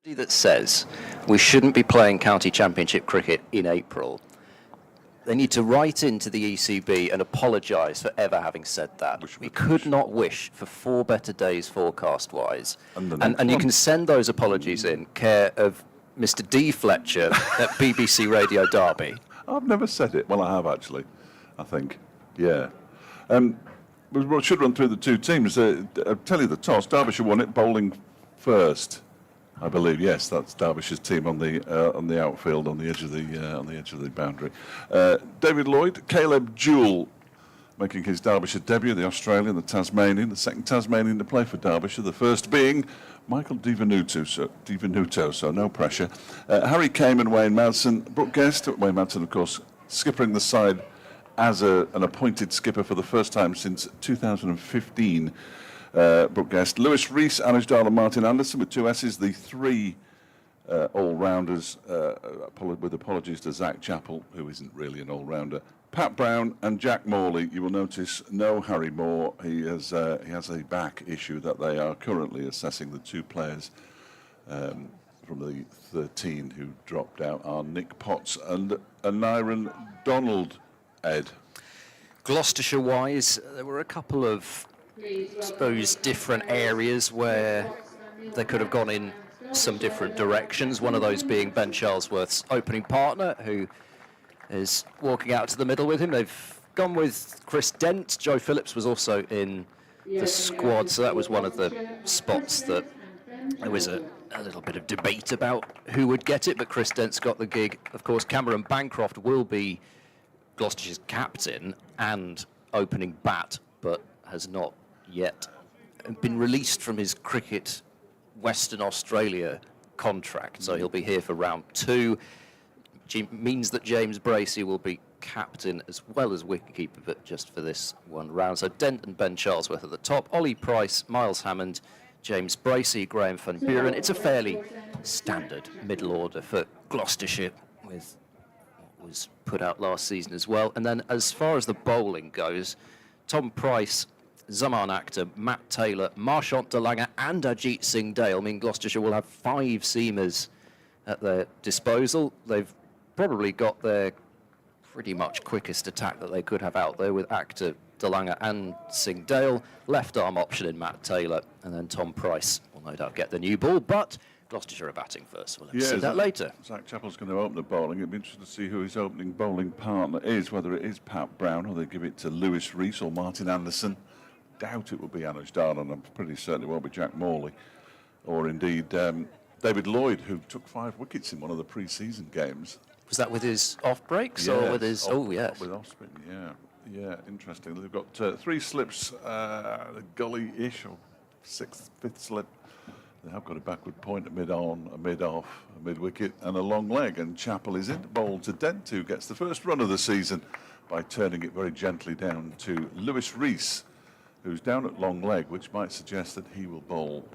That says we shouldn't be playing county championship cricket in April, they need to write into the ECB and apologise for ever having said that. We could not wish for 4 better days forecast-wise. And you can send those apologies in care of Mr. D. Fletcher at BBC Radio Derby. I've never said it. Well, I have actually, I think. Yeah. We should run through the two teams. I'll tell you the toss. Derbyshire won it, bowling first. I believe, yes, that's Derbyshire's team on the outfield, on the edge of the boundary. David Lloyd, Caleb Jewell, making his Derbyshire debut, the Australian, the Tasmanian, the second Tasmanian to play for Derbyshire, the first being Michael Di Venuto, so no pressure. Harry Kame and Wayne Madsen, Brooke Guest, Wayne Madsen, of course, skippering the side as an appointed skipper for the first time since 2015. Brooke Guest, Lewis Rees, Anuj Dal and Martin Anderson with 2 S's, the 3 all-rounders, with apologies to Zach Chappell, who isn't really an all-rounder. Pat Brown and Jack Morley. You will notice no Harry Moore. He has a back issue that they are currently assessing. The 2 players from the 13 who dropped out are Nick Potts and Nyron Donald, Ed. Gloucestershire-wise, there were a couple of, I suppose, different areas where they could have gone in some different directions. One of those being Ben Charlesworth's opening partner, who is walking out to the middle with him. They've gone with Chris Dent. Joe Phillips was also in the squad, so that was one of the spots that there was a little bit of debate about who would get it, but Chris Dent's got the gig. Of course, Cameron Bancroft will be Gloucestershire's captain and opening bat, but has not yet been released from his Cricket Western Australia contract, so he'll be here for round 2. Means that James Bracey will be captain as well as wicketkeeper, but just for this one round. So Dent and Ben Charlesworth at the top, Ollie Price, Miles Hammond, James Bracey, Graham van Buren. It's a fairly standard middle order for Gloucestershire, with what was put out last season as well. And then as far as the bowling goes, Tom Price, Zaman Akhtar, Matt Taylor, Marchant de Lange and Ajit Singh Dale. I mean, Gloucestershire will have 5 seamers at their disposal. They've probably got their pretty much quickest attack that they could have out there with Akhtar, de Lange and Singh Dale. Left arm option in Matt Taylor, and then Tom Price will no doubt get the new ball, but Gloucestershire are batting first. We'll see that later. Zach Chappell's going to open the bowling. It'd be interesting to see who his opening bowling partner is, whether it is Pat Brown or they give it to Lewis Rees or Martin Anderson. Doubt it will be Anuj Dal, and I'm pretty certain it won't be Jack Morley, or indeed David Lloyd, who took 5 wickets in one of the pre-season games. Was that with his off breaks or with his? Yes, with off spin. Yeah, interesting. They've got 3 slips, gully-ish, or 5th slip. They have got a backward point, a mid-on, a mid-off, a mid-wicket, and a long leg. And Chappell is in, bowled to Dent, who gets the first run of the season by turning it very gently down to Lewis Rees, who's down at long leg, which might suggest that he will bowl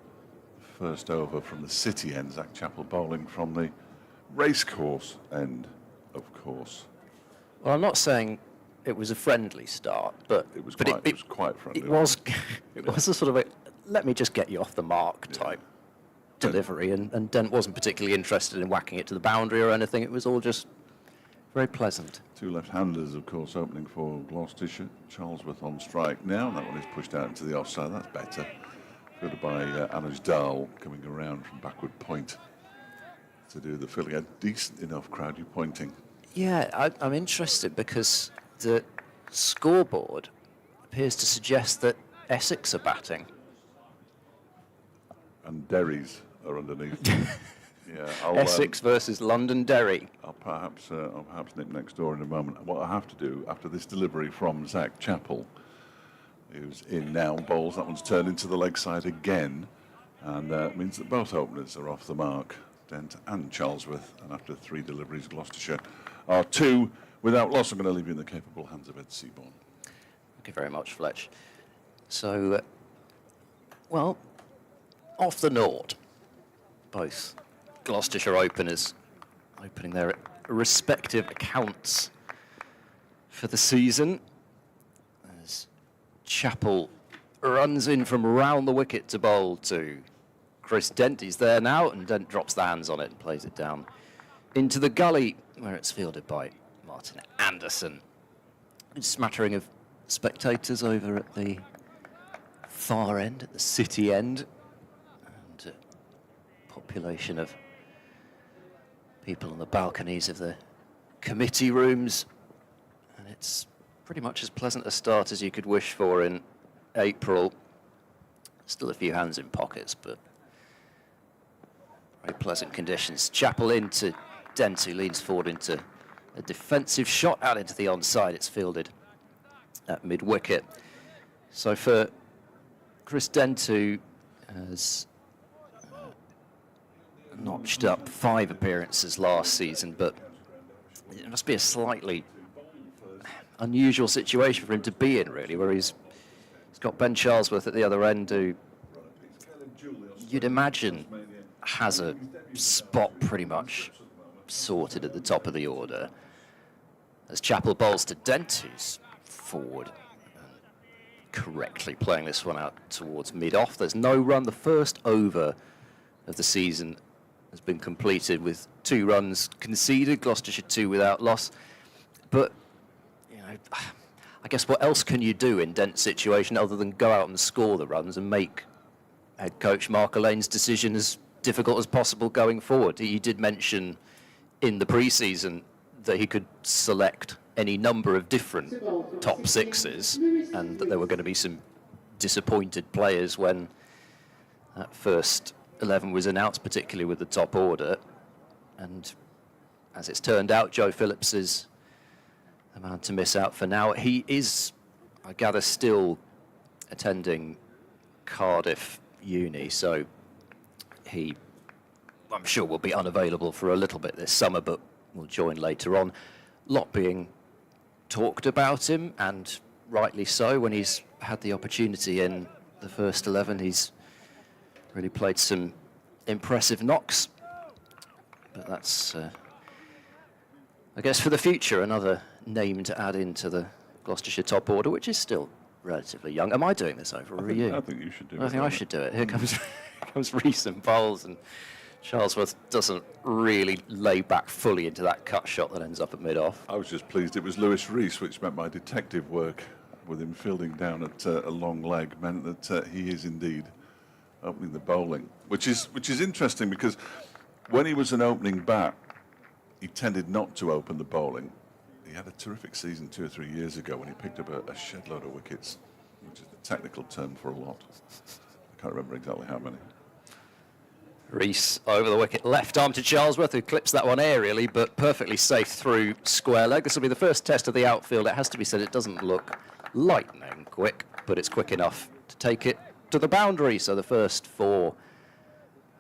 first over from the city end. Zach Chappell bowling from the racecourse end, of course. Well, I'm not saying it was a friendly start, but it was quite friendly. It was a sort of a let me just get you off the mark type delivery, and Dent wasn't particularly interested in whacking it to the boundary or anything. It was all just very pleasant. 2 left-handers, of course, opening for Gloucestershire. Charlesworth on strike now. That one is pushed out into the offside. That's better. Good by Anuj Dal coming around from backward point to do the filling. A decent enough crowd. You're pointing. Yeah, I'm interested because the scoreboard appears to suggest that Essex are batting. And Derry's are underneath. Yeah, Essex versus Londonderry. I'll perhaps nip next door in a moment. What I have to do after this delivery from Zach Chappell, who's in now, bowls. That one's turned into the leg side again, and means that both openers are off the mark, Dent and Charlesworth. And after 3 deliveries, Gloucestershire are 2 without loss. I'm going to leave you in the capable hands of Ed Seaborn. Thank you very much, Fletch. So, well, off the Nord, both Gloucestershire openers opening their respective accounts for the season, as Chappell runs in from round the wicket to bowl to Chris Dent. He's there now, and Dent drops the hands on it and plays it down into the gully, where it's fielded by Martin Anderson. A smattering of spectators over at the far end, at the city end, and a population of people on the balconies of the committee rooms, and it's pretty much as pleasant a start as you could wish for in April. Still a few hands in pockets, but very pleasant conditions. Chappell into Dent, who leans forward into a defensive shot out into the onside. It's fielded at mid-wicket. So for Chris Dent, who has notched up 5 appearances last season, but it must be a slightly unusual situation for him to be in, really, where he's got Ben Charlesworth at the other end, who you'd imagine has a spot pretty much sorted at the top of the order, as Chappell bowls to Dent, who's forward, correctly playing this one out towards mid-off. There's no run. The first over of the season has been completed with 2 runs conceded, Gloucestershire 2 without loss. But, you know, I guess what else can you do in Dent's situation other than go out and score the runs and make head coach Mark Allane's decision as difficult as possible going forward? He did mention in the pre-season that he could select any number of different top 6s, and that there were going to be some disappointed players when that first 11 was announced, particularly with the top order. And as it's turned out, Joe Phillips is the man to miss out for now. He is, I gather, still attending Cardiff Uni, so he, I'm sure, will be unavailable for a little bit this summer, but will join later on. Lot being talked about him, and rightly so. When he's had the opportunity in the first 11, he's really played some impressive knocks. But that's, I guess, for the future, another name to add into the Gloucestershire top order, which is still relatively young. Am I doing this over, or are you? I think you should do it. I think I should do it. Here comes Rees and bowls, and Charlesworth doesn't really lay back fully into that cut shot that ends up at mid-off. I was just pleased it was Lewis Rees, which meant my detective work with him fielding down at a long leg meant that he is indeed opening the bowling, which is interesting, because when he was an opening bat, he tended not to open the bowling. He had a terrific season 2 or 3 years ago when he picked up a shed load of wickets, which is the technical term for a lot. I can't remember exactly how many. Rees over the wicket, left arm to Charlesworth, who clips that one aerially, but perfectly safe through square leg. This will be the first test of the outfield. It has to be said, it doesn't look lightning quick, but it's quick enough to take it to the boundary. So the first 4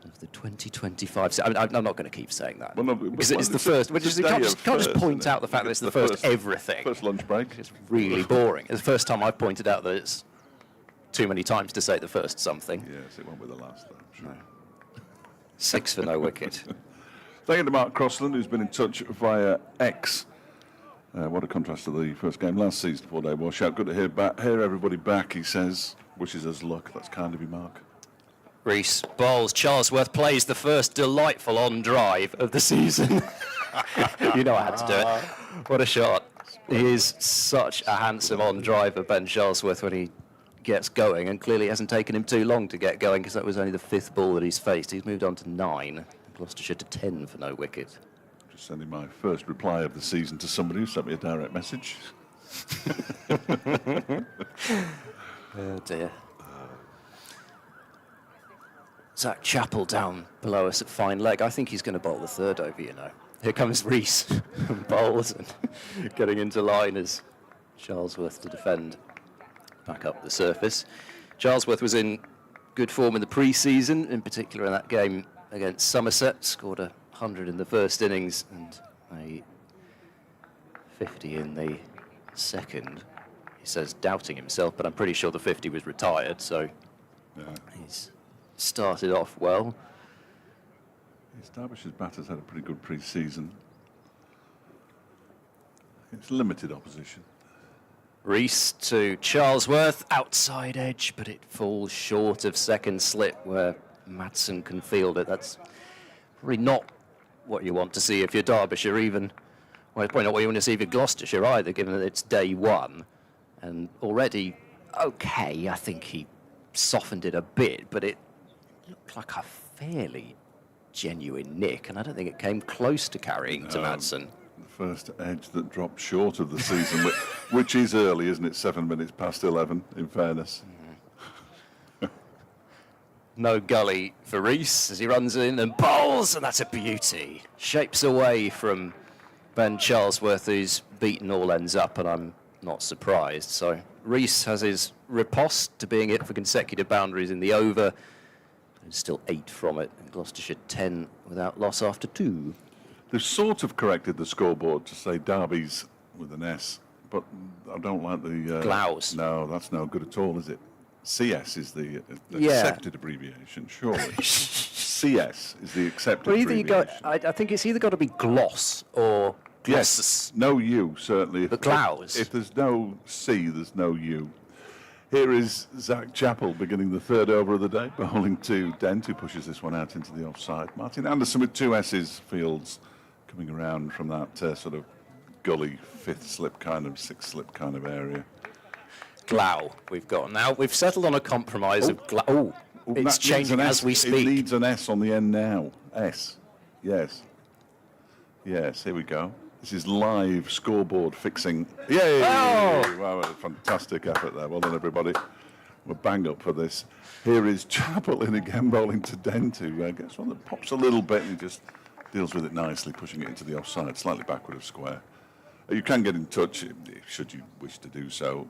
of the 2025. I'm not going to keep saying that, well, no, because it's the first. Which is, you can't just point out the fact that it's the first everything. First lunch break. It's really boring. It's the first time I've pointed out that it's too many times to say the first something. Yes, it won't be the last, though. Sure. No. 6 for no wicket. Thank you to Mark Crossland, who's been in touch via X. What a contrast to the first game last season, 4-day washout. Good to hear everybody back, he says. Wishes us luck. That's kind of you, Mark. Rees bowls. Charlesworth plays the first delightful on drive of the season. You know I had to do it. What a shot. He is such a handsome on driver, Ben Charlesworth, when he gets going, and clearly it hasn't taken him too long to get going, because that was only the 5th ball that he's faced. He's moved on to 9, Gloucestershire to 10 for no wicket. Just sending my first reply of the season to somebody who sent me a direct message. Oh dear. Zach Chappell down below us at fine leg. I think he's going to bowl the 3rd over, you know. Here comes Rees and bowls, and getting into line as Charlesworth to defend back up the surface. Charlesworth was in good form in the pre-season, in particular in that game against Somerset. Scored 100 in the first innings and a 50 in the second. He says doubting himself, but I'm pretty sure the 50 was retired, so yeah. He's started off well. Yes, Derbyshire's batters had a pretty good pre-season. It's limited opposition. Rees to Charlesworth, outside edge, but it falls short of second slip, where Madsen can field it. That's probably not what you want to see if you're Derbyshire, even. Well, it's probably not what you want to see if you're Gloucestershire either, given that it's day one. And already, okay, I think he softened it a bit, but it looked like a fairly genuine nick, and I don't think it came close to carrying to Madsen. The first edge that dropped short of the season, which is early, isn't it? 7 minutes past 11, in fairness. No gully for Rees as he runs in and bowls, and that's a beauty. Shapes away from Ben Charlesworth, who's beaten all ends up, and I'm not surprised. So Rees has his riposte to being hit for consecutive boundaries in the over. There's still 8 from it. And Gloucestershire 10 without loss after 2. They've sort of corrected the scoreboard to say Derby's with an S, but I don't like the... Glouse. No, that's no good at all, is it? CS is the accepted abbreviation, surely. CS is the accepted Well, either abbreviation. I think it's either got to be gloss or glossus. Yes, no U, certainly. The Glouse. If there's no C, there's no U. Here is Zach Chappell beginning the 3rd over of the day, bowling to Dent, who pushes this one out into the offside. Martin Anderson with 2 S's, fields coming around from that sort of gully 5th slip kind of 6th slip kind of area. Glow we've got now. We've settled on a compromise of glow. Oh, it's changing as we speak. It needs an S on the end now. S. Yes. Yes, here we go. This is live scoreboard fixing. Yay! Oh! Wow, a fantastic effort there. Well done, everybody. We're bang up for this. Here is Chappell in again, bowling to Dent, who gets one that pops a little bit and he just deals with it nicely, pushing it into the offside, slightly backward of square. You can get in touch should you wish to do so.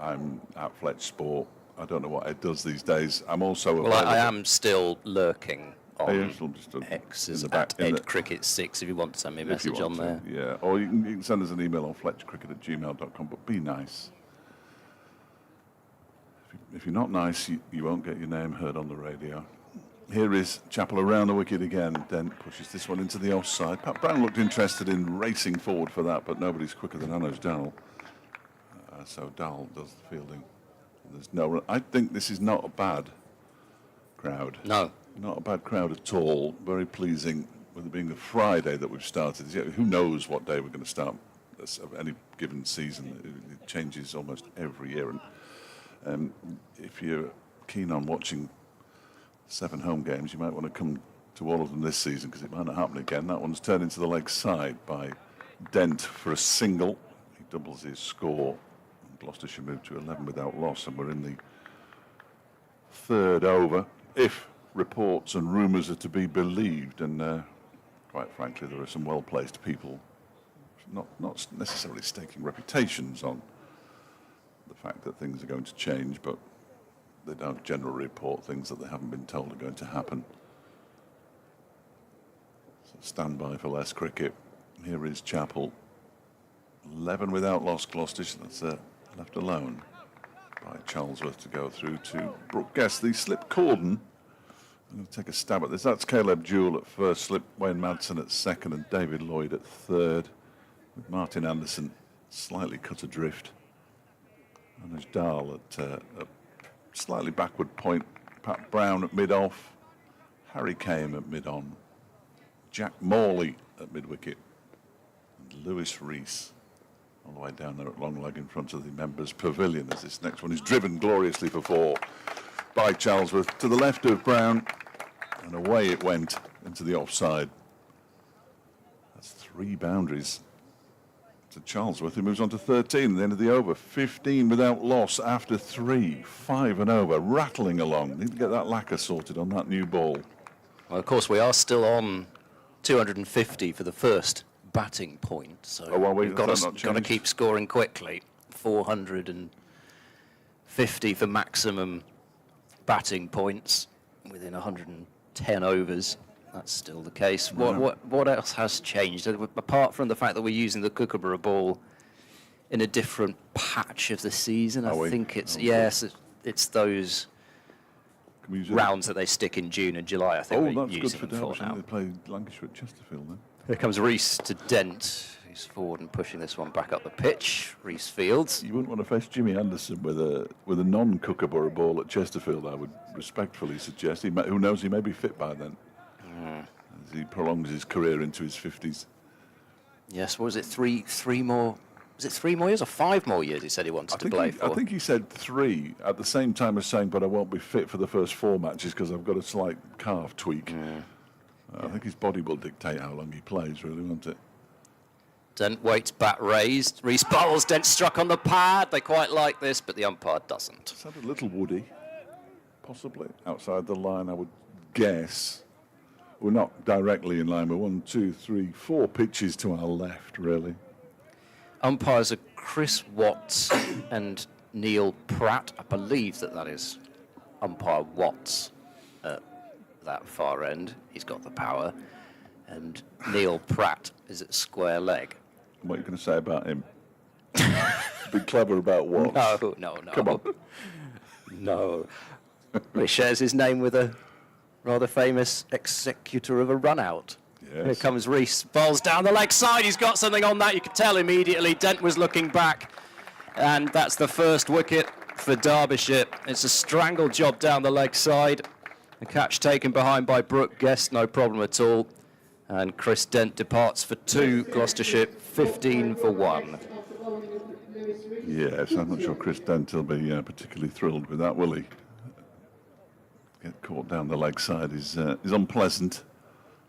I'm at Fletch Sport. I don't know what Ed does these days. I'm also Well, I am still lurking on X in as the back, at EdCricket6 if you want to send me a message on there. Yeah, or you can send us an email on fletchcricket@gmail.com, but be nice. If you're not nice, you won't get your name heard on the radio. Here is Chappell around the wicket again. Dent pushes this one into the offside. Pat Brown looked interested in racing forward for that, but nobody's quicker than Anuj Dal. So Dal does the fielding. There's no. I think this is not a bad crowd. No. Not a bad crowd at all. Very pleasing, with it being the Friday that we've started. Who knows what day we're going to start of any given season. It changes almost every year. And if you're keen on watching 7 home games, you might want to come to all of them this season, because it might not happen again. That one's turned into the leg side by Dent for a single. He doubles his score. Gloucestershire moved to 11 without loss, and we're in the 3rd over, if reports and rumours are to be believed. And quite frankly, there are some well-placed people not necessarily staking reputations on the fact that things are going to change, but they don't generally report things that they haven't been told are going to happen. So stand by for less cricket. Here is Chappell. 11 without loss, Gloucestershire. That's left alone by Charlesworth to go through to Brooke Guest. The slip cordon. I'm going to take a stab at this. That's Caleb Jewell at first slip, Wayne Madsen at second, and David Lloyd at third, with Martin Anderson slightly cut adrift. Anuj Dal at a slightly backward point. Pat Brown at mid-off. Harry Kame at mid-on. Jack Morley at mid-wicket. And Lewis Rees all the way down there at long leg in front of the members' pavilion, as this next one is driven gloriously for 4 by Charlesworth to the left of Brown, and away it went into the offside. That's 3 boundaries to Charlesworth, who moves on to 13 at the end of the over. 15 without loss after 3, 5 and over, rattling along. Need to get that lacquer sorted on that new ball. Well, of course, we are still on 250 for the first batting point, so we've got to keep scoring quickly. 450 for maximum batting points within 110 overs. That's still the case. What else has changed apart from the fact that we're using the Kookaburra ball in a different patch of the season? I think it's it's those rounds that they stick in June and July. I think that's we're good using for them for Derbyshire. now. They play Lancashire at Chesterfield then. Here comes Rees to Dent. He He's forward and pushing this one back up the pitch. Reese Fields. You wouldn't want to face Jimmy Anderson with a non-Kookaburra ball at Chesterfield, I would respectfully suggest. Who knows, he may be fit by then. As he prolongs his career into his 50s. Yes, what was it, three more? Was it 3 more years or 5 more years he said he wanted to play for? I think he said 3 at the same time as saying, but I won't be fit for the first 4 matches because I've got a slight calf tweak. I think his body will dictate how long he plays, really, won't it? Dent waits, bat raised. Reese bowls, Dent struck on the pad. They quite like this, but the umpire doesn't. It's had a little woody, possibly, outside the line, I would guess. We're not directly in line. We're 1, 2, 3, 4 pitches to our left, really. Umpires are Chris Watts and Neil Pratt. I believe that is umpire Watts at that far end. He's got the power. And Neil Pratt is at square leg. What are you going to say about him? Be clever about what? No. Come on. No. He shares his name with a rather famous executor of a run-out. Yes. Here comes Reese. Bowls down the leg side. He's got something on that. You can tell immediately. Dent was looking back. And that's the first wicket for Derbyshire. It's a strangled job down the leg side. The catch taken behind by Brooke Guest, no problem at all. And Chris Dent departs for 2. Gloucestershire 15 for 1. Yes, I'm not sure Chris Dent will be particularly thrilled with that, will he? Get caught down the leg side is unpleasant.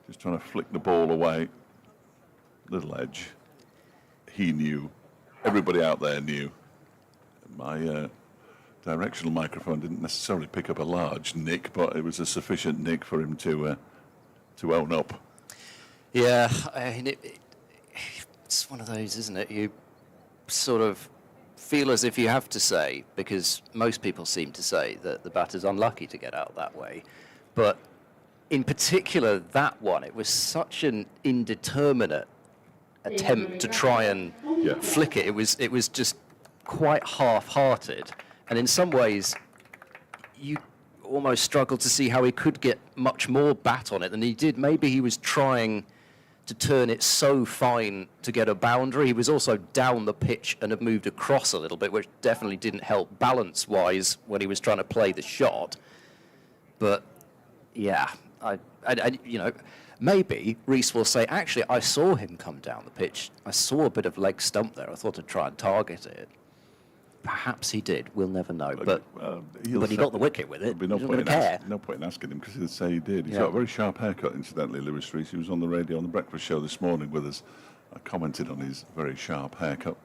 Just trying to flick the ball away. Little edge. He knew. Everybody out there knew. My directional microphone didn't necessarily pick up a large nick, but it was a sufficient nick for him to own up. Yeah, I mean, it's one of those, isn't it? You sort of feel as if you have to say, because most people seem to say that the batter's unlucky to get out that way. But in particular, that one, it was such an indeterminate attempt to try and flick it. It was just quite half-hearted. And in some ways, you almost struggled to see how he could get much more bat on it than he did. Maybe he was trying to turn it so fine to get a boundary. He was also down the pitch and had moved across a little bit, which definitely didn't help balance-wise when he was trying to play the shot. But, yeah, I maybe Reese will say, actually, I saw him come down the pitch. I saw a bit of leg stump there. I thought I'd try and target it. Perhaps he did. We'll never know. But he got the wicket with it. No point in asking him because he'll say he did. He's got a very sharp haircut, incidentally, Lewis Reese. He was on the radio on the breakfast show this morning with us. I commented on his very sharp haircut.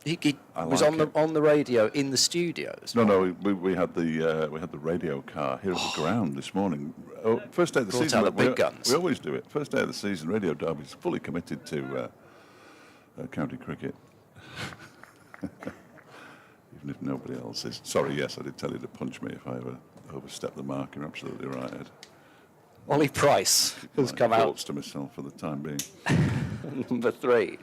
He was on the radio in the studios. No, we had the radio car here at the ground this morning. First day of the season. Out the big guns. We always do it. First day of the season, Radio Derby's fully committed to county cricket. Even if nobody else is. Sorry, yes, I did tell you to punch me if I ever overstep the mark. You're absolutely right, Ed. Ollie Price has come out. To myself for the time being. Number 3.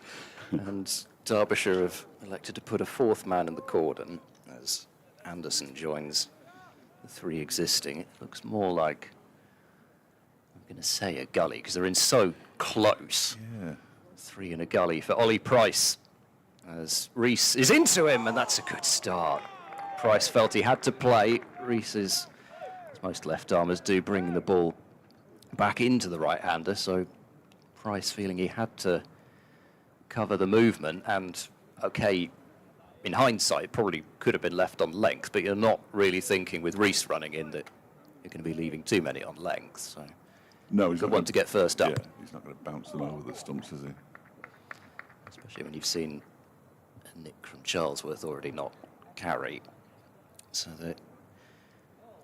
And Derbyshire have elected to put a 4th man in the cordon as Anderson joins the 3 existing. It looks more like, I'm going to say a gully, because they're in so close. Yeah. 3 in a gully for Ollie Price, as Reese is into him, and that's a good start. Price felt he had to play. Reese is, as most left-armers do, bringing the ball back into the right-hander, so Price feeling he had to cover the movement, and, okay, in hindsight, it probably could have been left on length, but you're not really thinking with Reese running in that you're going to be leaving too many on length, so no, he's good one to get first up. Yeah, he's not going to bounce them over the stumps, is he? Especially when you've seen a nick from Charlesworth already not carry. So the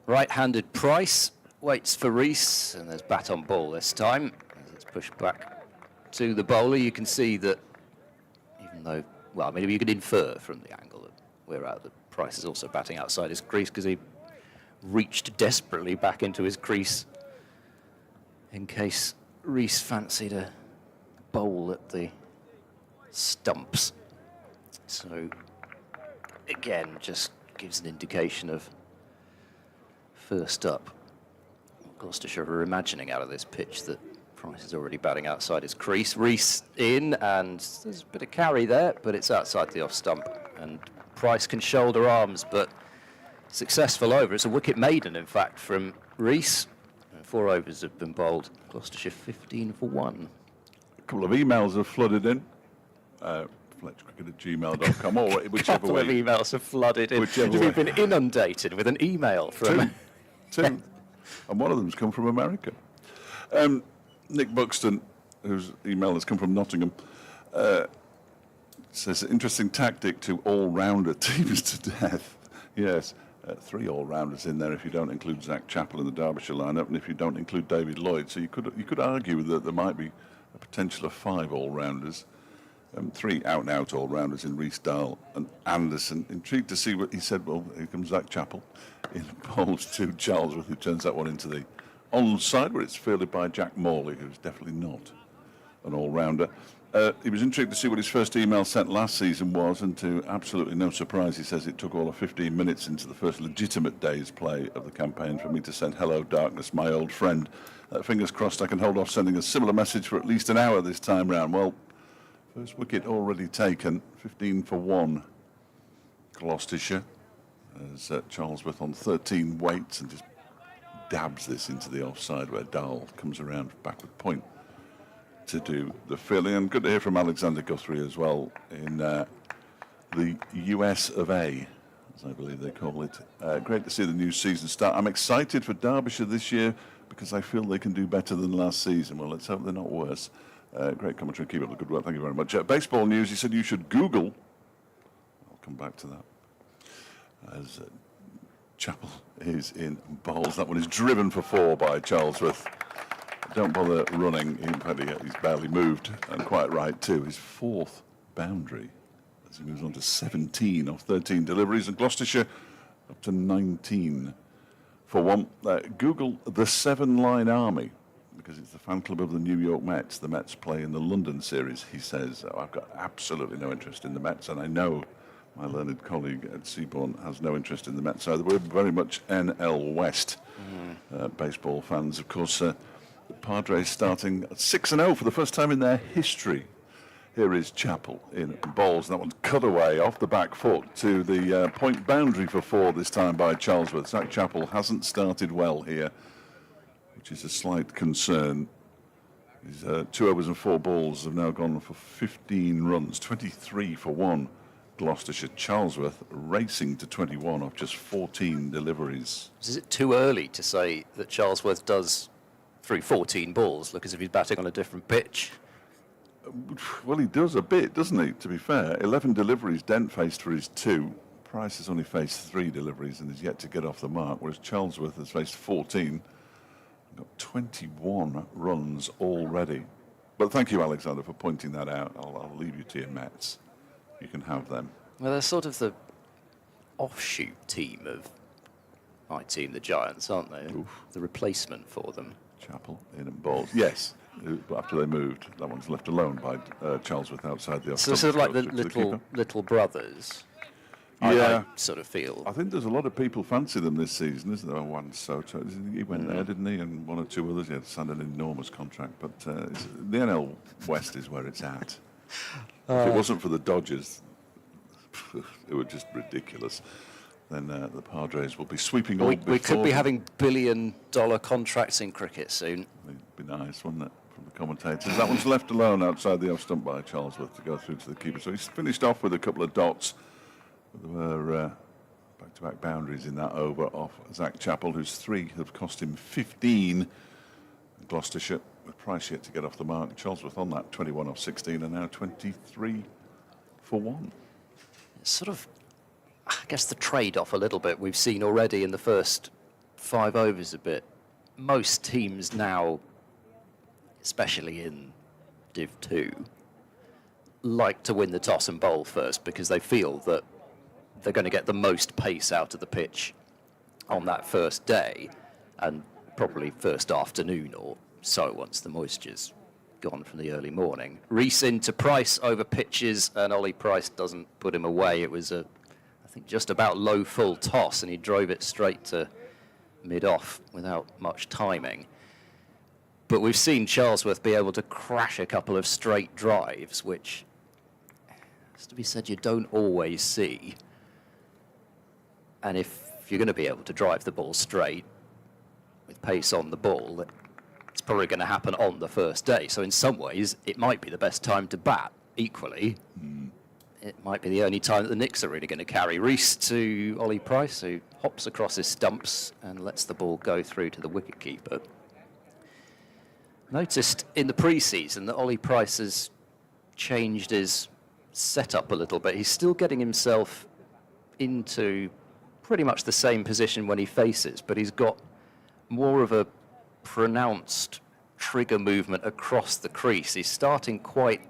right-handed Price waits for Reese, and there's bat on ball this time. As it's pushed back to the bowler, you can see that even though, well, maybe you could infer from the angle that we're out that Price is also batting outside his crease because he reached desperately back into his crease in case Reese fancied a bowl at the stumps. So again, just gives an indication of first up. Gloucestershire are imagining out of this pitch that Price is already batting outside his crease. Rees in, and there's a bit of carry there, but it's outside the off stump. And Price can shoulder arms, but successful over. It's a wicket maiden, in fact, from Rees. 4 overs have been bowled. Gloucestershire 15 for 1. A couple of emails have flooded in. FletcherCricket@gmail.com or whichever A couple way. of emails have flooded in. Whichever You've way. been inundated with an email from... Two. And one of them's come from America. Nick Buxton, whose email has come from Nottingham, says, interesting tactic to all-rounder teams to death. Yes, 3 all-rounders in there if you don't include Zach Chappell in the Derbyshire lineup, and if you don't include David Lloyd. So you could argue that there might be a potential of 5 all-rounders. 3 out-and-out all-rounders in Rees, Dahl and Anderson. Intrigued to see what he said. Well, here comes Zach Chappell in bowls to Charlesworth, who turns that one into the onside, where it's fielded by Jack Morley, who's definitely not an all-rounder. He was intrigued to see what his first email sent last season was, and to absolutely no surprise, he says it took all of 15 minutes into the first legitimate day's play of the campaign for me to send hello darkness, my old friend. Fingers crossed I can hold off sending a similar message for at least an hour this time round. Well, first wicket already taken, 15 for 1, Gloucestershire, as Charlesworth on 13 waits and just dabs this into the offside where Dahl comes around backward point to do the filling. And good to hear from Alexander Guthrie as well in the US of A, as I believe they call it. Great to see the new season start. I'm excited for Derbyshire this year because I feel they can do better than last season. Well, let's hope they're not worse. Great commentary. Keep up the good work. Thank you very much. Baseball news, he said you should Google. I'll come back to that. As Chappell is in bowls. That one is driven for 4 by Charlesworth. Don't bother running. In fact, he's barely moved, and quite right too. His 4th boundary as he moves on to 17 off 13 deliveries, and Gloucestershire up to 19 for 1. Google the 7-line army, because it's the fan club of the New York Mets. The Mets play in the London series. He says, I've got absolutely no interest in the Mets, and I know my learned colleague at Seabourn has no interest in the Mets either. We're very much NL West baseball fans. Of course, the Padres starting at 6-0 for the first time in their history. Here is Chappell in bowls. That one's cut away off the back foot to the point boundary for 4 this time by Charlesworth. Zach Chappell hasn't started well here, which is a slight concern. His 2 overs and 4 balls have now gone for 15 runs, 23 for 1. Gloucestershire. Charlesworth racing to 21 off just 14 deliveries. Is it too early to say that Charlesworth does, through 14 balls, look as if he's batting on a different pitch? Well, he does a bit, doesn't he, to be fair? 11 deliveries, Dent faced for his 2. Price has only faced 3 deliveries and is yet to get off the mark, whereas Charlesworth has faced 14. Got 21 runs already. But thank you, Alexander, for pointing that out. I'll leave you to your Mets. You can have them. Well, they're sort of the offshoot team of my team, the Giants, aren't they? Oof. The replacement for them. Chappell in and balls. Yes, but after they moved, that one's left alone by Charlesworth outside the off. So sort of like the little brothers. Yeah, I sort of feel. I think there's a lot of people fancy them this season, isn't there? Juan Soto, he went there, didn't he? And 1 or 2 others. He had to sign an enormous contract. But the NL West is where it's at. If it wasn't for the Dodgers, it was just ridiculous. Then the Padres will be sweeping all before. We could be having billion-dollar contracts in cricket soon. It'd be nice, wouldn't it, from the commentators? That one's left alone outside the off stump by Charlesworth to go through to the keeper. So he's finished off with a couple of dots. There were back-to-back boundaries in that over off Zach Chappell, whose 3 have cost him 15. Gloucestershire, with Price yet to get off the mark. Charlesworth on that 21 off 16 and now 23 for 1. It's sort of, I guess, the trade-off a little bit we've seen already in the first 5 overs a bit. Most teams now, especially in Div 2, like to win the toss and bowl first because they feel that they're going to get the most pace out of the pitch on that first day and probably first afternoon or so once the moisture's gone from the early morning. Rees into Price over pitches, and Ollie Price doesn't put him away. It was I think just about low full toss, and he drove it straight to mid-off without much timing. But we've seen Charlesworth be able to crash a couple of straight drives, which, has to be said, you don't always see. And if you're going to be able to drive the ball straight with pace on the ball, it's probably going to happen on the first day. So in some ways, it might be the best time to bat. Equally, it might be the only time that the Knicks are really going to carry. Rees to Ollie Price, who hops across his stumps and lets the ball go through to the wicketkeeper. Noticed in the pre-season that Ollie Price has changed his setup a little bit. He's still getting himself into pretty much the same position when he faces, but he's got more of a pronounced trigger movement across the crease. He's starting quite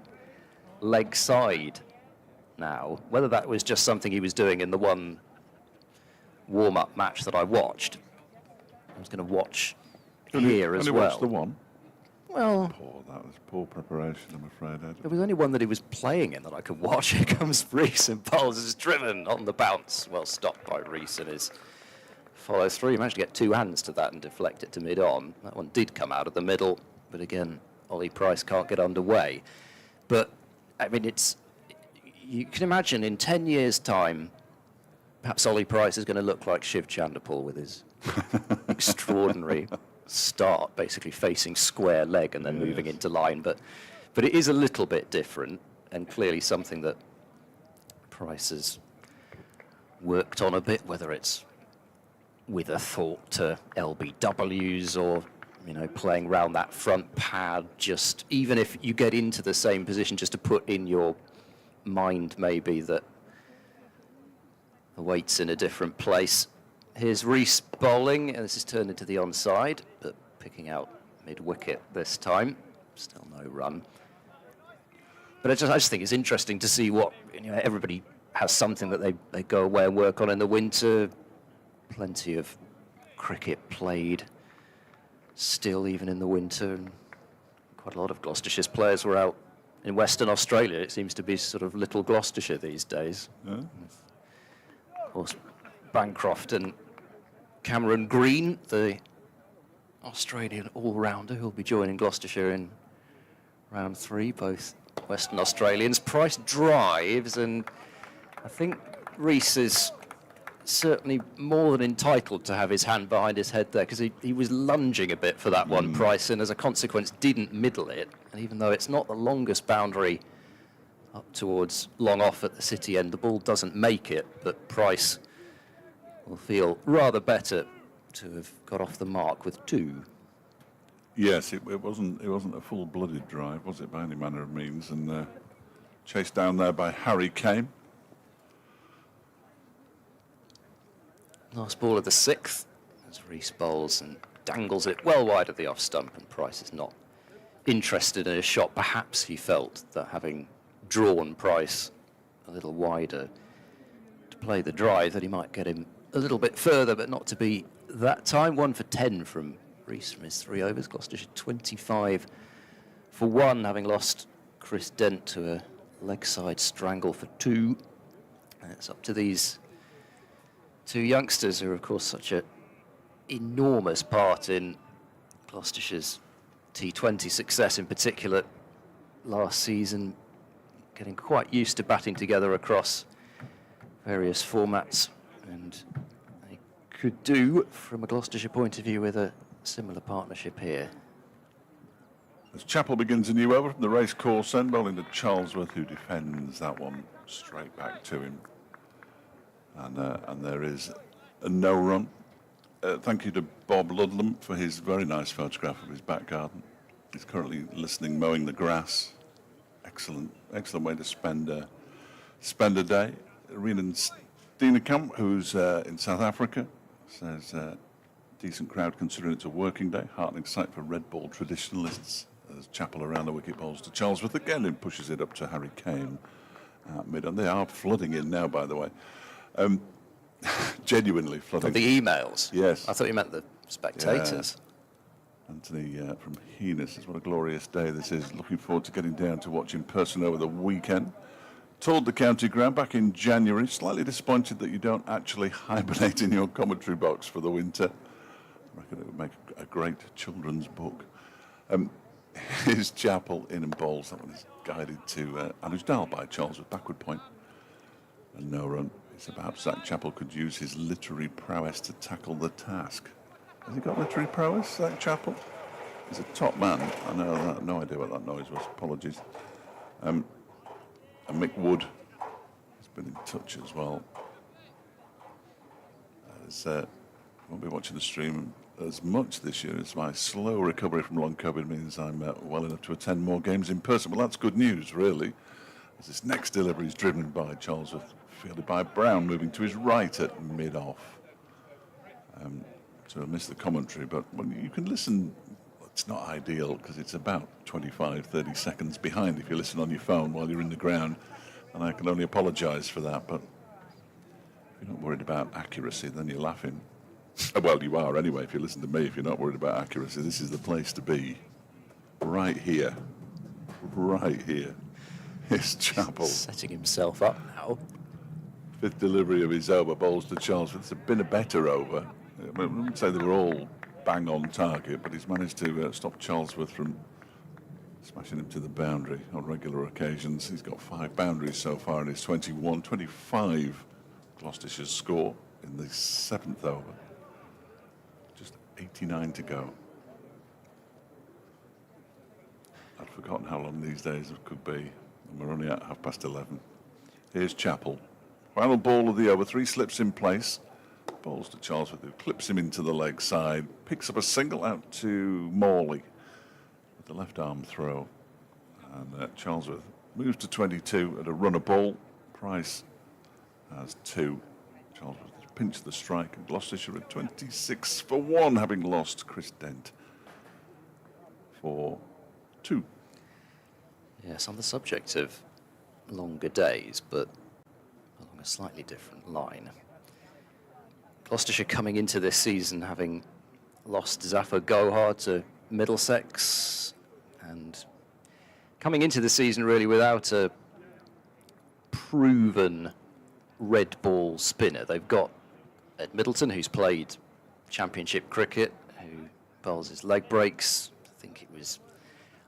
leg side now. Whether that was just something he was doing in the one warm-up match that I watched, I was going to watch here as well. Watched the one? Well, that was poor preparation, I'm afraid, Ed. there was only one that he was playing in that I could watch. Here comes Rees and bowls is driven on the bounce. Well stopped by Rees in his follow through. He managed to get two hands to that and deflect it to mid-on. That one did come out of the middle, but again, Ollie Price can't get underway. But, I mean, you can imagine in 10 years' time, perhaps Ollie Price is going to look like Shiv Chanderpaul with his extraordinary start, basically facing square leg and then moving into line. But it is a little bit different, and clearly something that Price has worked on a bit, whether it's with a thought to LBWs or, you know, playing round that front pad, just even if you get into the same position, just to put in your mind maybe that the weight's in a different place. Here's Rees bowling, and this is turned into the onside, but picking out mid-wicket this time. Still no run. But I just think it's interesting to see what, you know, everybody has something that they go away and work on in the winter. Plenty of cricket played still, even in the winter. And quite a lot of Gloucestershire's players were out in Western Australia. It seems to be sort of little Gloucestershire these days. Yeah. Of course, Bancroft and Cameron Green, the Australian all-rounder, who'll be joining Gloucestershire in round 3, both Western Australians. Price drives, and I think Rees is certainly more than entitled to have his hand behind his head there, because he was lunging a bit for that one, Price, and as a consequence didn't middle it. And even though it's not the longest boundary up towards long off at the city end, the ball doesn't make it, but Price will feel rather better to have got off the mark with 2. Yes, it wasn't a full-blooded drive, was it, by any manner of means, and chased down there by Harry Kane. Last ball of the 6th, as Rees bowls and dangles it well wide of the off stump, and Price is not interested in a shot. Perhaps he felt that having drawn Price a little wider to play the drive, that he might get him a little bit further, but not to be that time. 1 for 10 from Rees from his 3 overs. Gloucestershire 25 for 1, having lost Chris Dent to a leg side strangle for 2. And it's up to these 2 youngsters who are, of course, such an enormous part in Gloucestershire's T20 success, in particular last season, getting quite used to batting together across various formats, and they could do, from a Gloucestershire point of view, with a similar partnership here. As Chappell begins a new over from the race course end, bowling to Charlesworth, who defends that one straight back to him. And there is a no run. Thank you to Bob Ludlam for his very nice photograph of his back garden. He's currently listening, mowing the grass. Excellent way to spend a day. Renan Steenekamp, who's in South Africa, says decent crowd considering it's a working day. Heartening sight for red ball traditionalists. As Chappell around the wicket bowls to Charlesworth again and pushes it up to Harry Kane at mid. And they are flooding in now, by the way. Genuinely flooding. From the emails? Yes. I thought you meant the spectators. Yeah. Anthony from Heenis says, what a glorious day this is. Looking forward to getting down to watch in person over the weekend. Toured the county ground back in January. Slightly disappointed that you don't actually hibernate in your commentary box for the winter. I reckon it would make a great children's book. Here's Chapel in and bowls. That one is guided to Anuj Dal by Charles with backward point. And no run. It's perhaps Zach Chapel could use his literary prowess to tackle the task. Has he got literary prowess, Zach Chapel? He's a top man. I know that. No idea what that noise was. Apologies. And Mick Wood has been in touch as well. Won't be watching the stream as much this year as my slow recovery from long COVID means I'm well enough to attend more games in person. Well, that's good news, really. As this next delivery is driven by Charlesworth, fielded by Brown, moving to his right at mid-off. So I missed the commentary, but when you can listen, it's not ideal because it's about 25, 30 seconds behind if you listen on your phone while you're in the ground, and I can only apologise for that, but if you're not worried about accuracy, then you're laughing. Well, you are anyway, if you listen to me. If you're not worried about accuracy, this is the place to be. Right here. Right here. Here's Chapel. Setting himself up now. Fifth delivery of his over, bowls to Charles. It's been a better over. I wouldn't say they were all bang on target, but he's managed to stop Charlesworth from smashing him to the boundary on regular occasions. He's got 5 boundaries so far in his 21, 25 Gloucestershire's score in the 7th over. Just 89 to go. I'd forgotten how long these days it could be, and we're only at 11:30. Here's Chapel. Final ball of the over, 3 slips in place. Bowls to Charlesworth, who clips him into the leg side, picks up a single out to Morley with the left arm throw. And Charlesworth moves to 22 at a runner ball. Price has 2. Charlesworth has pinched the strike, and Gloucestershire at 26 for 1, having lost Chris Dent for 2. Yes, on the subject of longer days, but along a slightly different line. Gloucestershire coming into this season having lost Zafar Gohar to Middlesex, and coming into the season really without a proven red ball spinner. They've got Ed Middleton, who's played Championship cricket, who bowls his leg breaks. I think it was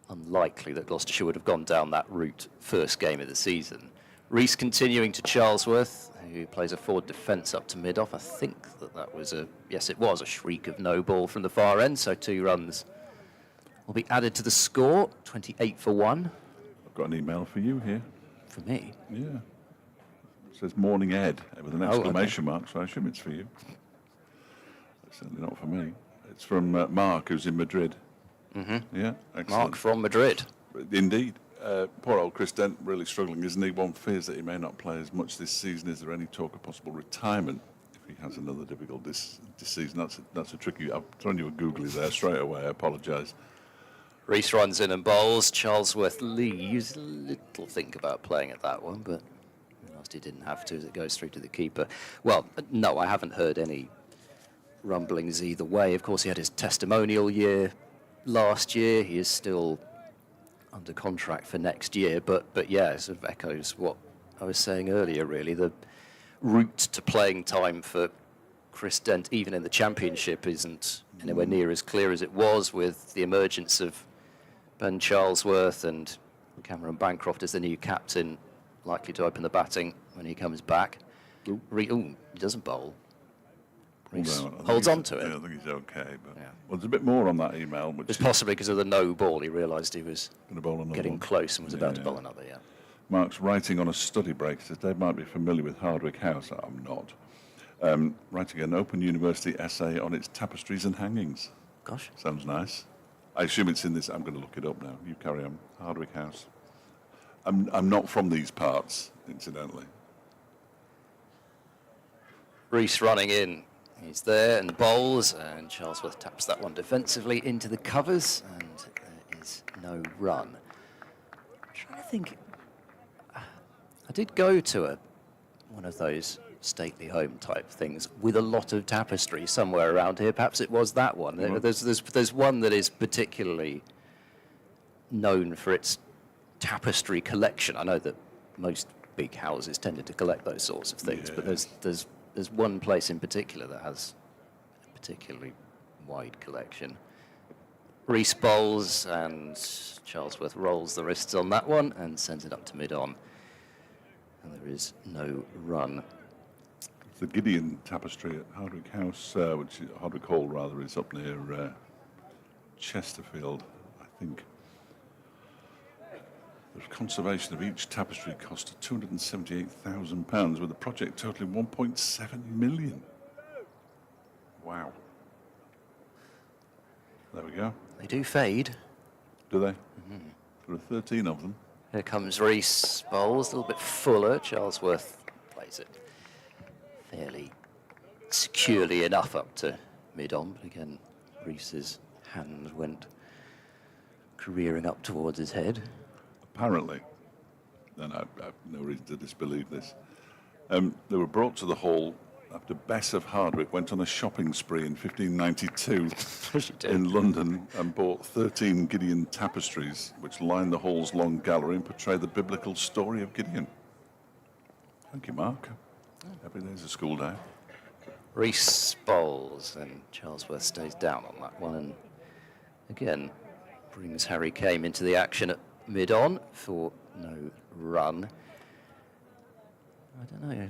unlikely that Gloucestershire would have gone down that route first game of the season. Rees continuing to Charlesworth, who plays a forward defence up to mid-off. I think that was yes, it was a shriek of no ball from the far end, so 2 runs will be added to the score, 28 for 1. I've got an email for you here. For me? Yeah. It says Morning Ed with an exclamation mark, so I assume it's for you. It's certainly not for me. It's from Mark, who's in Madrid. Mm-hmm. Yeah, excellent. Mark from Madrid. Indeed. Poor old Chris Dent really struggling, isn't he? One fears that he may not play as much this season. Is there any talk of possible retirement if he has another difficult this season? That's a tricky. I've thrown you a googly there straight away. I apologise. Rees runs in and bowls. Charlesworth leaves. A little think about playing at that one, but realised he didn't have to as it goes through to the keeper. Well, no, I haven't heard any rumblings either way. Of course, he had his testimonial year last year. He is still under contract for next year, but yeah, it sort of echoes what I was saying earlier, really. The route to playing time for Chris Dent, even in the Championship, isn't anywhere near as clear as it was with the emergence of Ben Charlesworth and Cameron Bancroft as the new captain, likely to open the batting when he comes back. He doesn't bowl. Holds on to it. Yeah, I think he's okay. But yeah. Well, there's a bit more on that email. Which it's possibly because of the no ball. He realised he was getting one. close and was about to bowl another, yeah. Mark's writing on a study break. Says Dave might be familiar with Hardwick House. I'm not. Writing an Open University essay on its tapestries and hangings. Gosh. Sounds nice. I assume it's in this. I'm going to look it up now. You carry on. Hardwick House. I'm not from these parts, incidentally. Rees running in. He's there and bowls, and Charlesworth taps that one defensively into the covers, and there is no run. I'm trying to think. I did go to one of those stately home type things with a lot of tapestry somewhere around here. Perhaps it was that one. There's one that is particularly known for its tapestry collection. I know that most big houses tended to collect those sorts of things, but there's one place in particular that has a particularly wide collection. Reese bowls, and Charlesworth rolls the wrists on that one and sends it up to mid-on. And there is no run. The Gideon Tapestry at Hardwick House, which is, Hardwick Hall rather, is up near Chesterfield, I think. The conservation of each tapestry cost £278,000, with the project totaling 1.7 million. Wow. There we go. They do fade. Do they? There are 13 of them. Here comes Reese bowls, a little bit fuller. Charlesworth plays it fairly securely enough up to mid-on, but again, Reese's hand went careering up towards his head. Apparently, and I have no reason to disbelieve this, they were brought to the hall after Bess of Hardwick went on a shopping spree in 1592 in London and bought 13 Gideon tapestries, which line the hall's long gallery and portray the biblical story of Gideon. Thank you, Mark. Every day's a school day. Reese bowls, and Charlesworth stays down on that one, and again brings Harry Kame into the action at mid-on for no run. I don't know.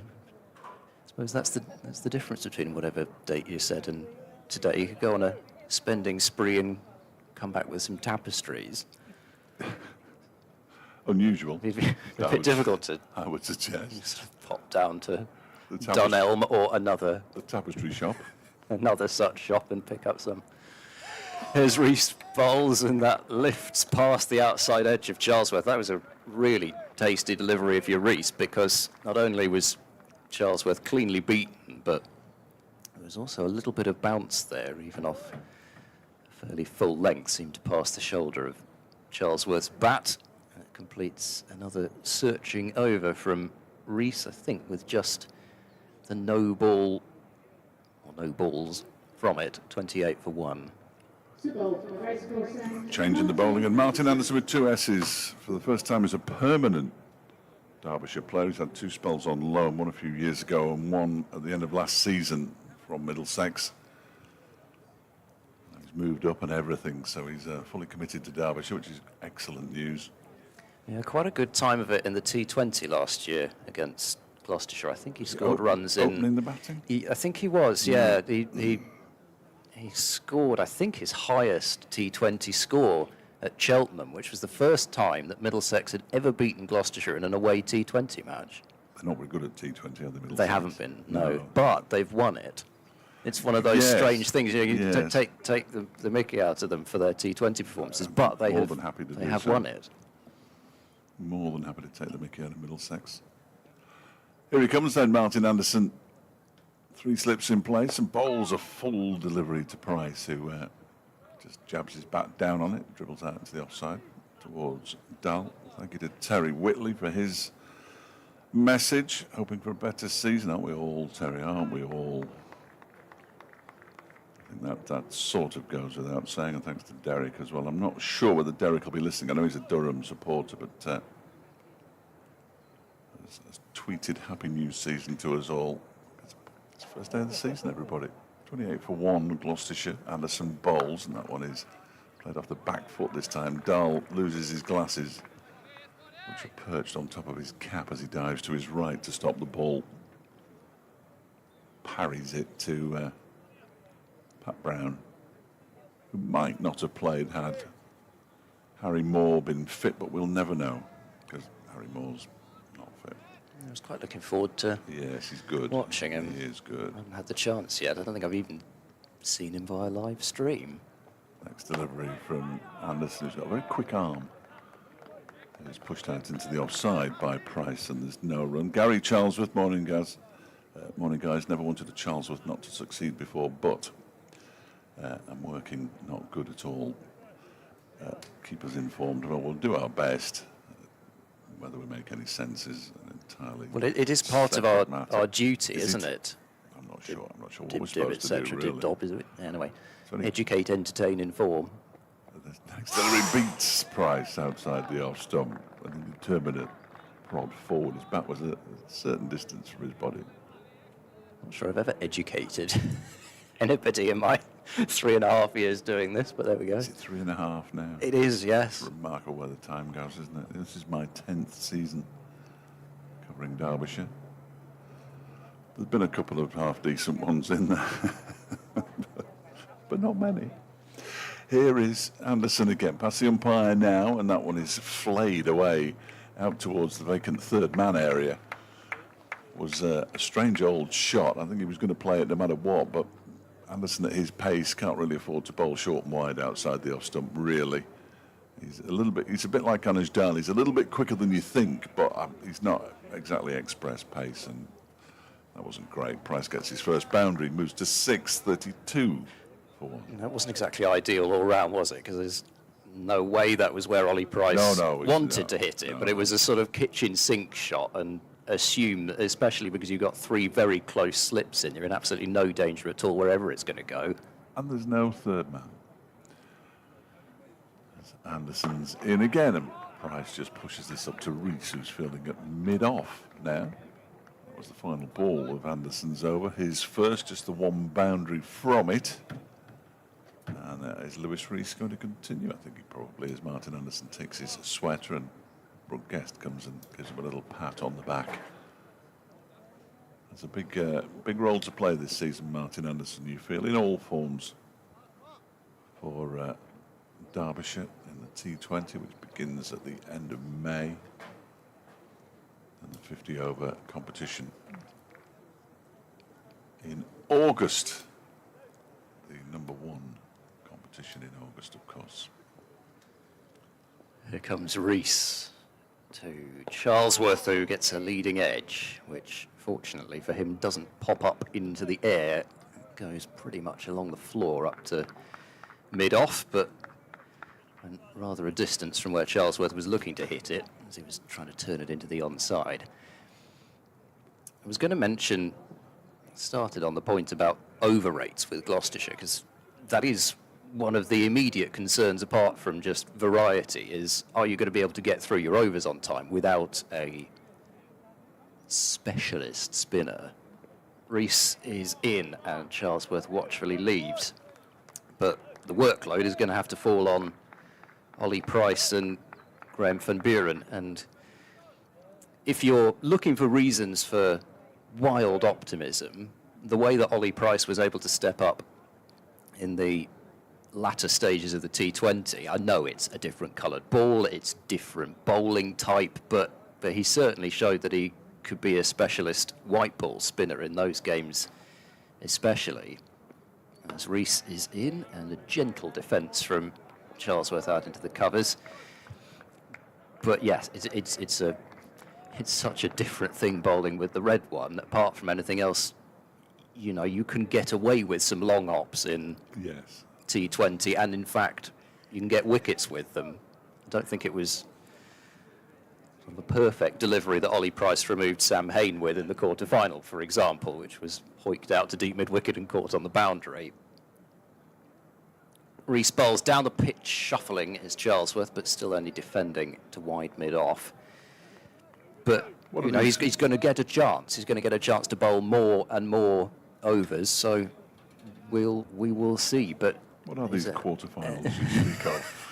I suppose that's the difference between whatever date you said and today. You could go on a spending spree and come back with some tapestries. Unusual. It'd be a bit difficult to, I would suggest, sort of pop down to the Dunelm or another tapestry shop. Another such shop and pick up some. Here's Reese bowls, and that lifts past the outside edge of Charlesworth. That was a really tasty delivery of your Reese, because not only was Charlesworth cleanly beaten, but there was also a little bit of bounce there, even off a fairly full length, seemed to pass the shoulder of Charlesworth's bat. And it completes another searching over from Reese, I think, with just the no ball, or no balls from it, 28 for 1. Changing the bowling, and Martin Anderson with 2 S's for the first time as a permanent Derbyshire player. He's had 2 spells on loan, one a few years ago and one at the end of last season from Middlesex. He's moved up and everything, so he's fully committed to Derbyshire, which is excellent news. Yeah, quite a good time of it in the T20 last year against Gloucestershire. I think he scored runs in... Opening the batting? I think he was, yeah. He scored, I think, his highest T20 score at Cheltenham, which was the first time that Middlesex had ever beaten Gloucestershire in an away T20 match. They're not very good at T20, are they, Middlesex? They haven't been, no. But they've won it. It's one of those strange things. You know, you take the mickey out of them for their T20 performances, but they have won it. More than happy to take the mickey out of Middlesex. Here he comes then, Martin Anderson. 3 slips in place and bowls a full delivery to Price, who just jabs his bat down on it, dribbles out into the offside towards Dull. Thank you to Terry Whitley for his message. Hoping for a better season, aren't we all, Terry? Aren't we all? I think that sort of goes without saying, and thanks to Derek as well. I'm not sure whether Derek will be listening. I know he's a Durham supporter, but has tweeted Happy New Season to us all. It's the first day of the season, everybody. 28 for 1, Gloucestershire. Anderson bowls, and that one is played off the back foot this time. Dahl loses his glasses, which are perched on top of his cap as he dives to his right to stop the ball. Parries it to Pat Brown, who might not have played had Harry Moore been fit, but we'll never know, because Harry Moore's not fit. I was quite looking forward to he's good. Watching him. He is good. I haven't had the chance yet. I don't think I've even seen him via live stream. Next delivery from Anderson, who's got a very quick arm. He's pushed out into the offside by Price, and there's no run. Gary Charlesworth, morning guys. Morning guys, never wanted a Charlesworth not to succeed before, but I'm working not good at all. Keep us informed. Well, we'll do our best. Whether we make any sense is entirely... Well, it is part of our duty, isn't it? I'm not sure. I'm not sure what we're supposed to do, really. Dob, is it? Anyway, educate, entertain, inform. The next delivery beats Price outside the off stump and he determined to prod forward. His bat was a certain distance from his body. I'm not sure I've ever educated anybody in my 3.5 years doing this, but there we go. Is it 3.5 now? It is, yes. Remarkable where the time goes, isn't it? This is my 10th season covering Derbyshire. There's been a couple of half-decent ones in there, but not many. Here is Anderson again, past the umpire now, and that one is flayed away out towards the vacant third man area. Was a strange old shot. I think he was going to play it no matter what, but Anderson at his pace can't really afford to bowl short and wide outside the off stump, really. He's a bit like Anujdal. He's a little bit quicker than you think, but he's not exactly express pace, and that wasn't great. Price gets his first boundary, moves to 6.32 for one. That wasn't exactly ideal all round, was it? Because there's no way that was where Ollie Price wanted to hit it, but it was a sort of kitchen sink shot, and assume, especially because you've got 3 very close slips in, you're in absolutely no danger at all wherever it's going to go. And there's no third man. As Anderson's in again, and Price just pushes this up to Rees, who's fielding at mid-off now. That was the final ball of Anderson's over. His first, just the one boundary from it. And is Lewis Rees going to continue? I think he probably is. Martin Anderson takes his sweater, and Brooke Guest comes and gives him a little pat on the back. There's a big role to play this season, Martin Anderson, you feel, in all forms for Derbyshire in the T20, which begins at the end of May, and the 50-over competition in August. The #1 competition in August, of course. Here comes Rees to Charlesworth, who gets a leading edge, which fortunately for him doesn't pop up into the air. It goes pretty much along the floor up to mid-off, but rather a distance from where Charlesworth was looking to hit it, as he was trying to turn it into the onside. I was going to mention, started on the point about over rates with Gloucestershire, because that is one of the immediate concerns, apart from just variety, is are you going to be able to get through your overs on time without a specialist spinner? Rees is in and Charlesworth watchfully leaves, but the workload is going to have to fall on Ollie Price and Graham van Buren, and if you're looking for reasons for wild optimism, the way that Ollie Price was able to step up in the latter stages of the T20, I know it's a different coloured ball, it's different bowling type, but he certainly showed that he could be a specialist white ball spinner in those games especially. As Rees is in, and a gentle defence from Charlesworth out into the covers. But yes, it's such a different thing bowling with the red one. Apart from anything else, you know, you can get away with some long hops in T20, and in fact, you can get wickets with them. I don't think it was sort of a perfect delivery that Ollie Price removed Sam Hain with in the quarter-final, for example, which was hoiked out to deep mid-wicket and caught on the boundary. Rees bowls down the pitch, shuffling is Charlesworth, but still only defending to wide mid-off. But you know, he's going to get a chance. He's going to get a chance to bowl more and more overs. So we will see. But what are these quarterfinals you speak of?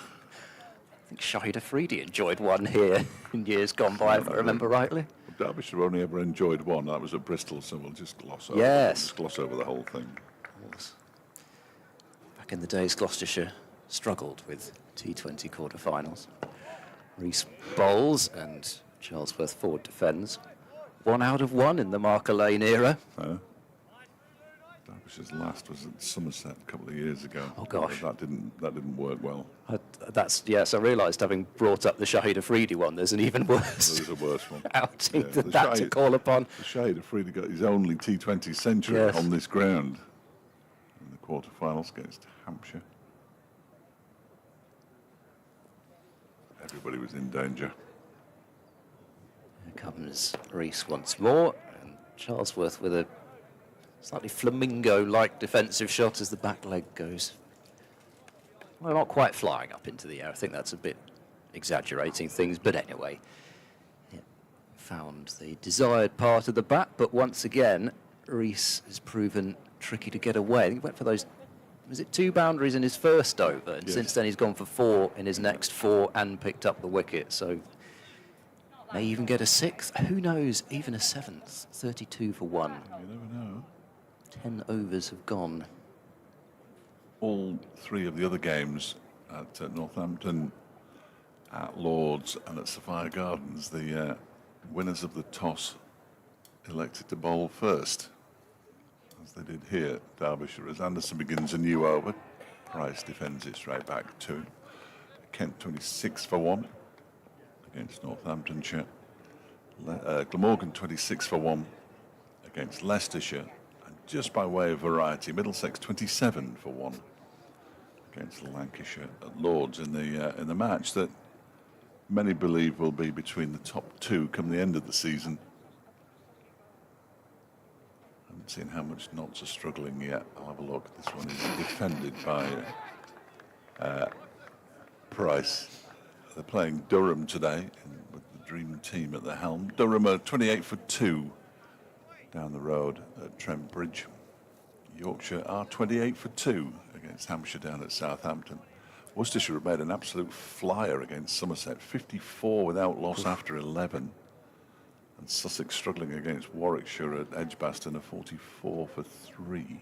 I think Shahid Afridi enjoyed one here in years gone by, if I remember rightly. Well, Derbyshire only ever enjoyed one. That was at Bristol, so we'll just gloss over. Yes, just gloss over the whole thing. Back in the days, Gloucestershire struggled with T20 quarterfinals. Rees bowls and Charlesworth forward defends. 1 out of 1 in the Marker Lane era. Derbyshire's last was at Somerset a couple of years ago. Oh gosh, that didn't work well. Yes, I realised, having brought up the Shahid Afridi one, there's an even worse. There's a worse one. outing than that to call upon. Shahid Afridi got his only T20 century on this ground in the quarterfinals against Hampshire. Everybody was in danger. Here comes Rees once more, and Charlesworth with a slightly flamingo-like defensive shot as the back leg goes, well, not quite flying up into the air. I think that's a bit exaggerating things, but anyway, it found the desired part of the bat, but once again, Rees has proven tricky to get away. He went for those was it 2 boundaries in his first over? And Yes. since then he's gone for 4 in his next 4 and picked up the wicket. So may even get a 6th. Who knows? Even a 7th. 32 for 1. You never know. 10 overs have gone. All 3 of the other games at Northampton, at Lords and at Sophia Gardens, the winners of the toss elected to bowl first, as they did here at Derbyshire, as Anderson begins a new over. Price defends it straight back to him. Kent 26 for 1 against Northamptonshire. Glamorgan 26 for 1 against Leicestershire. And just by way of variety, Middlesex 27 for 1 against Lancashire at Lords in the match that many believe will be between the top 2 come the end of the season. I haven't seen how much Notts are struggling yet. I'll have a look. This one is defended by Price. They're playing Durham today with the dream team at the helm. Durham are 28 for 2 down the road at Trent Bridge. Yorkshire are 28 for 2 against Hampshire down at Southampton. Worcestershire have made an absolute flyer against Somerset, 54 without loss after 11. And Sussex struggling against Warwickshire at Edgbaston, a 44 for 3.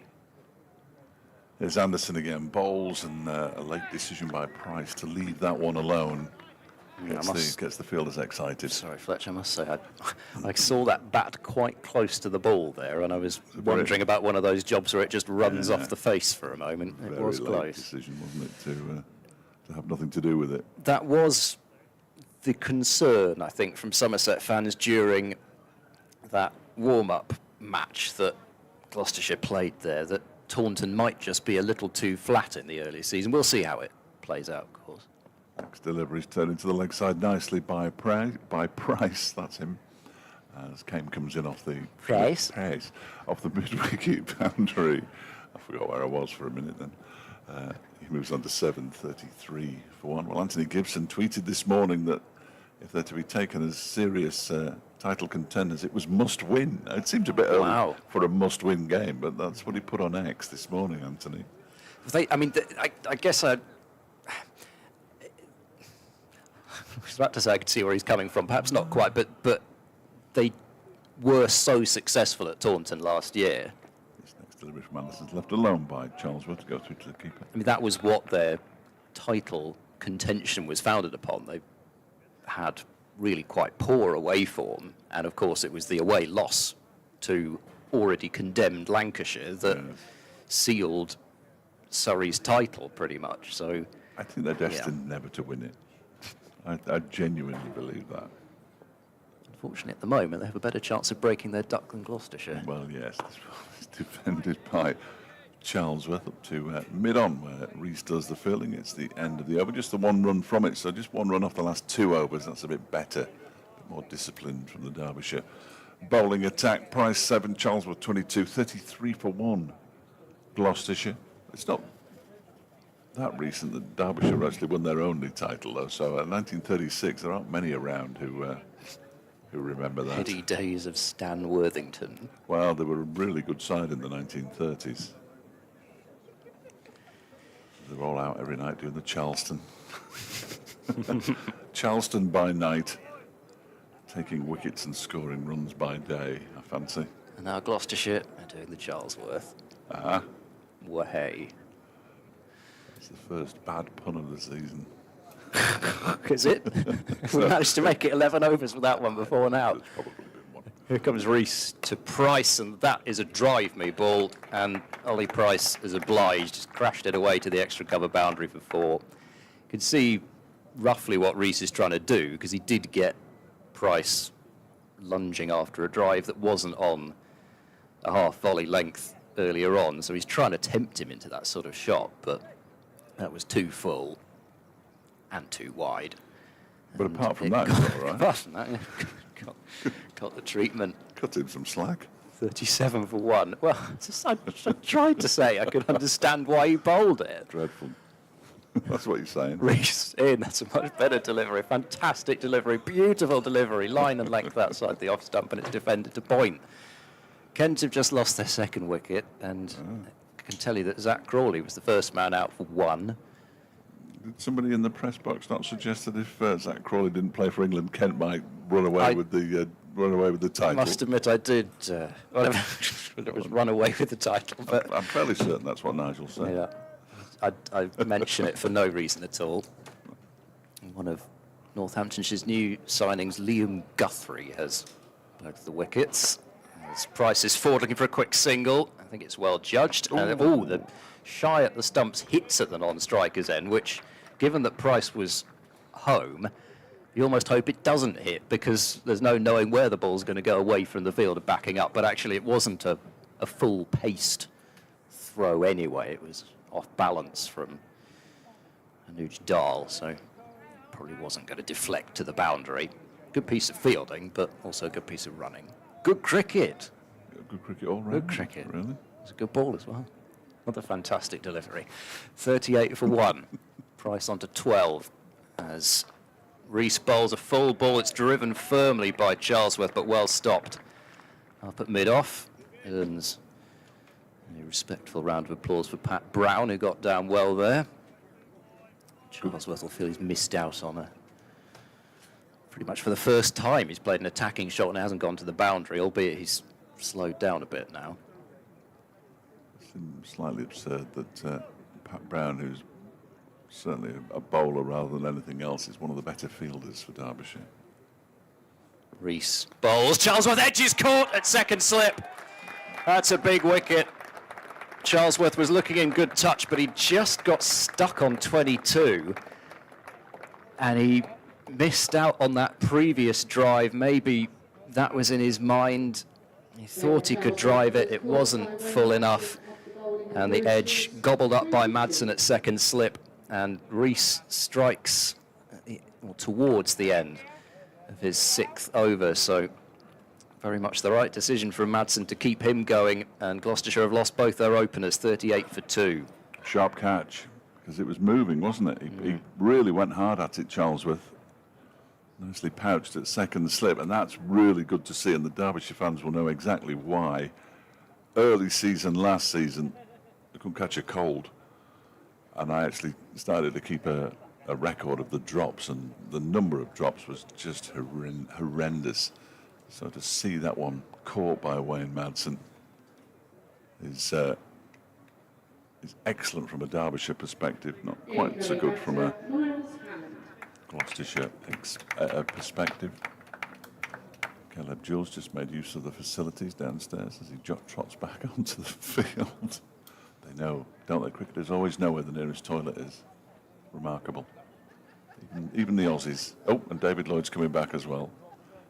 There's Anderson again, bowls, and a late decision by Price to leave that one alone. Gets the fielders excited. Sorry, Fletcher, I must say, I saw that bat quite close to the ball there, and I was wondering about one of those jobs where it just runs off the face for a moment. It Very was late close. decision, wasn't it, to have nothing to do with it. That was the concern, I think, from Somerset fans during that warm-up match that Gloucestershire played there, that Taunton might just be a little too flat in the early season. We'll see how it plays out, of course. Next delivery's turned into the leg side nicely by Price. That's him. As Kane comes in off the Price off the mid-wicket boundary. I forgot where I was for a minute then. He moves on to 7, 33 for 1. Well, Anthony Gibson tweeted this morning that if they're to be taken as serious title contenders, it was must win. It seemed a bit early for a must-win game, but that's what he put on X this morning, Anthony. I guess I was about to say I could see where he's coming from. Perhaps not quite, but they were so successful at Taunton last year. This next delivery from Anderson's left alone by Charlesworth to go through to the keeper. I mean, that was what their title contention was founded upon. They had really quite poor away form, and of course it was the away loss to already condemned Lancashire that sealed Surrey's title pretty much. So I think they're destined never to win it. I genuinely believe that. Unfortunately, at the moment, they have a better chance of breaking their duck than Gloucestershire. Well, yes, this one is defended by Charlesworth up to mid-on, where Rees does the fielding. It's the end of the over, just the 1 run from it, so just 1 run off the last 2 overs. That's a bit better, a bit more disciplined from the Derbyshire bowling attack. Price 7, Charlesworth 22, 33 for 1. Gloucestershire. It's not that recent that Derbyshire actually won their only title, though. So, 1936, there aren't many around who remember that. Heady days of Stan Worthington. Well, they were a really good side in the 1930s. They were all out every night doing the Charleston. Charleston by night, taking wickets and scoring runs by day, I fancy. And now Gloucestershire are doing the Charlesworth. Wahey. It's the first bad pun of the season. Is it? We managed to make it 11 overs with that one before now. It's probably been one. Here comes Rees to Price, and that is a drive me ball, and Ollie Price is obliged, just crashed it away to the extra cover boundary for 4. You can see roughly what Rees is trying to do, because he did get Price lunging after a drive that wasn't on a half volley length earlier on, so he's trying to tempt him into that sort of shot, but that was too full and too wide. But apart from that, it's all right. Apart from that, got the treatment. Cut him some slack. 37 for 1. Well, I tried to say I could understand why he bowled it. Dreadful. That's what you're saying. Rees in, that's a much better delivery. Fantastic delivery, beautiful delivery. Line and length outside the off stump, and it's defended to point. Kent have just lost their second wicket, and can tell you that Zach Crawley was the first man out for 1. Did somebody in the press box not suggest that if Zach Crawley didn't play for England, Kent might run away with the title? I must admit I did. Whatever, it was run away with the title. But I'm fairly certain that's what Nigel said. Yeah, I mention it for no reason at all. One of Northamptonshire's new signings, Liam Guthrie, has both the wickets. As Price is forward looking for a quick single. I think it's well judged. The shy at the stumps hits at the non-striker's end, which, given that Price was home, you almost hope it doesn't hit, because there's no knowing where the ball's going to go away from the field of backing up. But actually it wasn't a full-paced throw anyway. It was off balance from Anuj Dal, so probably wasn't going to deflect to the boundary. Good piece of fielding, but also a good piece of running. Good cricket. Good cricket all round. Good cricket. Really? It's a good ball as well. What a fantastic delivery. 38 for 1. Price on to 12 as Rees bowls a full ball. It's driven firmly by Charlesworth, but well stopped. Up at mid-off, earns a respectful round of applause for Pat Brown, who got down well there. Charlesworth will feel he's missed out on pretty much for the first time. He's played an attacking shot and hasn't gone to the boundary, albeit he's slowed down a bit now. It seems slightly absurd that Pat Brown, who's certainly a bowler rather than anything else, is one of the better fielders for Derbyshire. Rees bowls. Charlesworth edges caught at second slip. That's a big wicket. Charlesworth was looking in good touch, but he just got stuck on 22. And he missed out on that previous drive. Maybe that was in his mind. He thought he could drive it. It wasn't full enough. And the edge gobbled up by Madsen at second slip. And Rees strikes towards the end of his 6th over. So very much the right decision from Madsen to keep him going. And Gloucestershire have lost both their openers, 38 for 2. Sharp catch, because it was moving, wasn't it? He really went hard at it, Charlesworth. Nicely pouched at second slip, and that's really good to see, and the Derbyshire fans will know exactly why. Early season, last season, they couldn't catch a cold, and I actually started to keep a record of the drops, and the number of drops was just horrendous. So to see that one caught by Wayne Madsen is excellent from a Derbyshire perspective, not quite so good from a Gloucestershire perspective. Caleb Jules just made use of the facilities downstairs as he trots back onto the field. They know, don't they? Cricketers always know where the nearest toilet is. Remarkable. Even the Aussies. Oh, and David Lloyd's coming back as well.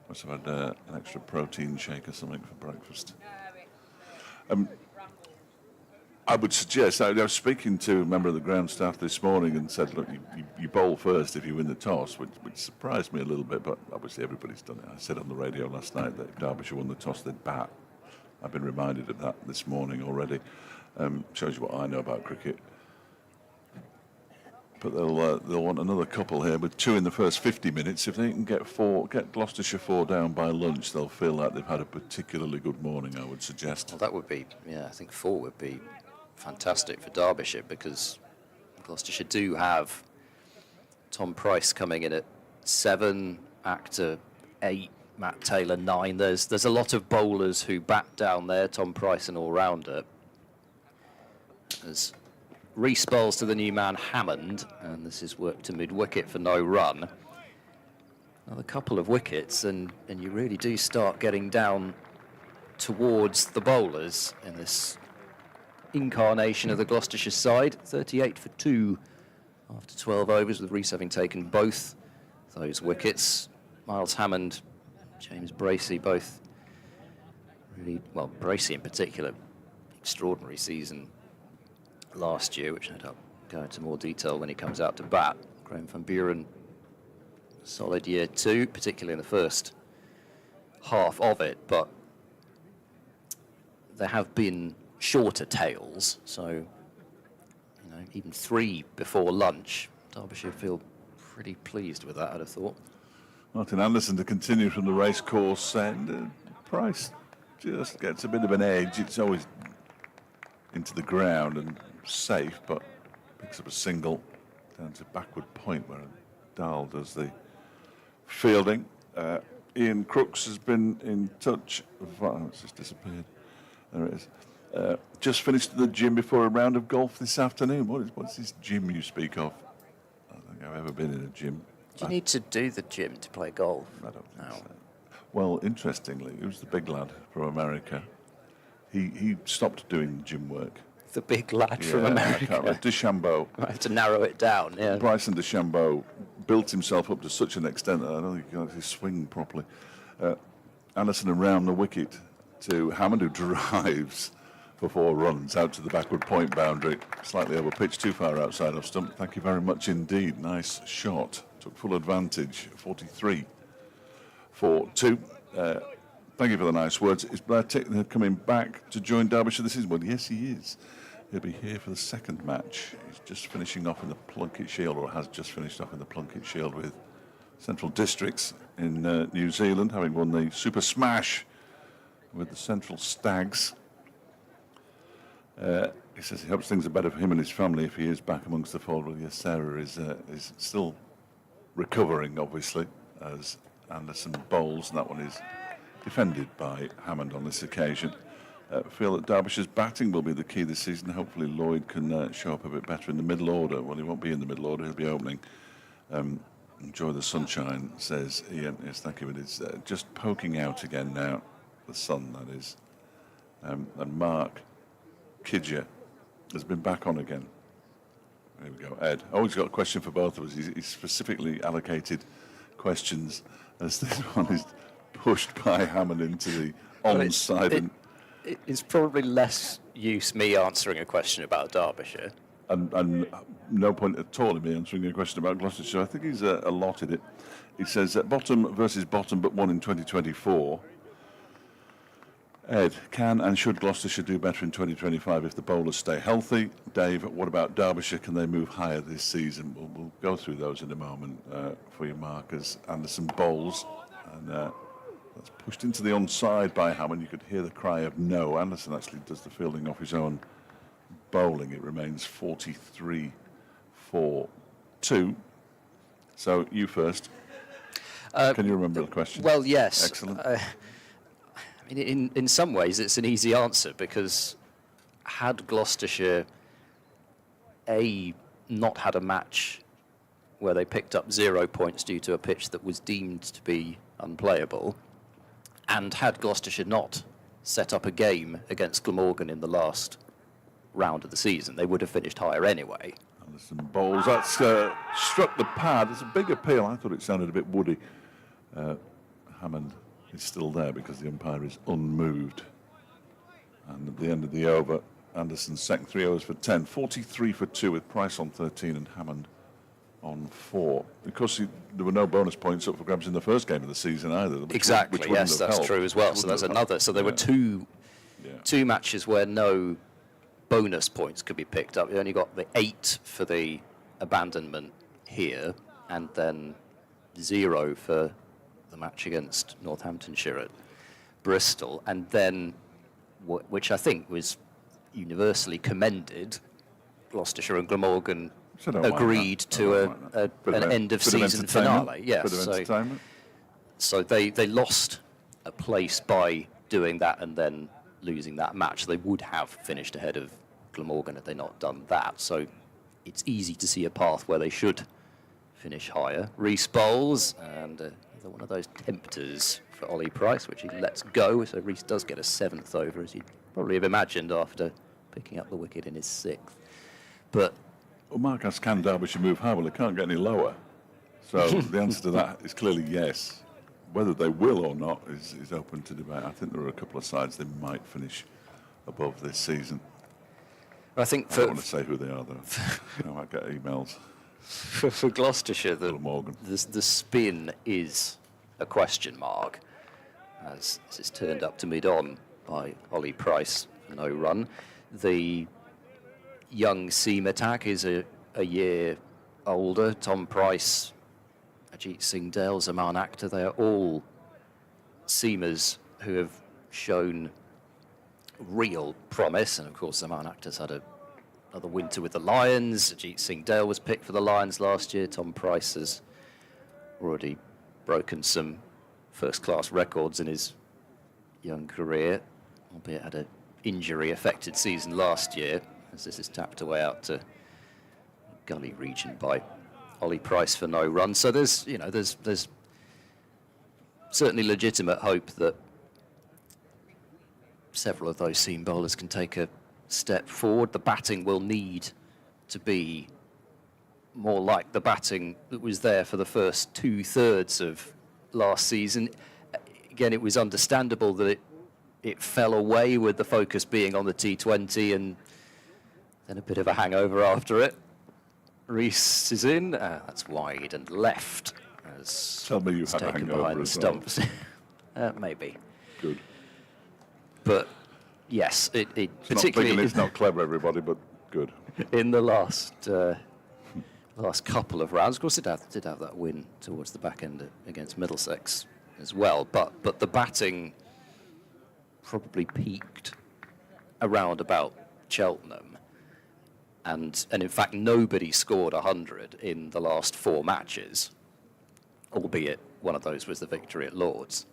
Must have had an extra protein shake or something for breakfast. I would suggest, I was speaking to a member of the ground staff this morning and said, look, you bowl first if you win the toss, which surprised me a little bit, but obviously everybody's done it. I said on the radio last night that if Derbyshire won the toss, they'd bat. I've been reminded of that this morning already. Shows you what I know about cricket. But they'll want another couple here with 2 in the first 50 minutes. If they can get Gloucestershire 4 down by lunch, they'll feel like they've had a particularly good morning, I would suggest. Well, that would be, I think 4 would be fantastic for Derbyshire, because Gloucestershire do have Tom Price coming in at 7, Actor 8, Matt Taylor 9. There's a lot of bowlers who bat down there, Tom Price an all-rounder. As Rees bowls to the new man Hammond, and this is work to mid-wicket for no run. Another couple of wickets, and you really do start getting down towards the bowlers in this incarnation of the Gloucestershire side. 38 for 2 after 12 overs, with Rees having taken both those wickets. Miles Hammond, James Bracey, both really, well, Bracey in particular, extraordinary season last year, which I'll go into more detail when he comes out to bat. Graham van Buren, solid year too, particularly in the first half of it, but there have been shorter tails, so even 3 before lunch. Derbyshire feel pretty pleased with that, I'd have thought. Martin Anderson to continue from the race course, and Price just gets a bit of an edge. It's always into the ground and safe, but picks up a single down to backward point where Dahl does the fielding. Ian Crooks has been in touch. Oh, it's just disappeared. There it is. Just finished at the gym before a round of golf this afternoon. What's this gym you speak of? I don't think I've ever been in a gym. Do you need to do the gym to play golf? I don't think so. Well, interestingly, it was the big lad from America. He stopped doing gym work. The big lad from America. DeChambeau. I have to narrow it down, yeah. Bryson DeChambeau built himself up to such an extent that I don't think he can actually swing properly. Anderson around the wicket to Hammond, who drives for 4 runs out to the backward point boundary. Slightly over pitch, too far outside off stump. Thank you very much indeed. Nice shot. Took full advantage. 43 for 2. Thank you for the nice words. Is Brad Tickner coming back to join Derbyshire this season? Well, yes, he is. He'll be here for the second match. He's just finishing off in the Plunkett Shield, or has just finished off in the Plunkett Shield with Central Districts in New Zealand, having won the Super Smash with the Central Stags. He says he hopes things are better for him and his family if he is back amongst the fold. Well, yes, Sarah is still recovering, obviously, as Anderson bowls, and that one is defended by Hammond on this occasion. Feel that Derbyshire's batting will be the key this season. Hopefully Lloyd can show up a bit better in the middle order. Well, he won't be in the middle order, he'll be opening. Enjoy the sunshine, says Ian. Yes, thank you. It is just poking out again now, the sun, that is. And Mark Kidger has been back on again. There we go, Ed. Oh, he's got a question for both of us. He's specifically allocated questions, as this one is pushed by Hammond into the onside. It's probably less use me answering a question about Derbyshire. And no point at all in me answering a question about Gloucestershire. I think he's allotted it. He says, bottom versus bottom, but one in 2024. Ed, can and should Gloucestershire do better in 2025 if the bowlers stay healthy? Dave, what about Derbyshire? Can they move higher this season? We'll go through those in a moment for you, Mark, as Anderson bowls. And that's pushed into the onside by Hammond. You could hear the cry of no. Anderson actually does the fielding off his own bowling. It remains 43 for 2. So you first. Can you remember the question? Well, yes. Excellent. In some ways, it's an easy answer, because had Gloucestershire not had a match where they picked up 0 points due to a pitch that was deemed to be unplayable, and had Gloucestershire not set up a game against Glamorgan in the last round of the season, they would have finished higher anyway. Anderson bowls. That's struck the pad. It's a big appeal. I thought it sounded a bit woody. Hammond is still there because the umpire is unmoved. And at the end of the over, Anderson's second 3 overs for 10. 43 for 2 with Price on 13 and Hammond on 4. Because there were no bonus points up for grabs in the first game of the season either. Exactly, yes, that's true as well. So that's another. So there were two matches where no bonus points could be picked up. You only got the 8 for the abandonment here, and then 0 for the match against Northamptonshire at Bristol, and then, which I think was universally commended, Gloucestershire and Glamorgan agreed to an end of season finale. Yes, so they lost a place by doing that and then losing that match. They would have finished ahead of Glamorgan had they not done that. So it's easy to see a path where they should finish higher. Reece bowls, and one of those tempters for Ollie Price, which he lets go. So Reece does get a 7th over, as you'd probably have imagined after picking up the wicket in his 6th. But Mark asks, can Derbyshire move higher? Well, they can't get any lower. So the answer to that is clearly yes. Whether they will or not is open to debate. I think there are a couple of sides they might finish above this season. I think I don't want to say who they are, though. I might get emails. For Gloucestershire, the spin is a question mark, as this is turned up to mid-on by Ollie Price for no run. The young seam attack is a year older. Tom Price, Ajit Singh Dale, Zaman Akhtar, they are all seamers who have shown real promise. And of course, Zaman Akhtar's had another winter with the Lions. Ajit Singh Dale was picked for the Lions last year. Tom Price has already broken some first-class records in his young career, albeit had an injury-affected season last year, as this is tapped away out to gully region by Ollie Price for no run. So there's certainly legitimate hope that several of those seam bowlers can take a step forward. The batting will need to be more like the batting that was there for the first 2/3 of last season. Again, it was understandable that it fell away with the focus being on the T20 and then a bit of a hangover after it. Rees is in, that's wide and left. As Tell me you had a taken hangover behind the as well. stumps. Maybe. Good. But yes, it It's particularly not big and it's not clever, everybody, but good. in the last couple of rounds. Of course, it did have that win towards the back end against Middlesex as well. But the batting probably peaked around about Cheltenham, and in fact nobody scored 100 in the last 4 matches, albeit one of those was the victory at Lord's.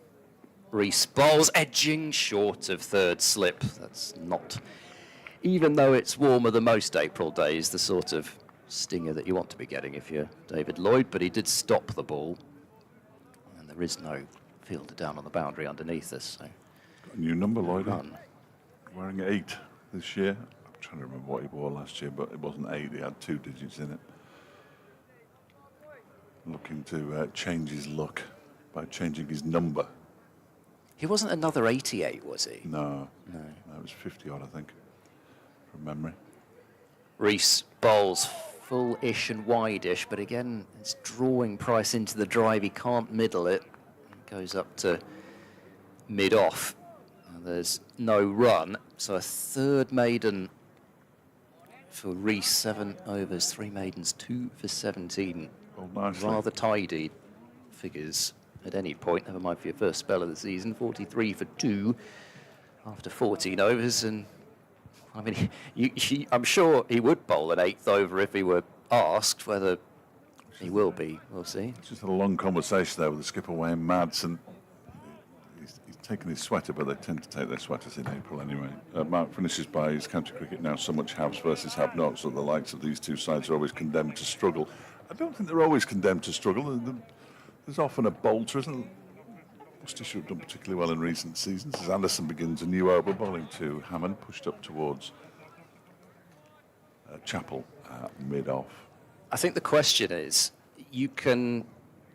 Rees bowls, edging short of third slip. That's not, even though it's warmer than most April days, the sort of stinger that you want to be getting if you're David Lloyd, but he did stop the ball, and there is no fielder down on the boundary underneath us. So Got a new number, Lloyd. run. Wearing 8 this year. I'm trying to remember what he wore last year, but it wasn't 8. He had 2 digits in it. Looking to change his look by changing his number. He wasn't another 88, was he? No, it was 50 odd, I think, from memory. Rees bowls full-ish and wide-ish, but again, it's drawing Price into the drive. He can't middle it. It goes up to mid-off. There's no run, so a third maiden for Rees, 7 overs, 3 maidens, 2 for 17. Oh, nicely. Rather tidy figures at any point, never mind for your first spell of the season. 43 for 2 after 14 overs, and I mean, I'm sure he would bowl an 8th over if he were asked. Whether he will be, we'll see. Just had a long conversation there with the skipper Wayne Madsen. He's taken his sweater, but they tend to take their sweaters in April anyway. Mark finishes by his county cricket now so much haves versus have-nots, so the likes of these two sides are always condemned to struggle. I don't think they're always condemned to struggle. There's often a bolter, isn't there? Gloucestershire have done particularly well in recent seasons as Anderson begins a new over, bowling to Hammond, pushed up towards Chapel mid-off. I think the question is, you can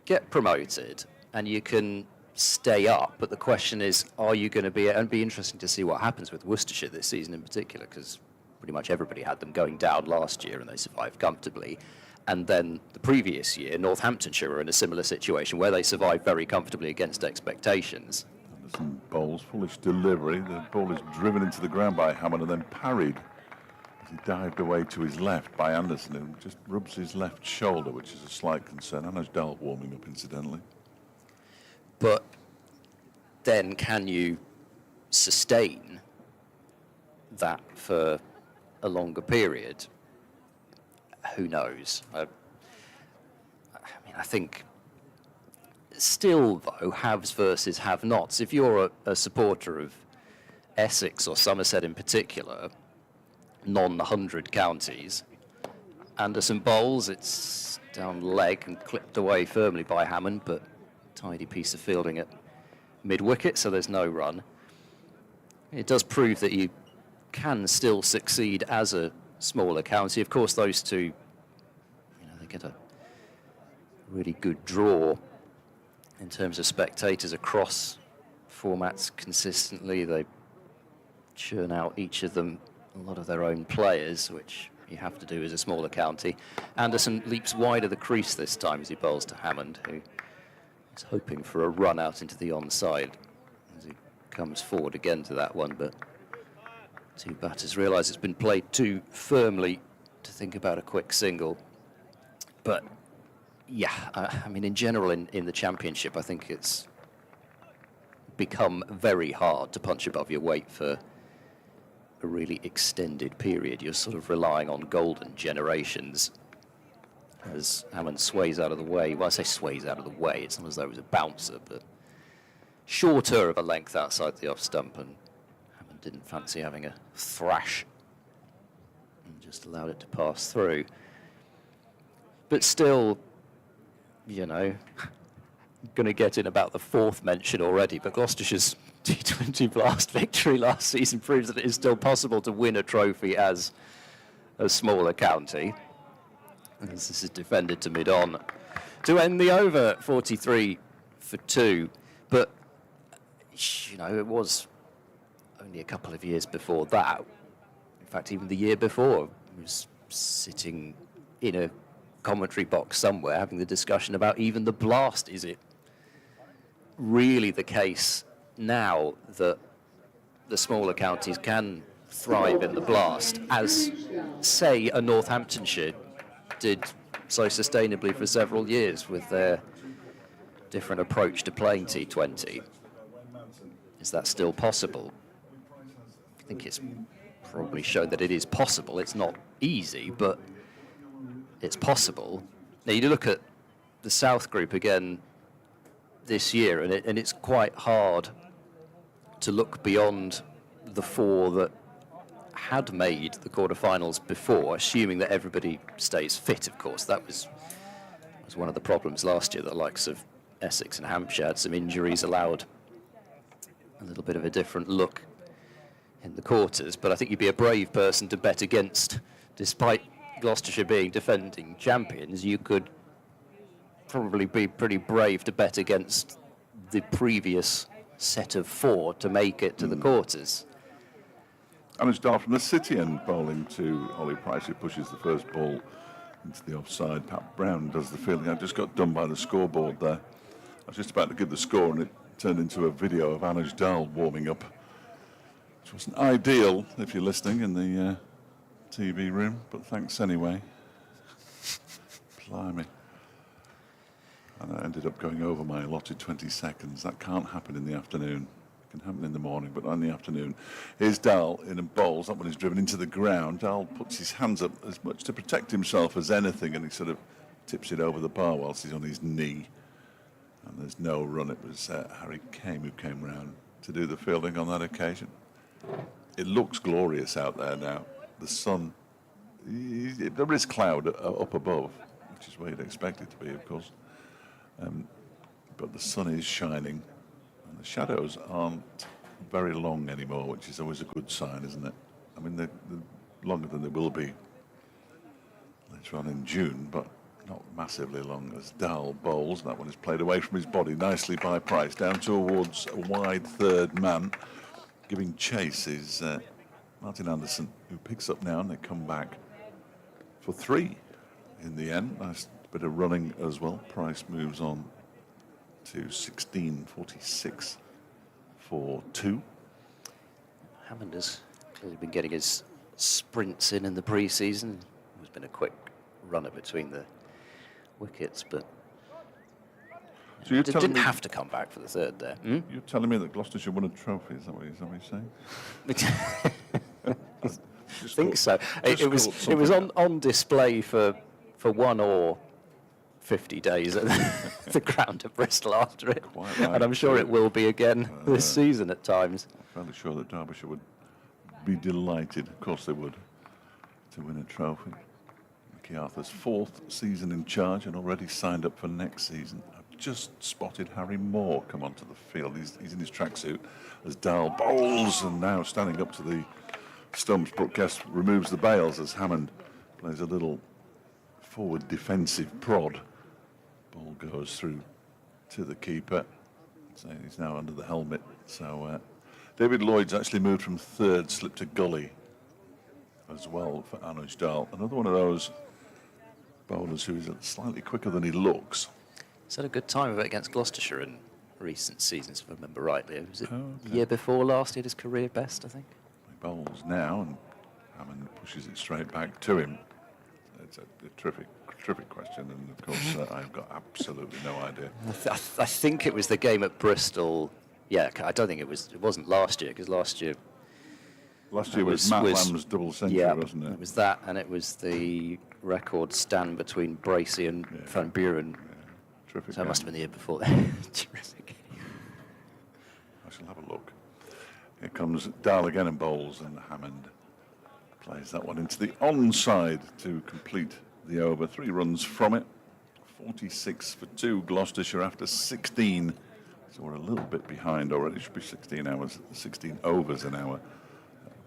get promoted and you can stay up, but the question is, are you going to be, and it'd be interesting to see what happens with Worcestershire this season in particular, because pretty much everybody had them going down last year and they survived comfortably. And then the previous year, Northamptonshire were in a similar situation where they survived very comfortably against expectations. Anderson bowls, foolish delivery. The ball is driven into the ground by Hammond and then parried as he dived away to his left by Anderson, who just rubs his left shoulder, which is a slight concern. Anuj Dal warming up, incidentally. But then can you sustain that for a longer period? Who knows? I mean, I think still, though, haves versus have-nots. If you're a supporter of Essex or Somerset in particular, non-100 counties, Anderson bowls, it's down leg and clipped away firmly by Hammond, but tidy piece of fielding at mid-wicket, so there's no run. It does prove that you can still succeed as a smaller county. Of course, those two, they get a really good draw in terms of spectators across formats consistently. They churn out, each of them, a lot of their own players, which you have to do as a smaller county. Anderson leaps wide of the crease this time as he bowls to Hammond, who is hoping for a run out into the onside as he comes forward again to that one, but two batters realise it's been played too firmly to think about a quick single. But yeah, I mean, in general, in the Championship, I think it's become very hard to punch above your weight for a really extended period. You're sort of relying on golden generations as Hammond sways out of the way. Well, I say sways out of the way, it's not as though it was a bouncer, but shorter of a length outside the off stump, and Hammond didn't fancy having a thrash and just allowed it to pass through. But still, you know, going to get in about the fourth mention already, but Gloucestershire's T20 Blast victory last season proves that it is still possible to win a trophy as a smaller county. As this is defended to mid-on to end the over, 43 for 2. But, you know, it was only a couple of years before that. In fact, even the year before, he was sitting in a commentary box somewhere having the discussion about even the Blast. Is it really the case now that the smaller counties can thrive in the Blast, as, say, a Northamptonshire did so sustainably for several years with their different approach to playing T20? Is that still possible? I think it's probably shown that it is possible. It's not easy, but it's possible. Now, you look at the South Group again this year, and it's quite hard to look beyond the 4 that had made the quarterfinals before, assuming that everybody stays fit, of course. That was one of the problems last year. The likes of Essex and Hampshire had some injuries, allowed a little bit of a different look in the quarters. But I think you'd be a brave person to bet against, despite Gloucestershire being defending champions, you could probably be pretty brave to bet against the previous set of 4 to make it to the quarters. Anish Dahl from the City end bowling to Ollie Price, who pushes the first ball into the offside. Pat Brown does the fielding. I just got done by the scoreboard there. I was just about to give the score, and it turned into a video of Anish Dahl warming up, which wasn't ideal if you're listening in the TV room, but thanks anyway. Blimey. And I ended up going over my allotted 20 seconds. That can't happen in the afternoon. It can happen in the morning, but not in the afternoon. Here's Dahl in and bowls. That one is driven into the ground. Dahl puts his hands up as much to protect himself as anything, and he sort of tips it over the bar whilst he's on his knee. And there's no run. It was Harry Kame who came round to do the fielding on that occasion. It looks glorious out there now. The sun, there is cloud up above, which is where you'd expect it to be, of course. But the sun is shining, and the shadows aren't very long anymore, which is always a good sign, isn't it? I mean, they're longer than they will be later on in June, but not massively long. As Dahl bowls, that one is played away from his body nicely by Price, down towards a wide third man. Giving chase is Martin Anderson, who picks up now, and they come back for 3 in the end. Nice bit of running as well. Price moves on to 16:46 for 2. Hammond has clearly been getting his sprints in the pre-season. There's been a quick runner between the wickets, but so you didn't have to come back for the third there. You're telling me that Gloucestershire won a trophy? Is that what you're saying? I think so. It was on display for 1 or 50 days at the ground at Bristol after it, Right. and I'm sure it will be again this season at times. I'm fairly sure that Derbyshire would be delighted, of course they would, to win a trophy. Mickey Arthur's 4th season in charge and already signed up for next season. I've just spotted Harry Moore come onto the field. He's in his tracksuit as Dahl bowls, and now standing up to the stumps. Brooke Guest removes the bails as Hammond plays a little forward defensive prod. Ball goes through to the keeper. So he's now under the helmet. So David Lloyd's actually moved from 3rd, slipped to gully as well for Anish Dahl. Another one of those bowlers who is slightly quicker than he looks. He's had a good time of it against Gloucestershire in recent seasons, if I remember rightly. Was it the year before last? He had his career best, I think. He bowls now, and Hammond pushes it straight back to him. It's a terrific question, and of course I've got absolutely no idea. I think it was the game at Bristol. Yeah, I don't think it wasn't last year, because last year Last year was Matt Lamb's double century, yeah, wasn't it? It was that, and it was the record stand between Bracey and Van Buren. Terrific. So it must have been the year before then. Terrific. I shall have a look. Here comes Dahl again and bowls, and Hammond plays that one into the onside to complete the over. 3 runs from it. 46 for 2, Gloucestershire after 16. So we're a little bit behind already. It should be 16 overs an hour.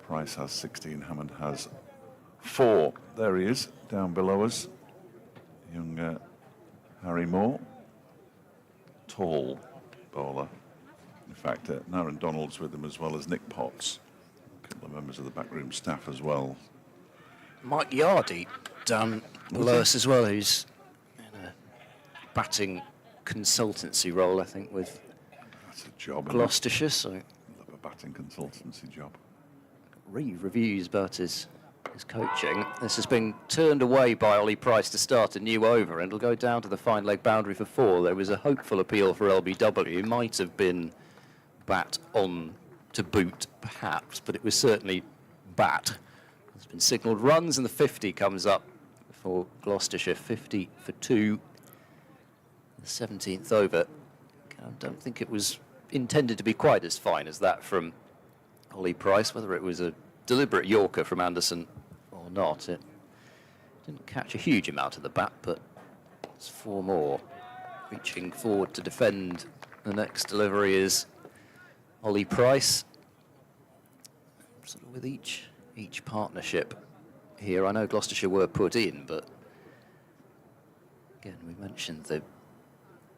Price has 16, Hammond has 4. There he is, down below us. Young Harry Moore. Tall bowler. In fact, Naren Donald's with him as well as Nick Potts. A couple of members of the backroom staff as well. Mike Yardy down below us as well, who's in a batting consultancy role, I think, with That's a job. Gloucestershire. So Love a batting consultancy job. Reviews about his coaching. This has been turned away by Ollie Price to start a new over, and it'll go down to the fine leg boundary for 4. There was a hopeful appeal for LBW. Might have been bat on to boot, perhaps, but it was certainly bat. There's been signalled runs, and the 50 comes up for Gloucestershire. 50 for 2. The 17th over. I don't think it was intended to be quite as fine as that from Ollie Price. Whether it was a deliberate Yorker from Anderson or not, it didn't catch a huge amount of the bat, but it's 4 more. Reaching forward to defend the next delivery is Ollie Price. Sort of with each partnership here. I know Gloucestershire were put in, but again, we mentioned the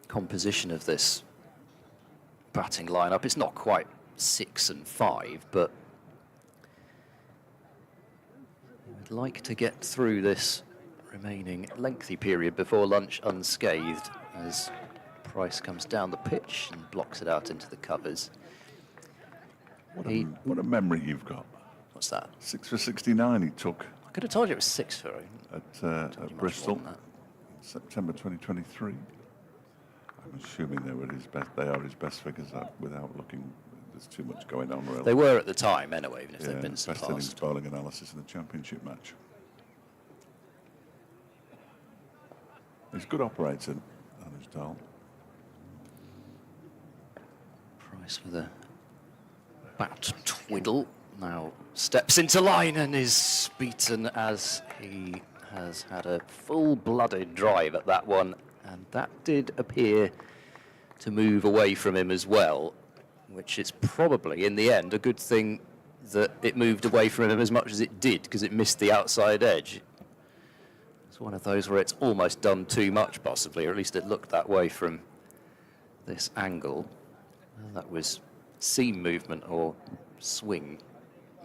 composition of this batting lineup. It's not quite 6 and 5, but we'd like to get through this remaining lengthy period before lunch unscathed, as Price comes down the pitch and blocks it out into the covers. What a memory you've got. What's that? 6 for 69 he took I could have told you it was 6 for him. at Bristol, September 2023. I'm assuming they were his best. They are his best figures without looking. There's too much going on. Really. They were at the time, anyway, even if they've been best innings surpassed. bowling analysis in the championship match. He's a good operator, Anders Dahl. Price with a bat twiddle. Now steps into line and is beaten as he has had a full-blooded drive at that one. And that did appear to move away from him as well, which is probably, in the end, a good thing that it moved away from him as much as it did, because it missed the outside edge. It's one of those where it's almost done too much, possibly, or at least it looked that way from this angle. Well, that was seam movement or swing.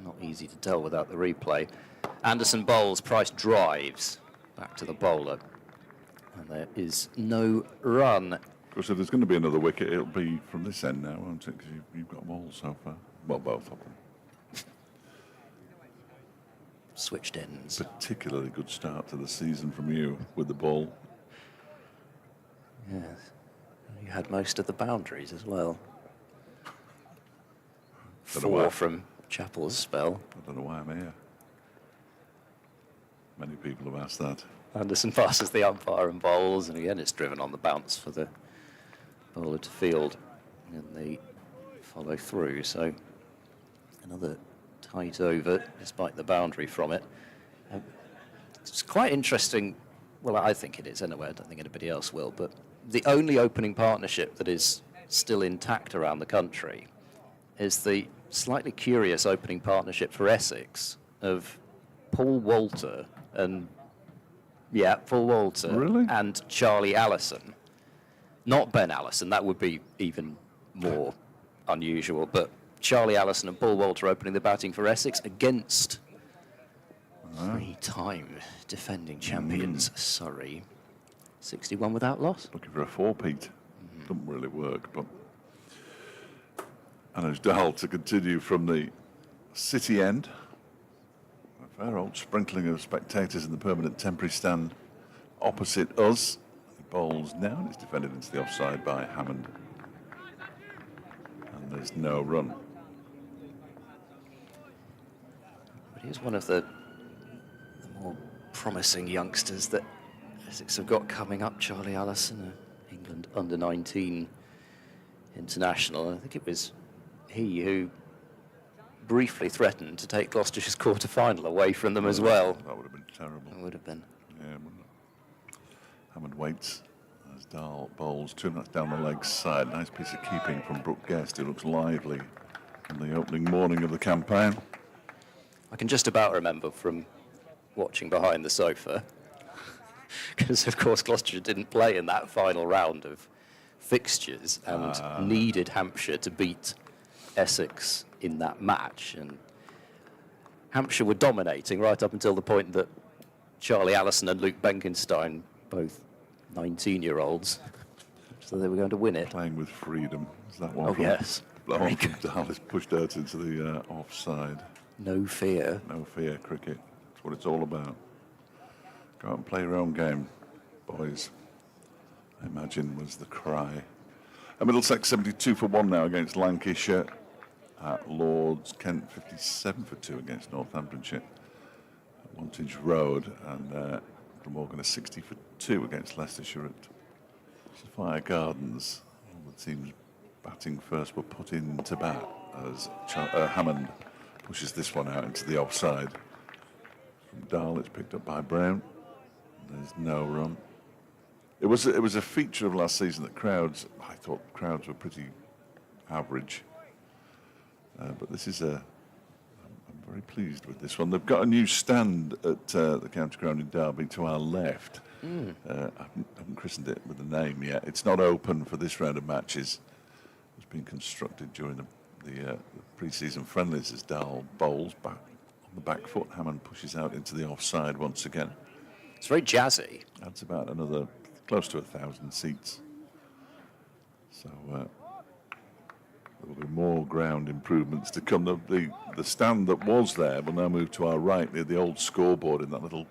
Not easy to tell without the replay. Anderson bowls, Price drives back to the bowler. And there is no run. Of course, if there's going to be another wicket, it'll be from this end now, won't it? Because you've got them all so far. Well, both of them. Switched ends. Particularly good start to the season from you with the ball. Yes. You had most of the boundaries as well. 4 from Chappell's spell. I don't know why I'm here. Many people have asked that. Anderson passes the umpire and bowls, and again it's driven on the bounce for the bowler to field, and they follow through. So another tight over, despite the boundary from it. It's quite interesting. Well, I think it is anyway. I don't think anybody else will. But the only opening partnership that is still intact around the country is the slightly curious opening partnership for Essex of Paul Walter and Paul Walter Really? and Charlie Allison. Not Ben Allison, that would be even more unusual, but Charlie Allison and Paul Walter opening the batting for Essex against 3-time defending champions Surrey. 61 without loss. Looking for a 4-peat. Doesn't really work, but Anders Dahl to continue from the city end. A fair old sprinkling of spectators in the permanent temporary stand opposite us. He bowls now and it's defended into the offside by Hammond. And there's no run. But he was one of the more promising youngsters that Essex have got coming up. Charlie Allison, England under-19 international. I think it was he who briefly threatened to take Gloucestershire's quarter-final away from them as well. That would have been terrible. It would have been. Yeah, wouldn't it? Hammond waits as Dahl bowls 2 minutes down the leg side. Nice piece of keeping from Brooke Guest, who looks lively on the opening morning of the campaign. I can just about remember from watching behind the sofa, because of course Gloucestershire didn't play in that final round of fixtures and needed Hampshire to beat Essex in that match, and Hampshire were dominating right up until the point that Charlie Allison and Luke Benkenstein, both 19-year-olds, so they were going to win it. Playing with freedom. Is that one? Oh, yes. That one from Dahl is pushed out into the offside. No fear. No fear, cricket. That's what it's all about. Go out and play your own game, boys. I imagine was the cry. Middlesex 72 for 1 now against Lancashire at Lord's. Kent 57 for 2 against Northamptonshire at Wantage Road, and Glamorgan 60 for 2 against Leicestershire at Sophia Gardens. All the teams batting first were put into bat as Hammond pushes this one out into the offside. From Dahl, it's picked up by Brown. There's no run. It was a feature of last season that I thought crowds were pretty average. But this is I'm very pleased with this one. They've got a new stand at the County Ground in Derby to our left. I haven't christened it with a name yet. It's not open for this round of matches. It's been constructed during the pre-season friendlies as Dahl bowls back on the back foot. Hammond pushes out into the offside once again. It's very jazzy. That's about another close to 1,000 seats. So there will be more ground improvements to come. The stand that was there will now move to our right near the old scoreboard in that little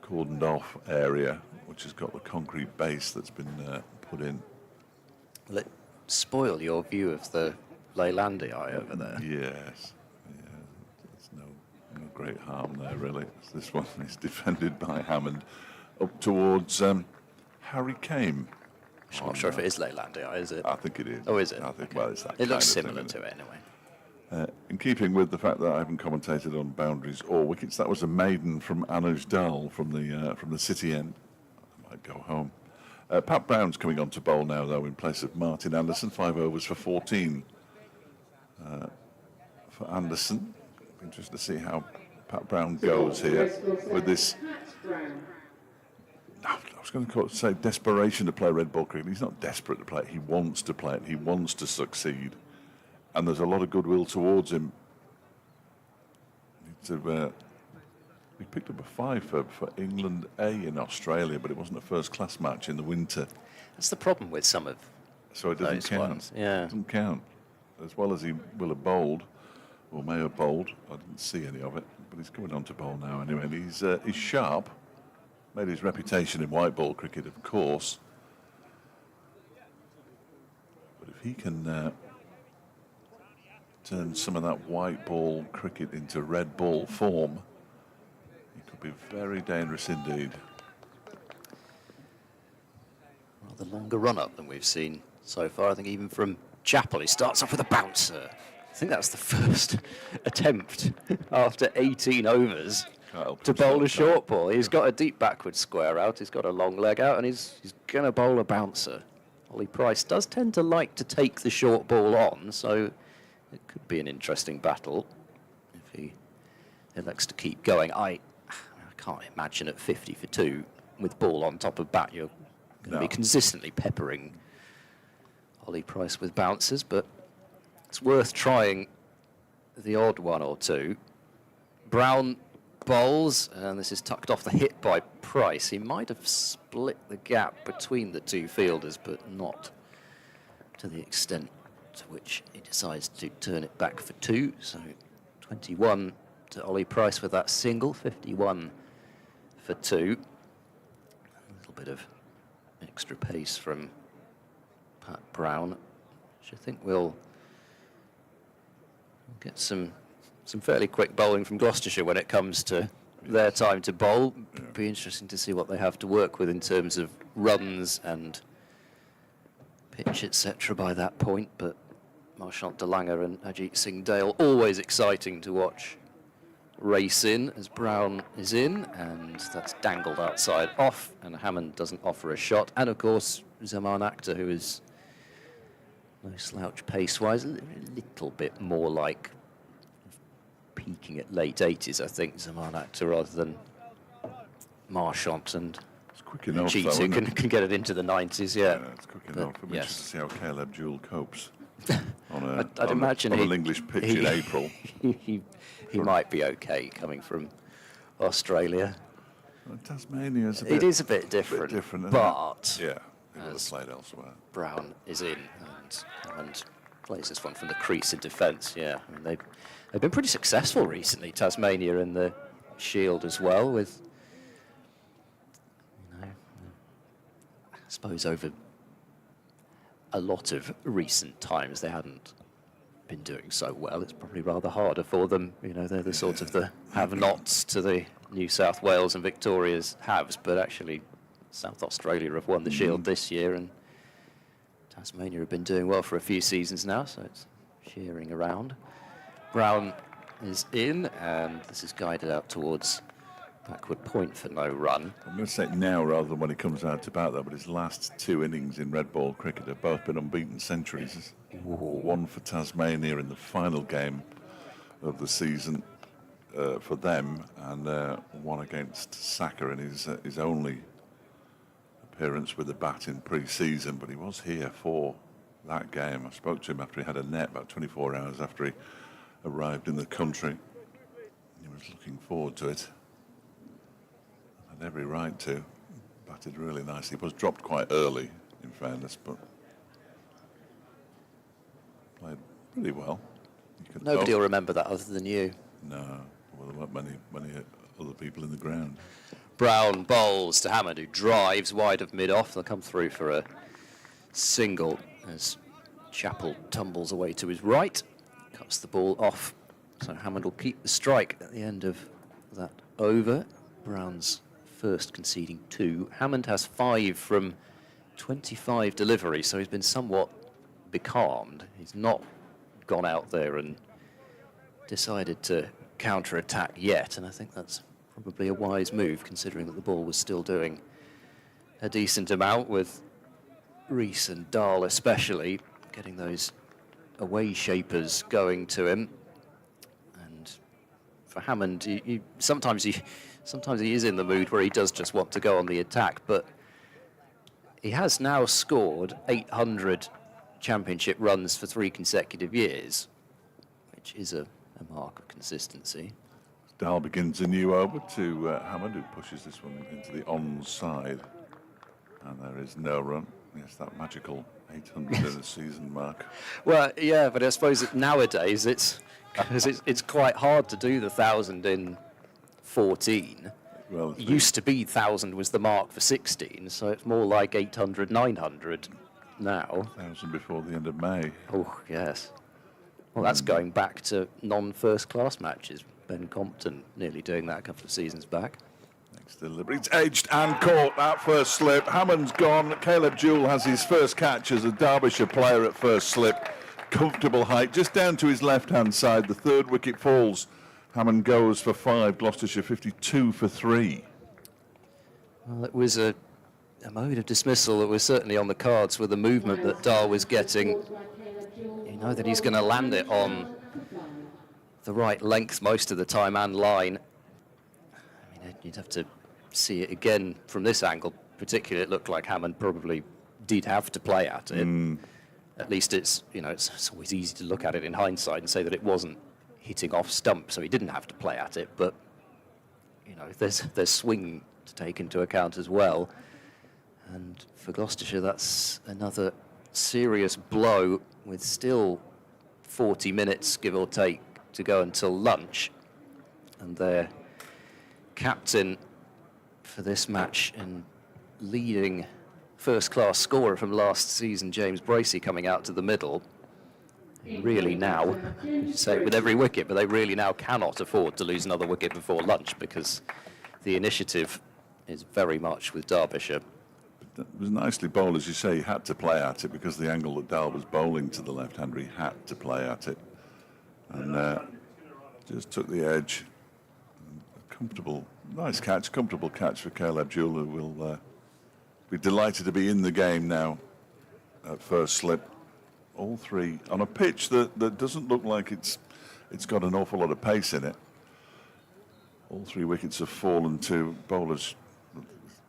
cordoned off area, which has got the concrete base that's been put in. Will it spoil your view of the Leylandii over there? Yes. Yeah, there's no great harm there, really. This one is defended by Hammond up towards Harry Kame. I'm not sure if it is Leylandii, is it? I think it is. Oh, is it? I think, Okay. well, it's that it looks kind of similar thing, to it anyway. in keeping with the fact that I haven't commentated on boundaries or wickets, that was a maiden from Anuj Dahl from the city end. I might go home. Pat Brown's coming on to bowl now, though, in place of Martin Anderson. 5 overs for 14 for Anderson. Interested to see how Pat Brown goes here with this. I was going to say desperation to play red ball cricket. He's not desperate to play it. He wants to play it. He wants to succeed. And there's a lot of goodwill towards him. He picked up a 5 for England A in Australia, but it wasn't a first-class match in the winter. That's the problem with some of So it doesn't those count. ones. Yeah. It doesn't count. As well as he will have bowled, or may have bowled. I didn't see any of it, but he's coming on to bowl now anyway. And he's sharp. Made his reputation in white ball cricket, of course. But if he can turn some of that white ball cricket into red ball form, he could be very dangerous indeed. Rather longer run-up than we've seen so far. I think even from Chappell, he starts off with a bouncer. I think that's the first attempt after 18 overs to bowl a short ball. He's got a deep backward square out, he's got a long leg out, and he's going to bowl a bouncer. Ollie Price does tend to like to take the short ball on, so it could be an interesting battle if he elects to keep going. I can't imagine at 50 for 2 with ball on top of bat you're going to be consistently peppering Ollie Price with bouncers, but it's worth trying the odd one or two. Brown bowls, and this is tucked off the hip by Price. He might have split the gap between the two fielders, but not to the extent to which he decides to turn it back for 2. So 21 to Ollie Price with that single, 51 for 2. A little bit of extra pace from Pat Brown, which I think will get some some fairly quick bowling from Gloucestershire when it comes to their time to bowl. Be interesting to see what they have to work with in terms of runs and pitch, etc. by that point. But Marchant de Lange and Ajit Singh Dale, always exciting to watch race in as Brown is in, and that's dangled outside off, and Hammond doesn't offer a shot. And of course, Zaman Akhtar, who is no slouch pace-wise, a little bit more like peaking at late 80s, I think, Zaman Akhtar, rather than Marchant and Ajit, who can get it into the 90s, yeah. It's quick enough. It'll be interesting to see how Caleb Jewell copes I'd imagine on an English pitch in April. He might be okay coming from Australia. Well, Tasmania's a It is a bit different, but yeah, he would have played elsewhere. Brown is in and plays this one from the crease in defence. Yeah, I mean, they've been pretty successful recently, Tasmania in the Shield as well, with, you know, I suppose over a lot of recent times they hadn't been doing so well. It's probably rather harder for them. You know, they're the sort of the have-nots to the New South Wales and Victoria's haves, but actually South Australia have won the Shield this year, and Tasmania have been doing well for a few seasons now, so it's cheering around. Brown is in, and this is guided out towards backward point for no run. I'm going to say now rather than when he comes out to bat, though, but his last 2 innings in red ball cricket have both been unbeaten centuries. One for Tasmania in the final game of the season for them, and one against Saka in his only appearance with the bat in pre-season, but he was here for that game. I spoke to him after he had a net about 24 hours after he arrived in the country. He was looking forward to it. Had every right to. Batted really nicely. He was dropped quite early, in fairness, but played pretty well. Nobody will remember that other than you. No, well, there weren't many other people in the ground. Brown bowls to Hammond, who drives wide of mid-off. They'll come through for a single as Chappell tumbles away to his right, cuts the ball off. So Hammond will keep the strike at the end of that over. Brown's first conceding 2. Hammond has 5 from 25 deliveries, so he's been somewhat becalmed. He's not gone out there and decided to counter-attack yet, and I think that's probably a wise move, considering that the ball was still doing a decent amount, with Rees and Dahl especially getting those away shapers going to him. And for Hammond, sometimes he is in the mood where he does just want to go on the attack, but he has now scored 800 championship runs for 3 consecutive years, which is a mark of consistency. Dahl begins a new over to Hammond, who pushes this one into the onside, and there is no run. Yes, that magical 800 in a season mark. Well, yeah, but I suppose that nowadays it's quite hard to do the 1,000 in 14. Well, it used to be 1,000 was the mark for 16, so it's more like 800, 900 now. 1,000 before the end of May. Oh, yes. Well, that's going back to non-first class matches. Ben Compton nearly doing that a couple of seasons back. Next delivery, it's edged and caught, that first slip. Hammond's gone. Caleb Jewell has his first catch as a Derbyshire player at first slip. Comfortable height, just down to his left-hand side. The 3rd wicket falls. Hammond goes for 5, Gloucestershire 52 for 3. Well, it was a mode of dismissal that was certainly on the cards with the movement that Dahl was getting. You know that he's going to land it on the right length most of the time and line. I mean, you'd have to see it again from this angle. Particularly, it looked like Hammond probably did have to play at it. At least it's always easy to look at it in hindsight and say that it wasn't hitting off stump, so he didn't have to play at it. But you know, there's swing to take into account as well. And for Gloucestershire, that's another serious blow with still 40 minutes, give or take, to go until lunch. And their captain for this match and leading first-class scorer from last season, James Bracey, coming out to the middle. really now, you say it with every wicket, but they really now cannot afford to lose another wicket before lunch because the initiative is very much with Derbyshire. It was nicely bowled, as you say. He had to play at it because the angle that Dal was bowling to the left-hander, he had to play at it. And just took the edge. Comfortable, nice catch, comfortable catch for Caleb Jewell, who will be delighted to be in the game now at first slip. All three on a pitch that doesn't look like it's got an awful lot of pace in it. All three wickets have fallen to bowlers,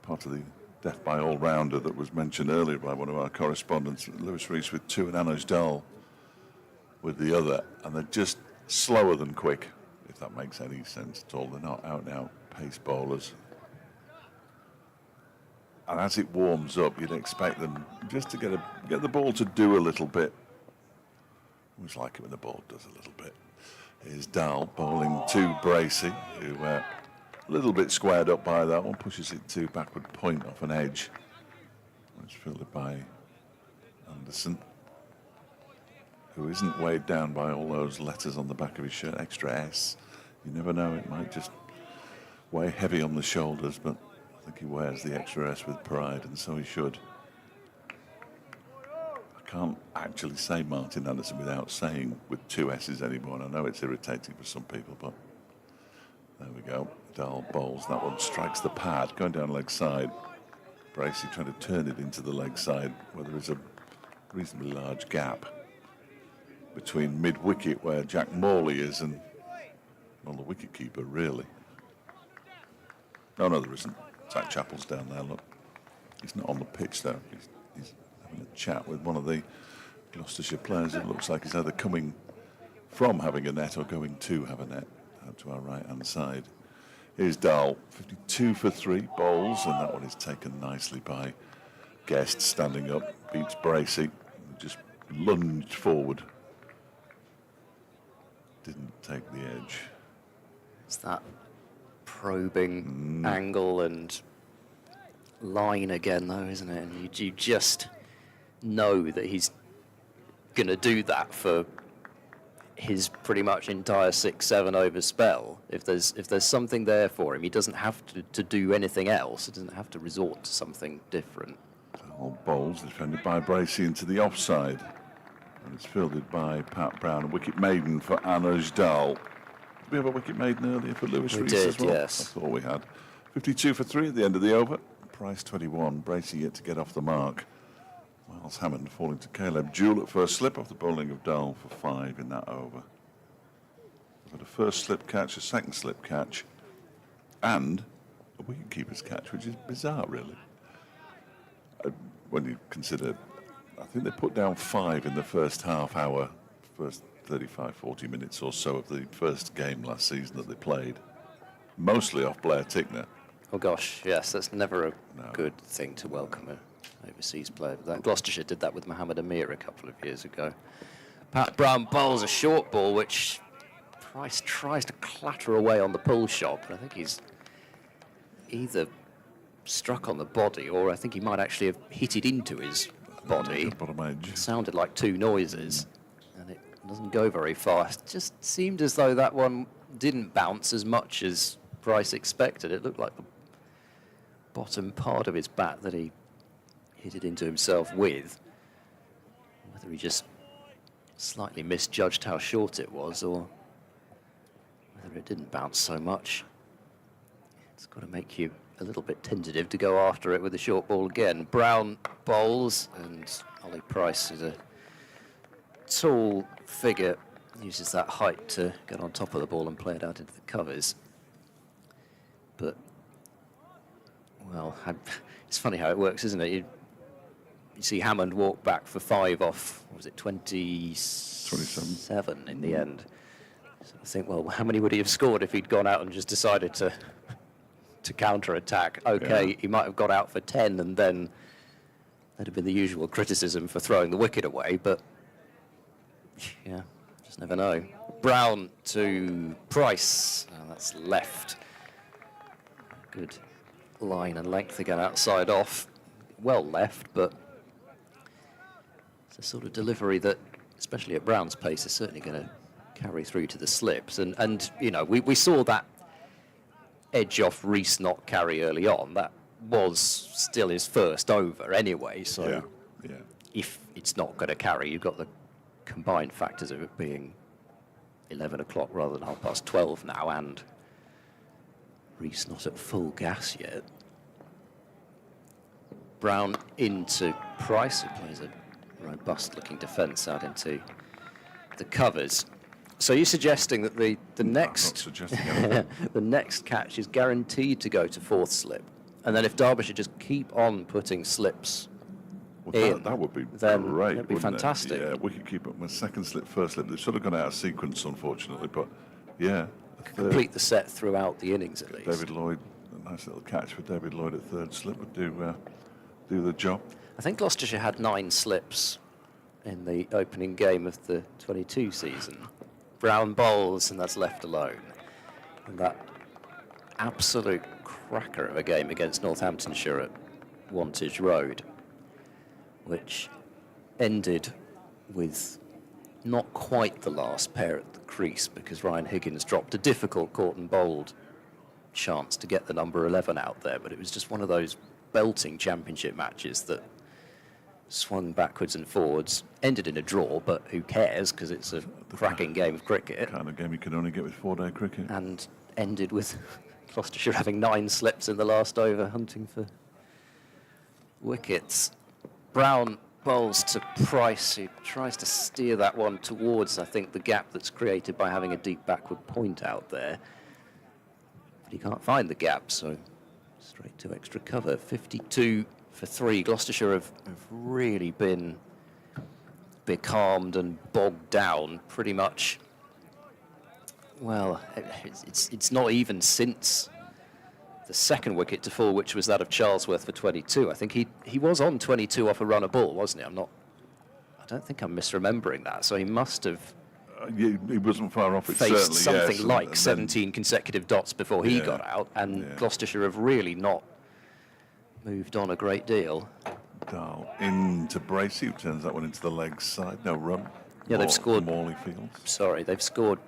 part of the death by all-rounder that was mentioned earlier by one of our correspondents, Lewis Rees with 2 and Anuj Dal with the other, and they're just slower than quick, if that makes any sense at all. They're not out-and-out pace bowlers. And as it warms up, you'd expect them just to get the ball to do a little bit. Always like it when the ball does a little bit. Here's Dal bowling to Bracey, who a little bit squared up by that one, pushes it to backward point off an edge. It's fielded by Anderson, who isn't weighed down by all those letters on the back of his shirt, extra S. You never know, it might just weigh heavy on the shoulders, but I think he wears the extra S with pride, and so he should. I can't actually say Martin Anderson without saying with 2 S's anymore, and I know it's irritating for some people, but there we go. Dal bowls, that one strikes the pad, going down leg side. Bracey trying to turn it into the leg side, where there is a reasonably large gap between mid-wicket, where Jack Morley is, and, well, the wicket-keeper, really. No, there isn't. Zach Chappell's down there, look. He's not on the pitch, though. He's having a chat with one of the Gloucestershire players. It looks like he's either coming from having a net or going to have a net, out to our right-hand side. Here's Dal, 52 for 3 bowls, and that one is taken nicely by Guest, standing up, beats Bracey, just lunged forward. Didn't take the edge. It's that probing angle and line again, though, isn't it? And you just know that he's going to do that for his pretty much entire 6-7 over spell. If there's something there for him, he doesn't have to do anything else. He doesn't have to resort to something different. All bowls defended by Bracey into the offside, and it's fielded by Pat Brown. A wicket maiden for Anuj Dal. Did we have a wicket maiden earlier for Lewis Rees as well? Yes. I thought we had. 52 for 3 at the end of the over. Price 21. Bracey yet to get off the mark. Miles Hammond falling to Caleb Jewell at first slip off the bowling of Dal for 5 in that over. We've had a first slip catch, a second slip catch, and a wicket-keeper's catch, which is bizarre, really. When you consider, I think they put down 5 in the first half hour, first 35, 40 minutes or so of the first game last season that they played, mostly off Blair Tickner. Oh gosh, yes, that's never a good thing to welcome an overseas player. Gloucestershire did that with Mohammed Amir a couple of years ago. Pat Brown bowls a short ball, which Price tries to clatter away on the pull shot, but I think he's either struck on the body, or I think he might actually have hit it into his body. Bottom edge. It sounded like 2 noises, and it doesn't go very far. It just seemed as though that one didn't bounce as much as Price expected. It looked like the bottom part of his bat that he hit it into himself with. Whether he just slightly misjudged how short it was, or whether it didn't bounce so much. It's got to make you a little bit tentative to go after it with the short ball again. Brown bowls, and Ollie Price is a tall figure, uses that height to get on top of the ball and play it out into the covers. But, well, it's funny how it works, isn't it? You see Hammond walk back for 5 off, what was it, 27 in the end. So I think, well, how many would he have scored if he'd gone out and just decided to counter-attack? Okay, yeah. He might have got out for 10, and then there'd have been the usual criticism for throwing the wicket away, but yeah, just never know. Brown to Price, that's left. Good line and length again outside off. Well left, but it's a sort of delivery that especially at Brown's pace, is certainly going to carry through to the slips. And you know, we saw that edge off Rees not carry early on. That was still his first over anyway. So if it's not going to carry, you've got the combined factors of it being 11 o'clock rather than 12:30 now, and Rees not at full gas yet. Brown into Price, who plays a robust-looking defence out into the covers. So you're suggesting that the next the next catch is guaranteed to go to fourth slip, and then if Derbyshire just keep on putting slips in, that would be then great. it'd be fantastic. Yeah, we could keep up with second slip, first slip. They've sort of gone out of sequence, unfortunately, but yeah. Complete the set throughout the innings at least. David Lloyd, a nice little catch for David Lloyd at third slip would do the job. I think Gloucestershire had 9 slips in the opening game of the 22 season. Brown bowls, and that's left alone. And that absolute cracker of a game against Northamptonshire at Wantage Road, which ended with not quite the last pair at the crease because Ryan Higgins dropped a difficult caught and bowled chance to get the number 11 out there, but it was just one of those belting championship matches that swung backwards and forwards, ended in a draw, but who cares because it's a cracking game of cricket. Kind of game you can only get with 4-day cricket. And ended with Gloucestershire having 9 slips in the last over, hunting for wickets. Brown bowls to Price, who tries to steer that one towards, I think, the gap that's created by having a deep backward point out there. But he can't find the gap, so straight to extra cover. 52 for 3. Gloucestershire have really been becalmed and bogged down pretty much. Well, it's not even since the second wicket to fall, which was that of Charlesworth for 22. I think he was on 22 off a run of ball, wasn't he? I don't think I'm misremembering that. So he must have he wasn't far off. It faced certainly, something yes, like and 17 consecutive dots before he got out, and Gloucestershire have really not moved on a great deal. Dahl into Bracey, who turns that one into the leg side. No run. Yeah, they've scored. Morley Fields. Sorry, they've scored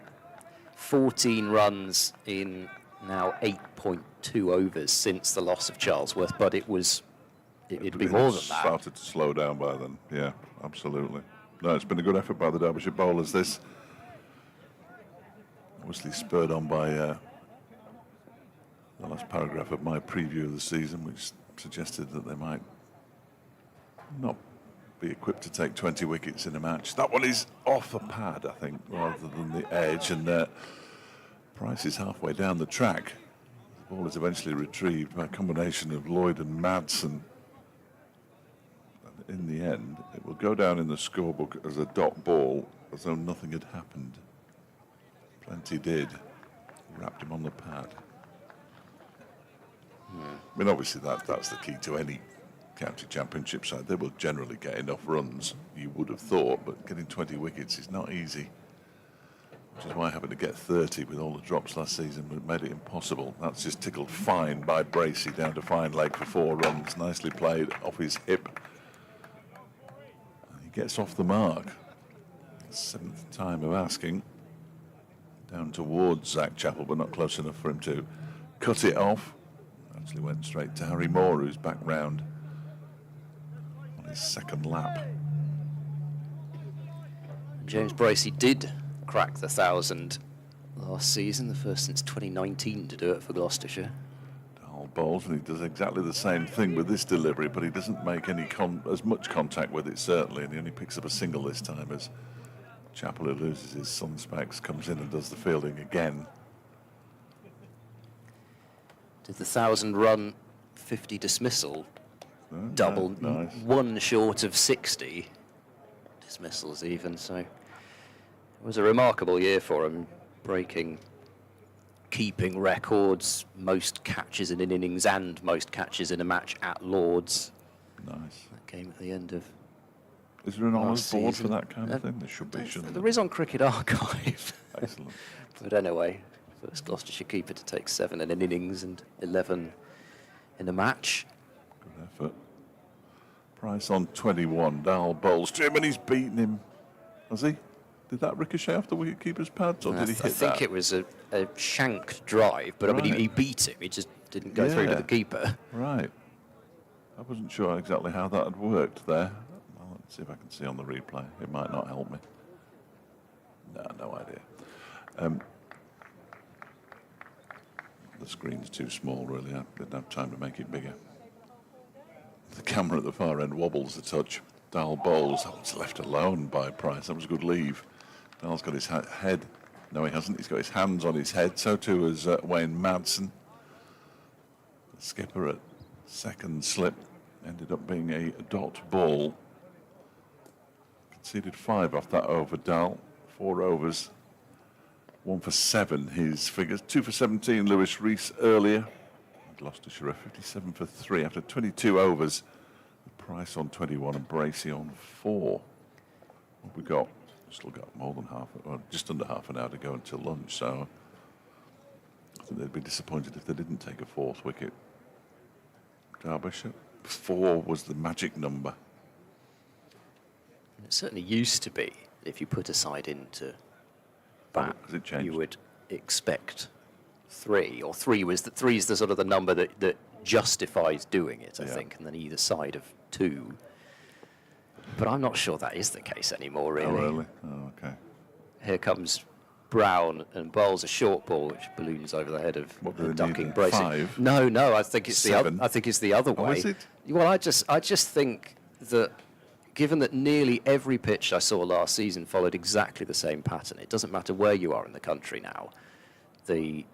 14 runs in now 8.2 overs since the loss of Charlesworth, but it'd be more than that. Started to slow down by then. Yeah, absolutely. No, it's been a good effort by the Derbyshire bowlers. This obviously spurred on by the last paragraph of my preview of the season, which suggested that they might not be equipped to take 20 wickets in a match. That one is off the pad, I think, rather than the edge, and Price is halfway down the track. The ball is eventually retrieved by a combination of Lloyd and Madsen. And in the end, it will go down in the scorebook as a dot ball, as though nothing had happened. Plenty did. Wrapped him on the pad. I mean, obviously that's the key to any county championship side. They will generally get enough runs, you would have thought, but getting 20 wickets is not easy. Which is why having to get 30 with all the drops last season made it impossible. That's just tickled fine by Bracey down to fine leg for 4 runs. Nicely played off his hip. And he gets off the mark. 7th time of asking. Down towards Zach Chappell, but not close enough for him to cut it off. Actually went straight to Harry Moore, who's back round on his second lap. James Bracey did crack the 1,000 last season, the first since 2019 to do it for Gloucestershire. Dahl bowls, and he does exactly the same thing with this delivery, but he doesn't make any as much contact with it, certainly, and he only picks up a single this time as Chappell, who loses his sun specs, comes in and does the fielding again. Did the 1,000 run 50 dismissal double, nice. One short of 60 dismissals even, so it was a remarkable year for him, keeping records, most catches in an innings and most catches in a match at Lord's. Nice. That came at the end of. Is there an honours board season. for that kind of thing? There should be, shouldn't there? There is on Cricket Archive. Excellent. But anyway, first Gloucestershire keeper to take 7 in an innings and 11 in a match. Good effort. Price on 21. Dahl bowls to him and he's beaten him. Has he? Did that ricochet off the wicketkeeper's pads, or did he hit that? I think it was a shanked drive, but I mean, he beat him. He just didn't go through to the keeper. Right. I wasn't sure exactly how that had worked there. Well, let's see if I can see on the replay. It might not help me. No idea. The screen's too small, really. I didn't have time to make it bigger. The camera at the far end wobbles a touch. Dahl bowls. That was left alone by Price. That was a good leave. Dahl's got his head. No, he hasn't. He's got his hands on his head. So too has Wayne Madsen. The skipper at second slip ended up being a dot ball. Conceded 5 off that over, Dahl. 4 overs. 1 for 7, his figures. 2 for 17, Lewis Rees earlier. Gloucestershire 57 for 3 after 22 overs. Price on 21 and Bracey on 4. What have we got? Still got more than just under half an hour to go until lunch, so I think they'd be disappointed if they didn't take a 4th wicket. Derbyshire. 4 was the magic number. It certainly used to be, if you put a side into bat, you would expect 3, or 3 was the 3 is the sort of the number that justifies doing it, I think, and then either side of 2. But I'm not sure that is the case anymore, really. Oh, really? Oh, okay. Here comes Brown and bowls a short ball, which balloons over the head of the ducking Bracey. 5? No, I think it's 7? I think it's the other way. Is it? Well, I just think that, given that nearly every pitch I saw last season followed exactly the same pattern, it doesn't matter where you are in the country now. The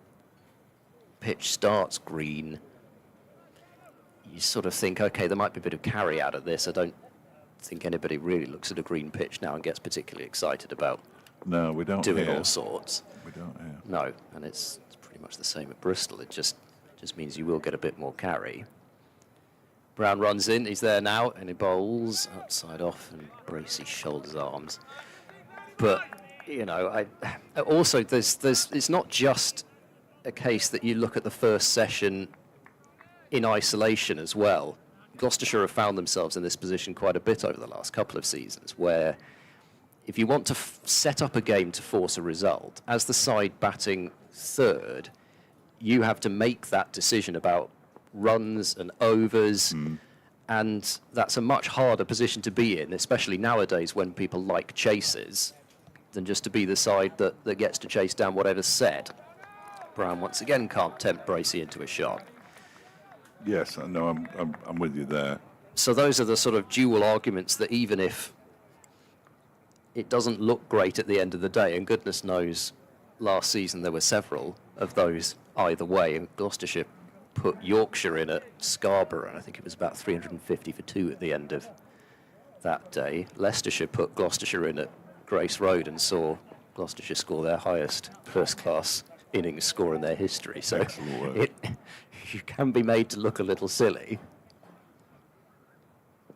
pitch starts green. You sort of think, okay, there might be a bit of carry out of this. I don't think anybody really looks at a green pitch now and gets particularly excited about we don't doing all sorts. We don't hear. No, and it's pretty much the same at Bristol. It just means you will get a bit more carry. Brown runs in, he's there now, and he bowls outside off, and Bracey shoulders arms. But, you know, also it's not just a case that you look at the first session in isolation as well. Gloucestershire have found themselves in this position quite a bit over the last couple of seasons, where if you want to set up a game to force a result, as the side batting third, you have to make that decision about runs and overs, and that's a much harder position to be in, especially nowadays when people like chases, than just to be the side that gets to chase down whatever's said. Brown once again can't tempt Bracey into a shot. Yes, I know. I'm with you there. So those are the sort of dual arguments that, even if it doesn't look great at the end of the day, and goodness knows last season there were several of those either way, and Gloucestershire put Yorkshire in at Scarborough, and I think it was about 350 for 2 at the end of that day. Leicestershire put Gloucestershire in at Grace Road and saw Gloucestershire score their highest first-class innings score in their history. So you can be made to look a little silly.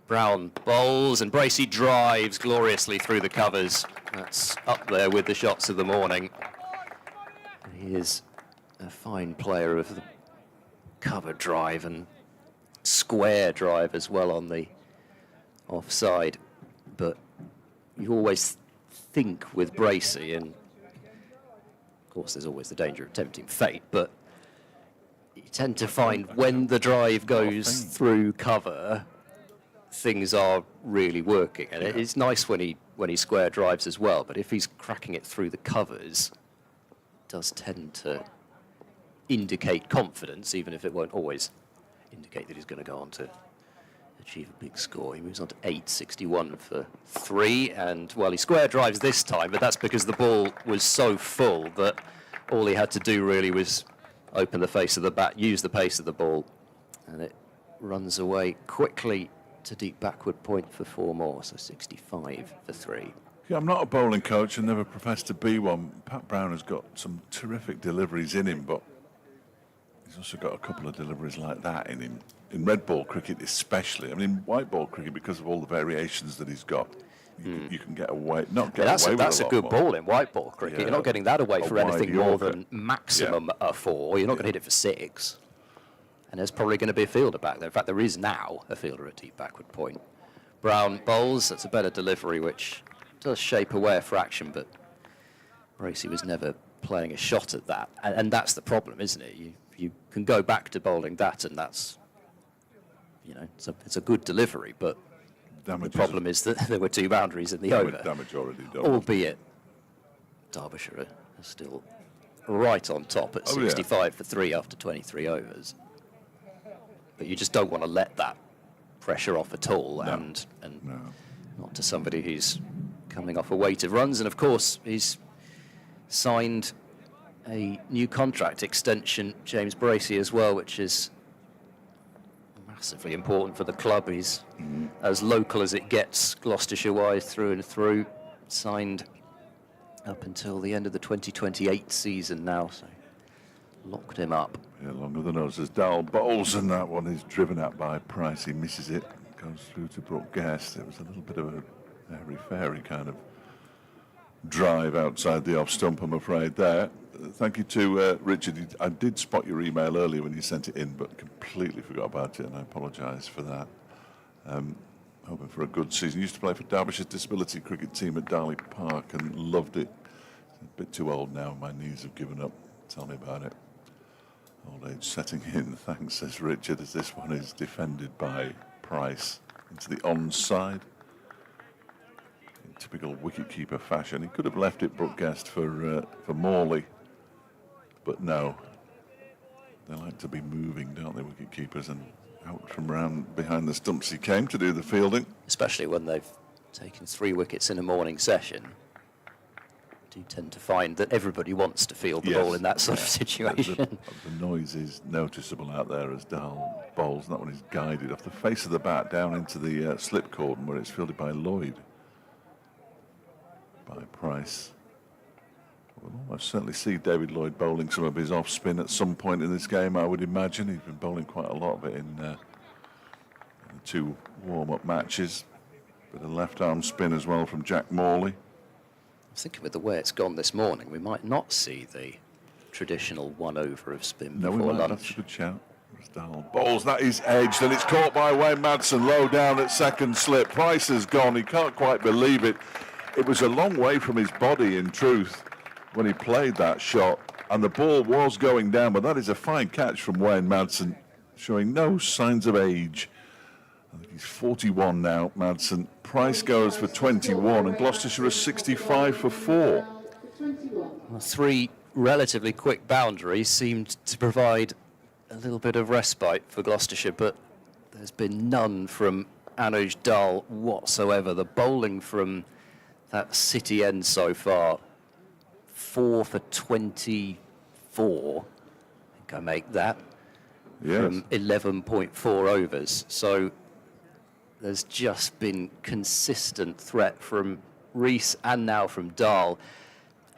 Brown bowls and Bracey drives gloriously through the covers. That's up there with the shots of the morning. He is a fine player of the cover drive and square drive as well on the offside. But you always think with Bracey, and of course there's always the danger of tempting fate, but you tend to find when the drive goes through cover, things are really working. And it's nice when he square drives as well, but if he's cracking it through the covers, it does tend to indicate confidence, even if it won't always indicate that he's going to go on to achieve a big score. He moves on to 861 for 3, and well, he square drives this time, but that's because the ball was so full that all he had to do really was open the face of the bat, use the pace of the ball, and it runs away quickly to deep backward point for 4 more, so 65 for 3. Yeah, I'm not a bowling coach and never professed to be one. Pat Brown has got some terrific deliveries in him, but he's also got a couple of deliveries like that in him. In red ball cricket especially. I mean, in white ball cricket, because of all the variations that he's got, you can get away, That's a good ball in white ball cricket. You're not getting that away for anything more than maximum a 4. You're not going to hit it for 6. And there's probably going to be a fielder back there. In fact, there is now a fielder at deep backward point. Brown bowls. That's a better delivery, which does shape away a fraction, but Bracey was never playing a shot at that, and that's the problem, isn't it? You can go back to bowling that, and that's, you know, it's a good delivery, but the problem is that there were 2 boundaries in the over. Damage already done. Albeit Derbyshire are still right on top at 65 for 3 after 23 overs. But you just don't want to let that pressure off at all, and not to somebody who's coming off a weight of runs. And of course, he's signed a new contract extension, James Bracey, as well, which is massively important for the club. He's as local as it gets, Gloucestershire-wise, through and through. Signed up until the end of the 2028 season now, so locked him up. Yeah, longer than us as Dal bowls, and that one is driven out by Price. He misses it, goes through to Brooke Guest. It was a little bit of a airy-fairy kind of drive outside the off stump, I'm afraid, there. Thank you to Richard. I did spot your email earlier when you sent it in, but completely forgot about it, and I apologise for that. Hoping for a good season. Used to play for Derbyshire's disability cricket team at Darley Park and loved it. A bit too old now, my knees have given up. Tell me about it. Old age setting in. Thanks, says Richard, as this one is defended by Price into the onside. In typical wicket-keeper fashion. He could have left it Brooke Guest for Morley, but no. They like to be moving, don't they, wicket-keepers? And out from round behind the stumps he came to do the fielding. Especially when they've taken 3 wickets in a morning session. Do tend to find that everybody wants to field the ball in that sort of situation. The noise is noticeable out there as Dahl bowls, and that one is guided off the face of the bat down into the slip cordon, where it's fielded by Lloyd. By Price. We'll almost certainly see David Lloyd bowling some of his off spin at some point in this game, I would imagine. He's been bowling quite a lot of it in the 2 warm-up matches. Bit of left arm spin as well from Jack Morley. I was thinking with the way it's gone this morning, we might not see the traditional 1 over of spin before lunch. That's a good shout. Dahl bowls, that is edged, and it's caught by Wayne Madsen low down at second slip. Price has gone, he can't quite believe it. It was a long way from his body, in truth, when he played that shot, and the ball was going down, but that is a fine catch from Wayne Madsen, showing no signs of age. I think he's 41 now, Madsen. Price goes for 21, and Gloucestershire is 65 for 4. Well, 3 relatively quick boundaries seemed to provide a little bit of respite for Gloucestershire, but there's been none from Anuj Dahl whatsoever. The bowling from that City end so far, 4 for 24, I think I make that, from 11.4 overs. So there's just been consistent threat from Rees and now from Dahl.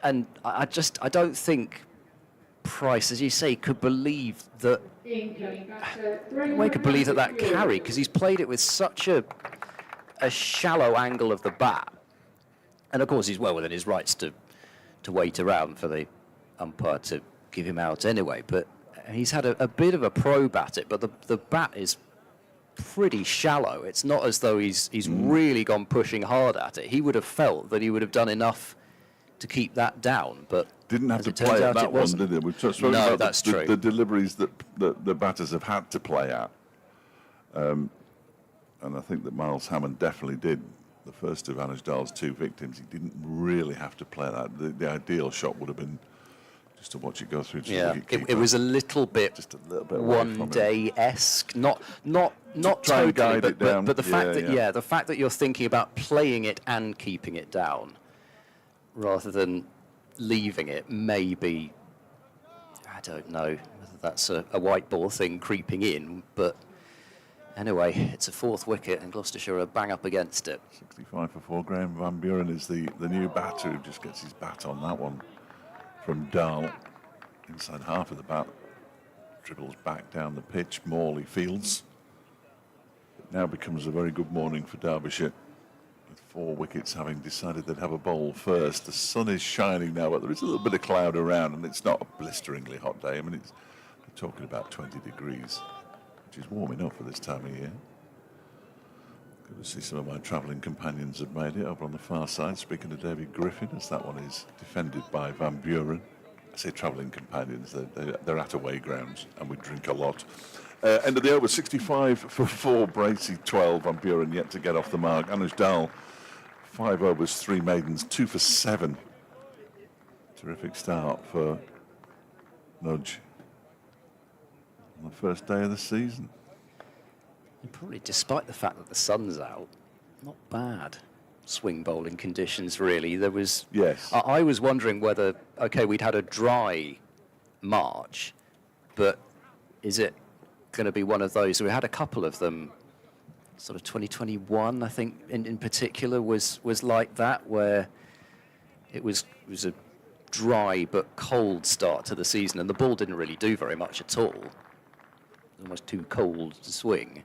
And I don't think Price, as you say, could believe that, that carry, because he's played it with such a shallow angle of the bat. And of course he's well within his rights to wait around for the umpire to give him out anyway, but he's had a bit of a probe at it, but the bat is pretty shallow. It's not as though he's really gone pushing hard at it. He would have felt that he would have done enough to keep that down, but didn't have to play at that one, did it? We've spoken about that's true. The deliveries that the batters have had to play at, and I think that Miles Hammond definitely did. The first of Anuj Dahl's 2 victims, he didn't really have to play that. The ideal shot would have been just to watch it go through to the wicketkeeper. It was a little bit one-day-esque, not totally, but the fact that the fact that you're thinking about playing it and keeping it down rather than leaving it, maybe, I don't know whether that's a white ball thing creeping in, but anyway, it's a 4th wicket and Gloucestershire are bang up against it. 65 for 4. Graham Van Buren is the new batter who just gets his bat on that one from Dahl. Inside half of the bat, dribbles back down the pitch. Morley fields. It now becomes a very good morning for Derbyshire, with 4 wickets having decided they'd have a bowl first. The sun is shining now, but there is a little bit of cloud around, and it's not a blisteringly hot day. I mean, we're talking about 20 degrees. Which is warm enough for this time of year. Good to see some of my travelling companions have made it over on the far side. Speaking of David Griffin, as that one is defended by Van Buren. I say travelling companions, they're at away grounds and we drink a lot. End of the over, 65 for 4, Bracey 12, Van Buren yet to get off the mark. Anuj Dal, 5 overs, 3 maidens, 2 for 7. Terrific start for Nudge on the first day of the season. And probably despite the fact that the sun's out, not bad swing bowling conditions really. There was, yes. I was wondering whether, okay, we'd had a dry March, but is it going to be one of those? We had a couple of them, sort of 2021, I think, in particular, was like that, where it was a dry but cold start to the season, and the ball didn't really do very much at all. Almost too cold to swing.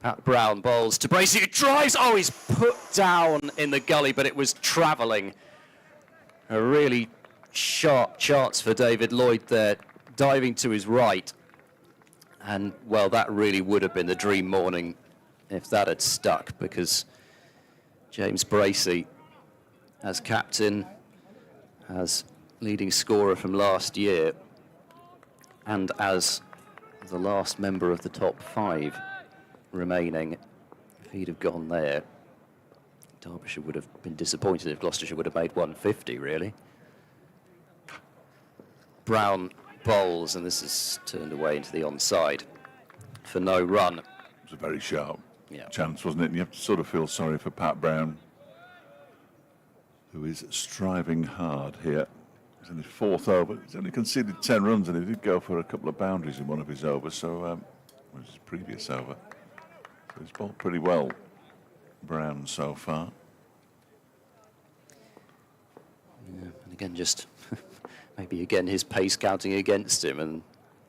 Pat Brown bowls to Bracey, who drives. Oh, he's put down in the gully, but it was travelling. A really sharp chance for David Lloyd there, diving to his right. And, well, that really would have been the dream morning if that had stuck, because James Bracey, as captain, as leading scorer from last year, and as the last member of the top 5 remaining, if he'd have gone there, Derbyshire would have been disappointed if Gloucestershire would have made 150, really. Brown bowls, and this is turned away into the onside for no run. It was a very sharp Yeah. chance, wasn't it? And you have to sort of feel sorry for Pat Brown, who is striving hard here. He's in his 4th over. He's only conceded 10 runs, and he did go for a couple of boundaries in one of his overs, so it was his previous over. So he's bowled pretty well, Brown, so far. Yeah, and again, just maybe again his pace counting against him, and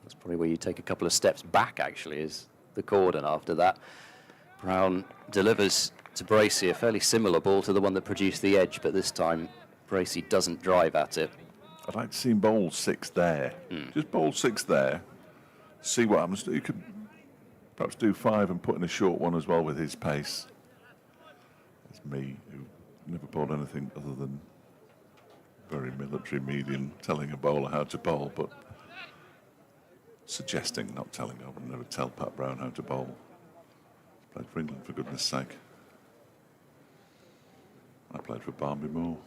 that's probably where you take a couple of steps back, actually, is the cordon after that. Brown delivers to Bracey a fairly similar ball to the one that produced the edge, but this time Bracey doesn't drive at it. I'd like to see him bowl 6 there. Just bowl 6 there, see what happens. You could perhaps do 5 and put in a short one as well with his pace. It's me, who never bowled anything other than very military medium, telling a bowler how to bowl, but suggesting, not telling. I would never tell Pat Brown how to bowl. He's played for England, for goodness sake. I played for Barnby Moor.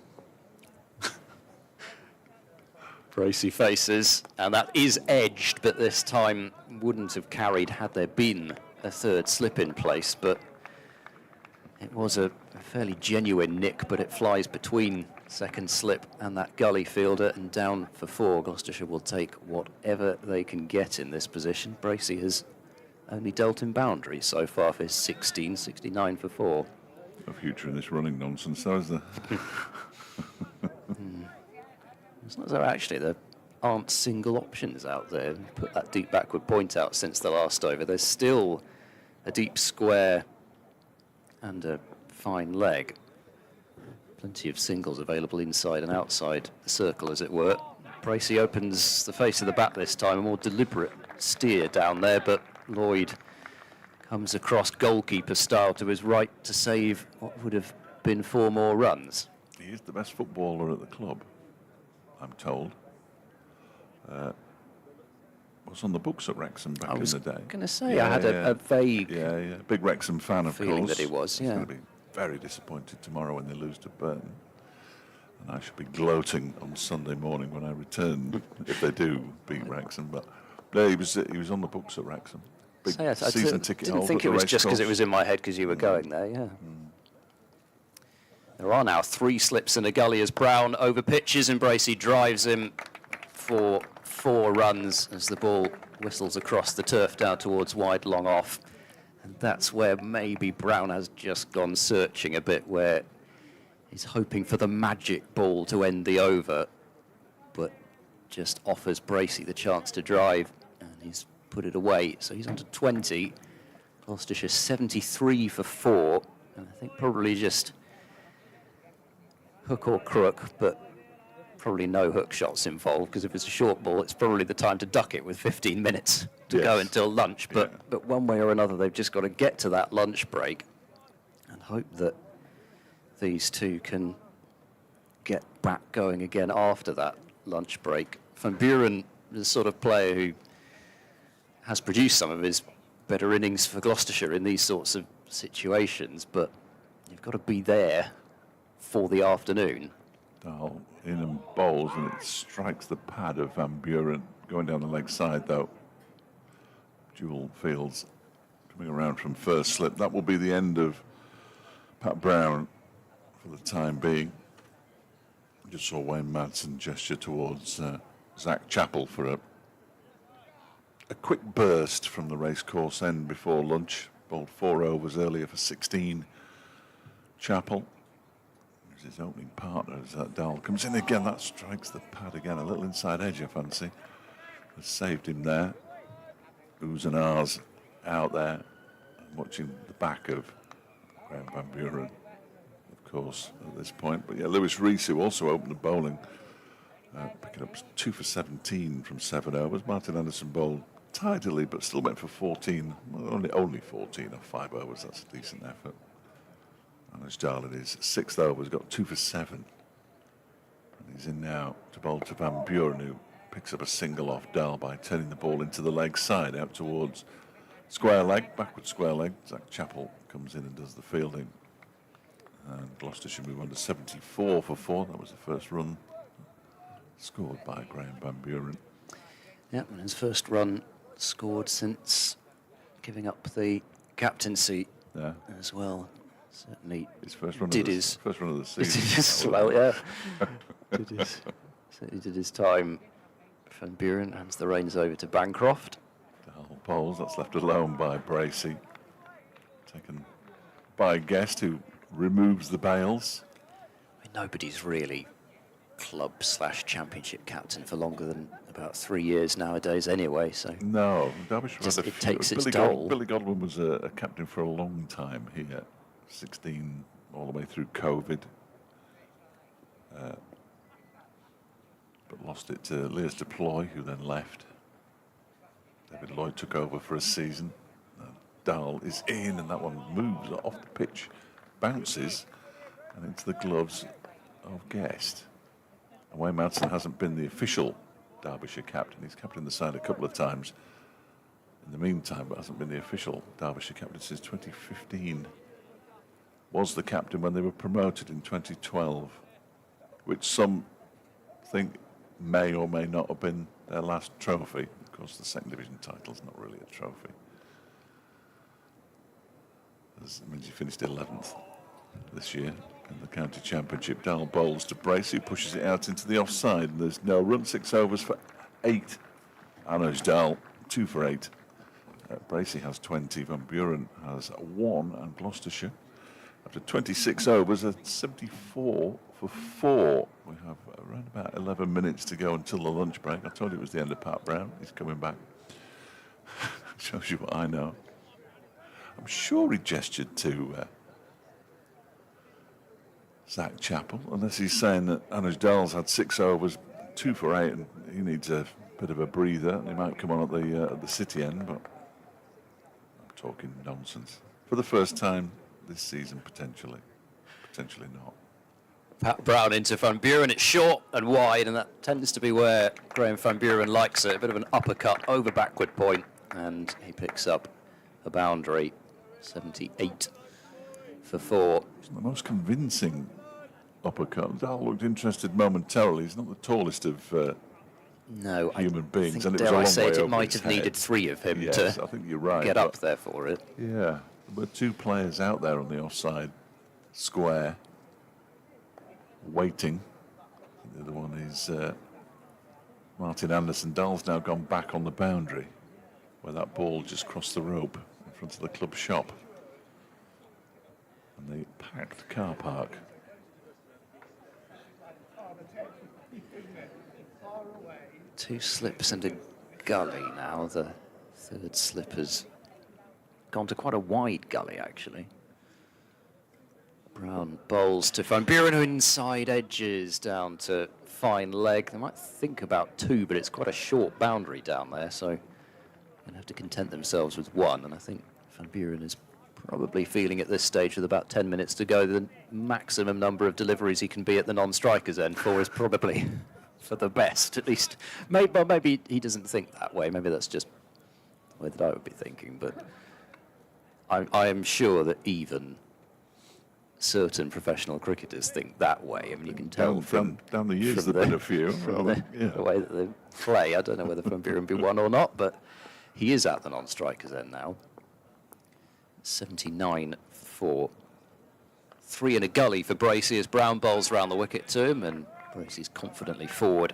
Bracey faces, and that is edged, but this time wouldn't have carried had there been a 3rd slip in place, but it was a fairly genuine nick, but it flies between 2nd slip and that gully fielder, and down for 4. Gloucestershire will take whatever they can get in this position. Bracey has only dealt in boundaries so far for his 16, 69 for 4. No future in this running nonsense, though, is there? It's not as though actually there aren't single options out there. Put that deep backward point out since the last over. There's still a deep square and a fine leg. Plenty of singles available inside and outside the circle, as it were. Bracey opens the face of the bat this time, a more deliberate steer down there, but Lloyd comes across goalkeeper style to his right to save what would have been 4 more runs. He is the best footballer at the club, I'm told. Was on the books at Wrexham back in the day. I was going to say, I had a vague big Wrexham fan, of feeling course. that he was, He's going to be very disappointed tomorrow when they lose to Burton. And I shall be gloating on Sunday morning when I return, if they do beat Wrexham. But yeah, he was on the books at Wrexham. Big season ticket holder. I didn't think it was just because it was in my head because you were going there, yeah. There are now 3 slips in a gully as Brown over pitches, and Bracey drives him for 4 runs as the ball whistles across the turf down towards wide long off. And that's where maybe Brown has just gone searching a bit, where he's hoping for the magic ball to end the over, but just offers Bracey the chance to drive, and he's put it away. So he's on to 20. Gloucestershire 73 for 4, and I think probably just hook or crook, but probably no hook shots involved, because if it's a short ball, it's probably the time to duck it with 15 minutes to go until lunch. But one way or another, they've just got to get to that lunch break hope that these two can get back going again after that lunch break. Van Buren is the sort of player who has produced some of his better innings for Gloucestershire in these sorts of situations, but you've got to be there for the afternoon. Dahl in and bowls, and it strikes the pad of Van Buren going down the leg side, though. Dual fields coming around from first slip. That will be the end of Pat Brown for the time being. Just saw Wayne Madsen gesture towards Zach Chappell for a quick burst from the racecourse end before lunch. Bowled 4 overs earlier for 16. Chappell is his opening partner as that Dahl comes in again. That strikes the pad again. A little inside edge, I fancy. Has saved him there. Oohs and ahs out there. I'm watching the back of Graham Van Buren, of course, at this point. But yeah, Lewis Rees, who also opened the bowling, picking up 2 for 17 from 7 overs. Martin Anderson bowled tidily, but still went for 14. Well, only 14 off 5 overs. That's a decent effort. Anuj Dahl in his 6th over has got 2 for 7. And he's in now to bowl to Van Buren, who picks up a single off Dahl by turning the ball into the leg side, out towards square leg, backward square leg. Zach Chappell comes in and does the fielding. And Gloucestershire move on to 74 for 4. That was the first run scored by Graham Van Buren. Yep, and his first run scored since giving up the captaincy as well. Certainly his first run did of his first run of the season. Well, yeah. Certainly did his time. Van Buren hands the reins over to Bancroft. Dahl bowls. That's left alone by Bracey. Taken by Guest, who removes the bails. I mean, nobody's really club/championship captain for longer than about 3 years nowadays anyway, so no, Derbyshire just, had a it few. takes its toll. Billy Godwin was a captain for a long time here, 16 all the way through COVID, but lost it to Lears Deploy, who then left. David Lloyd took over for a season. Dahl is in, and that one moves off the pitch, bounces, and into the gloves of Guest. And Wayne Madsen hasn't been the official Derbyshire captain. He's captained the side a couple of times in the meantime, but hasn't been the official Derbyshire captain since 2015. Was the captain when they were promoted in 2012, which some think may or may not have been their last trophy. Of course, the second division title is not really a trophy. It means he finished 11th this year in the County Championship. Dahl bowls to Brace, who pushes it out into the offside, and there's no run. 6 overs for 8. Anuj Dahl 2 for 8. Bracey has 20. Van Buren has 1, and Gloucestershire, after 26 overs, at 74 for 4. We have around about 11 minutes to go until the lunch break. I told you it was the end of Pat Brown. He's coming back. Shows you what I know. I'm sure he gestured to Zach Chappell, unless he's saying that Anuj Dahl's had 6 overs, 2 for 8, and he needs a bit of a breather. He might come on at the City end, but I'm talking nonsense. For the first time this season, potentially not. Pat Brown into Van Buren. It's short and wide, and that tends to be where Graham Van Buren likes it. A bit of an uppercut over backward point, and he picks up a boundary. 78 for 4. It's the most convincing uppercut. Dahl looked interested momentarily. He's not the tallest of human beings, think, and it was dare a long I say way it over might his have head. needed 3 of him Yes, to I think you're right, get up there for it. Yeah, there were 2 players out there on the offside square waiting. The other one is Martin Anderson. Dahl's now gone back on the boundary where that ball just crossed the rope in front of the club shop and the packed car park. Two slips and a gully now. The third slip has gone to quite a wide gully, actually. Brown bowls to Van Buren, who inside edges down to fine leg. They might think about 2, but it's quite a short boundary down there, so they're going to have to content themselves with 1, and I think Van Buren is probably feeling at this stage with about 10 minutes to go, the maximum number of deliveries he can be at the non-striker's end for is probably for the best, at least. Maybe he doesn't think that way. Maybe that's just the way that I would be thinking. But I am sure that even certain professional cricketers think that way. I mean, you can tell down the years there've been a few. The way that they play. I don't know whether Van Buren be one or not, but he is at the non-striker's end now. 79 for 3 in a gully for Bracey as Brown bowls round the wicket to him, and Bracey's confidently forward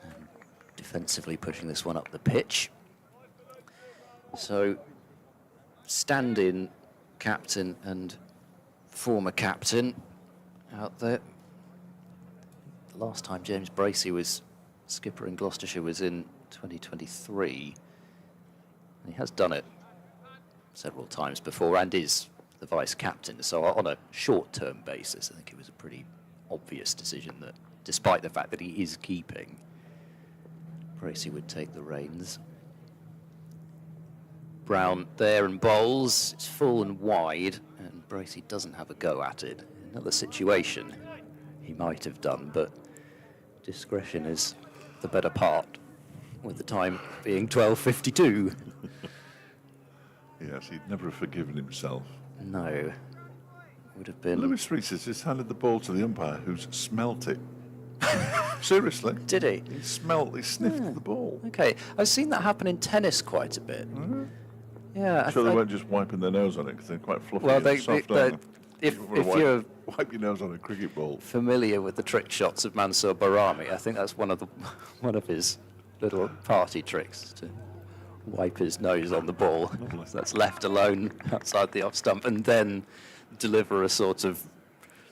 and defensively pushing this one up the pitch. So, stand-in captain and former captain out there. The last time James Bracey was skipper in Gloucestershire was in 2023. And he has done it several times before and is the vice-captain. So on a short-term basis, I think it was a pretty obvious decision that, despite the fact that he is keeping, Bracey would take the reins. Brown there and bowls. It's full and wide, and Bracey doesn't have a go at it. In another situation, he might have done, but discretion is the better part, with the time being 12:52. Yes, he'd never have forgiven himself. No. Would have been... Lewis Rees has just handed the ball to the umpire, who's smelt it. Seriously. Did he? He sniffed the ball. Okay. I've seen that happen in tennis quite a bit. Mm-hmm. Yeah. I'm sure they weren't just wiping their nose on it, because they're quite fluffy Well, and soft, aren't they? if you're wipe your nose on a cricket ball. familiar with the trick shots of Mansour Barami, I think that's one of his little party tricks, to wipe his nose on the ball. So that's left alone outside the off stump, and then deliver a sort of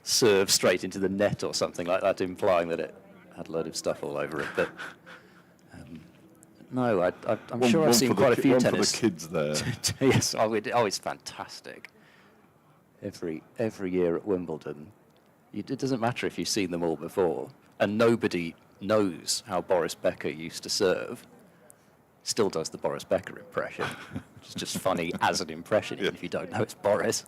serve straight into the net or something like that, implying that it had a load of stuff all over it. But no, I'm sure I've seen quite a few tennis. For the kids there. Yes, it's fantastic. Every year at Wimbledon, it doesn't matter if you've seen them all before, and nobody knows how Boris Becker used to serve. Still does the Boris Becker impression, which is just funny as an impression, even if you don't know it's Boris.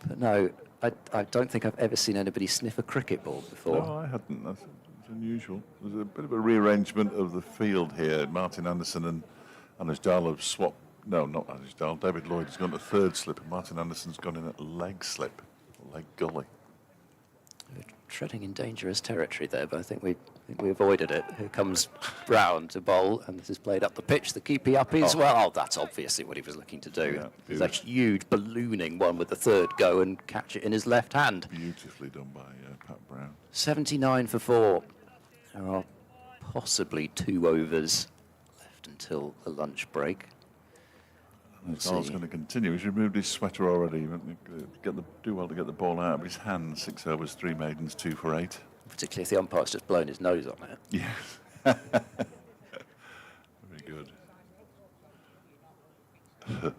But no, I don't think I've ever seen anybody sniff a cricket ball before. No, I hadn't. That's unusual. There's a bit of a rearrangement of the field here. Martin Anderson and Anish Dal have swapped. No, not Anish Dal. David Lloyd has gone to third slip, and Martin Anderson's gone in at leg slip, leg gully. We're treading in dangerous territory there, but I think we avoided it. Here comes Brown to bowl, and this is played up the pitch. The keepy uppies, well, that's obviously what he was looking to do. Yeah, There's a huge ballooning one with the third go and catch it in his left hand. Beautifully done by Pat Brown. 79 for 4. There are possibly 2 overs left until the lunch break. Dal's going to continue. He's removed his sweater already. Do well to get the ball out of his hand. 6 overs, 3 maidens, 2 for 8. Particularly if the umpire's just blown his nose on it. Yes. Very good. It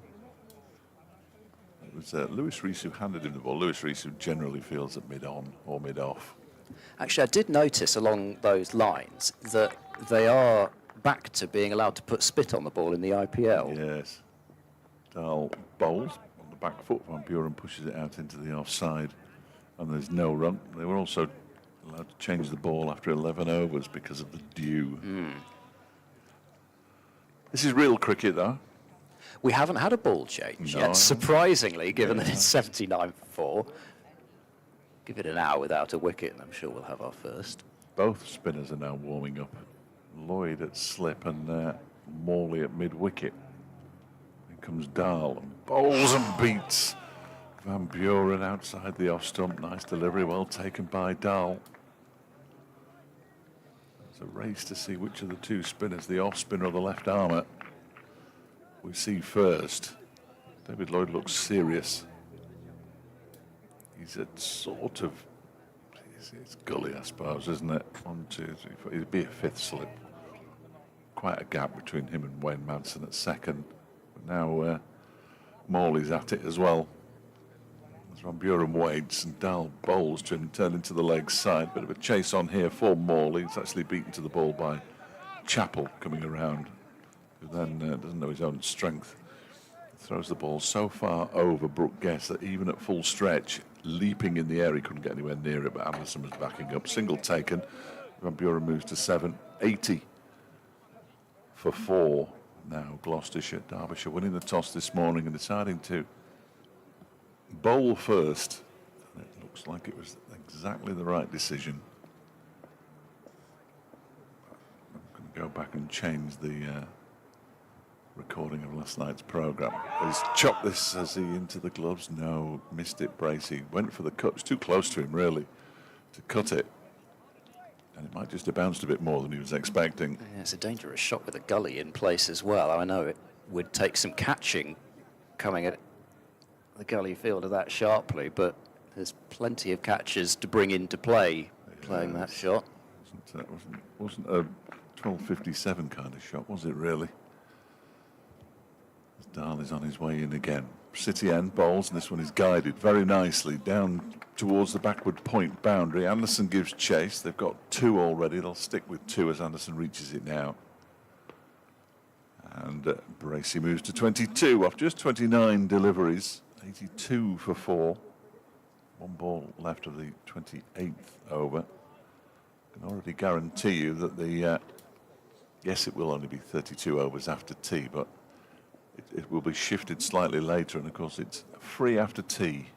was Lewis Rees who handed him the ball. Lewis Rees, who generally feels at mid-on or mid-off. Actually, I did notice along those lines that they are back to being allowed to put spit on the ball in the IPL. Yes. Dahl bowls on the back foot. Van Buren pushes it out into the offside, and there's no run. They were also allowed to change the ball after 11 overs because of the dew. This is real cricket, though. We haven't had a ball change No. yet, surprisingly, given that it's 79 for 4. Give it an hour without a wicket, and I'm sure we'll have our first. Both spinners are now warming up. Lloyd at slip and Morley at mid-wicket. Then comes Dahl and bowls and beats Van Buren outside the off-stump. Nice delivery, well taken by Dahl. It's a race to see which of the 2 spinners, the off-spinner or the left-armer, we see first. David Lloyd looks serious. He's at sort of, it's gully, I suppose, isn't it? 1, 2, 3, 4. It'd be a 5th slip. Quite a gap between him and Wayne Manson at second. But now Morley's at it as well. As Van Buren waits and Dahl bowls to him, turn into the leg side. Bit of a chase on here for Morley. He's actually beaten to the ball by Chappell coming around, who then doesn't know his own strength. throws the ball so far over Brooke Guest that even at full stretch, leaping in the air, he couldn't get anywhere near it, but Anderson was backing up. Single taken. Van Buren moves to 7. 80 for 4. Now Gloucestershire. Derbyshire winning the toss this morning and deciding to bowl first. And it looks like it was exactly the right decision. I'm going to go back and change the recording of last night's programme. He's chopped this as he into the gloves. No, missed it. Bracey went for the cut. It's too close to him, really, to cut it. And it might just have bounced a bit more than he was expecting. Yeah, it's a dangerous shot with a gully in place as well. I know it would take some catching coming at the gully field of that sharply, but there's plenty of catches to bring into play playing that shot. Wasn't a 12:57 kind of shot, was it really? Dahl is on his way in again. City end bowls, and this one is guided very nicely down towards the backward point boundary. Anderson gives chase. They've got 2 already. They'll stick with 2 as Anderson reaches it now. And Bracey moves to 22 off just 29 deliveries. 82 for 4. 1 ball left of the 28th over. I can already guarantee you that the yes, it will only be 32 overs after tea, but it will be shifted slightly later, and of course it's free after tea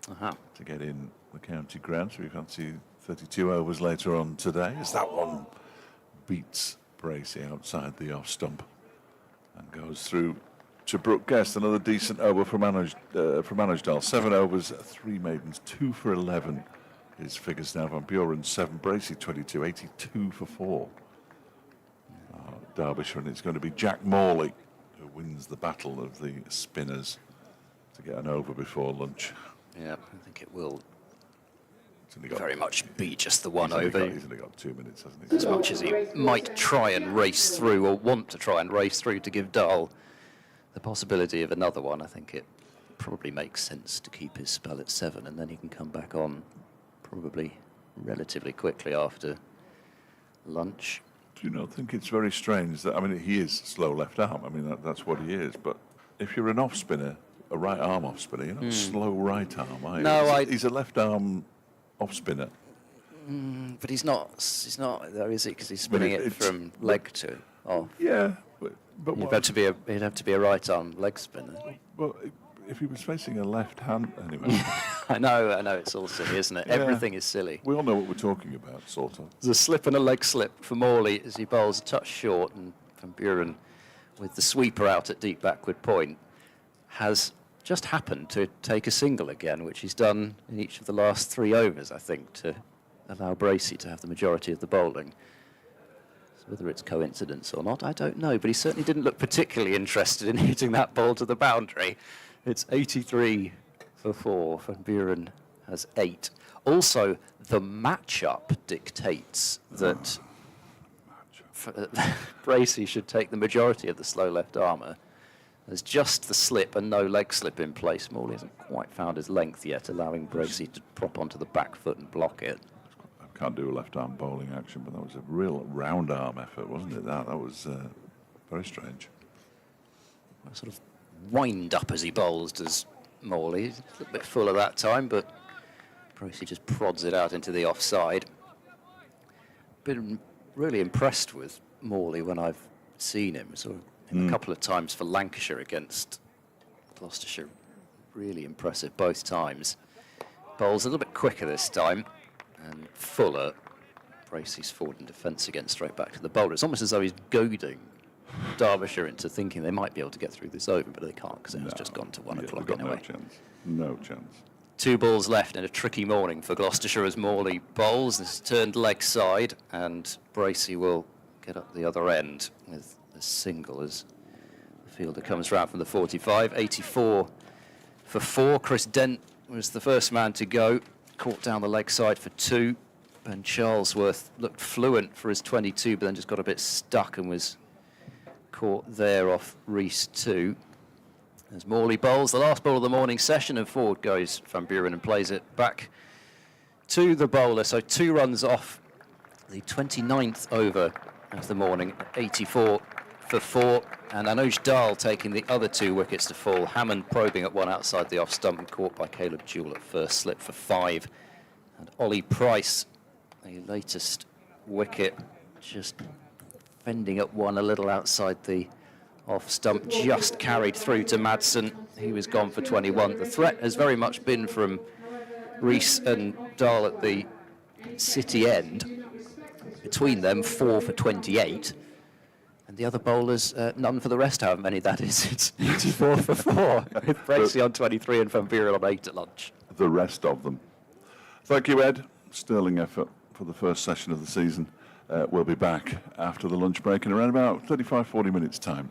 to get in the county ground. So we fancy 32 overs later on today, as that one beats Bracey outside the off stump and goes through to Brooke Guest. Another decent over from Manoj Dahl. 7 overs, 3 maidens, 2 for 11. His figures now. Van Buren 7, Bracey 22, 82 for 4. Derbyshire, and it's going to be Jack Morley who wins the battle of the spinners to get an over before lunch. Yeah, I think it will very much be just the one over. He's only got 2 minutes, hasn't he? As much as he might try and race through, or want to try and race through to give Dahl the possibility of another one, I think it probably makes sense to keep his spell at 7, and then he can come back on probably relatively quickly after lunch. Do you not think it's very strange that, I mean, he is slow left arm, I mean, that's what he is, but if you're an off spinner, a right arm off spinner, you're not slow right arm, are you? No, he's a left arm off spinner. But he's not though, is he? Because he's spinning it from leg to off. Yeah, but He'd have to be a right arm leg spinner. Well, if he was facing a left hand, anyway. I know, it's all silly, isn't it? Yeah. Everything is silly. We all know what we're talking about, sort of. There's a slip and a leg slip for Morley as he bowls a touch short, and Van Buren, with the sweeper out at deep backward point, has just happened to take a single again, which he's done in each of the last 3 overs, I think, to allow Bracey to have the majority of the bowling. So whether it's coincidence or not, I don't know, but he certainly didn't look particularly interested in hitting that ball to the boundary. It's 83 for 4. Van Buren has 8. Also, the matchup dictates that Bracey should take the majority of the slow left armour. There's just the slip and no leg slip in place. Morley hasn't quite found his length yet, allowing Bracey to prop onto the back foot and block it. I can't do a left arm bowling action, but that was a real round arm effort, wasn't it? That was very strange. Sort of wind up as he bowls, does Morley. He's a little bit full of that time, but Bracey just prods it out into the offside. Been really impressed with Morley when I've seen him. Saw him a couple of times for Lancashire against Gloucestershire. Really impressive both times. Bowls a little bit quicker this time and fuller. Bracey's forward in defence again, straight back to the bowler. It's almost as though he's goading Derbyshire into thinking they might be able to get through this over, but they can't because it has just gone to 1 o'clock anyway. No chance. 2 balls left in a tricky morning for Gloucestershire as Morley bowls. This is turned leg side, and Bracey will get up the other end with a single as the fielder comes round from the 45. 84 for 4. Chris Dent was the first man to go. Caught down the leg side for 2. Ben Charlesworth looked fluent for his 22, but then just got a bit stuck and was caught there off Reese 2. As Morley bowls the last ball of the morning session, and forward goes Van Buren and plays it back to the bowler. So 2 runs off the 29th over of the morning, 84 for 4, and Anuj Dal taking the other 2 wickets to fall. Hammond probing at one outside the off stump and caught by Caleb Jewell at first slip for 5. And Ollie Price, the latest wicket, just fending at one a little outside the off stump, just carried through to Madsen. He was gone for 21. The threat has very much been from Rees and Dahl at the City end. Between them, 4 for 28. And the other bowlers, none for the rest, however many that is. It's 84 for 4, with Bracey on 23 and Van Buren on 8 at lunch. The rest of them. Thank you, Ed. Sterling effort for the first session of the season. We'll be back after the lunch break in around about 35-40 minutes' time.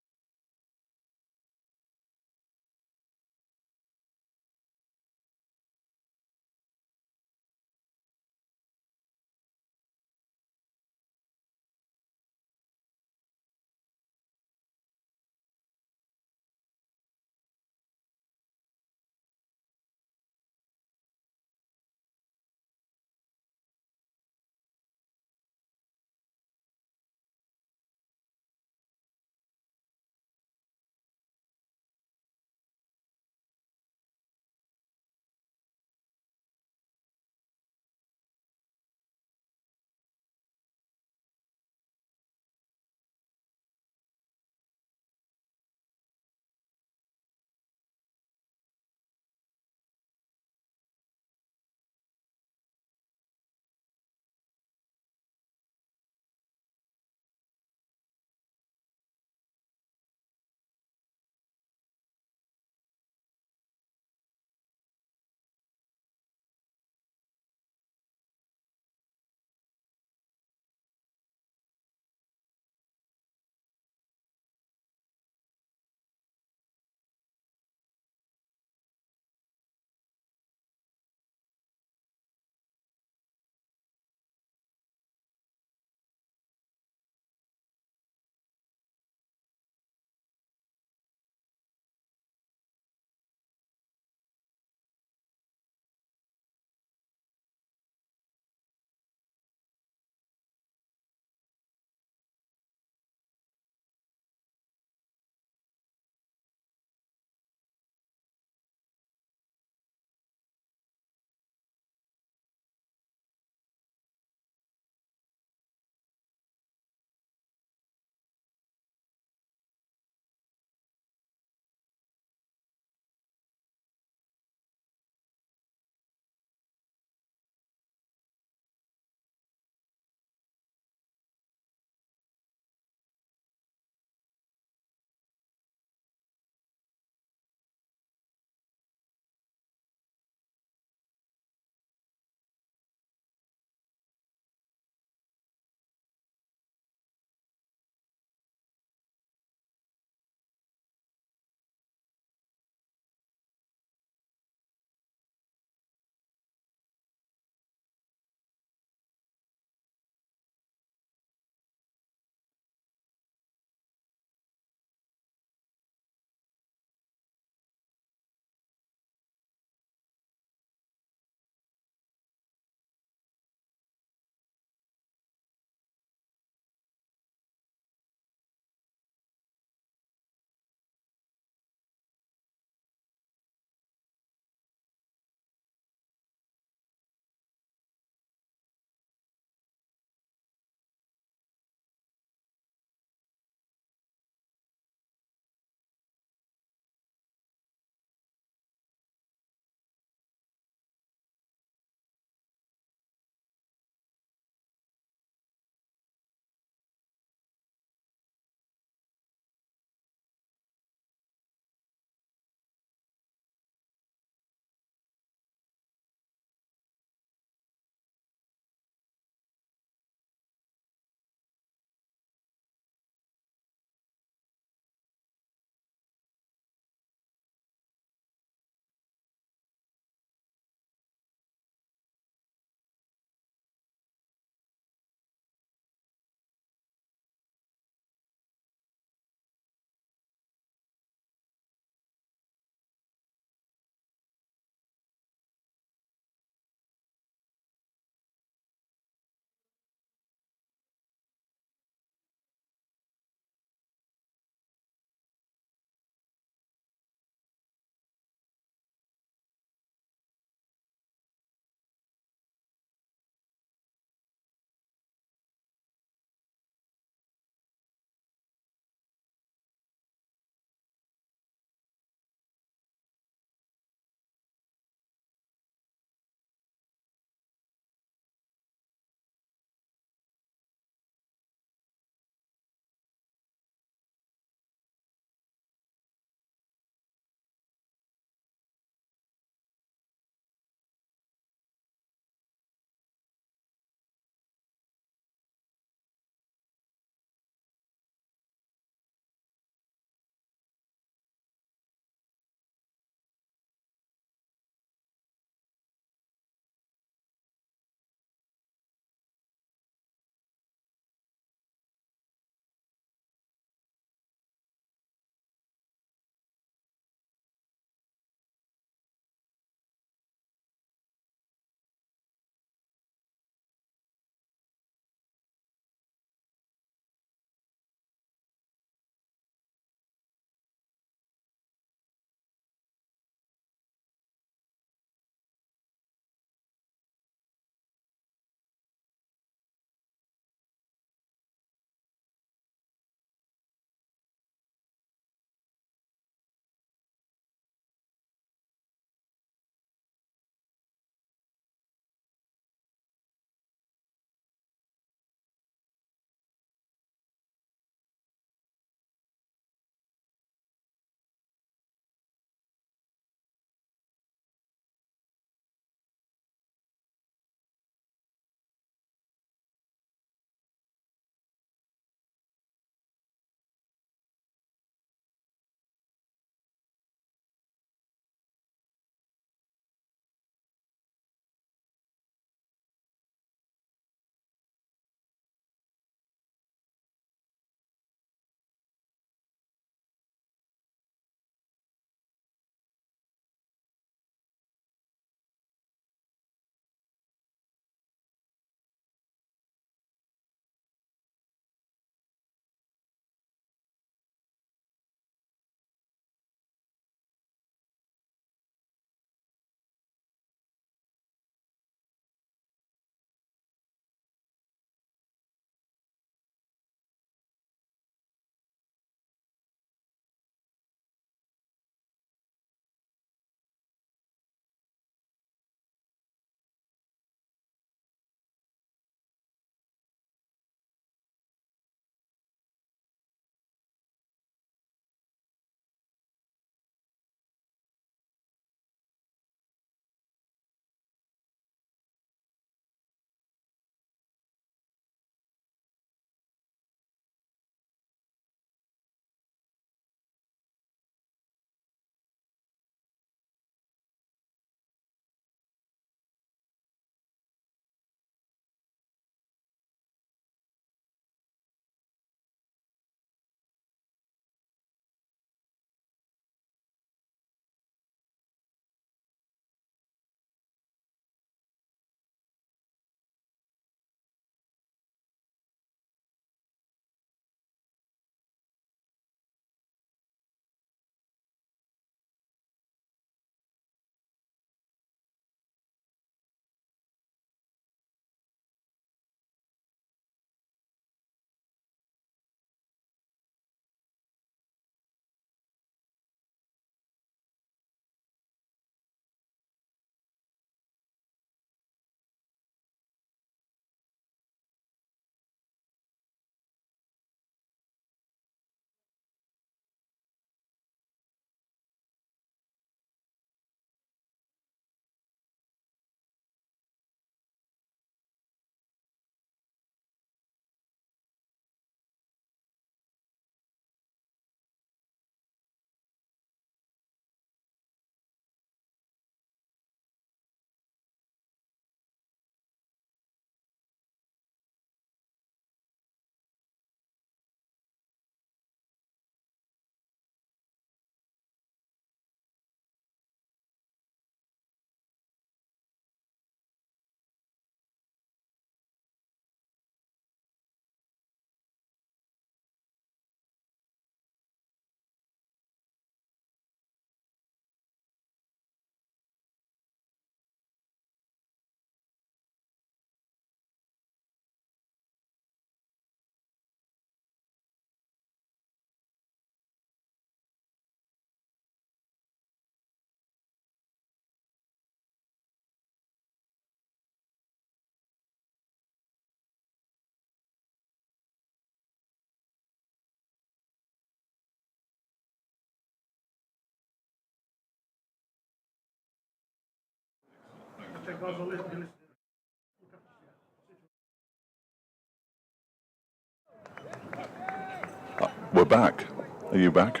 We're back. Are you back?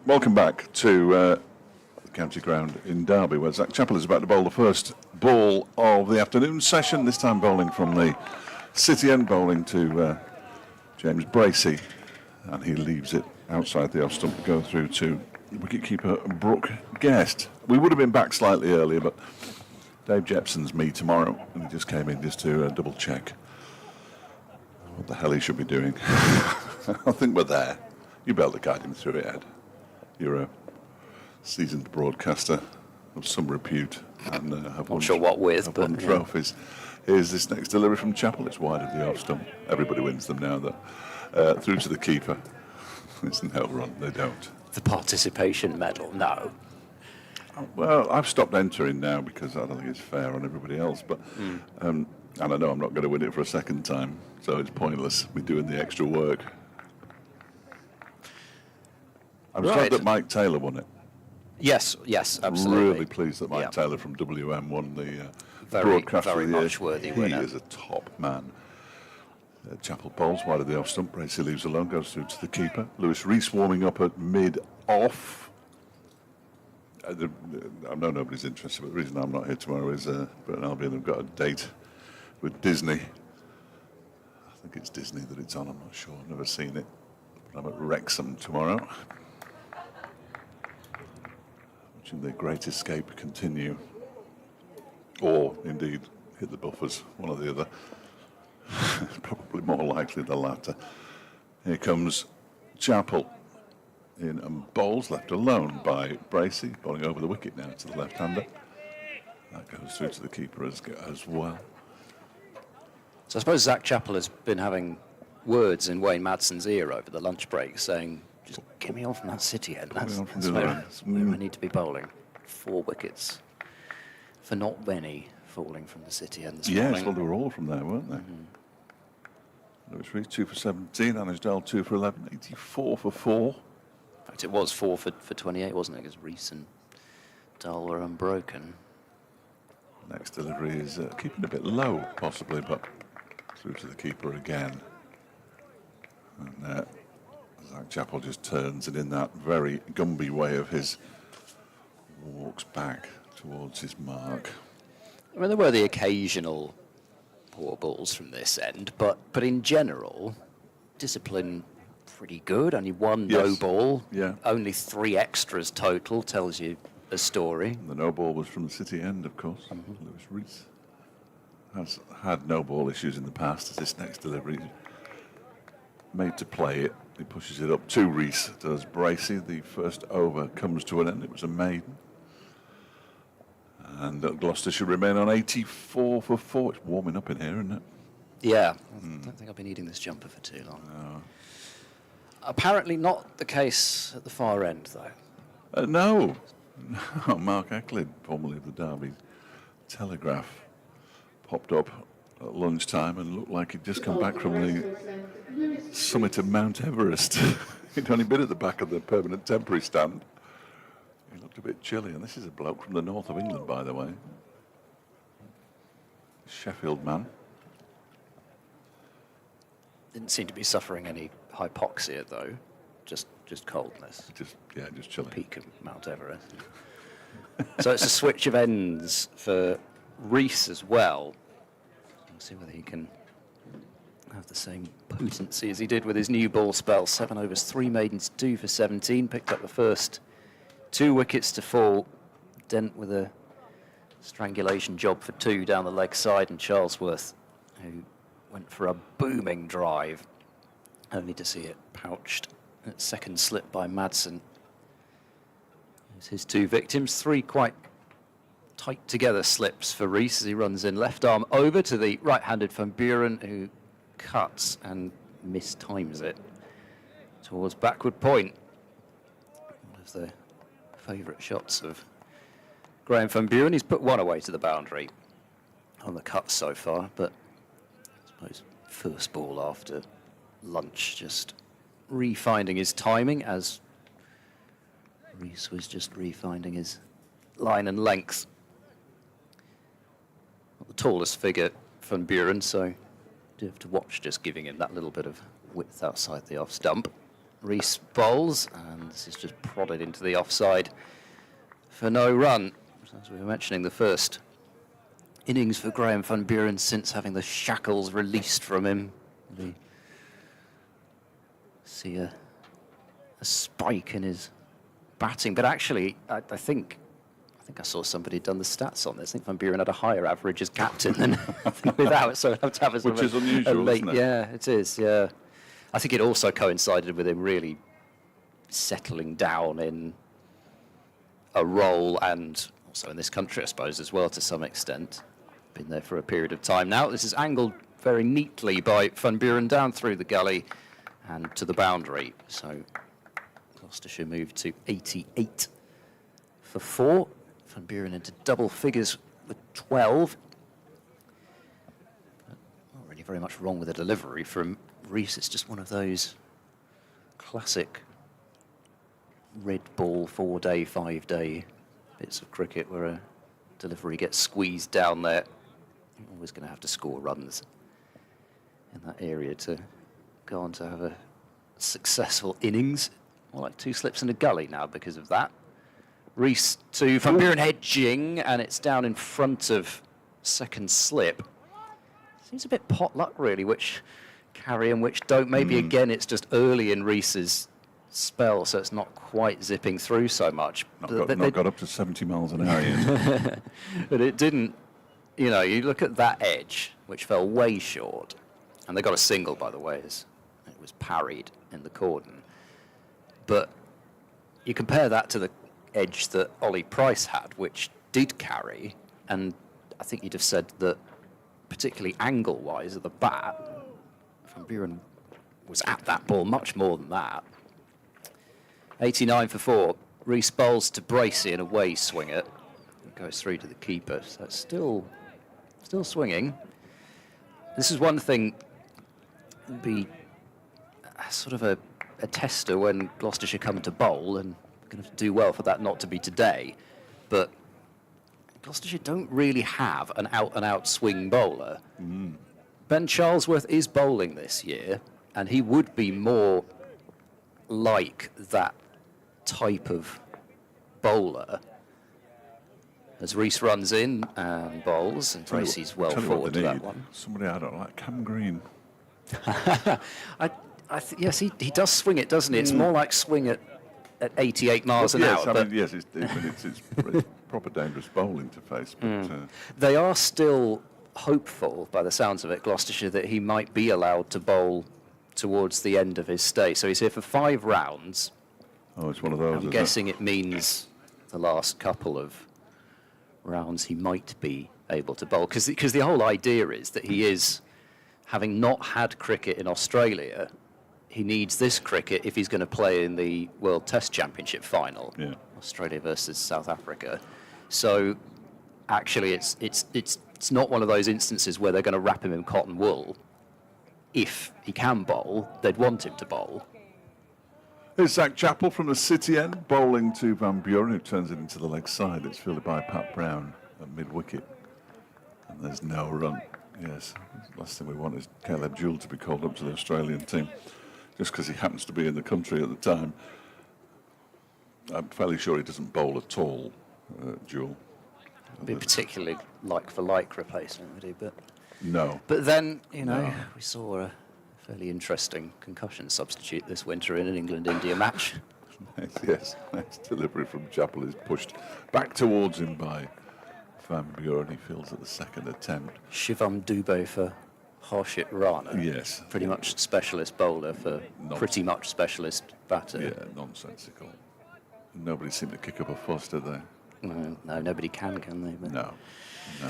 Welcome back to the County Ground in Derby, where Zach Chappell is about to bowl the first ball of the afternoon session, this time bowling from the City end, bowling to James Bracey, and he leaves it outside the off stump to go through to wicketkeeper Brooke Guest. We would have been back slightly earlier, but Dave Jepson's me tomorrow, and he just came in just to double check what the hell he should be doing. I think we're there. You'll be able to guide him through it, Ed. You're a seasoned broadcaster of some repute, and have Not sure what with, have but won trophies. Here's this next delivery from Chappell. It's wide of the off stump. Everybody wins them now, though. Through to the keeper. It's no run. They don't. the participation medal. No. Well, I've stopped entering now because I don't think it's fair on everybody else. But and I know I'm not going to win it for a second time, so it's pointless me doing the extra work. I was glad that Mike Taylor won it. Yes, absolutely. Really pleased that Mike Taylor from WM won the very broadcaster very of the year. much worthy He winner. is a top man. Chappell bowls wide of the off stump. Bracey leaves alone, goes through to the keeper. Lewis Rees warming up at mid-off. I know nobody's interested, but the reason I'm not here tomorrow is Bert and Albion have got a date with Disney. I think it's Disney that it's on, I'm not sure, I've never seen it. But I'm at Wrexham tomorrow. Watching The Great Escape continue. Or, indeed, hit the buffers, one or the other. Probably more likely the latter. Here comes Chappell in and bowls, left alone by Bracey, bowling over the wicket now to the left-hander. That goes through to the keeper as well. So I suppose Zach Chappell has been having words in Wayne Madson's ear over the lunch break saying, just get me on from that City end. That's where I need to be bowling. 4 wickets for not many falling from the City end this morning. Yes, well, they were all from there, weren't they? Lewis Rees 2 for 17, Anisdale 2 for 11, 84 for 4. In fact, it was 4 for 28, wasn't it? Because Rees and Dahl were unbroken. Next delivery is keeping a bit low, possibly, but through to the keeper again. And Zach Chappell just turns, and in that very Gumby way of his, walks back towards his mark. I mean, there were the occasional poor balls from this end, but in general, discipline pretty good. Only one no ball, only 3 extras total, tells you a story. And the no ball was from the City end, of course. Lewis Rees has had no ball issues in the past. As this next delivery made to play it, he pushes it up to Rees. Does Bracey. The first over comes to an end. It was a maiden. And Gloucestershire remain on 84 for 4. It's warming up in here, isn't it? Yeah. I don't think I've been eating this jumper for too long. No. Apparently not the case at the far end, though. No. Mark Ecklid, formerly of the Derby Telegraph, popped up at lunchtime and looked like he'd just come back from the summit of Mount Everest. He'd only been at the back of the permanent temporary stand. He looked a bit chilly, and this is a bloke from the north of England, by the way. Sheffield man. Didn't seem to be suffering any hypoxia, though. Just coldness. Just chilly. Peak of Mount Everest. So it's a switch of ends for Rees as well. We'll see whether he can have the same potency as he did with his new ball spell. 7 overs, 3 maidens, 2 for 17. Picked up the first 2 wickets to fall. Dent with a strangulation job for 2 down the leg side, and Charlesworth, who went for a booming drive, only to see it pouched at second slip by Madsen. There's his 2 victims, 3 quite tight together slips for Rees as he runs in left arm over to the right-handed Van Buren, who cuts and mistimes it towards backward point. One of the favourite shots of Graham Van Buren. He's put 1 away to the boundary on the cut so far, but I suppose first ball after lunch, just refinding his timing as Rees was just refinding his line and length. tallest figure, Van Buren, so you have to watch just giving him that little bit of width outside the off stump. Rees bowls, and this is just prodded into the offside for no run. As we were mentioning, the first innings for Graham Van Buren since having the shackles released from him. We see a spike in his batting, but actually, I think I saw somebody done the stats on this. I think Van Buren had a higher average as captain than without, so I'd have to have a sort Which of is unusual, late, isn't it? Yeah, it is, yeah. I think it also coincided with him really settling down in a role, and also in this country, I suppose, as well, to some extent. Been there for a period of time now. This is angled very neatly by Van Buren down through the gully and to the boundary. So Gloucestershire moved to 88 for 4. Van Buren into double figures with 12. But not really very much wrong with the delivery from Rees. It's just one of those classic red ball 4-day, 5-day bits of cricket where a delivery gets squeezed down there. You're always going to have to score runs in that area to go on to have a successful innings. More like 2 slips in a gully now because of that. Rees to Van Buren hedging, and it's down in front of second slip. Seems a bit pot luck, really, which carry and which don't. Maybe again it's just early in Rees's spell, so it's not quite zipping through so much. Not got up to 70 miles an hour yet. But it didn't, you know, you look at that edge, which fell way short, and they got a single, by the way, as it was parried in the cordon. But you compare that to the edge that Ollie Price had, which did carry, and I think you'd have said that, particularly angle-wise of the bat, Van Buren was at that ball much more than that. 89 for 4. Rees bowls to Bracey, an away swinger. It goes through to the keeper, so it's still swinging. This is one thing, be sort of a tester when Gloucestershire come to bowl, and we're going to have to do well for that not to be today. But Gloucestershire don't really have an out-and-out swing bowler. Ben Charlesworth is bowling this year, and he would be more like that type of bowler. As Rees runs in and bowls, and Bracey's well forward to that one. Somebody I don't like, Cam Green. Yes, he does swing it, doesn't he? It's more like swing at 88 miles an hour. Yes, it's proper dangerous bowling to face. But, they are still hopeful, by the sounds of it, Gloucestershire, that he might be allowed to bowl towards the end of his stay. So he's here for 5 rounds. Oh, it's one of those. I'm guessing it means the last couple of rounds he might be able to bowl. Because the whole idea is that he is, having not had cricket in Australia, he needs this cricket if he's going to play in the World Test Championship final, Australia versus South Africa. So actually it's not one of those instances where they're going to wrap him in cotton wool. If he can bowl, they'd want him to bowl. It's Zach Chappell from the City end, bowling to Van Buren, who turns it into the leg side. It's fielded by Pat Brown at mid-wicket. And there's no run. Yes, last thing we want is Caleb Jewell to be called up to the Australian team, just because he happens to be in the country at the time. I'm fairly sure he doesn't bowl at all, Jewell. Be particularly like-for-like replacement, would he? But no. But then, you know, we saw a fairly interesting concussion substitute this winter in an England-India match. Yes, nice delivery from Chappell is pushed back towards him by Van Buren. He fields at the second attempt. Shivam Dubé for Harshit Rana. Yes. Pretty much specialist bowler for pretty much specialist batter. Yeah, nonsensical. Nobody seemed to kick up a fuss, did they? No, nobody can they? But No.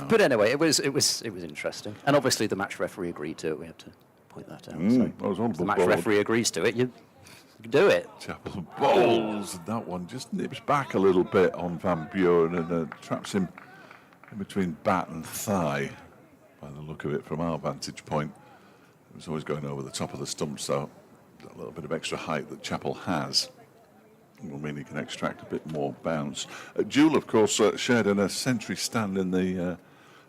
But anyway, it was interesting, and obviously the match referee agreed to it. We have to point that out. So if the match referee agrees to it, you can do it. Chappell bowls. That one just nips back a little bit on Van Buren and traps him in between bat and thigh. By the look of it, from our vantage point, it was always going over the top of the stump, so a little bit of extra height that Chappell has will mean he can extract a bit more bounce. Jewell, of course, shared in a century stand in the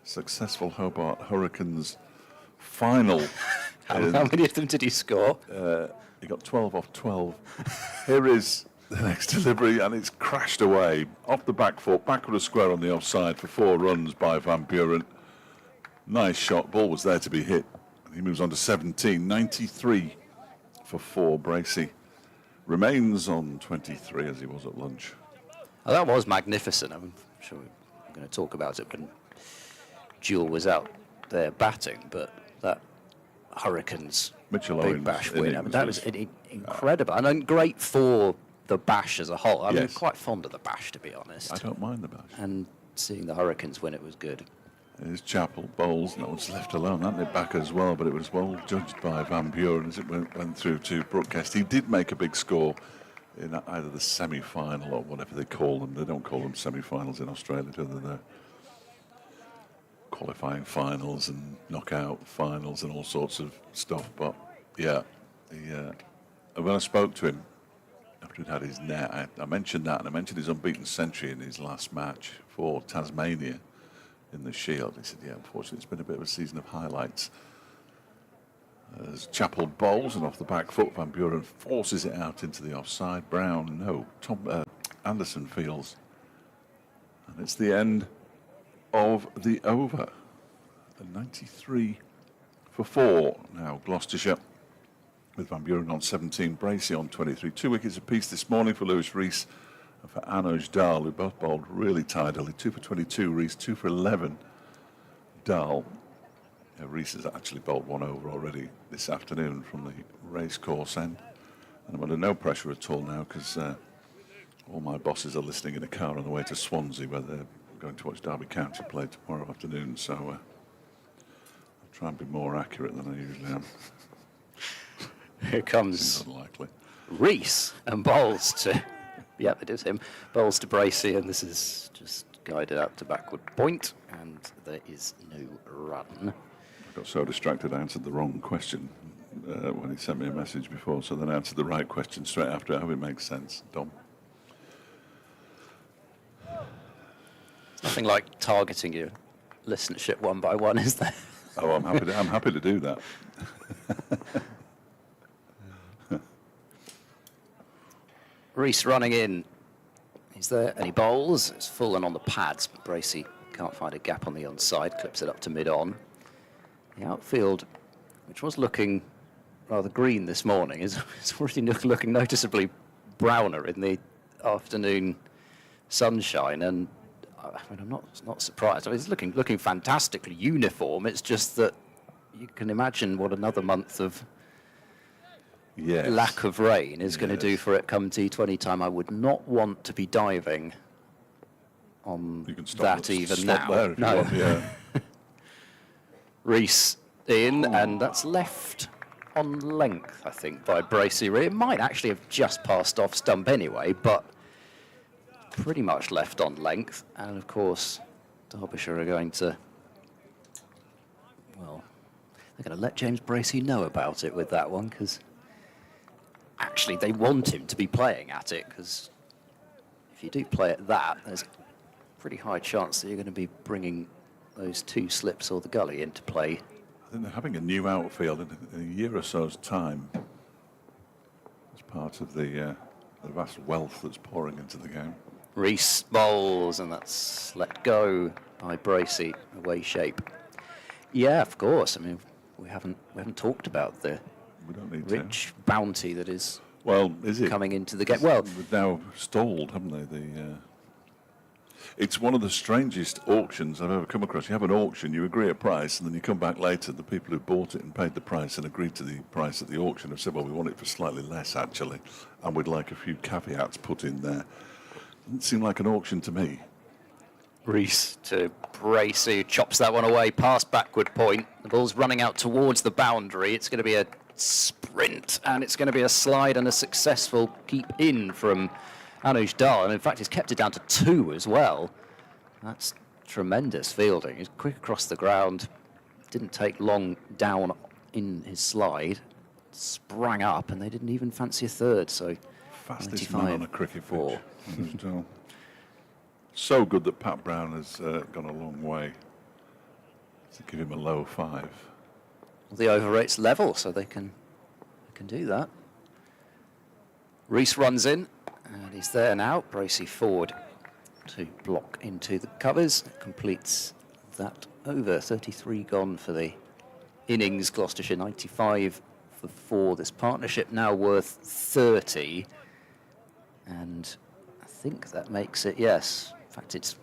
successful Hobart Hurricanes final. How many of them did he score? He got 12 off 12. Here is the next delivery, and it's crashed away off the back foot, backward of square on the offside for 4 runs by Van Buren. Nice shot. Ball was there to be hit. And he moves on to 17. 93 for 4. Bracey remains on 23 as he was at lunch. Oh, that was magnificent. I'm sure we're going to talk about it when Jewell was out there batting, but that Hurricanes Mitchell big Owens bash win, I mean, that was innings incredible. And then great for the bash as a whole. I'm Yes. quite fond of the bash, to be honest. I don't mind the bash. And seeing the Hurricanes win, it was good. Here's Chappell, bowls, no one's left alone, hadn't it, back as well, but it was well judged by Van Buren as it went through to Brookcast. He did make a big score in either the semi-final or whatever they call them. They don't call them semi-finals in Australia, do they? They're qualifying finals and knockout finals and all sorts of stuff. But yeah, when I spoke to him after he'd had his net, I mentioned that, and I mentioned his unbeaten century in his last match for Tasmania in the Shield. He said, yeah, unfortunately, it's been a bit of a season of highlights. As Chappell bowls, and off the back foot, Van Buren forces it out into the offside. Brown, no. Anderson fields. And it's the end of the over. And 93 for 4. Now Gloucestershire with Van Buren on 17, Bracey on 23. 2 wickets apiece this morning for Lewis Rees and for Anuj Dal, who both bowled really tidily. 2 for 22, Rees, 2 for 11, Dal. Rees has actually bowled 1 over already this afternoon from the racecourse end. And I'm under no pressure at all now because all my bosses are listening in a car on the way to Swansea, where they're going to watch Derby County play tomorrow afternoon. So I'll try and be more accurate than I usually am. Here comes Seems unlikely. Rees and bowls to, yeah, it is him, bowls to Bracey, and this is just guided out to backward point, and there is no run. I got so distracted I answered the wrong question when he sent me a message before, so then I answered the right question straight after. I hope it makes sense, Dom. Nothing like targeting your listenership one by one, is there? Oh, I'm happy to do that. Rees running in. He's there, and he bowls. It's full and on the pads. Bracey can't find a gap on the onside, clips it up to mid-on. The outfield, which was looking rather green this morning, is already looking noticeably browner in the afternoon sunshine. And I mean, I'm not surprised. I mean, it's looking fantastically uniform. It's just that you can imagine what another month of lack of rain is going to do for it come T20 time. I would not want to be diving on that even now. There if you want, yeah. Rees in, and that's left on length, I think, by Bracey. It might actually have just passed off stump anyway, but pretty much left on length. And of course, Derbyshire are going to, well, they're going to let James Bracey know about it with that one, because actually they want him to be playing at it, because if you do play at that, there's a pretty high chance that you're going to be bringing those 2 slips or the gully into play. I think they're having a new outfield in a year or so's time as part of the vast wealth that's pouring into the game. Rees bowls, and that's let go by Bracey, away shape. Yeah, of course. I mean, we haven't talked about the We don't need rich bounty that is is it coming into the game. Well, they've now stalled, haven't they? It's one of the strangest auctions I've ever come across. You have an auction, you agree a price, and then you come back later, the people who bought it and paid the price and agreed to the price at the auction have said, well, we want it for slightly less, actually, and we'd like a few caveats put in there. Doesn't seem like an auction to me. Rees to Bracey, who chops that one away past backward point. The ball's running out towards the boundary. It's going to be a sprint, and it's going to be a slide and a successful keep in from Anuj Dal. And in fact, he's kept it down to 2 as well. That's tremendous fielding. He's quick across the ground. Didn't take long down in his slide. Sprang up, and they didn't even fancy a third. So Fastest man on a cricket pitch. So good that Pat Brown has gone a long way to give him a low 5. The over rate's level, so they can do that. Reese runs in, and he's there now. Bracey forward to block into the covers. Completes that over. 33 gone for the innings. Gloucestershire 95 for 4. This partnership now worth 30. And I think that makes it, yes. In fact, it's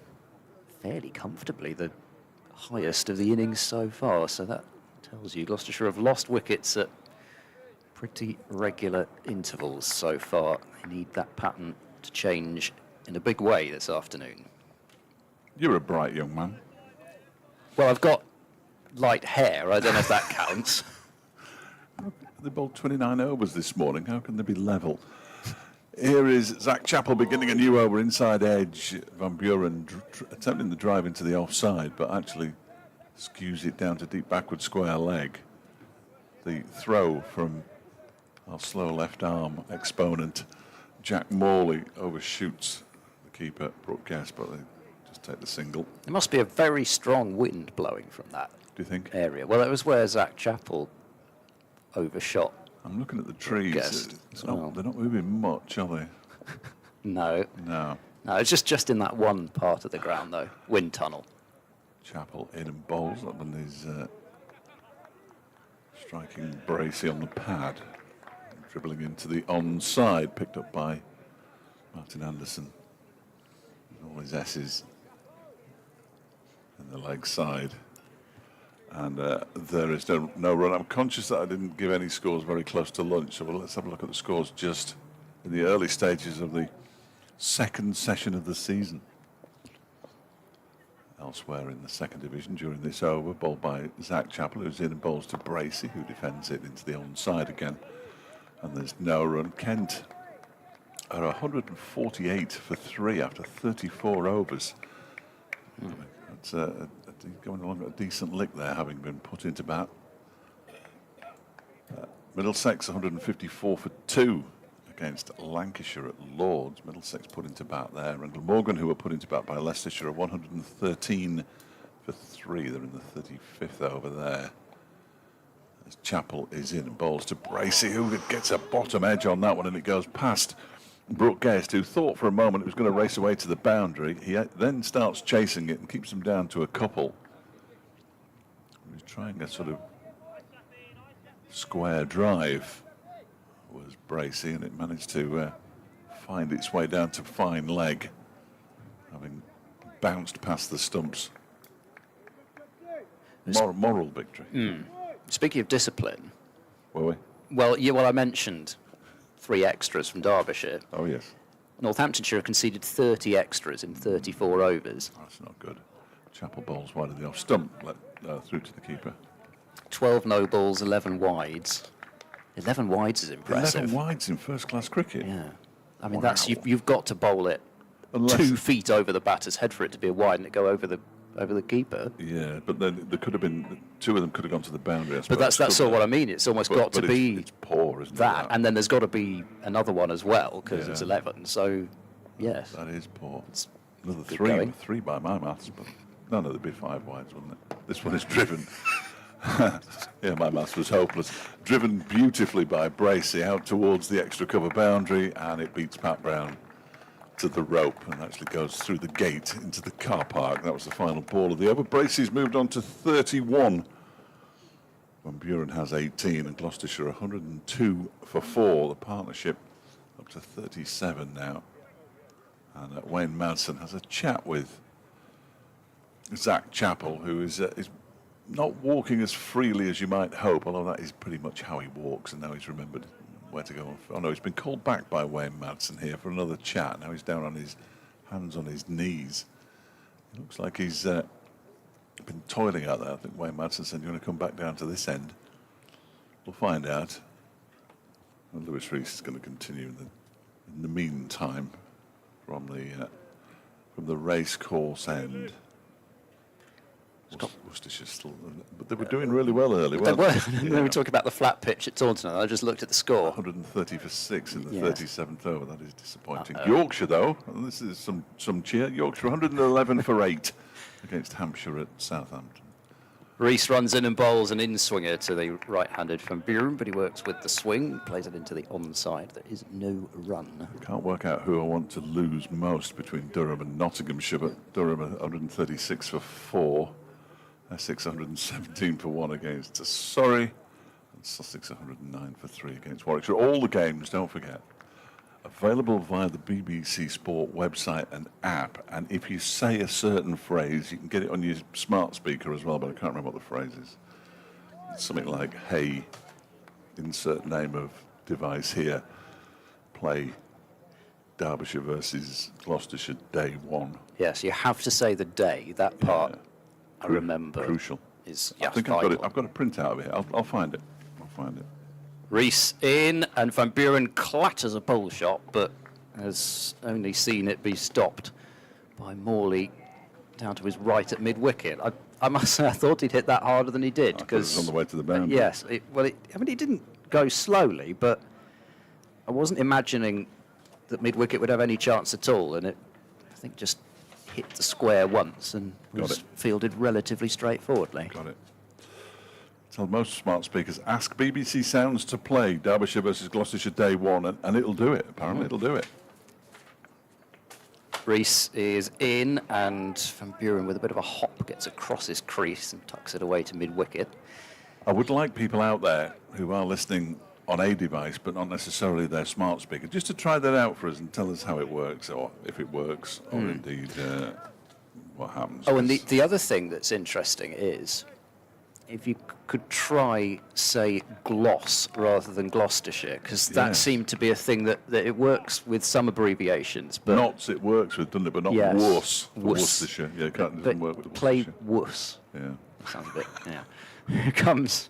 fairly comfortably the highest of the innings so far. So that tells you Gloucestershire have lost wickets at pretty regular intervals so far. They need that pattern to change in a big way this afternoon. You're a bright young man. Well, I've got light hair. I don't know if that counts. They bowled 29 overs this morning. How can they be level? Here is Zach Chappell beginning a new over inside edge. Van Buren attempting the drive into the offside, but actually skews it down to deep backward square leg. The throw from our slow left arm exponent, Jack Morley, overshoots the keeper, Brooke Guest, but they just take the single. There must be a very strong wind blowing from that Do you think? area. Well, it was where Zach Chappell overshot. I'm looking at the trees. They're not moving much, are they? No. No. No, it's just in that one part of the ground, though. Wind tunnel. Chappell in and bowls. That one is striking Bracey on the pad. Dribbling into the onside, picked up by Martin Anderson. All his S's in the leg side. And there is no run. I'm conscious that I didn't give any scores very close to lunch, so let's have a look at the scores just in the early stages of the second session of the season. Elsewhere in the second division during this over, bowled by Zach Chappell, who's in and bowls to Bracey, who defends it into the onside again. And there's no run. Kent are 148 for 3 after 34 overs. That's going along at a decent lick there, having been put into bat. Middlesex 154 for 2 against Lancashire at Lords. Middlesex put into bat there. And Glamorgan, who were put into bat by Leicestershire, are 113 for 3. They're in the 35th over there. As Chappell is in and bowls to Bracey, who gets a bottom edge on that one, and it goes past Brooke Guest, who thought for a moment it was going to race away to the boundary. He then starts chasing it and keeps him down to a couple. He's trying a sort of square drive, was Bracey, and it managed to find its way down to fine leg, having bounced past the stumps. Moral victory. Speaking of discipline, Were we? well, I mentioned 3 extras from Derbyshire. Oh, yes. Northamptonshire have conceded 30 extras in 34 overs. That's not good. Chappell bowls wide of the off stump, through to the keeper. 12 no balls, 11 wides. 11 wides is impressive. 11 wides in first-class cricket. Yeah. I mean, Wow. you've got to bowl it Unless, 2 feet over the batter's head for it to be a wide and it go over the keeper. Yeah, but then there could have been 2 of them could have gone to the boundary. I But that's suppose, sort of what I mean. It's almost got to be it's poor, isn't that, it? and then there's got to be another one as well because it's Yeah. 11. So, yes, That is poor. It's Another good 3, going. 3 by my maths, but no, there'd be 5 wides, wouldn't it? This one is driven. Yeah, my maths was hopeless. Driven beautifully by Bracey out towards the extra cover boundary, and it beats Pat Brown to the rope and actually goes through the gate into the car park. That was the final ball of the over. Bracey's moved on to 31. Van Buren has 18 and Gloucestershire 102 for 4. The partnership up to 37 now. And Wayne Madsen has a chat with Zach Chappell, who is not walking as freely as you might hope, although that is pretty much how he walks, and now he's remembered where to go. Oh no, he's been called back by Wayne Madsen here for another chat. Now he's down on his hands on his knees. It looks like he's been toiling out there. I think Wayne Madsen said, "You want to come back down to this end?" We'll find out. And Lewis Rees is going to continue in the meantime from the race course end. Worcestershire still, but they were doing really well early. they were. Yeah. When we talk about the flat pitch at Taunton, I just looked at the score. 130 for 6 in the Yeah. 37th over. That is disappointing. Yorkshire, though, and this is some cheer. Yorkshire 111 for 8 against Hampshire at Southampton. Rees runs in and bowls an in-swinger to the right-handed Van Buren, but he works with the swing, plays it into the onside. There is no run. Can't work out who I want to lose most between Durham and Nottinghamshire, but Durham 136 for 4, Essex 117 for 1 against Surrey, and Sussex 109 for 3 against Warwickshire. All the games, don't forget, available via the BBC Sport website and app, and if you say a certain phrase, you can get it on your smart speaker as well, but I can't remember what the phrase is. It's something like, hey, insert name of device here, play Derbyshire versus Gloucestershire day 1. Yes, you have to say the day. That part, Yeah. I remember. Crucial. Is I think I've got a print out of it. I'll find it. I'll find it. Rees in, and Van Buren clatters a bowl shot, but has only seen it be stopped by Morley down to his right at mid-wicket. I must say, I thought he'd hit that harder than he did. I thought it was on the way to the boundary. Yes, I mean, he didn't go slowly, but I wasn't imagining that mid-wicket would have any chance at all, and it, I think, just hit the square once and was fielded relatively straightforwardly. Got it. Tell most smart speakers, ask BBC Sounds to play Derbyshire versus Gloucestershire day 1, and it'll do it. Apparently, it'll do it. Rees is in, and Van Buren with a bit of a hop gets across his crease and tucks it away to mid-wicket. I would like people out there who are listening on a device, but not necessarily their smart speaker, just to try that out for us and tell us how it works, or if it works, or indeed what happens. Oh, and the other thing that's interesting is, if you could try, say, Gloss rather than Gloucestershire, because that seemed to be a thing that it works with some abbreviations. But Knots it works with, doesn't it? But not Worce for Worcestershire. Yeah, it doesn't work with play Worcestershire. Worce. Yeah. Sounds a bit, yeah. Here comes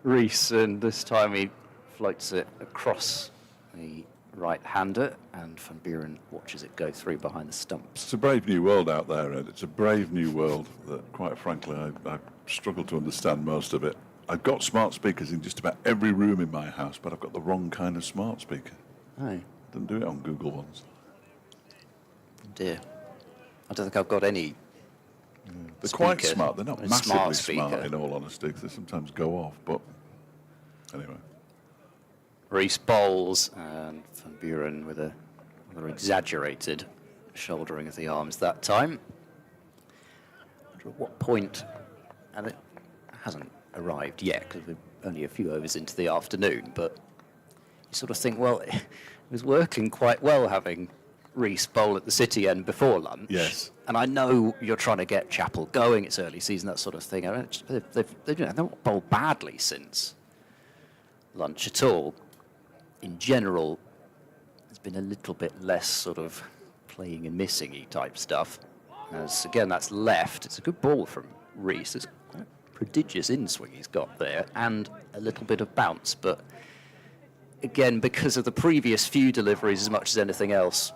Rees, and this time he floats it across the right-hander, and Van Buren watches it go through behind the stumps. It's a brave new world out there, Ed. It's a brave new world that, quite frankly, I struggle to understand most of it. I've got smart speakers in just about every room in my house, but I've got the wrong kind of smart speaker. Oh, Don't do it on Google ones. dear. I don't think I've got any. They're quite Speaker. smart. They're not A massively smart smart, speaker. in all honesty, 'cause they sometimes go off, but anyway. Rees bowls, and Van Buren with a rather exaggerated shouldering of the arms that time. I wonder at what point, and it hasn't arrived yet because we're only a few overs into the afternoon, but you sort of think, well, it was working quite well having Rees bowl at the City end before lunch. Yes. And I know you're trying to get Chapel going, it's early season, that sort of thing. I mean, they've not bowled badly since lunch at all. In general, there's been a little bit less sort of playing and missing-y type stuff. As again, that's left. It's a good ball from Rees. It's quite a prodigious in-swing he's got there, and a little bit of bounce. But again, because of the previous few deliveries, as much as anything else,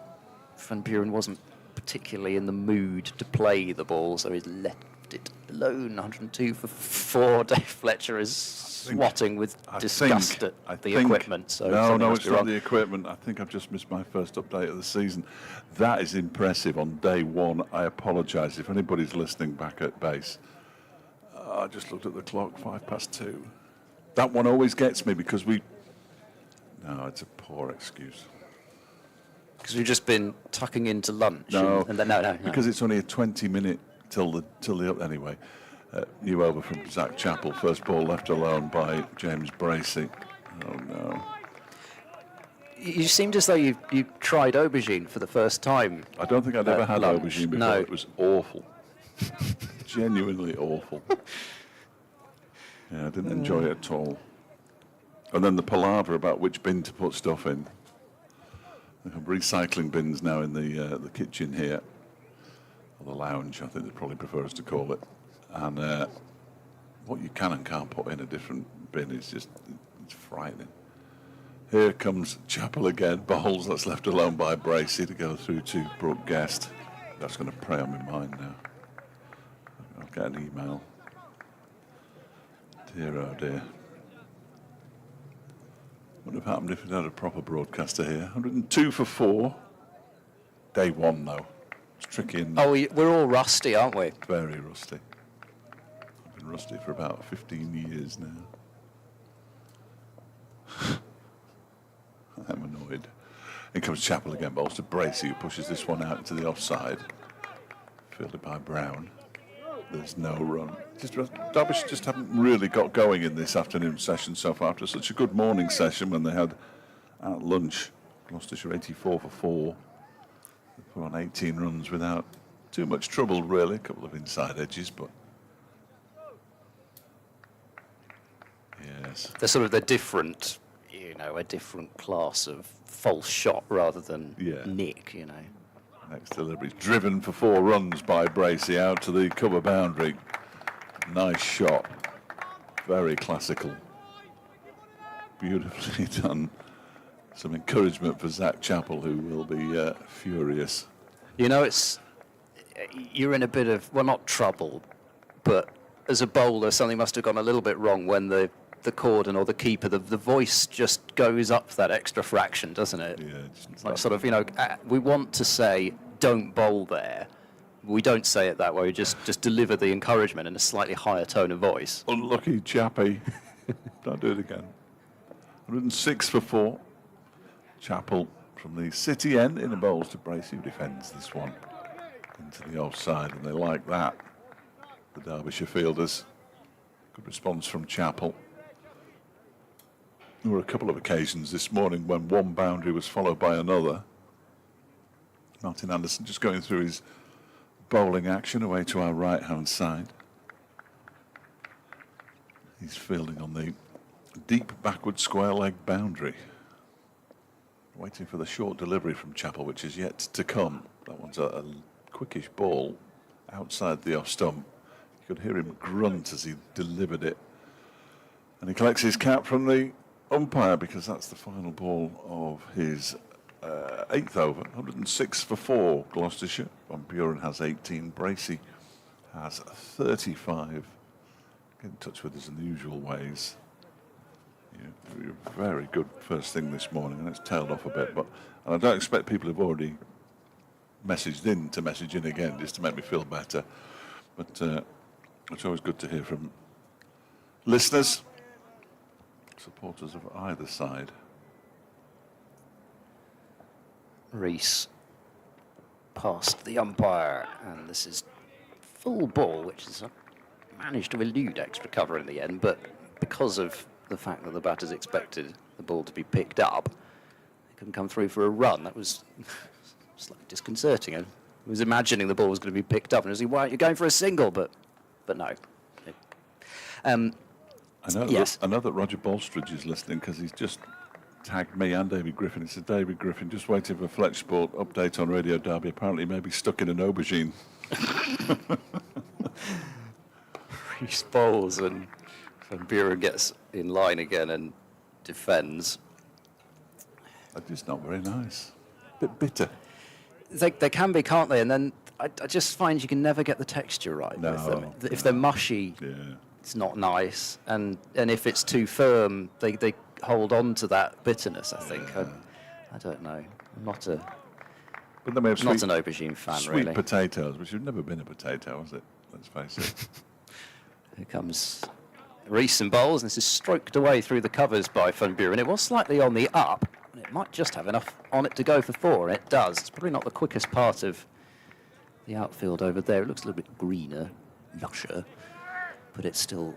Van Buren wasn't particularly in the mood to play the ball, so he's left it alone. 102 for 4. Dave Fletcher is swatting with disgust at the equipment. So no, it's not wrong. the equipment. I think I've just missed my first update of the season. That is impressive on day 1. I apologise if anybody's listening back at base. I just looked at the clock, 2:05. That one always gets me because no, it's a poor excuse. Because we've just been tucking into lunch. No, and then, no. Because it's only a 20-minute till the anyway. New over from Zach Chappell. First ball left alone by James Bracey. Oh no! You seemed as though you tried aubergine for the first time. I don't think I'd ever had lunch. aubergine before. No. It was awful. Genuinely awful. Yeah, I didn't enjoy it at all. And then the palaver about which bin to put stuff in. They have recycling bins now in the kitchen here, or the lounge, I think they probably prefer us to call it. And what you can and can't put in a different bin is just, it's frightening. Here comes Chappell again, bowls, that's left alone by Bracey to go through to Brooke Guest. That's going to prey on my mind now. I'll get an email. Dear, oh dear. What would have happened if we'd had a proper broadcaster here? 102 for 4. Day 1, though. It's tricky and Oh, we're all rusty, aren't we? very rusty. been rusty for about 15 years now. I'm annoyed. In comes Chappell again, bowls to Bracey, who pushes this one out into the offside. Fielded by Brown. There's no run. Derbyshire just haven't really got going in this afternoon session so far. After such a good morning session when they had at lunch, Gloucestershire 84 for 4. They put on 18 runs without too much trouble, really. A couple of inside edges, but yes, They're different, you know, a different class of false shot rather than nick, you know. Next delivery driven for 4 runs by Bracey out to the cover boundary. Nice shot, very classical, beautifully done. Some encouragement for Zach Chappell, who will be furious. You know, you're in a bit of, well, not trouble, but as a bowler, something must have gone a little bit wrong when the cordon or the keeper, the voice just goes up that extra fraction, doesn't it? Yeah, it's like sort of, you know, we want to say, don't bowl there. We don't say it that way. We just deliver the encouragement in a slightly higher tone of voice. Unlucky Chappie. Don't do it again. 106 for 4. Chappell from the City end in the bowls to Bracey, who defends this one into the offside, and they like that, the Derbyshire fielders. Good response from Chappell. There were a couple of occasions this morning when one boundary was followed by another. Martin Anderson just going through his bowling action away to our right-hand side. He's fielding on the deep backward square leg boundary. Waiting for the short delivery from Chappell, which is yet to come. That one's a quickish ball outside the off stump. You could hear him grunt as he delivered it. And he collects his cap from the umpire, because that's the final ball of his 8th over. 106 for 4, Gloucestershire. Van Buren has 18. Bracey has 35. Get in touch with us in the usual ways. Yeah, very good first thing this morning, and it's tailed off a bit. And I don't expect people who've already messaged in to message in again just to make me feel better. But it's always good to hear from listeners, supporters of either side. Rees past the umpire, and this is full ball, which is managed to elude extra cover in the end, but because of the fact that the batters expected the ball to be picked up, they couldn't come through for a run. That was slightly disconcerting. I was imagining the ball was going to be picked up, and I was like, "Why, you're going for a single?" But no. I know that Roger Bolstridge is listening, because he's just tagged me and David Griffin. He said, David Griffin, just waiting for Fletch Sport update on Radio Derby. Apparently maybe stuck in an aubergine. Rees bowls, and Van Buren gets in line again and defends. That's just not very nice. A bit bitter. They can be, can't they? And then I just find you can never get the texture right with them. If they're mushy, it's not nice. And if it's too firm, they hold on to that bitterness, I think. I don't know. I'm not an aubergine fan, sweet really. Potatoes, which have never been a potato, has it? Let's face it. Here comes Rees and bowls, and this is stroked away through the covers by Van Buren. It was slightly on the up, and it might just have enough on it to go for 4, and it does. It's probably not the quickest part of the outfield over there. It looks a little bit greener, lusher, but it still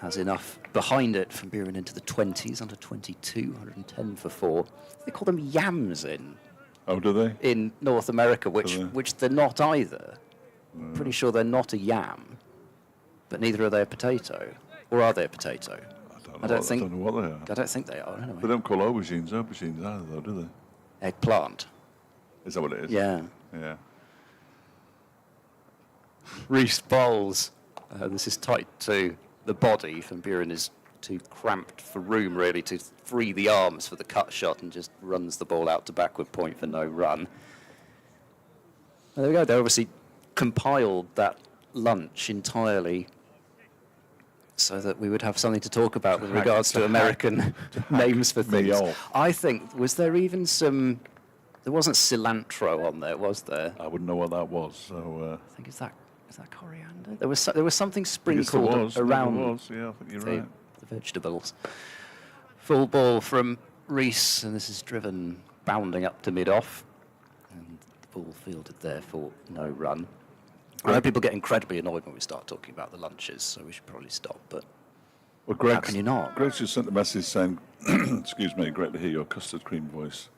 has enough behind it. Van Buren into the 20s, under 22, 110 for 4. They call them yams in. Oh, do they? In North America, which they're not either. No. Pretty sure they're not a yam, but neither are they a potato. Or are they a potato? I don't know what they are. I don't think they are, anyway. They don't call aubergines either, though, do they? Eggplant. Is that what it is? Yeah. Yeah. Rees bowls. This is tight to the body. Van Buren is too cramped for room, really, to free the arms for the cut shot, and just runs the ball out to backward point for no run. There we go. They obviously compiled that lunch entirely so that we would have something to talk about with regards to American names for things. I think, was there even some... There wasn't cilantro on there, was there? I wouldn't know what that was, so... I think it's that Is that coriander? There was something Yes, sprinkled there was. around There was. Yeah, I think you're right. the vegetables. Full ball from Rees, and this is driven bounding up to mid-off. And the ball fielded there for no run. I know people get incredibly annoyed when we start talking about the lunches, so we should probably stop, but Well, Greg, how can you not? Greg just sent a message saying, excuse me, great to hear your custard cream voice.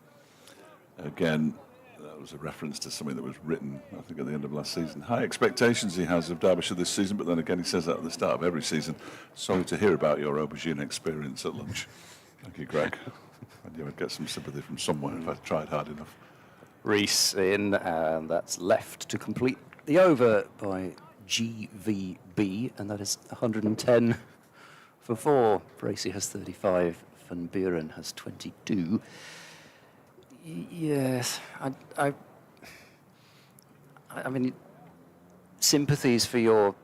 Again, that was a reference to something that was written, I think, at the end of last season. High expectations he has of Derbyshire this season, but then again he says that at the start of every season. Sorry to hear about your aubergine experience at lunch. Thank you, Greg. And you would get some sympathy from somewhere if I tried hard enough. Rees in, and that's left to complete the over by GVB, and that is 110 for 4. Bracey has 35, Van Buren has 22. Yes, I mean, sympathies for your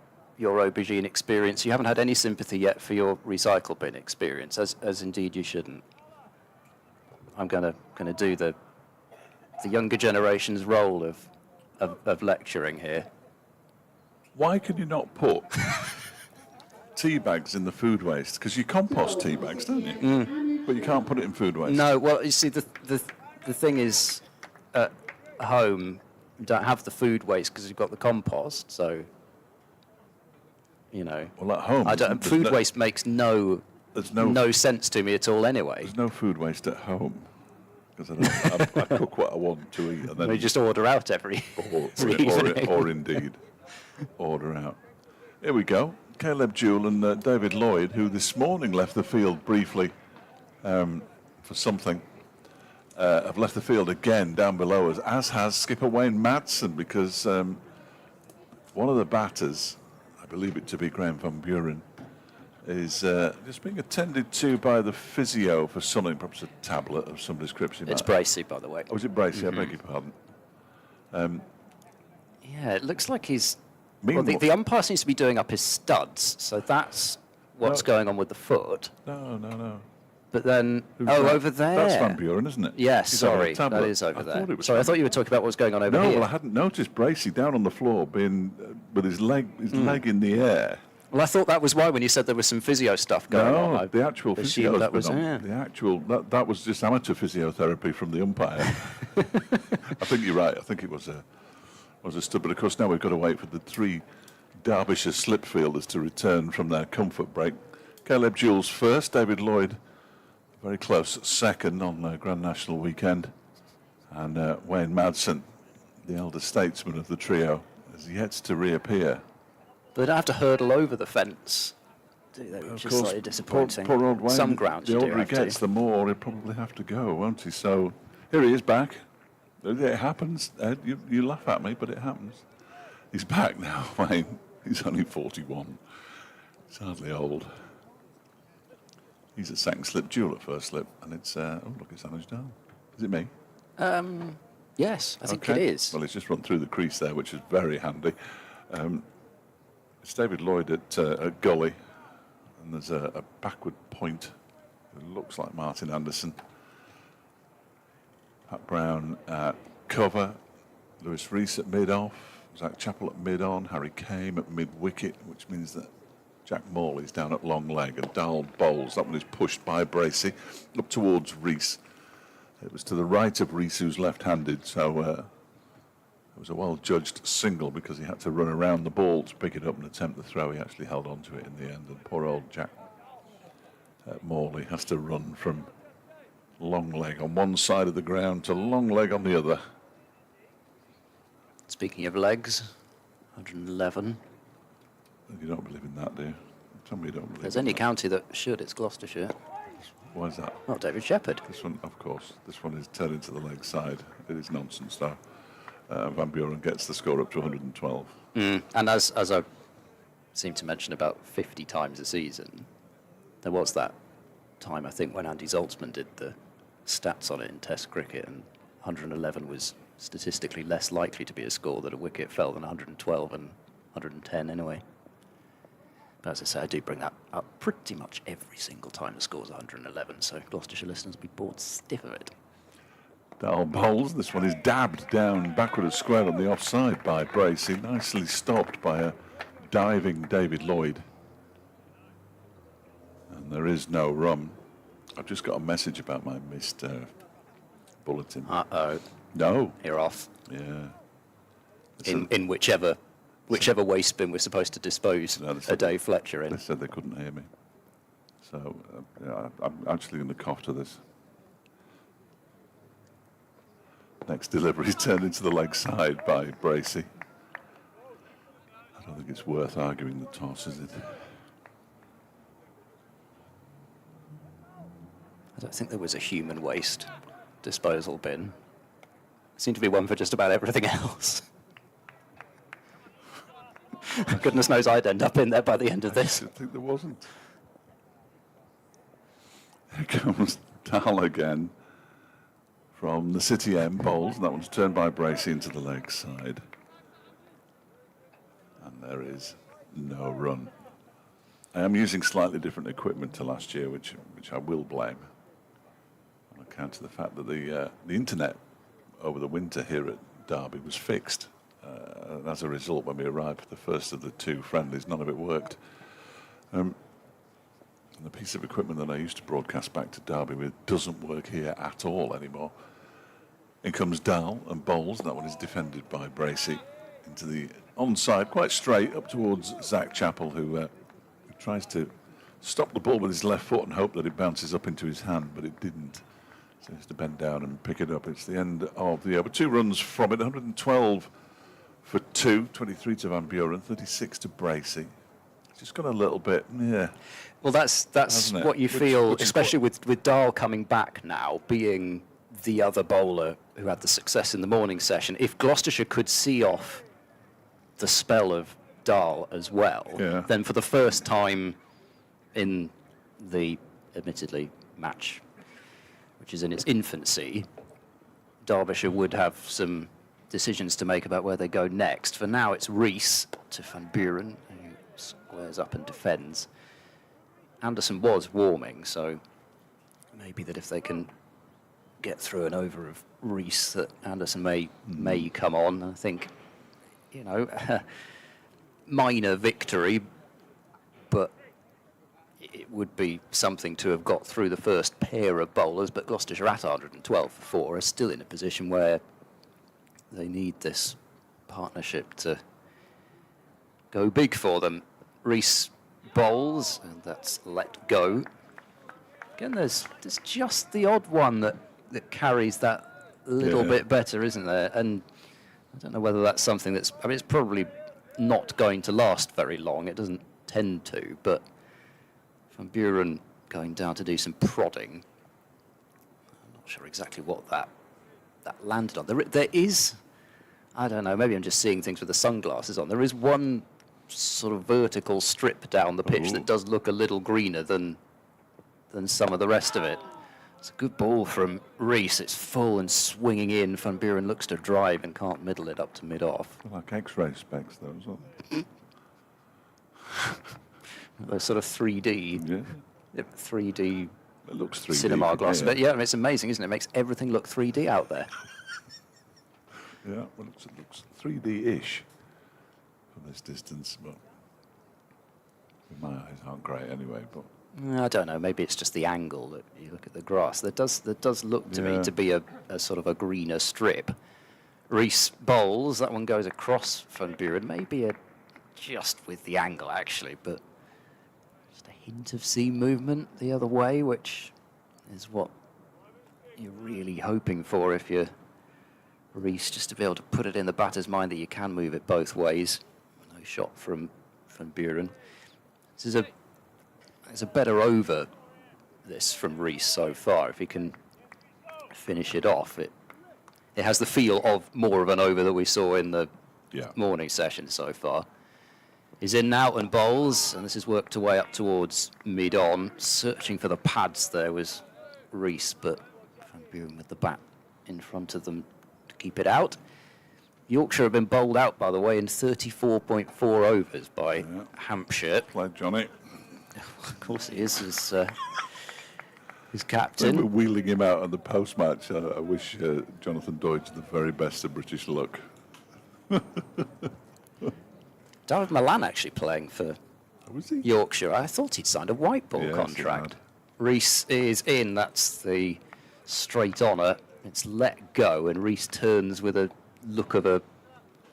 aubergine experience. You haven't had any sympathy yet for your recycle bin experience, as indeed you shouldn't. I'm gonna do the younger generation's role of lecturing here. Why can you not put tea bags in the food waste? Because you compost tea bags, don't you? Mm. But you can't put it in food waste. No, well, you see, the thing is, at home, you don't have the food waste because you've got the compost, so, you know. Well, at home, food waste makes no sense to me at all anyway. There's no food waste at home. Because I cook what I want to eat. And then you just order out every evening. Or indeed, order out. Here we go. Caleb Jewell and David Lloyd, who this morning left the field briefly for something, have left the field again down below us, as has skipper Wayne Madsen, because one of the batters, I believe it to be Graham Van Buren, is just being attended to by the physio for something, perhaps a tablet of some description. It's Bracey, by the way. Oh, was it Bracey? I beg your pardon. Yeah, it looks like he's... Well, the umpire seems to be doing up his studs, so that's what's going on with the foot. No. But then, over there. That's Van Buren, isn't it? Yes, sorry, that is over there. Sorry, I thought you were talking about what was going on over here. No, well, I hadn't noticed Bracey down on the floor, being with his leg in the air. Well, I thought that was why when you said there was some physio stuff going on. No, the actual physio that was that was just amateur physiotherapy from the umpire. I think you're right. I think it was a stud, but of course now we've got to wait for the 3 Derbyshire slip fielders to return from their comfort break. Caleb Jewell's first, David Lloyd very close second on Grand National weekend, and Wayne Madsen, the elder statesman of the trio, has yet to reappear. They don't have to hurdle over the fence, do they? Which is slightly disappointing. Poor old Wayne, some grounds the older he gets, the more he'll probably have to go, won't he? So here he is back. It happens, Ed. You laugh at me, but it happens. He's back now, Wayne. He's only 41. He's hardly old. He's at second slip, Jewell at first slip, and it's, look, it's Anage down. Is it me? Yes, I think it is. Well, it's just run through the crease there, which is very handy. It's David Lloyd at gully, and there's a backward point. It looks like Martin Anderson. Pat Brown at cover, Lewis Rees at mid-off, Zach Chappell at mid-on, Harry Kame at mid-wicket, which means that Jack Morley's down at long leg, and Dahl bowls. That one is pushed by Bracey up towards Rees. It was to the right of Rees, who's left-handed, so it was a well-judged single because he had to run around the ball to pick it up and attempt the throw. He actually held on to it in the end, and poor old Jack Morley has to run from long leg on one side of the ground to long leg on the other. Speaking of legs, 111. You don't believe in that, do you? Tell me you don't believe in that. There's any county that should, it's Gloucestershire. Why is that? Well, David Shepherd. This one, of course, this one is turning to the leg side. It is nonsense, though. Van Buren gets the score up to 112. And as I seem to mention about 50 times a season, there was that time, I think, when Andy Zaltzman did the stats on it in Test cricket, and 111 was statistically less likely to be a score that a wicket fell than 112 and 110 anyway. But as I say, I do bring that up pretty much every single time the score's 111, so Gloucestershire listeners will be bored stiff of it. Dahl bowls. This one is dabbed down backward at square on the offside by Bracey. Nicely stopped by a diving David Lloyd. And there is no run. I've just got a message about my missed bulletin. Uh-oh. No. You're off. Yeah. In whichever waste bin we're supposed to dispose a Dave Fletcher in. They said they couldn't hear me. So yeah, I'm actually going to cough to this. Next delivery is turned into the leg side by Bracey. I don't think it's worth arguing the toss, is it? I don't think there was a human waste disposal bin. There seemed to be one for just about everything else. Goodness knows I'd end up in there by the end of this. I think there wasn't. Here comes Dahl again from the City M bowls. And that one's turned by Bracey into the leg side. And there is no run. I am using slightly different equipment to last year, which I will blame on account of the fact that the internet over the winter here at Derby was fixed. And as a result, when we arrived for the first of the two friendlies, none of it worked. And the piece of equipment that I used to broadcast back to Derby with doesn't work here at all anymore. In comes Dahl and bowls. That one is defended by Bracey into the onside, quite straight up towards Zach Chappell, who tries to stop the ball with his left foot and hope that it bounces up into his hand, but it didn't. So he has to bend down and pick it up. It's the end of the over. 2 runs from it, 112 for 2, 23 to Van Buren, 36 to Bracey. Just got a little bit, yeah. Well, that's what you feel, especially with Dahl coming back now, being the other bowler who had the success in the morning session. If Gloucestershire could see off the spell of Dahl as well, then for the first time in the, admittedly, match, which is in its infancy, Derbyshire would have some decisions to make about where they go next. For now, it's Rees to Van Buren, who squares up and defends. Anderson was warming, so maybe that if they can get through an over of Rees, that Anderson may come on. I think, you know, minor victory, but it would be something to have got through the first pair of bowlers. But Gloucestershire at 112 for 4 are still in a position where they need this partnership to go big for them. Rees bowls, and that's let go. Again, there's just the odd one that carries that little bit better, isn't there? And I don't know whether that's something that's, I mean, it's probably not going to last very long. It doesn't tend to, but Van Buren going down to do some prodding. I'm not sure exactly what that landed on. There is, I don't know, maybe I'm just seeing things with the sunglasses on. There is one sort of vertical strip down the pitch that does look a little greener than some of the rest of it. It's a good ball from Rees. It's full and swinging in. Van Buren looks to drive and can't middle it up to mid-off. Like X-ray specs, though, isn't it? Those sort of 3D, 3D it looks 3D cinema glasses. But yeah, it's amazing, isn't it? It makes everything look 3D out there. Yeah, well, it looks 3D-ish from this distance, but my eyes aren't great anyway. But I don't know. Maybe it's just the angle that you look at the grass. There does look to me to be a sort of a greener strip. Rees bowls. That one goes across Van Buren. Maybe just with the angle actually, but just a hint of seam movement the other way, which is what you're really hoping for if you're Rees, just to be able to put it in the batter's mind that you can move it both ways. No shot from Van Buren. This is a better over, this from Rees so far. If he can finish it off, it has the feel of more of an over that we saw in the morning session so far. He's in now and bowls, and this has worked a way up towards mid-on. Searching for the pads there was Rees, but Van Buren with the bat in front of them to keep it out. Yorkshire have been bowled out, by the way, in 34.4 overs by Hampshire. Play Johnny. Of course he is. his They were captain. wheeling him out on the post-match. I wish Jonathan Deutsch the very best of British luck. David Milan actually playing for Was he? Yorkshire. I thought he'd signed a white ball Yes, he contract. had. Rees is in. That's the straight honour. It's let go, and Rees turns with a look of a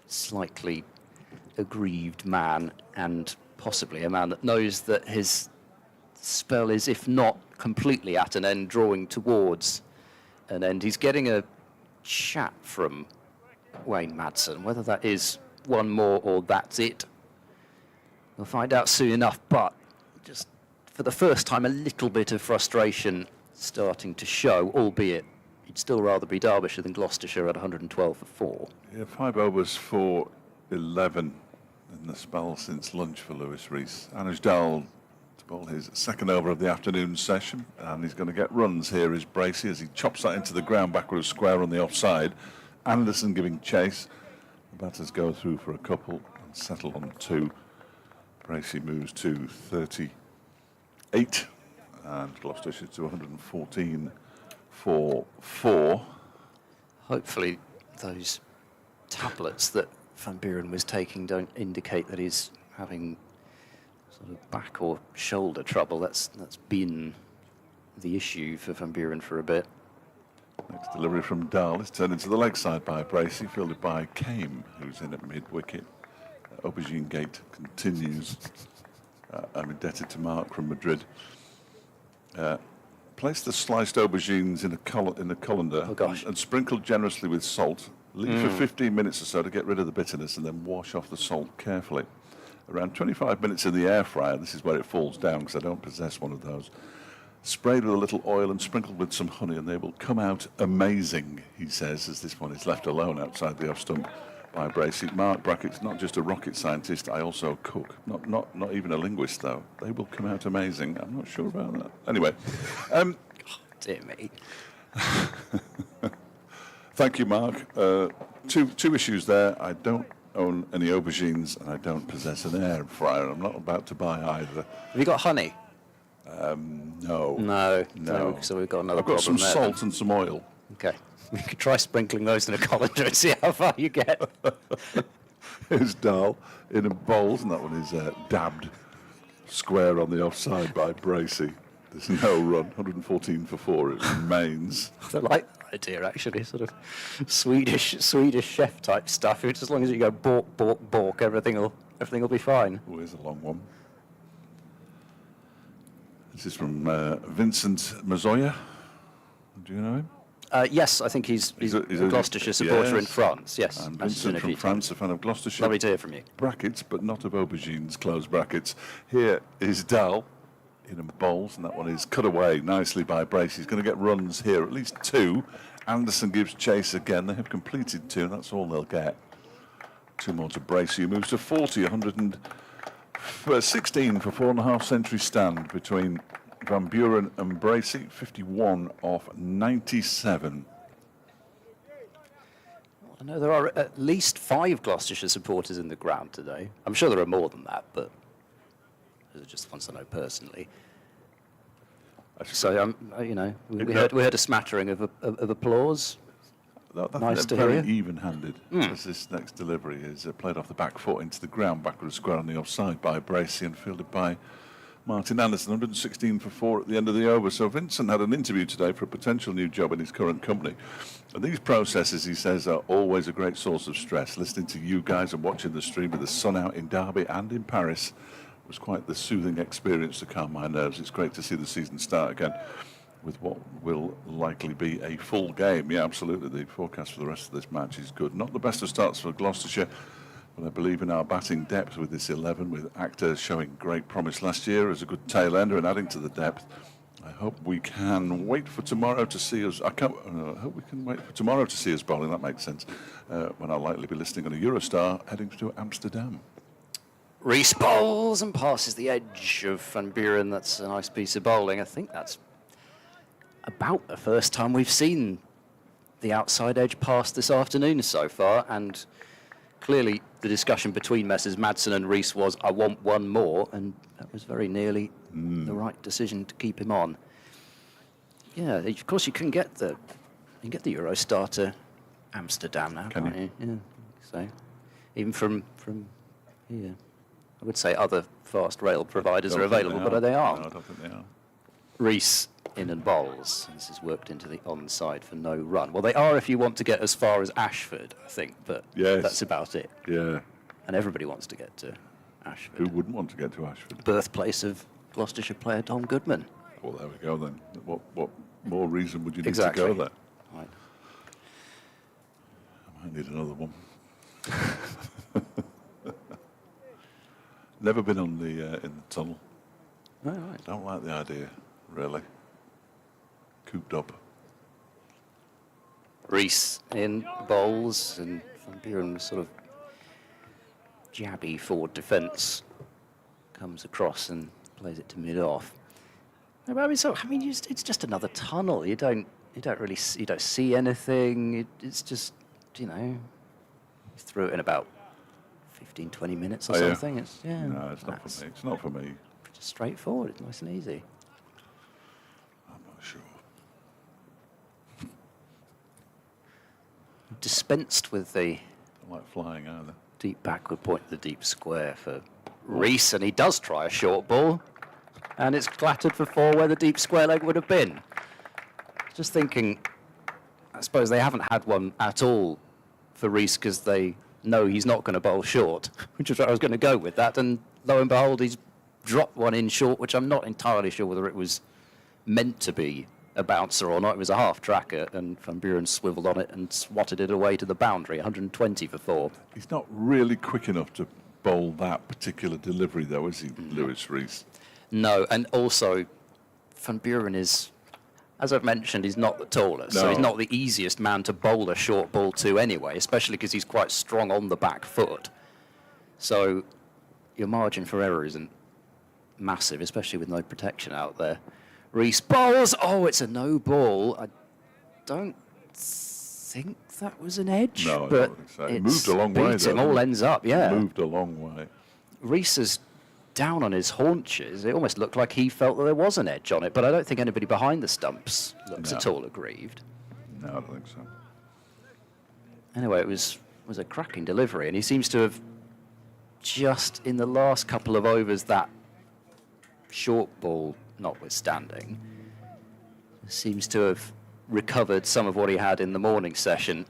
slightly aggrieved man, and possibly a man that knows that his spell is, if not completely at an end, drawing towards an end. He's getting a chat from Wayne Madsen. Whether that is one more or that's it, we'll find out soon enough. But just for the first time, a little bit of frustration starting to show, albeit you'd still rather be Derbyshire than Gloucestershire at 112 for 4. Yeah, 5 overs for 11 in the spell since lunch for Lewis Rees. Anuj Dal to bowl his second over of the afternoon session, and he's going to get runs here is Bracey as he chops that into the ground backwards square on the offside. Anderson giving chase. The batters go through for a couple and settle on 2. Bracey moves to 38 and Gloucestershire to 114 for 4. Hopefully those tablets that Van Buren was taking don't indicate that he's having sort of back or shoulder trouble. That's been the issue for Van Buren for a bit. Next delivery from Dahl is turned into the leg side by Bracey, fielded by Kame, who's in at mid-wicket. Aubergine Gate continues. I'm indebted to Mark from Madrid. Place the sliced aubergines in a colander and sprinkle generously with salt. Leave for 15 minutes or so to get rid of the bitterness, and then wash off the salt carefully. Around 25 minutes in the air fryer, this is where it falls down because I don't possess one of those. Sprayed with a little oil and sprinkled with some honey, and they will come out amazing, he says, as this one is left alone outside the off stump by Bracey. Mark Brackett's not just a rocket scientist, I also cook. Not even a linguist, though. They will come out amazing. I'm not sure about that. Anyway. Dear me. Thank you, Mark. Two issues there. I don't own any aubergines, and I don't possess an air fryer. I'm not about to buy either. Have you got honey? No. No. So we've got another I've got some problem there, salt then. and some oil. Okay. We could try sprinkling those in a colander and see how far you get. Here's Dahl in a bowls, and that one is dabbed square on the offside by Bracey. There's no run. 114 for 4. It remains. I like that idea, actually. Sort of Swedish chef type stuff. It's as long as you go bork, bork, bork, everything will be fine. Oh, here's a long one. This is from Vincent Mazoya. Do you know him? Yes, I think he's a Gloucestershire supporter in France. Yes, And I've seen Vincent a from few France, times. a fan of Gloucestershire. Lovely to hear from you. Brackets, but not of aubergines, close brackets. Here is Dahl in a bowls, and that one is cut away nicely by Bracey. He's going to get runs here, at least 2. Anderson gives chase again. They have completed 2, and that's all they'll get. 2 more to Bracey, who moves to 40, 116 for 4.5 century stand between Van Buren and Bracey, 51 off 97. I know there are at least 5 Gloucestershire supporters in the ground today. I'm sure there are more than that, but those are just the ones I know personally. So, we heard a smattering of applause. Nice to hear. Very even-handed. As this next delivery is played off the back foot into the ground, backwards square on the offside by Bracey and fielded by Martin Anderson. 116 for 4 at the end of the over. So Vincent had an interview today for a potential new job in his current company. And these processes, he says, are always a great source of stress. Listening to you guys and watching the stream with the sun out in Derby and in Paris was quite the soothing experience to calm my nerves. It's great to see the season start again with what will likely be a full game. Yeah, absolutely. The forecast for the rest of this match is good. Not the best of starts for Gloucestershire, but I believe in our batting depth with this 11, with Actor showing great promise last year as a good tail ender and adding to the depth. I hope we can wait for tomorrow to see us. I hope we can wait for tomorrow to see us bowling. That makes sense. When I'll likely be listening on a Eurostar heading to Amsterdam. Rees bowls and passes the edge of Van Buren. That's a nice piece of bowling. I think that's about the first time we've seen the outside edge pass this afternoon so far, and clearly the discussion between Messrs Madsen and Rees was, I want one more, and that was very nearly the right decision to keep him on. Yeah, of course you can get the Eurostar to Amsterdam now, Can can't you? Yeah. So even from here, I would say other fast rail providers are available, but they aren't. No, I don't think they are. Reese in and bowls. This is worked into the onside for no run. Well, they are if you want to get as far as Ashford, I think, but Yes. that's about it. Yeah. And everybody wants to get to Ashford. Who wouldn't want to get to Ashford? Birthplace of Gloucestershire player Tom Goodman. Well, there we go then. What more reason would you need Exactly. to go there? Right. I might need another one. Never been on the in the tunnel. Oh, right. Don't like the idea, really. Cooped up. Reese in bowls, and Van Buren sort of jabby forward defence comes across and plays it to mid-off. It's just another tunnel. You don't see anything. It's just, you threw it in about 15, 20 minutes or something. Yeah. No, it's not for me. It's not for me. Just straightforward. It's nice and easy. I'm not sure. Dispensed with the Don't like flying either. deep backward point, the deep square for Reese, and he does try a short ball, and it's clattered for 4 where the deep square leg would have been. Just thinking, I suppose they haven't had one at all for Reese because they know he's not going to bowl short, which is what I was going to go with that, and lo and behold, he's dropped one in short, which I'm not entirely sure whether it was meant to be a bouncer or not. It was a half tracker, and Van Buren swiveled on it and swatted it away to the boundary, 120 for 4. He's not really quick enough to bowl that particular delivery, though, is he, Lewis Reese? No, and also Van Buren is, as I've mentioned, he's not the tallest, so No. he's not the easiest man to bowl a short ball to anyway, especially because he's quite strong on the back foot. So your margin for error isn't massive, especially with no protection out there. Reese bowls. Oh, it's a no ball. I don't think that was an edge, No, I but don't think so. It moved a long way, beat him. though. All ends up, yeah. Moved a long way. Reese is down on his haunches. It almost looked like he felt that there was an edge on it, but I don't think anybody behind the stumps looks No. at all aggrieved. No, I don't think so. Anyway, it was a cracking delivery, and he seems to have just in the last couple of overs, that short ball notwithstanding, seems to have recovered some of what he had in the morning session.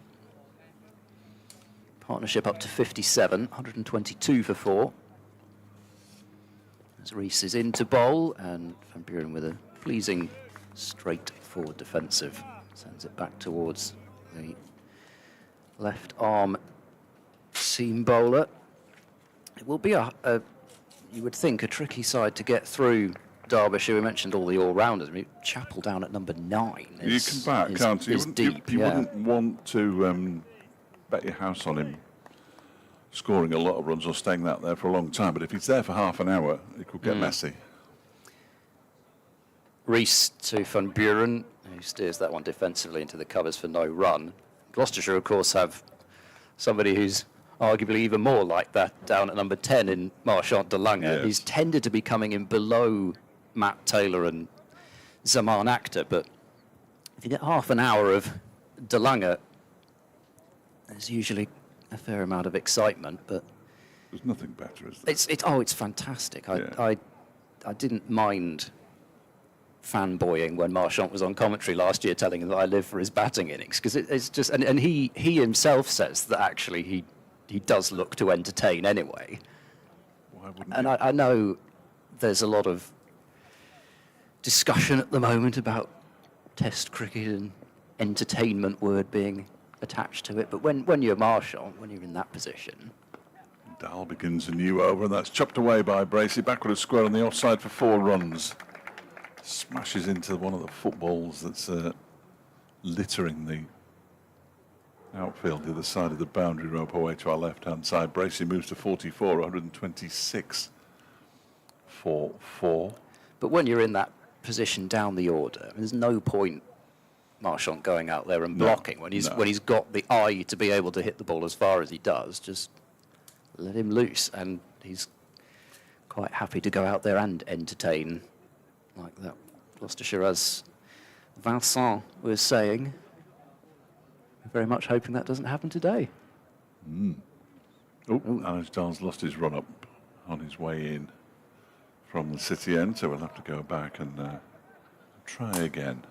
Partnership up to 57, 122 for 4. As Reese is in to bowl, and Van Buren with a pleasing straight forward defensive sends it back towards the left arm seam bowler. It will be you would think, a tricky side to get through. Derbyshire, we mentioned all the all-rounders. I mean, Chappell down at number 9 You can back, can't you? Is deep, You yeah. wouldn't want to bet your house on him scoring a lot of runs or staying out there for a long time, but if he's there for half an hour, it could get messy. Reese to Van Buren, who steers that one defensively into the covers for no run. Gloucestershire, of course, have somebody who's arguably even more like that down at number 10 in Marchant de Lange. Yes. He's tended to be coming in below Matt Taylor and Zaman Akhtar, but if you get half an hour of de Lange, there's usually a fair amount of excitement, but There's nothing better, is there? it's fantastic. Yeah. I didn't mind fanboying when Marchant was on commentary last year telling him that I live for his batting innings, because it's just, and he himself says that actually he does look to entertain anyway. Why wouldn't And you? I know there's a lot of discussion at the moment about Test cricket and entertainment word being attached to it, but when you're Marchant, when you're in that position, Dahl begins a new over, and that's chopped away by Bracey. Backward of square on the offside for 4 runs. Smashes into one of the footballs that's littering the outfield, the other side of the boundary rope away to our left-hand side. Bracey moves to 44, 126 for 4. but when you're in that position down the order, there's no point Marchant going out there and No, blocking when he's got the eye to be able to hit the ball as far as he does. Just let him loose, and he's quite happy to go out there and entertain like that. Gloucestershire has Vincent was saying. Very much hoping that doesn't happen today. Oh, Anuj Dal's lost his run up on his way in from the city end, so we'll have to go back and try again.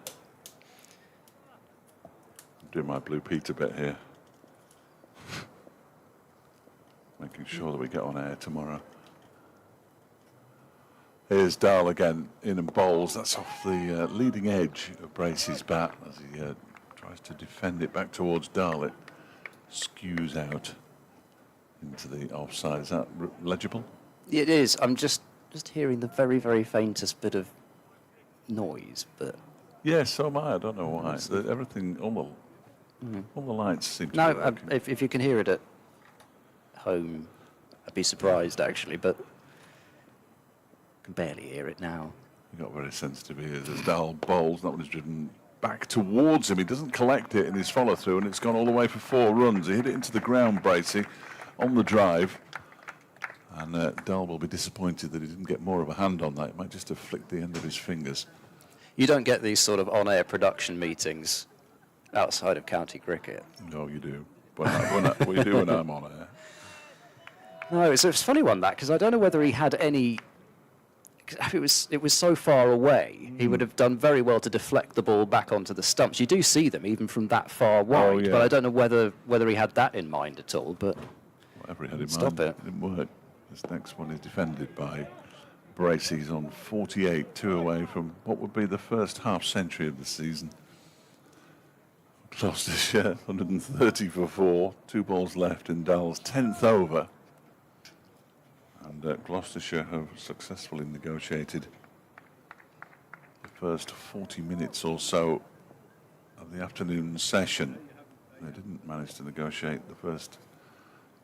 I'm doing my Blue Peter bit here. Making sure that we get on air tomorrow. Here's Dahl again, in and bowls. That's off the leading edge of Bracey's bat as he tries to defend it back towards Dahl. It skews out into the offside. Is that legible? It is. I'm just hearing the very, very faintest bit of noise, but... Yes, so am I. I don't know why. Everything, all the lights seem to be No, working. if you can hear it at home, I'd be surprised, actually, but I can barely hear it now. He got very sensitive here. As Dahl bowls, that one is driven back towards him. He doesn't collect it in his follow-through, and it's gone all the way for 4 runs. He hit it into the ground, Bracey, on the drive. And Dahl will be disappointed that he didn't get more of a hand on that. It might just have flicked the end of his fingers. You don't get these sort of on-air production meetings outside of county cricket. No, you do. We do when I'm on air. No, it's a funny one, that, because I don't know whether he had any... It was so far away, he would have done very well to deflect the ball back onto the stumps. You do see them even from that far wide, but I don't know whether he had that in mind at all. But whatever he had in stop mind, it. didn't work. This next one is defended by Bracey. He's on 48, 2 away from what would be the first half century of the season. Gloucestershire, 130 for 4, 2 balls left in Dahl's 10th over. And Gloucestershire have successfully negotiated the first 40 minutes or so of the afternoon session. They didn't manage to negotiate the first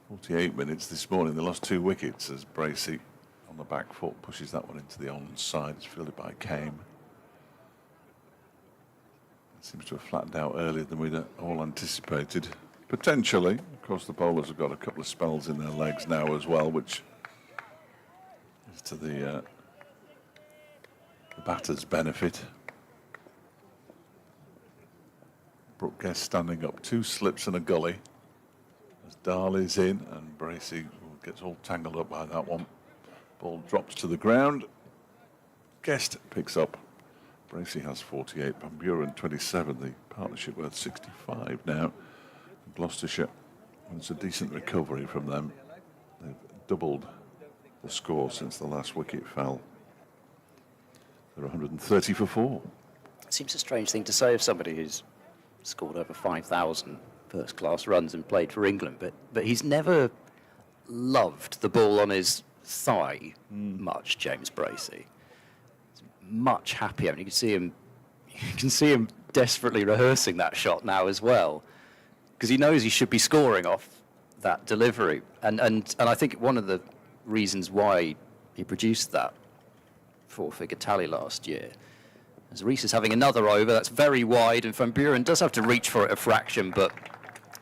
48 minutes this morning. They lost 2 wickets as Bracey on the back foot pushes that one into the onside. It's fielded by Kame. It seems to have flattened out earlier than we'd all anticipated. Potentially. Of course, the bowlers have got a couple of spells in their legs now as well, which is to the batter's benefit. Brooke Guest standing up, 2 slips and a gully. As Dahl is in, and Bracey gets all tangled up by that one. Ball drops to the ground. Guest picks up. Bracey has 48, Van Buren 27. The partnership worth 65 now. Gloucestershire, it's a decent recovery from them. They've doubled the score since the last wicket fell. They're 130 for 4. It seems a strange thing to say of somebody who's scored over 5,000 first-class runs and played for England, but he's never loved the ball on his thigh much, James Bracey. He's much happier. I mean, you can see him desperately rehearsing that shot now as well, because he knows he should be scoring off that delivery. And I think one of the reasons why he produced that 4-figure tally last year, as Rees is having another over, that's very wide, and Van Buren does have to reach for it a fraction, but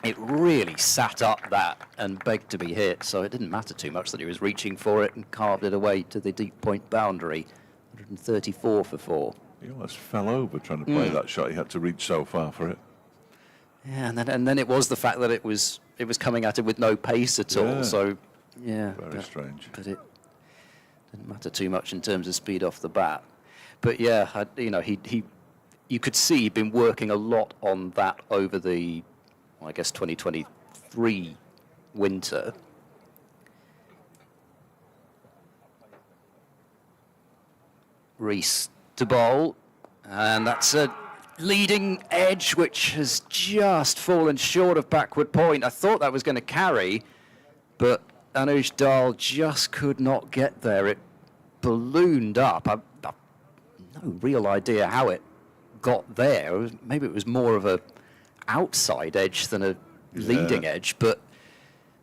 it really sat up that and begged to be hit, so it didn't matter too much that he was reaching for it and carved it away to the deep point boundary. 134 for 4. He almost fell over trying to play that shot. He had to reach so far for it. Yeah, and then it was the fact that it was coming at him with no pace at all, so yeah. Very strange. But it didn't matter too much in terms of speed off the bat. But yeah, you could see he'd been working a lot on that over the, I guess, 2023 winter. Rees to bowl, and that's a leading edge which has just fallen short of backward point. I thought that was going to carry, but Anuj Dahl just could not get there. It ballooned up. I've no real idea how it got there. Maybe it was more of a outside edge than a leading edge, but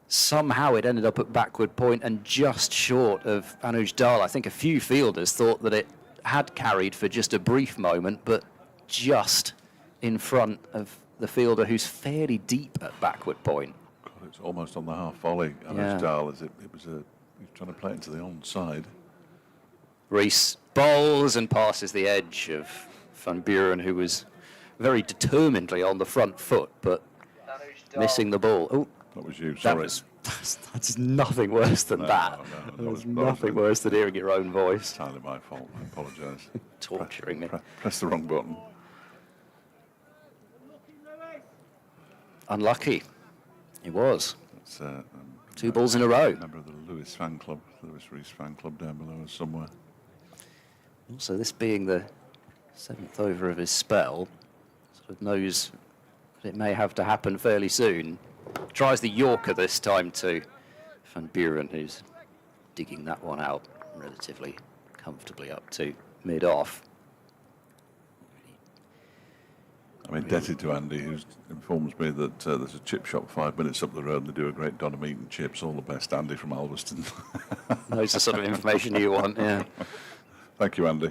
somehow it ended up at backward point and just short of Anuj Dahl. I think a few fielders thought that it had carried for just a brief moment, but just in front of the fielder who's fairly deep at backward point. God, it's almost on the half volley. Anuj Dahl, he was trying to play it into the onside. Rees bowls and passes the edge of Van Buren, who was very determinedly on the front foot, but missing the ball. Oh, That was you, that sorry. was, that's nothing worse than that. No, There's nothing worse than hearing your own voice. Entirely my fault, I apologise. Torturing me. Press the wrong button. Unlucky. He was. It's, 2 balls in a row. Member of the Lewis fan club, Lewis Rees fan club down below us somewhere. Also, this being the 7th over of his spell, sort of knows that it may have to happen fairly soon. Tries the Yorker this time to Van Buren, who's digging that one out relatively comfortably up to mid-off. I'm indebted to Andy, who informs me that there's a chip shop 5 minutes up the road and they do a great Don meat and chips. All the best, Andy from Alveston. Knows the sort of information you want, yeah. Thank you, Andy.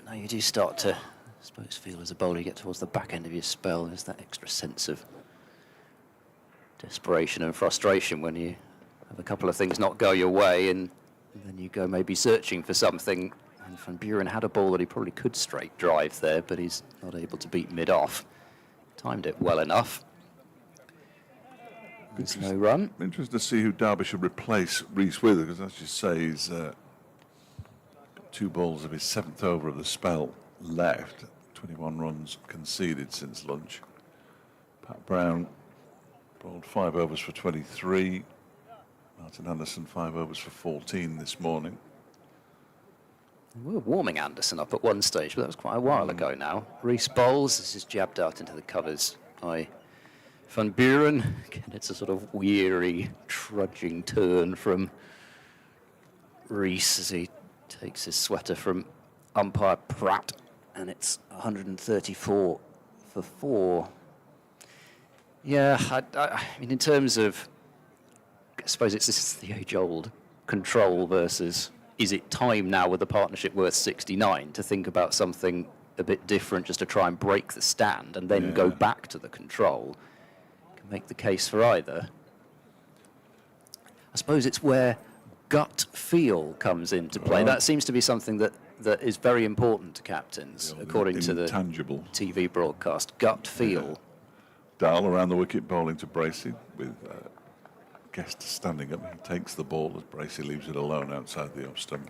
Now you do start to, I suppose, feel as a bowler, you get towards the back end of your spell, there's that extra sense of desperation and frustration when you have a couple of things not go your way and then you go maybe searching for something. And Van Buren had a ball that he probably could straight drive there, but he's not able to beat mid-off. Timed it well enough. There's no run. Interested to see who Derbyshire replace Rees with, because as you say, he's got 2 balls of his 7th over of the spell left. 21 runs conceded since lunch. Pat Brown bowled 5 overs for 23. Martin Anderson 5 overs for 14 this morning. We were warming Anderson up at one stage, but that was quite a while ago now. Rees bowls. This is jabbed out into the covers by Van Buren. Again, it's a sort of weary, trudging turn from Rees as he takes his sweater from umpire Pratt, and it's 134 for 4. Yeah, I mean, in terms of, I suppose this is the age-old control versus, is it time now with the partnership worth 69 to think about something a bit different, just to try and break the stand and then go back to the control? Can make the case for either. I suppose it's where gut feel comes into play. That seems to be something that is very important to captains, according to the intangible TV broadcast. Gut feel. Dahl around the wicket bowling to Bracey with Guest standing up. He takes the ball as Bracey leaves it alone outside the off stump.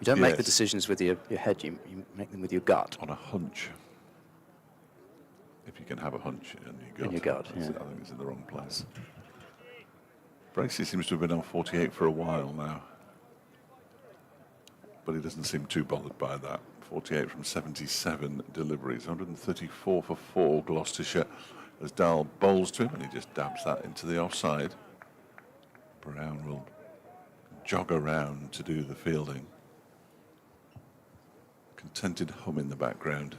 You don't make the decisions with your head, you make them with your gut. On a hunch. If you can have a hunch in your gut. In your gut, yeah. I think it's in the wrong place. Bracey seems to have been on 48 for a while now. But he doesn't seem too bothered by that. 48 from 77 deliveries. 134 for 4, Gloucestershire, as Dahl bowls to him, and he just dabs that into the offside. Brown will jog around to do the fielding. Contented hum in the background.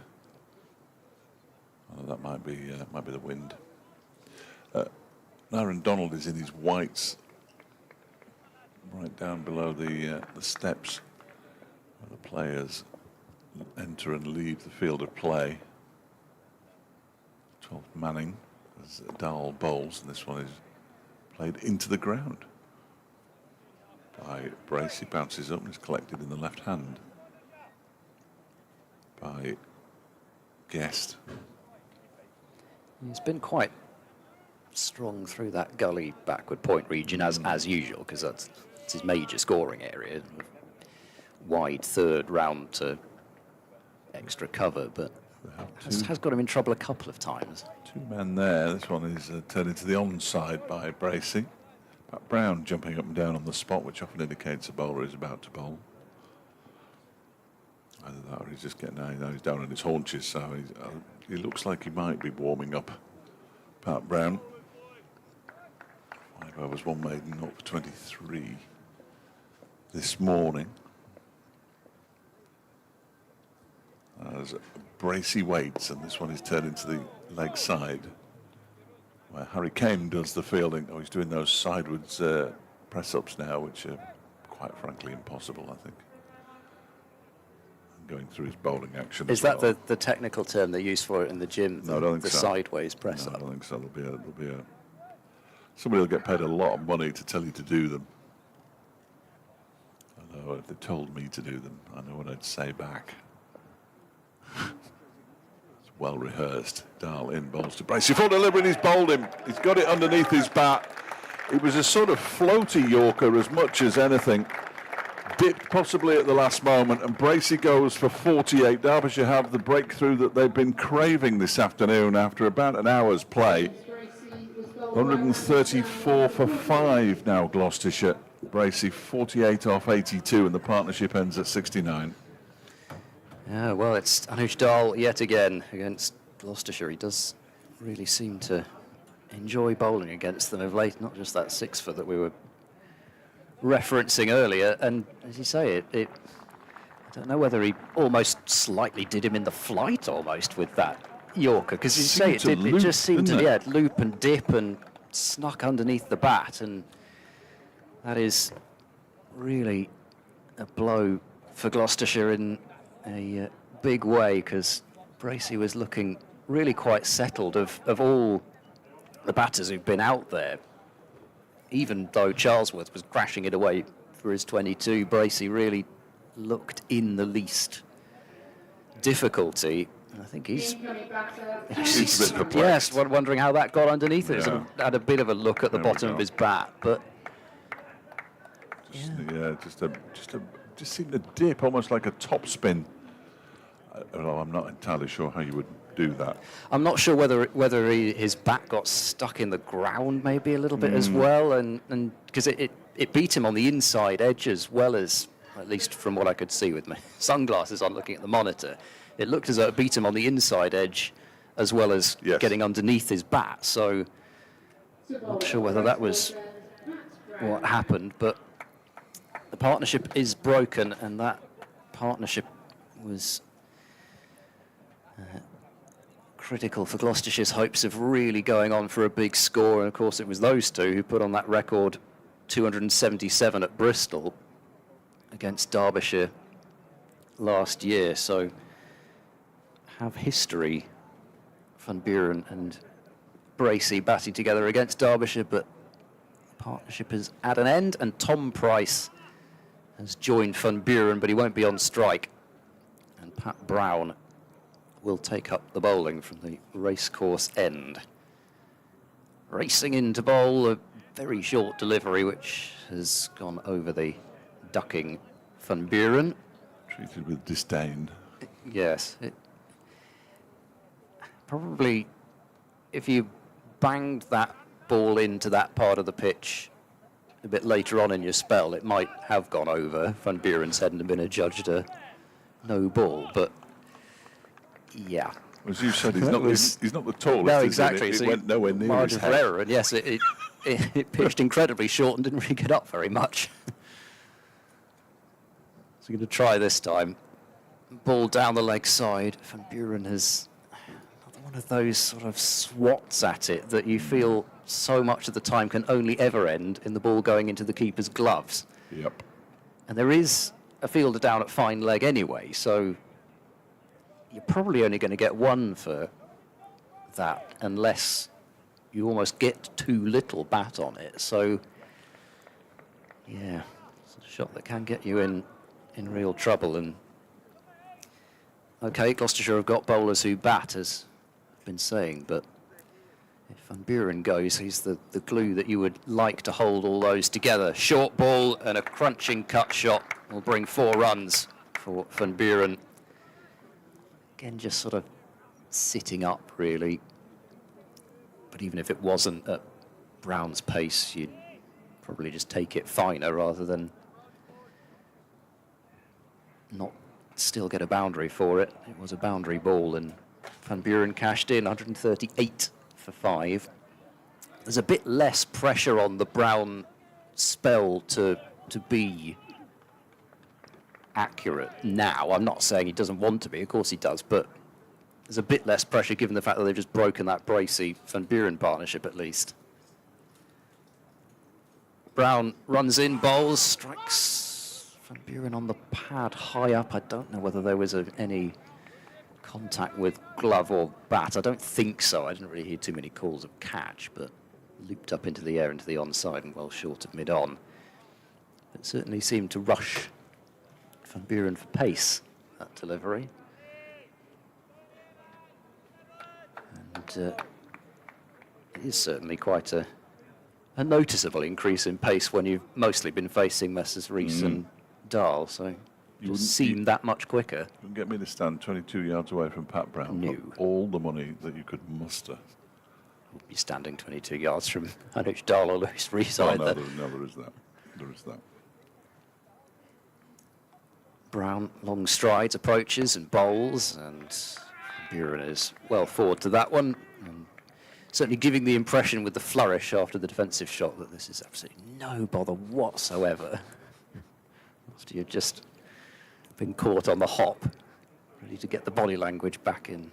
Oh, that might be the wind. Aaron Donald is in his whites, right down below the steps where the players enter and leave the field of play. 12th Manning as Dahl bowls, and this one is played into the ground by Bracey. Bounces up and is collected in the left hand by Guest. He's been quite strong through that gully backward point region as usual, because that's his major scoring area. Wide third round to extra cover, but has got him in trouble a couple of times. 2 men there. This one is turned into the onside by Bracey. Pat Brown jumping up and down on the spot, which often indicates a bowler is about to bowl. Either that or he's just getting now he's down on his haunches, so he looks like he might be warming up. Pat Brown. 5 overs, 1 maiden, 0 for 23 this morning. As Bracey waits, and this one is turned into the leg side, where Harry Kane does the fielding. Oh, he's doing those sidewards press-ups now, which are quite frankly impossible, I think. And going through his bowling action. Is that the technical term they use for it in the gym? No, I don't think the so. Sideways press-up. No, I don't think so. Somebody will get paid a lot of money to tell you to do them. Oh, if they told me to do them, I know what I'd say back. It's well rehearsed. Dahl in, balls to Bracey. Full delivery, and he's bowled him. He's got it underneath his bat. It was a sort of floaty Yorker as much as anything. Dipped possibly at the last moment, and Bracey goes for 48. Derbyshire have the breakthrough that they've been craving this afternoon after about an hour's play. 134 for 5 now, Gloucestershire. Bracey 48 off 82, and the partnership ends at 69. Yeah, well, it's Anuj Dahl yet again against Gloucestershire. He does really seem to enjoy bowling against them of late, not just that 6-foot that we were referencing earlier. And as you say, I don't know whether he almost slightly did him in the flight almost with that Yorker, because you say it just seemed to loop and dip and snuck underneath the bat, and that is really a blow for Gloucestershire in a big way, because Bracey was looking really quite settled of all the batters who've been out there. Even though Charlesworth was crashing it away for his 22, Bracey really looked in the least difficulty. And I think he's wondering how that got underneath it. Sort of had a bit of a look at the bottom of his bat, but just seemed to dip almost like a top spin. I'm not entirely sure how you would do that. I'm not sure whether his bat got stuck in the ground maybe a little bit as well, and because it beat him on the inside edge as well as, at least from what I could see with my sunglasses on looking at the monitor, it looked as though it beat him on the inside edge as well as getting underneath his bat. So not sure whether that was what happened, but the partnership is broken, and that partnership was critical for Gloucestershire's hopes of really going on for a big score. And of course it was those two who put on that record 277 at Bristol against Derbyshire last year. So have history, Van Buren and Bracey batting together against Derbyshire, but the partnership is at an end, and Tom Price has joined Van Buren, but he won't be on strike, and Pat Brown will take up the bowling from the racecourse end. Racing in to bowl, a very short delivery which has gone over the ducking Van Buren. Treated with disdain. Yes. Probably, if you banged that ball into that part of the pitch a bit later on in your spell, it might have gone over Van Buren's head and been adjudged a no ball, but yeah. As you said, he's not the tallest. No, exactly. It went nowhere near his head. Error, and yes, it pitched incredibly short and didn't really get up very much. So we're going to try this time. Ball down the leg side. Van Buren has one of those sort of swats at it that you feel so much of the time can only ever end in the ball going into the keeper's gloves. Yep. And there is a fielder down at fine leg anyway, so you're probably only going to get one for that unless you almost get too little bat on it. So, yeah, it's a shot that can get you in real trouble. And okay, Gloucestershire have got bowlers who bat, as I've been saying, but if Van Buren goes, he's the glue that you would like to hold all those together. Short ball and a crunching cut shot will bring 4 runs for Van Buren. Again, just sort of sitting up, really. But even if it wasn't at Brown's pace, you'd probably just take it finer rather than not still get a boundary for it. It was a boundary ball, and Van Buren cashed in 138 for 5. There's a bit less pressure on the Brown spell to be accurate now. I'm not saying he doesn't want to be, of course he does, but there's a bit less pressure given the fact that they've just broken that Bracey-Van Buren partnership at least. Brown runs in, bowls, strikes Van Buren on the pad high up. I don't know whether there was any contact with glove or bat. I don't think so. I didn't really hear too many calls of catch, but looped up into the air into the onside and well short of mid-on. It certainly seemed to rush Van Buren for pace, that delivery. And it is certainly quite a noticeable increase in pace when you've mostly been facing Messrs Rees and Dahl, so it just seemed that much quicker. You can get me to stand 22 yards away from Pat Brown. No. For all the money that you could muster. You're standing 22 yards from Anuj Dahl or Lewis Rees Oh, either. no, there is that. There is that. Brown, long strides, approaches and bowls, and Buren is well forward to that one. And certainly giving the impression with the flourish after the defensive shot that this is absolutely no bother whatsoever. After you've just been caught on the hop, ready to get the body language back in.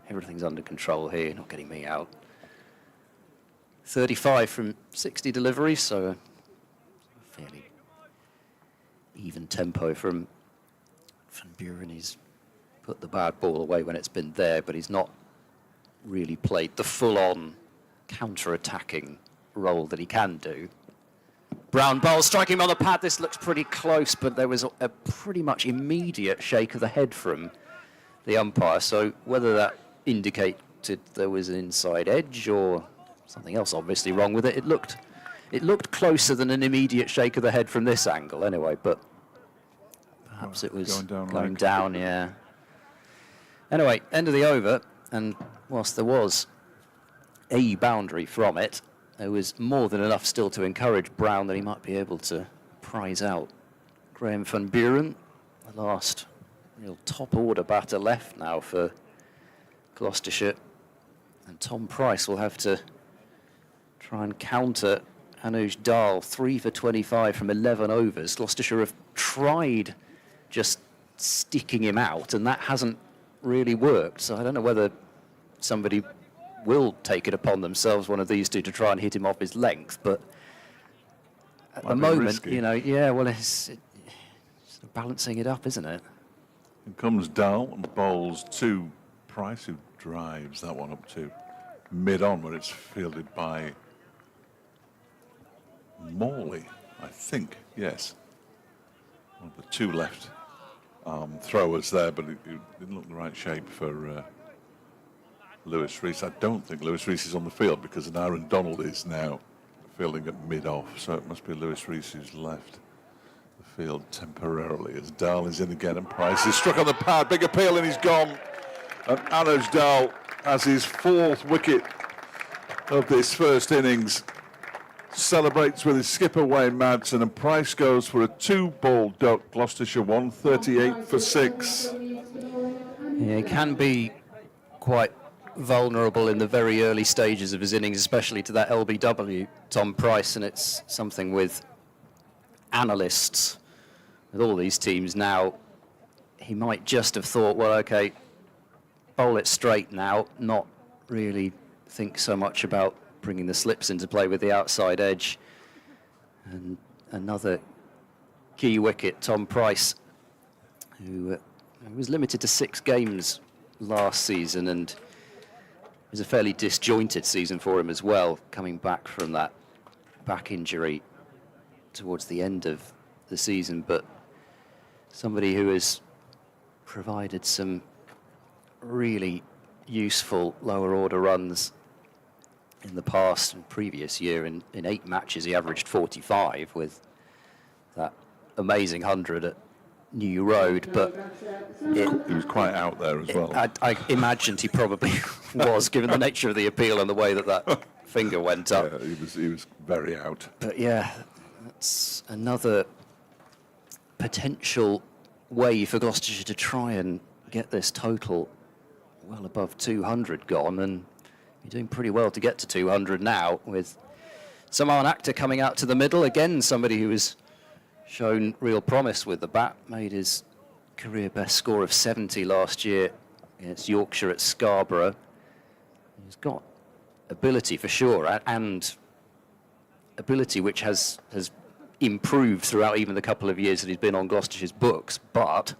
Everything's under control here, not getting me out. 35 from 60 deliveries, so a fairly even tempo from Van Buren. He's put the bad ball away when it's been there, but he's not really played the full-on counter-attacking role that he can do. Brown bowls, striking him on the pad. This looks pretty close, but there was a pretty much immediate shake of the head from the umpire, so whether that indicated there was an inside edge or something else obviously wrong with it, it looked closer than an immediate shake of the head from this angle anyway, but perhaps it was going down, yeah. Anyway, end of the over, and whilst there was a boundary from it, there was more than enough still to encourage Brown that he might be able to prize out Graham Van Buren, the last real top order batter left now for Gloucestershire, and Tom Price will have to try and counter Anuj Dahl. 3 for 25 from 11 overs. Gloucestershire have tried just sticking him out, and that hasn't really worked. So I don't know whether somebody will take it upon themselves, one of these two, to try and hit him off his length. But at the moment, risky. you know, yeah, well, it's balancing it up, isn't it? In comes Dahl and bowls to Price, who drives that one up to mid-on, where it's fielded by Morley, I think, yes. One of the two left throwers there, but it didn't look the right shape for Lewis Rees. I don't think Lewis Rees is on the field because Aaron Donald is now fielding at mid-off, so it must be Lewis Rees who's left the field temporarily as Dahl is in again and Price is struck on the pad. Big appeal and he's gone. And Anuj Dahl has his 4th wicket of this first innings. Celebrates with his skipper Wayne Madsen, and Price goes for a 2-ball duck. Gloucestershire 138 for 6. Yeah, he can be quite vulnerable in the very early stages of his innings, especially to that LBW, Tom Price, and it's something with analysts, with all these teams now, he might just have thought, well, okay, bowl it straight now, not really think so much about bringing the slips into play with the outside edge. And another key wicket, Tom Price, who was limited to 6 games last season, and it was a fairly disjointed season for him as well, coming back from that back injury towards the end of the season, but somebody who has provided some really useful lower order runs in the past and previous year. In 8 matches he averaged 45 with that amazing 100 at New Road, but he was quite out there as well. I imagined he probably was, given the nature of the appeal and the way that finger went up. Yeah, he was very out. But yeah, that's another potential way for Gloucestershire to try and get this total well above 200 gone, and you're doing pretty well to get to 200 now, with Saman Akhtar coming out to the middle. Again, somebody who has shown real promise with the bat, made his career best score of 70 last year against Yorkshire at Scarborough. He's got ability for sure, and ability which has improved throughout even the couple of years that he's been on Gloucestershire's books, but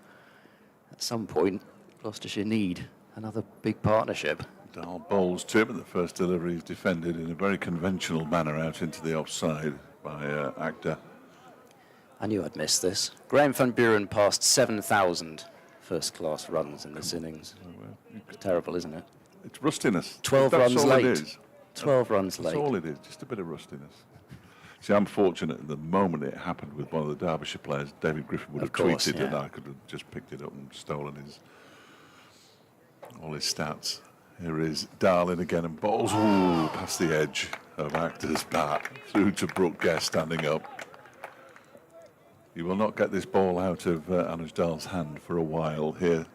at some point Gloucestershire need another big partnership. Dahl bowls to him, and the first delivery is defended in a very conventional manner out into the offside by Akhtar. I knew I'd miss this. Graham van Buren passed 7,000 first-class runs in this innings. It's terrible, isn't it? It's rustiness. 12 That's runs all late. It is. 12 runs That's late. all it is, just a bit of rustiness. See, I'm fortunate at the moment it happened with one of the Derbyshire players. David Griffin would have tweeted it, and I could have just picked it up and stolen all his stats. Here is Darling again and bowls past the edge of Actor's bat through to Brooke Guest standing up. He will not get this ball out of Anuj Dal's hand for a while here.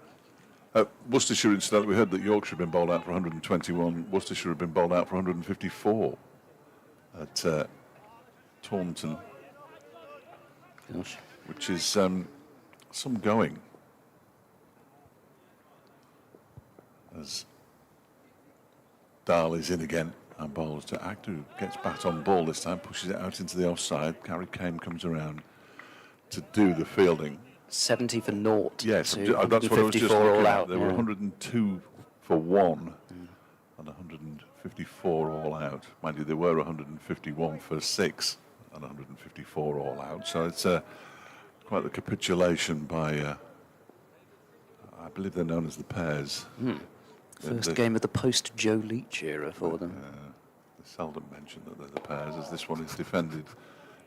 Worcestershire, incidentally, we heard that Yorkshire had been bowled out for 121. Worcestershire had been bowled out for 154 at Taunton, Gosh. which is some going. As Dahl is in again and bowls to Actor, who gets bat on ball this time, pushes it out into the offside. Gary Kane comes around to do the fielding. 70 for naught. Yes, to that's what I was just 154 looking all at. out. There were 102 for one and 154 all out. Mind you, there were 151 for six and 154 all out. So it's quite the capitulation by, I believe they're known as the pairs. First game of the post-Joe Leach era for them. They seldom mention that they're the pairs, as this one is defended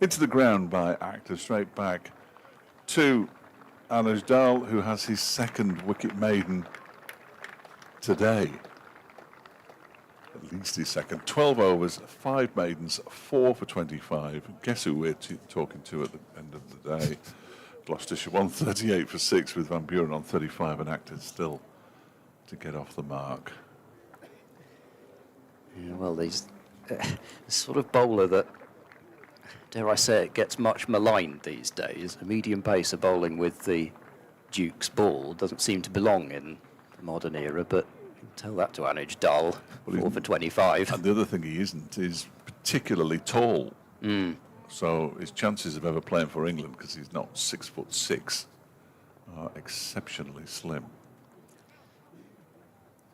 into the ground by Actor, straight back to Anuj Dal, who has his second wicket maiden today. At least his second. 12 overs, 5 maidens, 4 for 25. Guess who we're talking to at the end of the day? Gloucestershire 138 for 6 with Van Buren on 35 and Actor still to get off the mark. Yeah, well, these sort of bowler that, dare I say it, gets much maligned these days. A medium pacer bowling with the Duke's ball doesn't seem to belong in the modern era, but you can tell that to Anuj Dal, 4 for 25. And the other thing he isn't is particularly tall. So his chances of ever playing for England, because he's not 6'6", are exceptionally slim.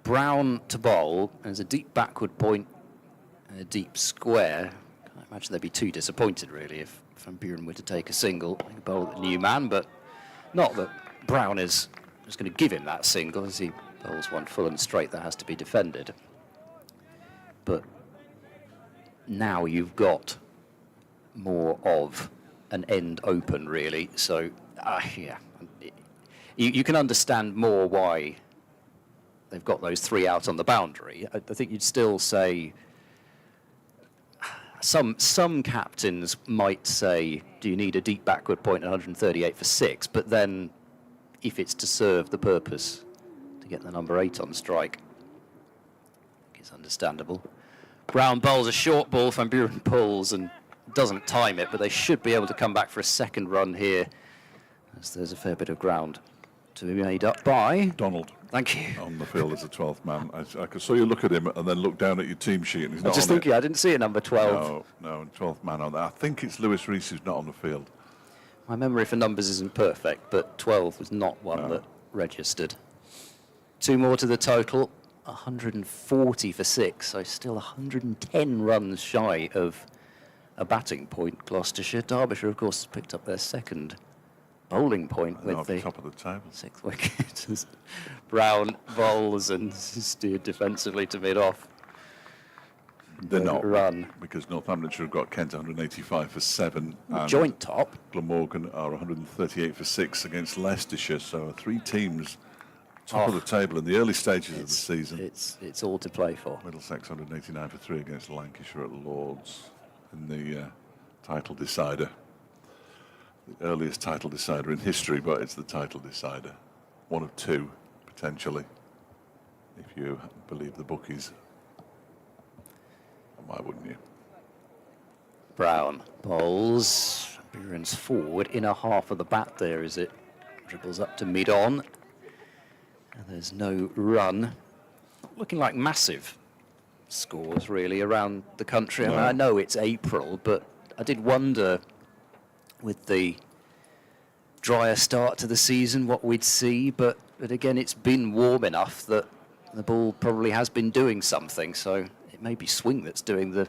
Brown to bowl. There's a deep backward point and a deep square. Can't imagine they'd be too disappointed, really, if Van Buren were to take a single. He could bowl at the new man, but not that Brown is just going to give him that single. As he bowls one full and straight, that has to be defended. But now you've got more of an end open, really. So, yeah, you can understand more why they've got those 3 out on the boundary. I think you'd still say some captains might say, do you need a deep backward point at 138 for 6? But then if it's to serve the purpose to get the number 8 on strike, I think it's understandable. Brown bowls a short ball, Van Buren pulls and doesn't time it, but they should be able to come back for a second run here, as there's a fair bit of ground to be made up by Donald. Thank you. On the field as a 12th man. I saw you look at him and then look down at your team sheet and he's I not was just on thinking, it. I didn't see a number 12. No, 12th man on there. I think it's Lewis Rees who's not on the field. My memory for numbers isn't perfect, but 12 was not one that registered. 2 more to the total, 140 for 6, so still 110 runs shy of a batting point. Gloucestershire. Derbyshire, of course, picked up their second bowling point with the top of the table. 6th wicket. As Brown bowls and steered defensively to mid-off. They're not, run. because Northamptonshire have got Kent 185 for 7. And Joint top. Glamorgan are 138 for 6 against Leicestershire. So 3 teams top of the table in the early stages of the season. It's all to play for. Middlesex 189 for 3 against Lancashire at Lords in the title decider. The earliest title decider in history, but it's the title decider. 1 of 2, potentially, if you believe the bookies. Why wouldn't you? Brown bowls. Buren's forward, inner half of the bat there as it dribbles up to mid-on. And there's no run. Looking like massive scores, really, around the country. No. I mean, I know it's April, but I did wonder, with the drier start to the season, what we'd see. But again, it's been warm enough that the ball probably has been doing something. So it may be swing that's doing the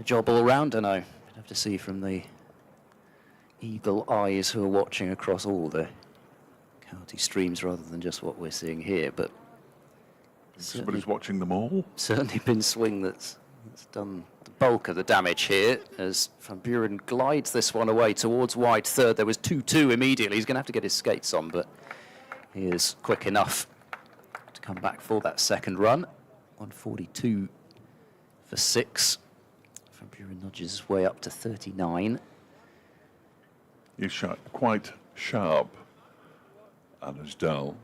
job all round. I don't know. We'd have to see from the eagle eyes who are watching across all the county streams rather than just what we're seeing here, but Somebody's watching them all. certainly been swing that's done the bulk of the damage here as Van Buren glides this one away towards wide third. There was 2-2 immediately. He's going to have to get his skates on, but he is quick enough to come back for that second run. 142 for 6. Van Buren nudges his way up to 39. He's shot quite sharp, Anders Dahl,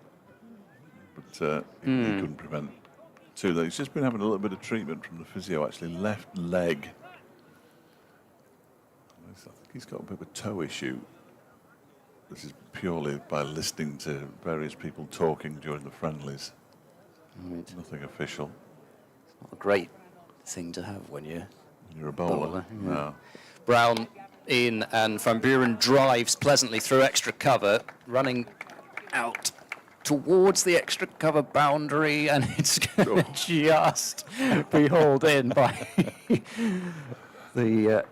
but he couldn't prevent two. He's just been having a little bit of treatment from the physio, actually. Left leg. I think he's got a bit of a toe issue. This is purely by listening to various people talking during the friendlies. Right. Nothing official. Not a great thing to have when You're a bowler. Bowler, yeah. No. Brown in, and Van Buren drives pleasantly through extra cover, running out towards the extra cover boundary, and it's going to just be hauled in by the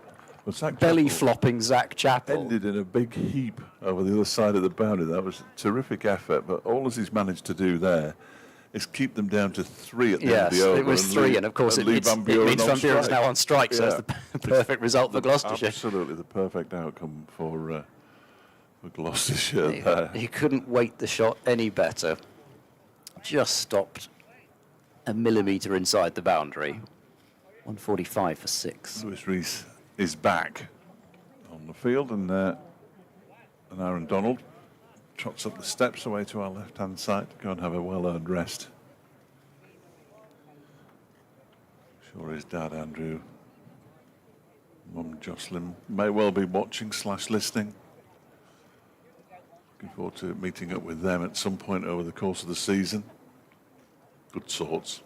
belly flopping Zach Chappell. Ended in a big heap over the other side of the boundary. That was a terrific effort, but all as he's managed to do there is keep them down to 3 at the end of the over. It was 3, and of course it means Van Buren's now on strike, so it's the perfect result for Gloucestershire. Absolutely the perfect outcome for Gloucestershire there. He couldn't weight the shot any better. Just stopped a millimetre inside the boundary. 145 for 6. Lewis Rees is back on the field, and Aaron Donald trots up the steps away to our left-hand side to go and have a well-earned rest. Sure his dad, Andrew, Mum Jocelyn, may well be watching / listening. Looking forward to meeting up with them at some point over the course of the season. Good sorts.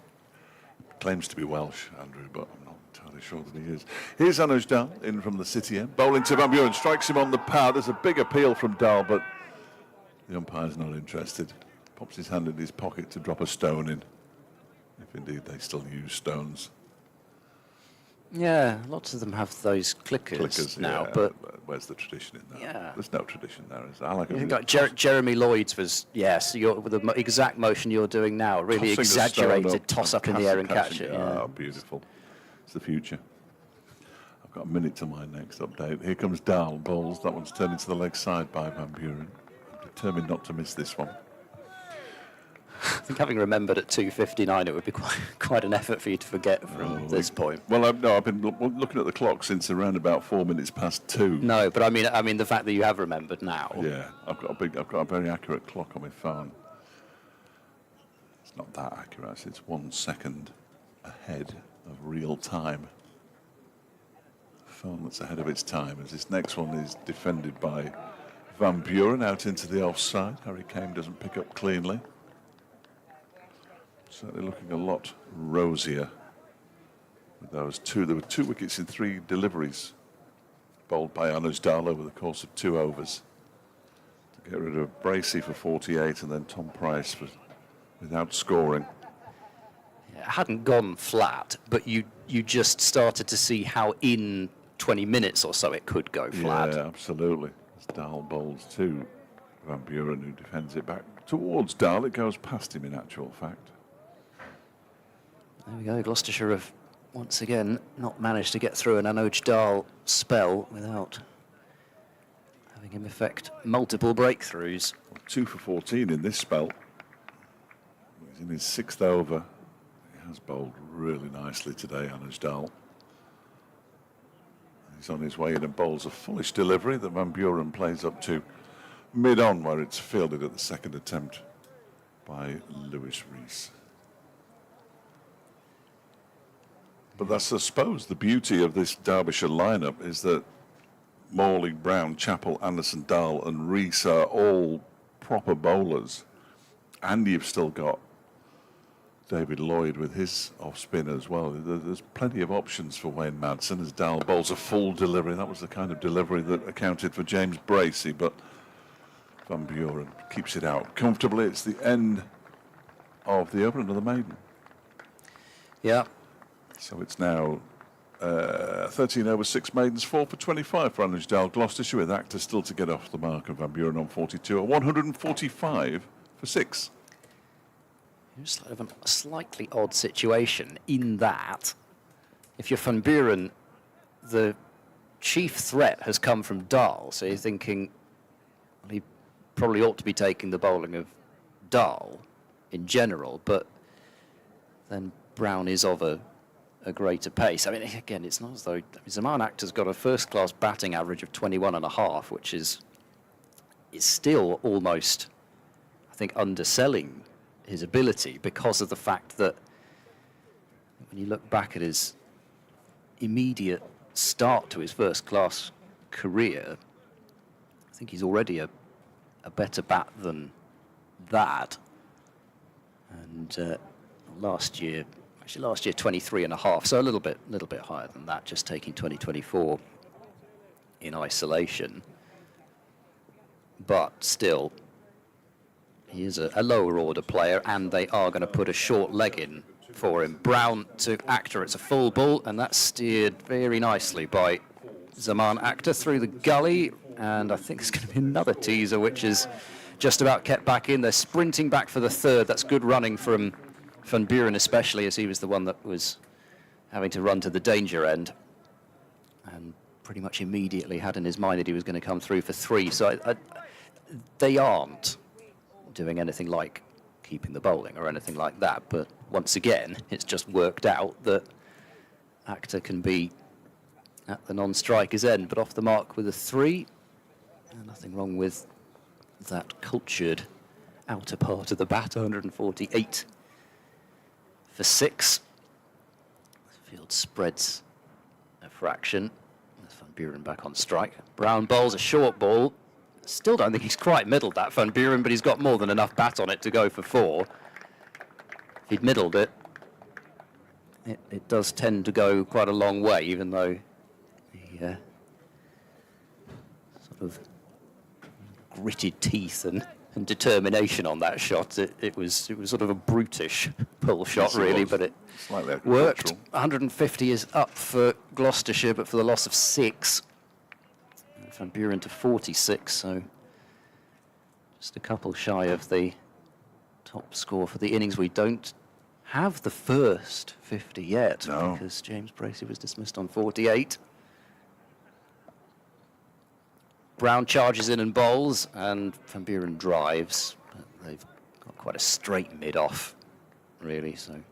Claims to be Welsh, Andrew, but I'm not entirely sure that he is. Here's Anuj Dahl in from the city end. Bowling to Van Buren, strikes him on the pad. There's a big appeal from Dahl, but the umpire's not interested. Pops his hand in his pocket to drop a stone in, if indeed they still use stones. Yeah, lots of them have those clickers now, yeah, but where's the tradition in that? Yeah. There's no tradition there, is there? I like you've got Jeremy Lloyd's was, yes, with the exact motion you're doing now, really tossing the stone exaggerated up toss up in the air and catch catching it. Yeah. Oh, beautiful. It's the future. I've got a minute to my next update. Here comes Dahl, bowls. That one's turned into the leg side by Van Buren. I'm determined not to miss this one. I think having remembered at 2:59, it would be quite an effort for you to forget from this point. Well, I've been looking at the clock since around about 4 minutes past 2. No, but I mean the fact that you have remembered now. Yeah, I've got a very accurate clock on my phone. It's not that accurate. It's 1 second ahead of real time. A phone that's ahead of its time, as this next one is defended by Van Buren out into the offside. Harry Kane doesn't pick up cleanly. Certainly looking a lot rosier with those two. There were 2 wickets in 3 deliveries bowled by Anuj Dahl over the course of 2 overs. To get rid of Bracey for 48 and then Tom Price without scoring. It hadn't gone flat, but you just started to see how in 20 minutes or so it could go flat. Yeah, absolutely. As Dahl bowls to Van Buren, who defends it back towards Dahl. It goes past him in actual fact. There we go. Gloucestershire have once again not managed to get through an Anuj Dahl spell without having him effect multiple breakthroughs. 2 for 14 in this spell. He's in his 6th over. He has bowled really nicely today, Anuj Dahl. He's on his way in and bowls a foolish delivery that Van Buren plays up to mid-on, where it's fielded at the second attempt by Lewis Rees. But that's, I suppose, the beauty of this Derbyshire lineup is that Morley, Brown, Chappell, Anderson, Dahl and Rees are all proper bowlers. And you've still got David Lloyd with his off-spin as well. There's plenty of options for Wayne Madsen as Dahl bowls a full delivery. That was the kind of delivery that accounted for James Bracey, but Van Buren keeps it out comfortably. It's the end of the opener of the maiden. Yeah. So it's now 13 overs, 6 maidens, 4 for 25 for Annandale, Gloucestershire, with Actor still to get off the mark, and Van Buren on 42 at 145 for 6. It's sort of a slightly odd situation in that if you're Van Buren, the chief threat has come from Dahl, so you're thinking, well, he probably ought to be taking the bowling of Dahl in general, but then Brown is of a greater pace. I mean, again, it's not as though Zaman Akhtar's got a first-class batting average of 21.5, which is still almost, I think, underselling his ability because of the fact that when you look back at his immediate start to his first-class career, I think he's already a better bat than that. And last year 23.5, so a little bit higher than that, just taking 2024 in isolation. But still, he is a lower order player, and they are going to put a short leg in for him. Brown to Akhtar, it's a full ball, and that's steered very nicely by Zaman Akhtar through the gully, and I think it's going to be another teaser, which is just about kept back in. They're sprinting back for the third. That's good running from Van Buren, especially as he was the one that was having to run to the danger end, and pretty much immediately had in his mind that he was going to come through for 3. So they aren't doing anything like keeping the bowling or anything like that, but once again, it's just worked out that Akhtar can be at the non-striker's end, but off the mark with a 3. And nothing wrong with that cultured outer part of the bat, 148 for 6. The field spreads a fraction. There's Van Buren back on strike. Brown bowls a short ball. Still don't think he's quite middled that, Van Buren, but he's got more than enough bat on it to go for 4. If he'd middled it, it does tend to go quite a long way, even though the sort of gritted teeth and determination on that shot. It was sort of a brutish pull shot, really, but it worked. 150 is up for Gloucestershire, but for the loss of 6. Van Buren to 46, so just a couple shy of the top score for the innings. We don't have the first 50 yet, because James Bracey was dismissed on 48. Brown charges in and bowls, and Van Buren drives, but they've got quite a straight mid-off, really, so there's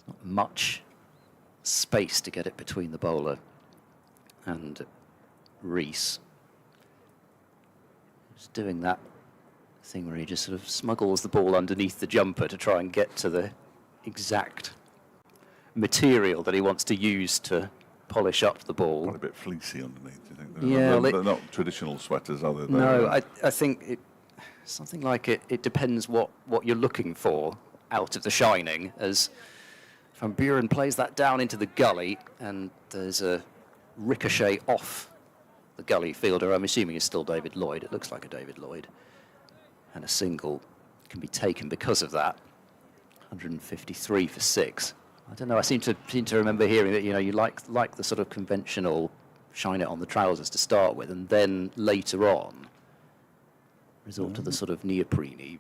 not much space to get it between the bowler and Rees. He's doing that thing where he just sort of smuggles the ball underneath the jumper to try and get to the exact material that he wants to use to polish up the ball. Quite a bit fleecy underneath, do you think? Yeah, they're not traditional sweaters, are they? No, I think something like it depends what you're looking for out of the shining, as Van Buren plays that down into the gully, and there's a ricochet off the gully fielder. I'm assuming it's still David Lloyd. It looks like a David Lloyd. And a single can be taken because of that. 153 for 6. I don't know, I seem to remember hearing that, you like the sort of conventional shine it on the trousers to start with, and then later on resort to the sort of neoprene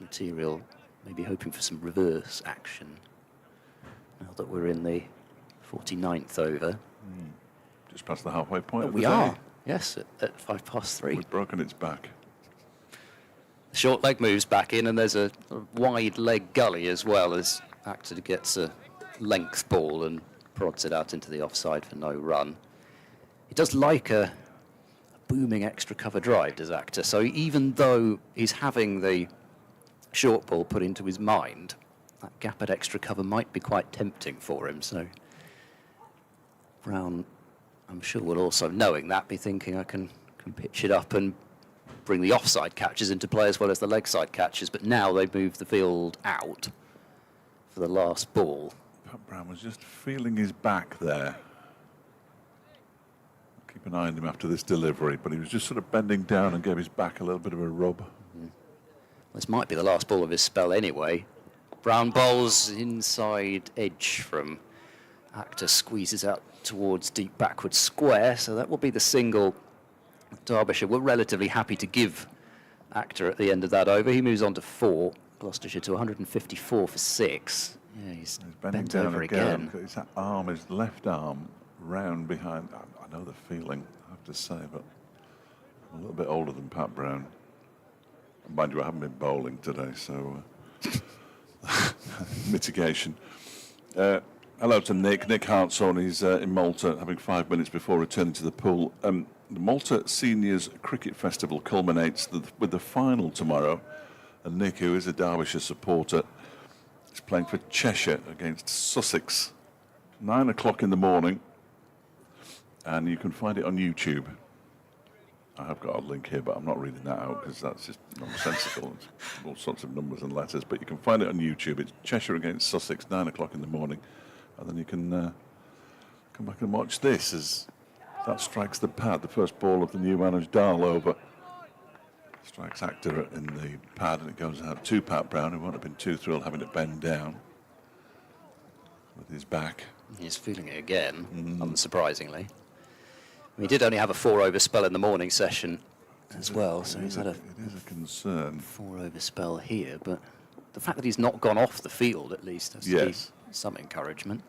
material, maybe hoping for some reverse action. Now that we're in the 49th over. Just past the halfway point. We are, yes, at 3:05. We've broken its back. The short leg moves back in, and there's a wide leg gully as well, as Akhtar gets a length ball and prods it out into the offside for no run. He does like a booming extra cover drive, does Akhtar. So even though he's having the short ball put into his mind, that gap at extra cover might be quite tempting for him. So Brown, I'm sure, will also, knowing that, be thinking, I can pitch it up and bring the offside catches into play as well as the leg side catches. But now they move the field out for the last ball. Pat Brown was just feeling his back there. Keep an eye on him after this delivery, but he was just sort of bending down and gave his back a little bit of a rub. This might be the last ball of his spell anyway. Brown bowls inside edge from Actor squeezes out towards deep backward square, so that will be the single. Derbyshire were relatively happy to give Actor at the end of that over. He moves on to 4. Gloucestershire to 154 for 6. Yeah, he's bending bent down over again. His arm, his left arm, round behind. I know the feeling, I have to say, but I'm a little bit older than Pat Brown. And mind you, I haven't been bowling today, so mitigation. Hello to Nick. Nick Hartshorn. He's in Malta, having 5 minutes before returning to the pool. The Malta Seniors Cricket Festival culminates with the final tomorrow. And Nick, who is a Derbyshire supporter, is playing for Cheshire against Sussex. 9 o'clock in the morning. And you can find it on YouTube. I have got a link here, but I'm not reading that out because that's just nonsensical. It's all sorts of numbers and letters. But you can find it on YouTube. It's Cheshire against Sussex, 9 o'clock in the morning. And then you can come back and watch this as that strikes the pad. The first ball of the new managed Dahl over. Strikes Actor in the pad, and it goes out to Pat Brown, who won't have been too thrilled having to bend down with his back. He's feeling it again, unsurprisingly. He did only have a 4-over spell in the morning session as well, so he's had it is a concern. 4-over spell here, but the fact that he's not gone off the field at least has to be some encouragement.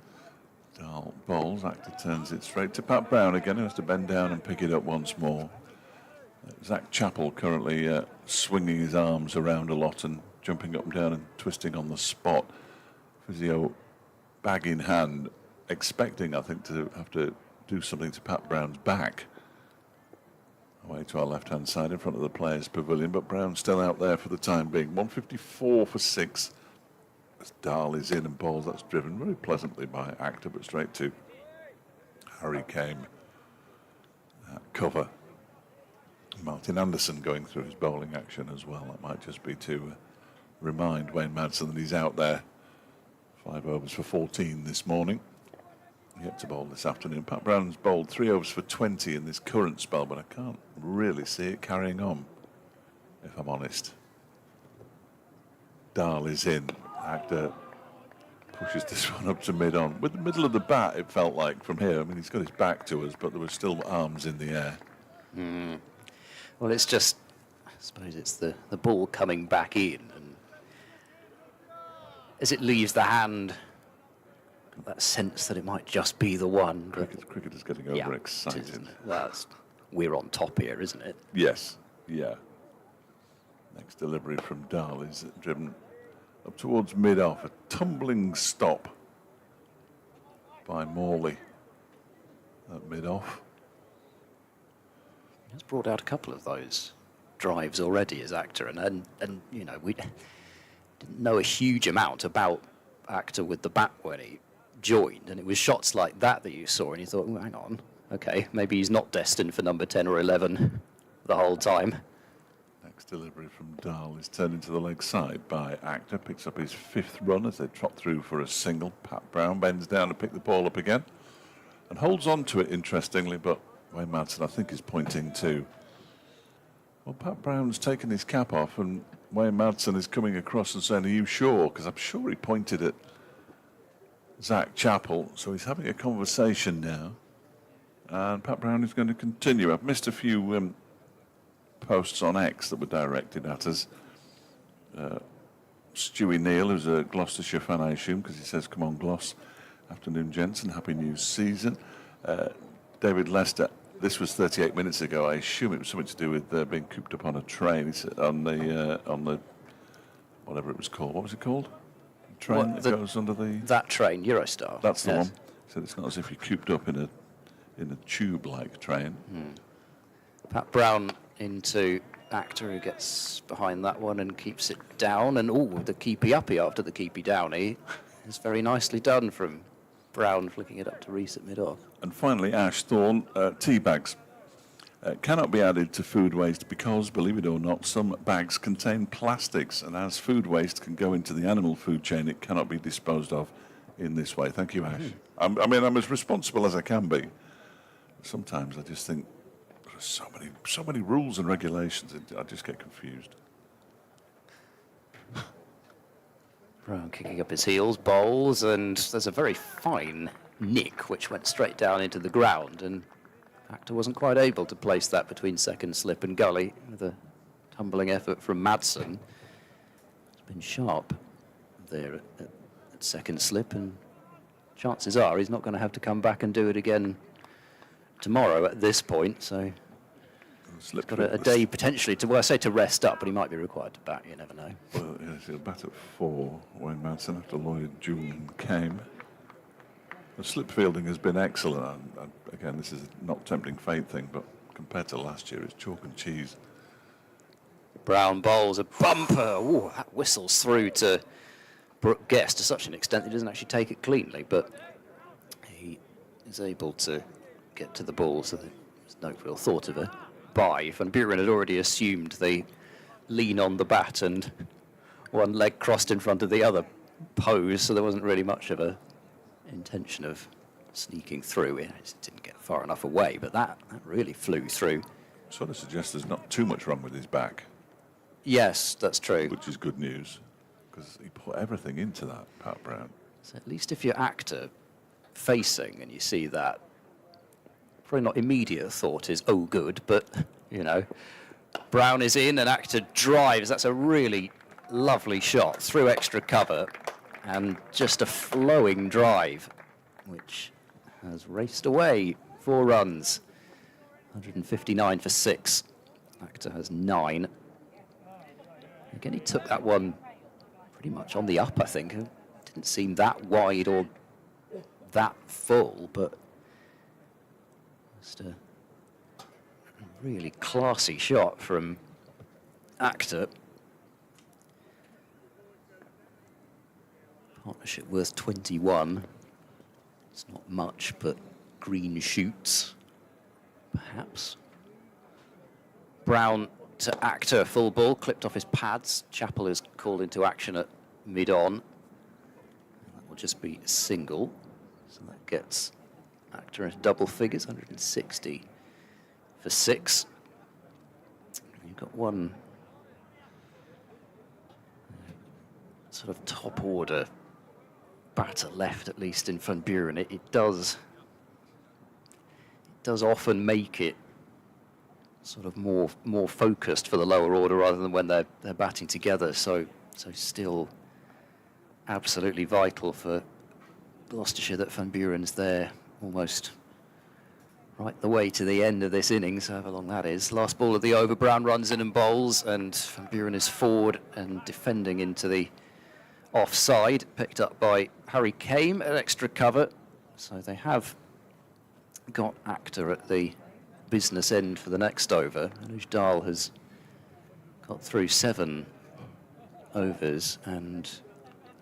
Dahl bowls, Actor turns it straight to Pat Brown again, who has to bend down and pick it up once more. Zach Chappell currently swinging his arms around a lot and jumping up and down and twisting on the spot. Physio bag in hand, expecting, I think, to have to do something to Pat Brown's back. Away to our left-hand side in front of the players' pavilion, but Brown's still out there for the time being. 154 for 6. As Dahl is in and bowls, that's driven very pleasantly by Actor, but straight to Harry Kame. Cover. Martin Anderson going through his bowling action as well. That might just be to remind Wayne Madsen that he's out there. 5 overs for 14 this morning. Yet to bowl this afternoon. Pat Brown's bowled 3 overs for 20 in this current spell, but I can't really see it carrying on, if I'm honest. Dahl is in. Actor pushes this one up to mid-on. With the middle of the bat, it felt like from here. I mean, he's got his back to us, but there were still arms in the air. Well, it's just, I suppose it's the ball coming back in, and as it leaves the hand, that sense that it might just be the one. Cricket is getting overexcited. Well, we're on top here, isn't it? Yes, yeah. Next delivery from Dahl is driven up towards mid-off. A tumbling stop by Morley at mid-off. He's brought out a couple of those drives already as Actor, and you know, we didn't know a huge amount about Actor with the bat when he joined, and it was shots like that you saw, and you thought, oh, hang on, okay, maybe he's not destined for number 10 or 11 the whole time. Next delivery from Dahl is turned into the leg side by Actor, picks up his 5th run as they trot through for a single. Pat Brown bends down to pick the ball up again and holds on to it, interestingly, but Wayne Madsen, I think, is pointing to, well, Pat Brown's taken his cap off, and Wayne Madsen is coming across and saying, are you sure? Because I'm sure he pointed at Zach Chappell, so he's having a conversation now, and Pat Brown is going to continue. I've missed a few posts on X that were directed at us. Stewie Neal, who's a Gloucestershire fan, I assume, because he says, come on, Gloss. Afternoon, gents, and happy new season. David Lester, this was 38 minutes ago. I assume it was something to do with being cooped up on a train. It's on the whatever it was called. What was it called? The train that goes under the... That train, Eurostar. That's the one. So it's not as if you're cooped up in a tube-like train. Pat Brown into Actor, who gets behind that one and keeps it down. And, the keepy-uppy after the keepy-downy is very nicely done from Brown, flicking it up to Rees at mid-off. And finally, Ash Thorne, tea bags cannot be added to food waste because, believe it or not, some bags contain plastics, and as food waste can go into the animal food chain, it cannot be disposed of in this way. Thank you, Ash. I'm as responsible as I can be. Sometimes I just think there's so many rules and regulations, I just get confused. Brown kicking up his heels, bowls, and there's a very fine nick, which went straight down into the ground, and Actor wasn't quite able to place that between second slip and gully with a tumbling effort from Madsen. It's been sharp there at second slip, and chances are he's not going to have to come back and do it again tomorrow at this point, so he's got a day potentially to, well, I say to rest up, but he might be required to bat, you never know. Well, yes, he'll bat at 4, Wayne Madsen, after Lloyd June came. The slip fielding has been excellent. And again, this is not tempting fate thing, but compared to last year, it's chalk and cheese. Brown bowls a bumper. Ooh, that whistles through to Brooke Guest to such an extent that he doesn't actually take it cleanly, but he is able to get to the ball, so there's no real thought of a bye. Van Buren had already assumed the lean on the bat and one leg crossed in front of the other pose, so there wasn't really much of a intention of sneaking through. It just didn't get far enough away, but that really flew through. Sort of suggests there's not too much wrong with his back. Yes, that's true. Which is good news, because he put everything into that, Pat Brown. So at least if you're Actor facing and you see that, probably not immediate thought is, oh, good, but, you know, Brown is in and Actor drives. That's a really lovely shot through extra cover and just a flowing drive, which has raced away 4 runs. 159 for 6. Actor has 9. Again, he took that one pretty much on the up, I think. It didn't seem that wide or that full, but just a really classy shot from Actor. Partnership worth 21. It's not much, but green shoots, perhaps. Brown to Actor, full ball, clipped off his pads. Chappell is called into action at mid-on. That will just be a single. So that gets Actor into double figures, 160 for 6. You've got one sort of top order batter left, at least in Van Buren. It does often make it sort of more focused for the lower order rather than when they're batting together. So still absolutely vital for Gloucestershire that Van Buren's there almost right the way to the end of this innings, however long that is. Last ball of the over, Brown runs in and bowls, and Van Buren is forward and defending into the offside, picked up by Harry Kame at extra cover. So they have got Actor at the business end for the next over. Anuj Dal has got through 7 overs, and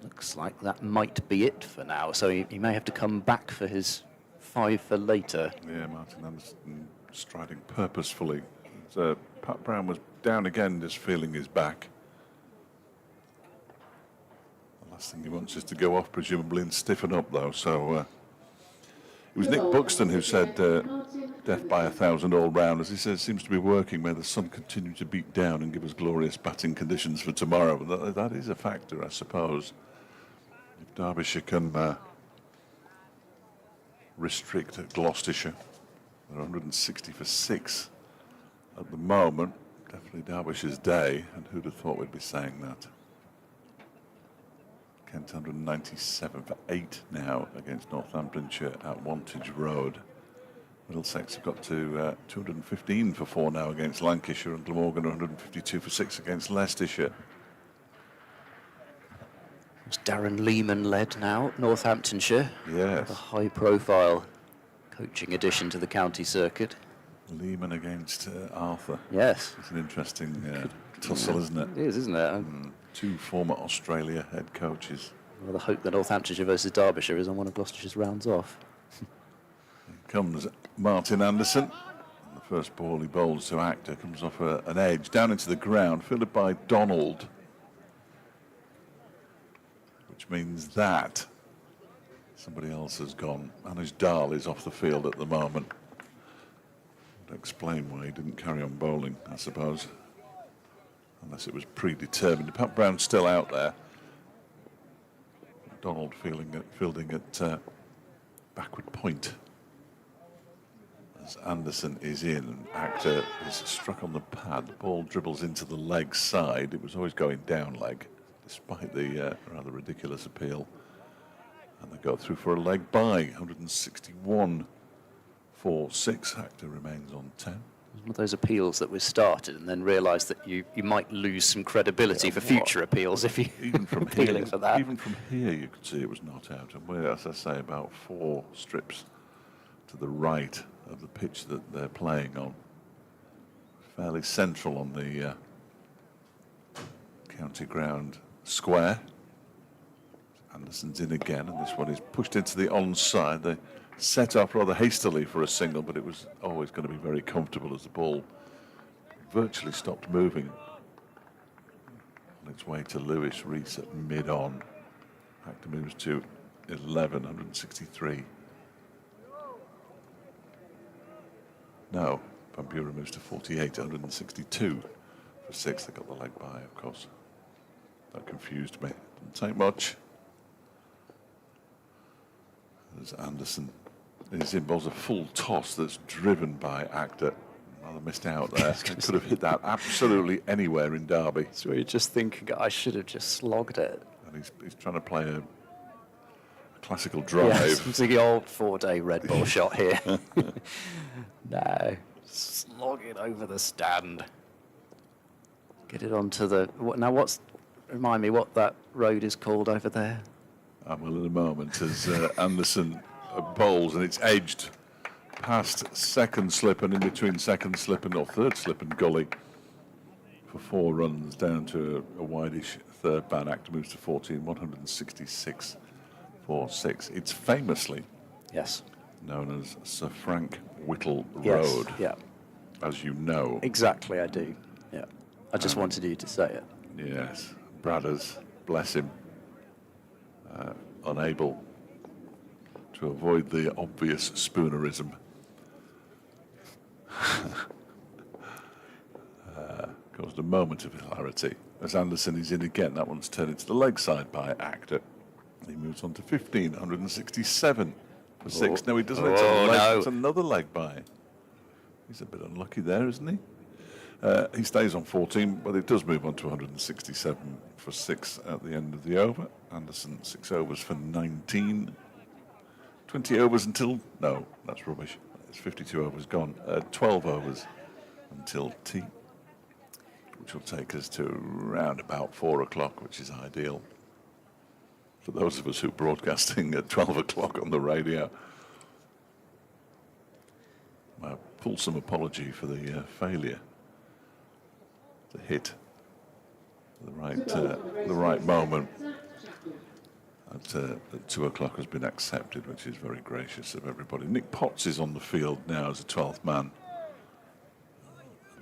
looks like that might be it for now. So he may have to come back for his 5 for later. Yeah, Martin Anderson striding purposefully. So Pat Brown was down again, just feeling his back. The last thing he wants is to go off, presumably, and stiffen up, though. So it was Nick Buxton who said death by 1,000 all round. As he says, seems to be working where the sun continue to beat down and give us glorious batting conditions for tomorrow. But that is a factor, I suppose. If Derbyshire can restrict at Gloucestershire, they're 160 for 6 at the moment. Definitely Derbyshire's day, and who'd have thought we'd be saying that? Kent 197 for 8 now against Northamptonshire at Wantage Road. Middlesex have got to 215 for 4 now against Lancashire, and Glamorgan 152 for 6 against Leicestershire. It's Darren Lehman led now, Northamptonshire. Yes. A high-profile coaching addition to the county circuit. Lehman against Arthur. Yes. It's an interesting tussle, isn't it? It is, isn't it? 2 former Australia head coaches. Well, I hope that Northamptonshire versus Derbyshire is on one of Gloucestershire's rounds off. Here comes Martin Anderson. And the first ball he bowls to Actor comes off an edge down into the ground, fielded by Donald. Which means that somebody else has gone. Anuj Dal is off the field at the moment. Would explain why he didn't carry on bowling, I suppose. Unless it was predetermined. Pat Brown's still out there. Donald fielding at backward point. As Anderson is in, and Actor is struck on the pad. The ball dribbles into the leg side. It was always going down leg, despite the rather ridiculous appeal. And they go through for a leg by 161 for 6. Actor remains on 10. One of those appeals that was started and then realised that you might lose some credibility for future appeals if you even from appealing here, for that. Even from here, you could see it was not out. And we're, as I say, about 4 strips to the right of the pitch that they're playing on. Fairly central on the county ground square. Anderson's in again, and this one is pushed into the onside. They set up rather hastily for a single, but it was always going to be very comfortable as the ball virtually stopped moving on its way to Lewis Rees at mid-on. Actor moves to 11, 163. No, Van Buren moves to 48, 162 for 6. They got the leg by, of course. That confused me. Didn't take much. There's Anderson. His involves a full toss that's driven by Actor. Rather missed out there. Could have hit that absolutely anywhere in Derby. So you're just thinking, I should have just slogged it. And he's trying to play a classical drive. Yes, it's the old 4-day Red Bull shot here. No, slog it over the stand. Get it onto the... Remind me what that road is called over there. I will in a moment as Anderson bowls, and it's edged past second slip and in between second slip and third slip and gully for 4 runs down to a wideish third man. Actor moves to 14, 166 for 6. It's famously known as Sir Frank Whittle Road, as you know. Exactly, I do. Yeah, I just wanted you to say it. Yes, Bradders, bless him, unable to avoid the obvious spoonerism. Caused a moment of hilarity as Anderson is in again. That one's turned into the leg side by Actor. He moves on to 15, 167 for 6. No, he doesn't. It's another leg by. He's a bit unlucky there, isn't he? He stays on 14, but it does move on to 167 for 6 at the end of the over. Anderson 6 overs for 19. 20 overs until... No, that's rubbish. It's 52 overs gone. 12 overs until tea, which will take us to around about 4 o'clock, which is ideal for those of us who are broadcasting at 12 o'clock on the radio. My fulsome apology for the failure to hit the right moment at 2 o'clock has been accepted, which is very gracious of everybody. Nick Potts is on the field now as a 12th man.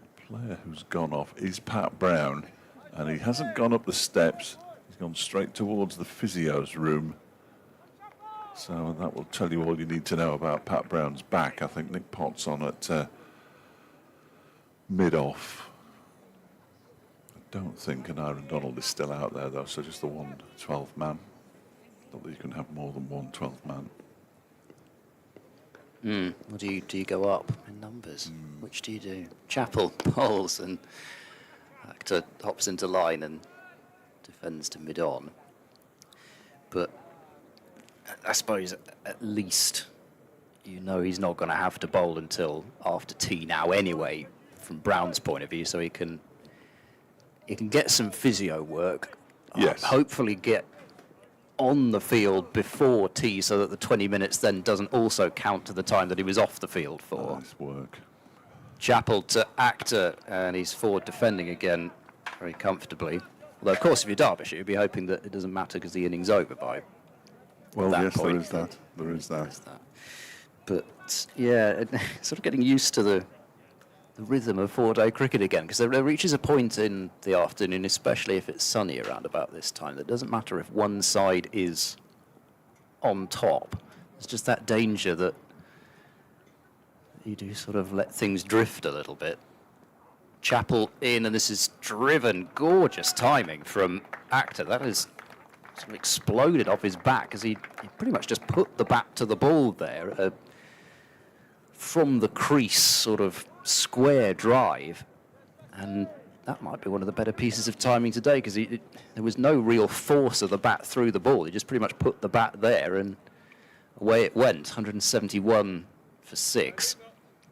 The player who's gone off is Pat Brown, and he hasn't gone up the steps. He's gone straight towards the physio's room. So that will tell you all you need to know about Pat Brown's back. I think Nick Potts on at mid-off. I don't think an Aaron Donald is still out there, though, so just the one 12th man. Not that you can have more than one 12th man. Or do you go up in numbers? Which do you do? Chappell bowls and Actor hops into line and defends to mid-on. But I suppose at least you know he's not going to have to bowl until after tea now anyway, from Brown's point of view, so he can get some physio work. Yes. Hopefully get on the field before tea so that the 20 minutes then doesn't also count to the time that he was off the field for. Nice work. Chappell to Actor, and he's forward defending again very comfortably. Although, of course, if you're Derbyshire, you'd be hoping that it doesn't matter because the inning's over by well, that yes, point. There is that. But, yeah, sort of getting used to the rhythm of 4-day cricket again, because there reaches a point in the afternoon, especially if it's sunny around about this time, that doesn't matter if one side is on top. It's just that danger that you do sort of let things drift a little bit. Chappell in, and this is driven. Gorgeous timing from Actor. That is sort of exploded off his back as he pretty much just put the bat to the ball there from the crease, sort of square drive, and that might be one of the better pieces of timing today because there was no real force of the bat through the ball. He just pretty much put the bat there and away it went, 171 for 6.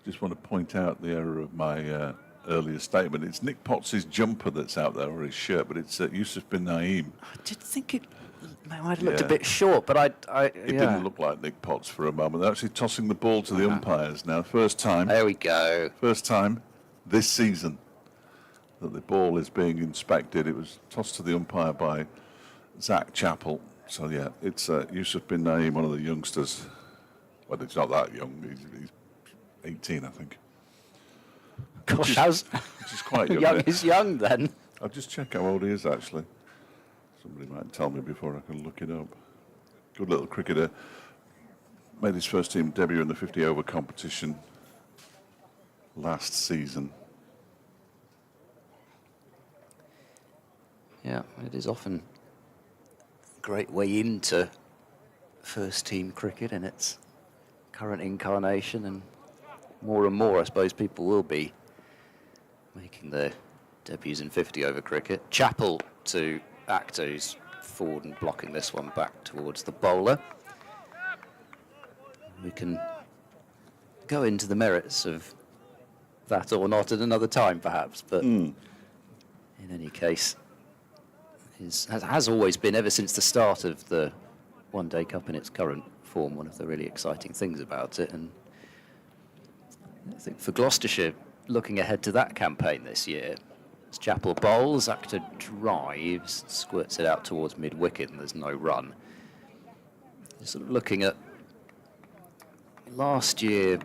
Just want to point out the error of my earlier statement. It's Nick Potts' jumper that's out there, or his shirt, but it's Yusuf bin Naeem. I did think it might have looked a bit short, but it didn't look like Nick Potts for a moment. They're actually tossing the ball to the umpires now. First time. There we go. First time this season that the ball is being inspected. It was tossed to the umpire by Zach Chappell. So yeah, it's Yusuf bin Naeem, one of the youngsters. Well, he's not that young. He's 18, I think. Gosh, which is quite young. young. He's young then. I'll just check how old he is, actually. Somebody might tell me before I can look it up. Good little cricketer. Made his first team debut in the 50-over competition last season. Yeah, it is often a great way into first-team cricket in its current incarnation, and more, I suppose, people will be making their debuts in 50-over cricket. Chappell to Akhtar, who's forward and blocking this one back towards the bowler. We can go into the merits of that or not at another time, perhaps, but in any case, has always been, ever since the start of the One Day Cup in its current form, one of the really exciting things about it. And I think for Gloucestershire, looking ahead to that campaign this year, as Chappell bowls, Akhtar drives, squirts it out towards mid-wicket, and there's no run. Sort of looking at last year,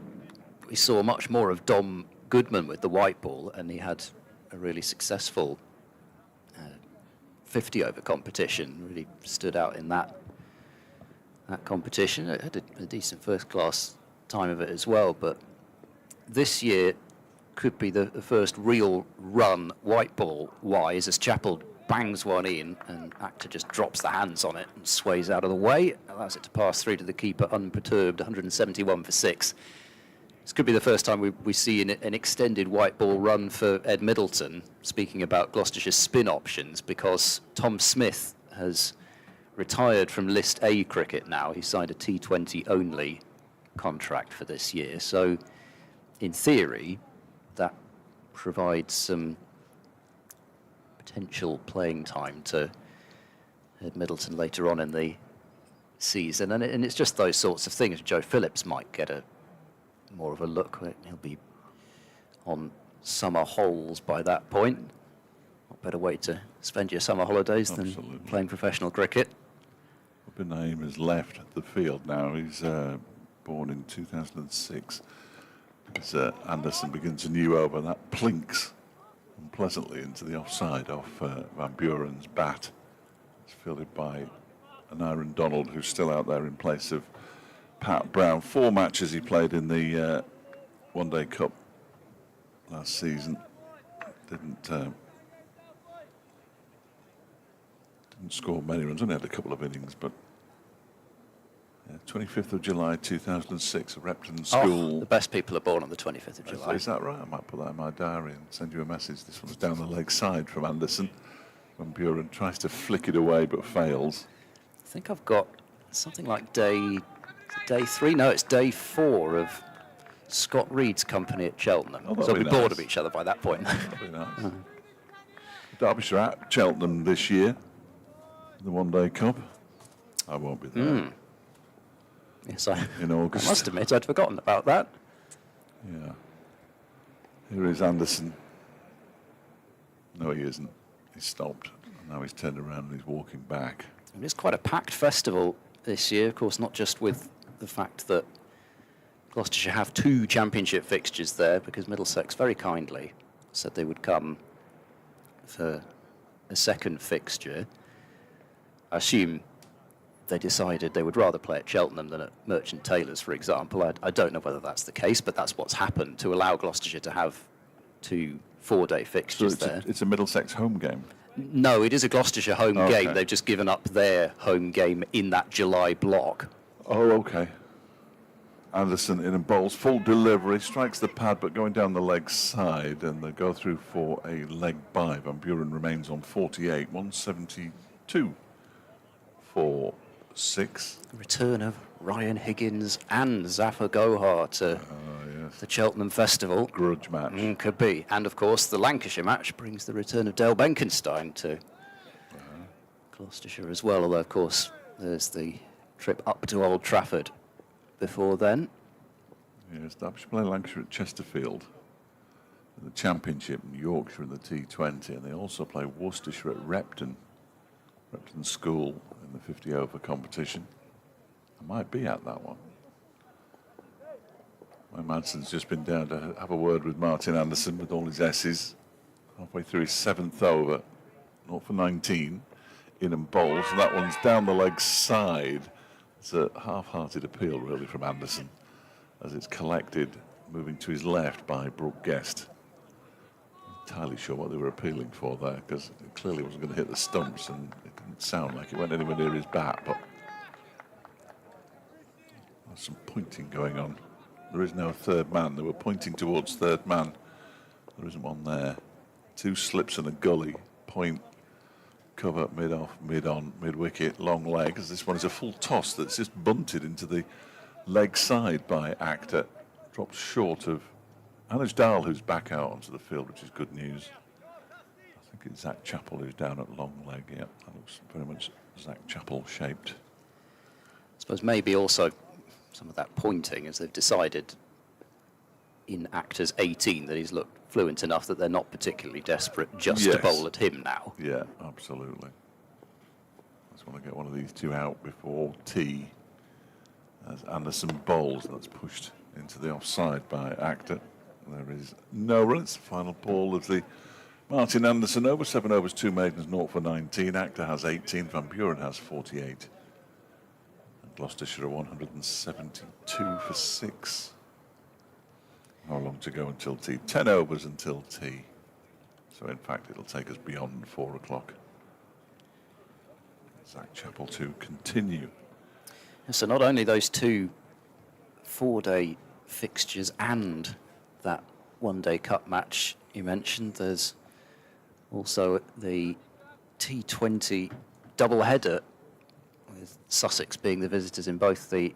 we saw much more of Dom Goodman with the white ball, and he had a really successful 50-over competition, really stood out in that competition. It had a decent first-class time of it as well, but this year could be the first real run white ball wise, as Chappell bangs one in and Akhtar just drops the hands on it and sways out of the way, allows it to pass through to the keeper unperturbed, 171 for 6. This could be the first time we see an extended white ball run for Ed Middleton, speaking about Gloucestershire's spin options, because Tom Smith has retired from List A cricket now. He signed a T20 only contract for this year. So in theory, that provides some potential playing time to Ed Middleton later on in the season. And it's just those sorts of things. Joe Phillips might get more of a look. He'll be on summer holes by that point. What better way to spend your summer holidays than playing professional cricket? Bin Naeem has left the field now. He's born in 2006. As Anderson begins a new over, that plinks unpleasantly into the offside off Van Buren's bat. It's fielded by an Aaron Donald, who's still out there in place of Pat Brown. 4 matches he played in the One Day Cup last season. Didn't score many runs, only had a couple of innings, but 25th of July 2006 at Repton School. Oh, the best people are born on the 25th of July. Is that right? I might put that in my diary and send you a message. This one's down the leg side from Anderson. Van Buren tries to flick it away but fails. I think I've got something like day 3. No, it's day 4 of Scott Reed's company at Cheltenham. Oh, so we'll be nice. bored of each other by that point. That'd be nice. Derbyshire at Cheltenham this year, the One Day Cup. I won't be there. Yes, in August. I must admit I'd forgotten about that. Yeah. Here is Anderson. No, he isn't. He's stopped. And now he's turned around and he's walking back. It is quite a packed festival this year, of course, not just with the fact that Gloucestershire have 2 championship fixtures there, because Middlesex very kindly said they would come for a second fixture. I assume they decided they would rather play at Cheltenham than at Merchant Taylor's, for example. I don't know whether that's the case, but that's what's happened to allow Gloucestershire to have 2 4-day fixtures so there. It's a Middlesex home game. No, it is a Gloucestershire home Okay. game. They've just given up their home game in that July block. Oh, okay. Anderson in and bowls, full delivery, strikes the pad, but going down the leg side, and they go through for a leg bye. Van Buren remains on 48, 172 for 6. Return of Ryan Higgins and Zafar Gohar to the Cheltenham Festival. Grudge match. Could be. And of course, the Lancashire match brings the return of Dale Benkenstein to Gloucestershire as well. Although, of course, there's the trip up to Old Trafford before then. Yes, Derbyshire play Lancashire at Chesterfield in the Championship, and Yorkshire in the T20, and they also play Worcestershire at Repton School in the 50 over competition. I might be at that one. Madson's just been down to have a word with Martin Anderson with all his S's. Halfway through his 7th over, 0 for 19, in and bowls, and that one's down the leg side. It's a half-hearted appeal, really, from Anderson, as it's collected, moving to his left by Brooke Guest. Not entirely sure what they were appealing for there, because it clearly wasn't going to hit the stumps, and it didn't sound like it went anywhere near his bat, but there's some pointing going on. There is no third man. They were pointing towards third man. There isn't one there. 2 slips and a gully. Point, cover, mid-off, mid-on, mid-wicket, long leg. As this one is a full toss that's just bunted into the leg side by Actor. Drops short of Anuj Dal, who's back out onto the field, which is good news. I think it's Zach Chappell who's down at long leg. Yeah, that looks very much Zach Chappell shaped. I suppose maybe also some of that pointing, as they've decided in Actor's 18 that he's looked fluent enough that they're not particularly desperate just to bowl at him now. Yeah, absolutely. I just want to get one of these two out before tea. As Anderson bowls, and that's pushed into the offside by Actor. There is no run. It's the final ball of the Martin Anderson over. 7 overs, 2 maidens, 0 for 19. Actor has 18. Van Buren has 48. Gloucestershire 172 for 6. How long to go until tea? 10 overs until tea. So in fact it'll take us beyond 4 o'clock. Zach Chappell to continue. So not only those 2 4-day fixtures and that one-day cup match you mentioned, there's also the T20 doubleheader, with Sussex being the visitors in both the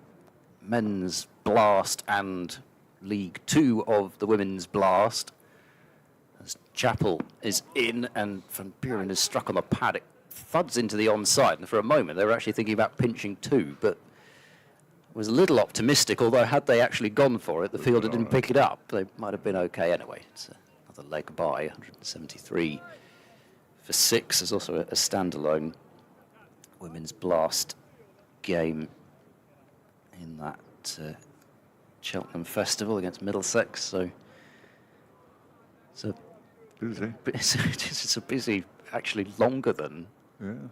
men's blast and League 2 of the women's blast. As Chappell is in and Van Buren is struck on the pad, it thuds into the onside, and for a moment they were actually thinking about pinching 2, but was a little optimistic, although had they actually gone for it, the fielder didn't pick it up. They might have been okay anyway. It's another leg by, 173 for 6. There's also a standalone women's blast game in that Cheltenham Festival against Middlesex. So Busy. it's a busy, actually longer than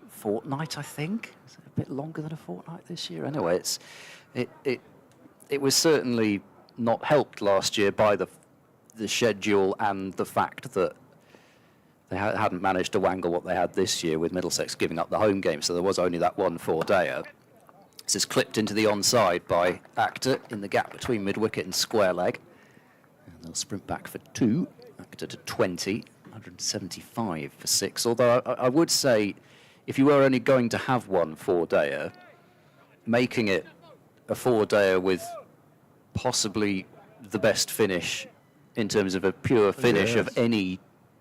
fortnight, I think. Is it a bit longer than a fortnight this year? Anyway, it was certainly not helped last year by the schedule and the fact that they hadn't managed to wangle what they had this year, with Middlesex giving up the home game, so there was only that one 4-dayer. This is clipped into the onside by Actor in the gap between mid-wicket and square leg. And they'll sprint back for 2. Actor to 20, 175 for 6. Although I would say, if you were only going to have one 4-dayer, making it a 4-dayer with possibly the best finish in terms of a pure finish of any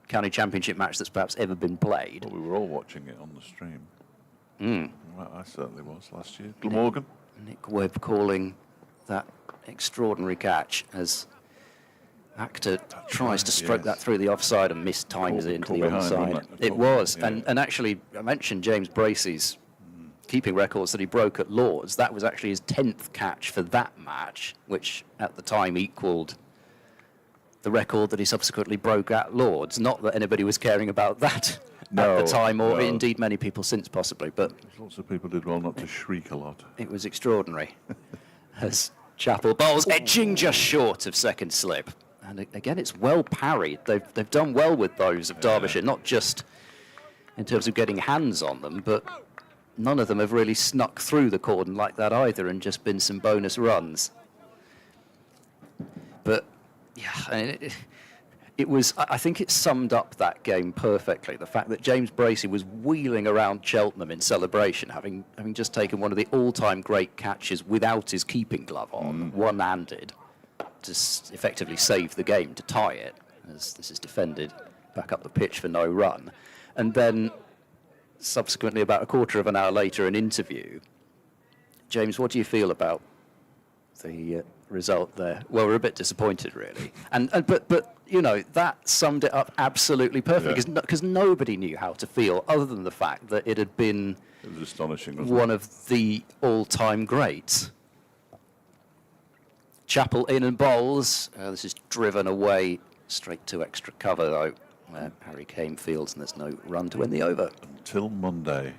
county championship match that's perhaps ever been played. Well, we were all watching it on the stream. Well, I certainly was last year. Glamorgan. Nick Webb calling that extraordinary catch as Actor tries to stroke that through the offside and mistimes it into the onside. It was, and actually I mentioned James Bracey's keeping records that he broke at Lords. That was actually his 10th catch for that match, which at the time equalled the record that he subsequently broke at Lords. Not that anybody was caring about that at the time, or indeed many people since possibly, but lots of people did well not to shriek a lot. It was extraordinary. As Chappell bowls, edging just short of second slip. And again, it's well parried. They've done well with those of Derbyshire, not just in terms of getting hands on them, but none of them have really snuck through the cordon like that either, and just been some bonus runs. But yeah, I mean, it was, I think it summed up that game perfectly. The fact that James Bracey was wheeling around Cheltenham in celebration, having just taken one of the all-time great catches without his keeping glove on, one-handed, to effectively save the game, to tie it, as this is defended back up the pitch for no run. And then, subsequently, about a quarter of an hour later, an interview. James, what do you feel about the result there? Well, we're a bit disappointed, really. But you know, that summed it up absolutely perfectly, because nobody knew how to feel, other than the fact that it had been astonishing, wasn't one of the all-time greats. Chappell in and bowls. This is driven away straight to extra cover, though, where Harry Kane fields, and there's no run to win the over. Until Monday.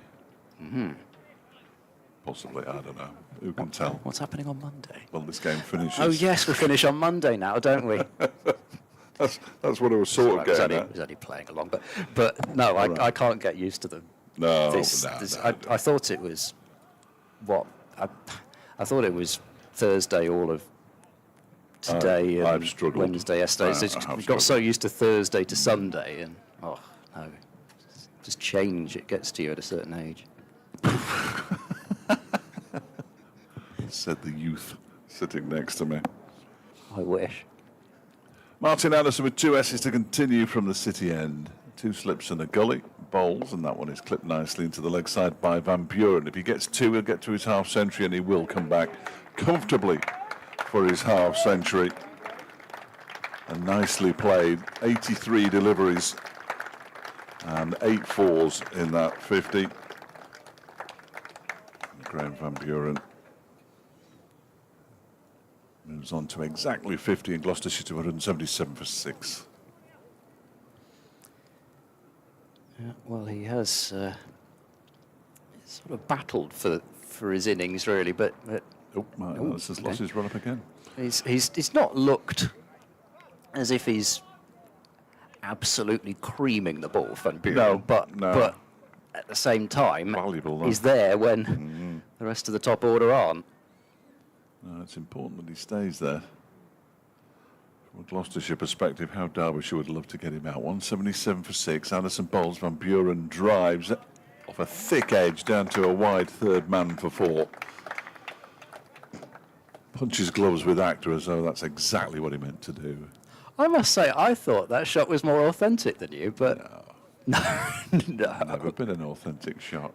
Possibly, I don't know. Who can tell? What's happening on Monday? Well, this game finishes. Oh, yes, we finish on Monday now, don't we? That's what I was sort of getting at. I was only playing along, but no, I can't get used to them. No, I thought it was, I thought it was Thursday all of today I've and struggled. Wednesday yesterday. We got so used to Thursday to Sunday, and oh no, just change, it gets to you at a certain age. Said the youth sitting next to me. I wish. Martin Anderson with 2 S's to continue from the City end. 2 slips and a gully, bowls, and that one is clipped nicely into the leg side by Van Buren. If he gets 2, he'll get to his half century, and he will come back comfortably for his half century. And nicely played. 83 deliveries and 8 fours in that 50. Graham Van Buren moves on to exactly 50 in Gloucestershire to 177 for 6. Yeah, well, he has sort of battled for his innings, really, but That's his losses run up again. He's not looked as if he's absolutely creaming the ball, Van Buren, but at the same time, valuable, he's there when the rest of the top order aren't. No, it's important that he stays there. From a Gloucestershire perspective, how Derbyshire would love to get him out. 177 for 6. Anderson bowls, Van Buren drives off a thick edge down to a wide third man for 4. Punches gloves with Actor as though that's exactly what he meant to do. I must say, I thought that shot was more authentic than you, but no. Never been an authentic shot.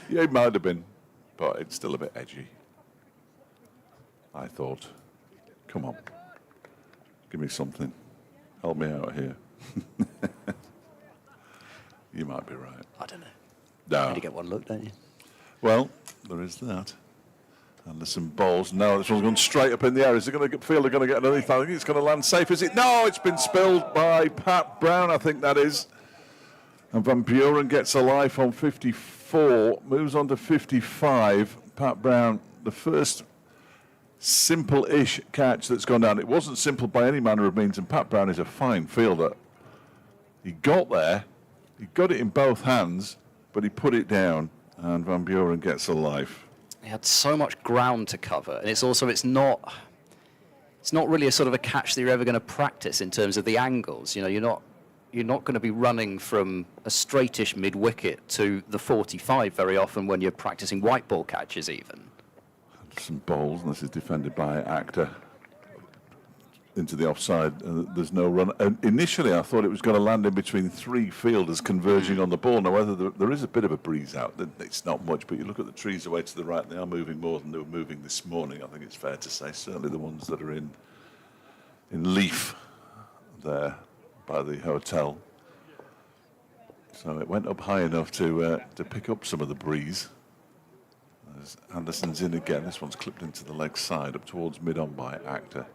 Yeah, it might have been, but it's still a bit edgy. I thought, come on, give me something. Help me out here. You might be right. I don't know. No. You only get one look, don't you? Well, there is that. Anderson bowls. No, this one's gone straight up in the air. Is it going to feel they're going to get underneath? I think it's going to land safe. Is it? No, it's been spilled by Pat Brown, I think that is. And Van Buren gets a life on 54, moves on to 55. Pat Brown, the first simple-ish catch that's gone down. It wasn't simple by any manner of means, and Pat Brown is a fine fielder. He got there, he got it in both hands, but he put it down, and Van Buren gets a life. He had so much ground to cover, and it's not really a sort of a catch that you're ever going to practice in terms of the angles. You know, you're not going to be running from a straightish mid-wicket to the 45 very often when you're practicing white ball catches even. Some bowls, and this is defended by Actor into the offside. There's no run. And initially, I thought it was going to land in between 3 fielders converging on the ball. Now, whether there is a bit of a breeze out, it's not much, but you look at the trees away to the right, they are moving more than they were moving this morning, I think it's fair to say. Certainly the ones that are in leaf there by the hotel. So it went up high enough to pick up some of the breeze. As Anderson's in again. This one's clipped into the leg side, up towards mid-on by Actor.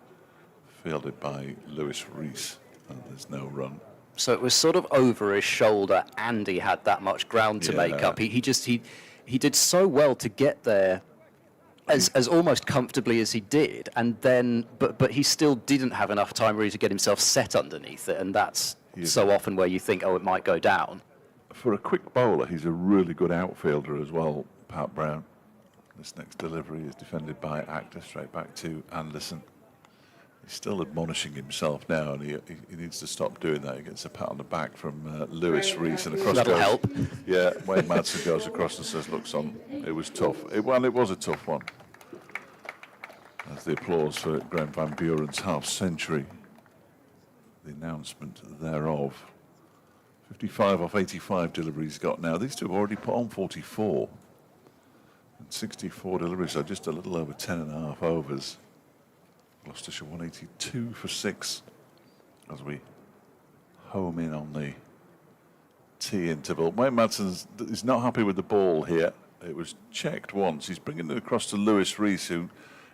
Fielded by Lewis Rees. And there's no run. So it was sort of over his shoulder, and he had that much ground to make up. He did so well to get there as almost comfortably as he did, and then but he still didn't have enough time really to get himself set underneath it, and that's so often where you think, oh, it might go down. for a quick bowler, he's a really good outfielder as well, Pat Brown. This next delivery is defended by Actor, straight back to Anderson. He's still admonishing himself now, and he needs to stop doing that. He gets a pat on the back from Lewis Rees, and across That'll goes, help. Yeah, Wayne Madsen goes across and says, "Look, son, it was tough." It was a tough one. That's the applause for Graham Van Buren's half century. The announcement thereof. 55 off 85 deliveries got now. These two have already put on 44. And 64 deliveries, so just a little over 10.5 overs. Gloucestershire 182 for 6 as we home in on the tea interval. Wayne Madsen is not happy with the ball here. It was checked once. He's bringing it across to Lewis Rees, who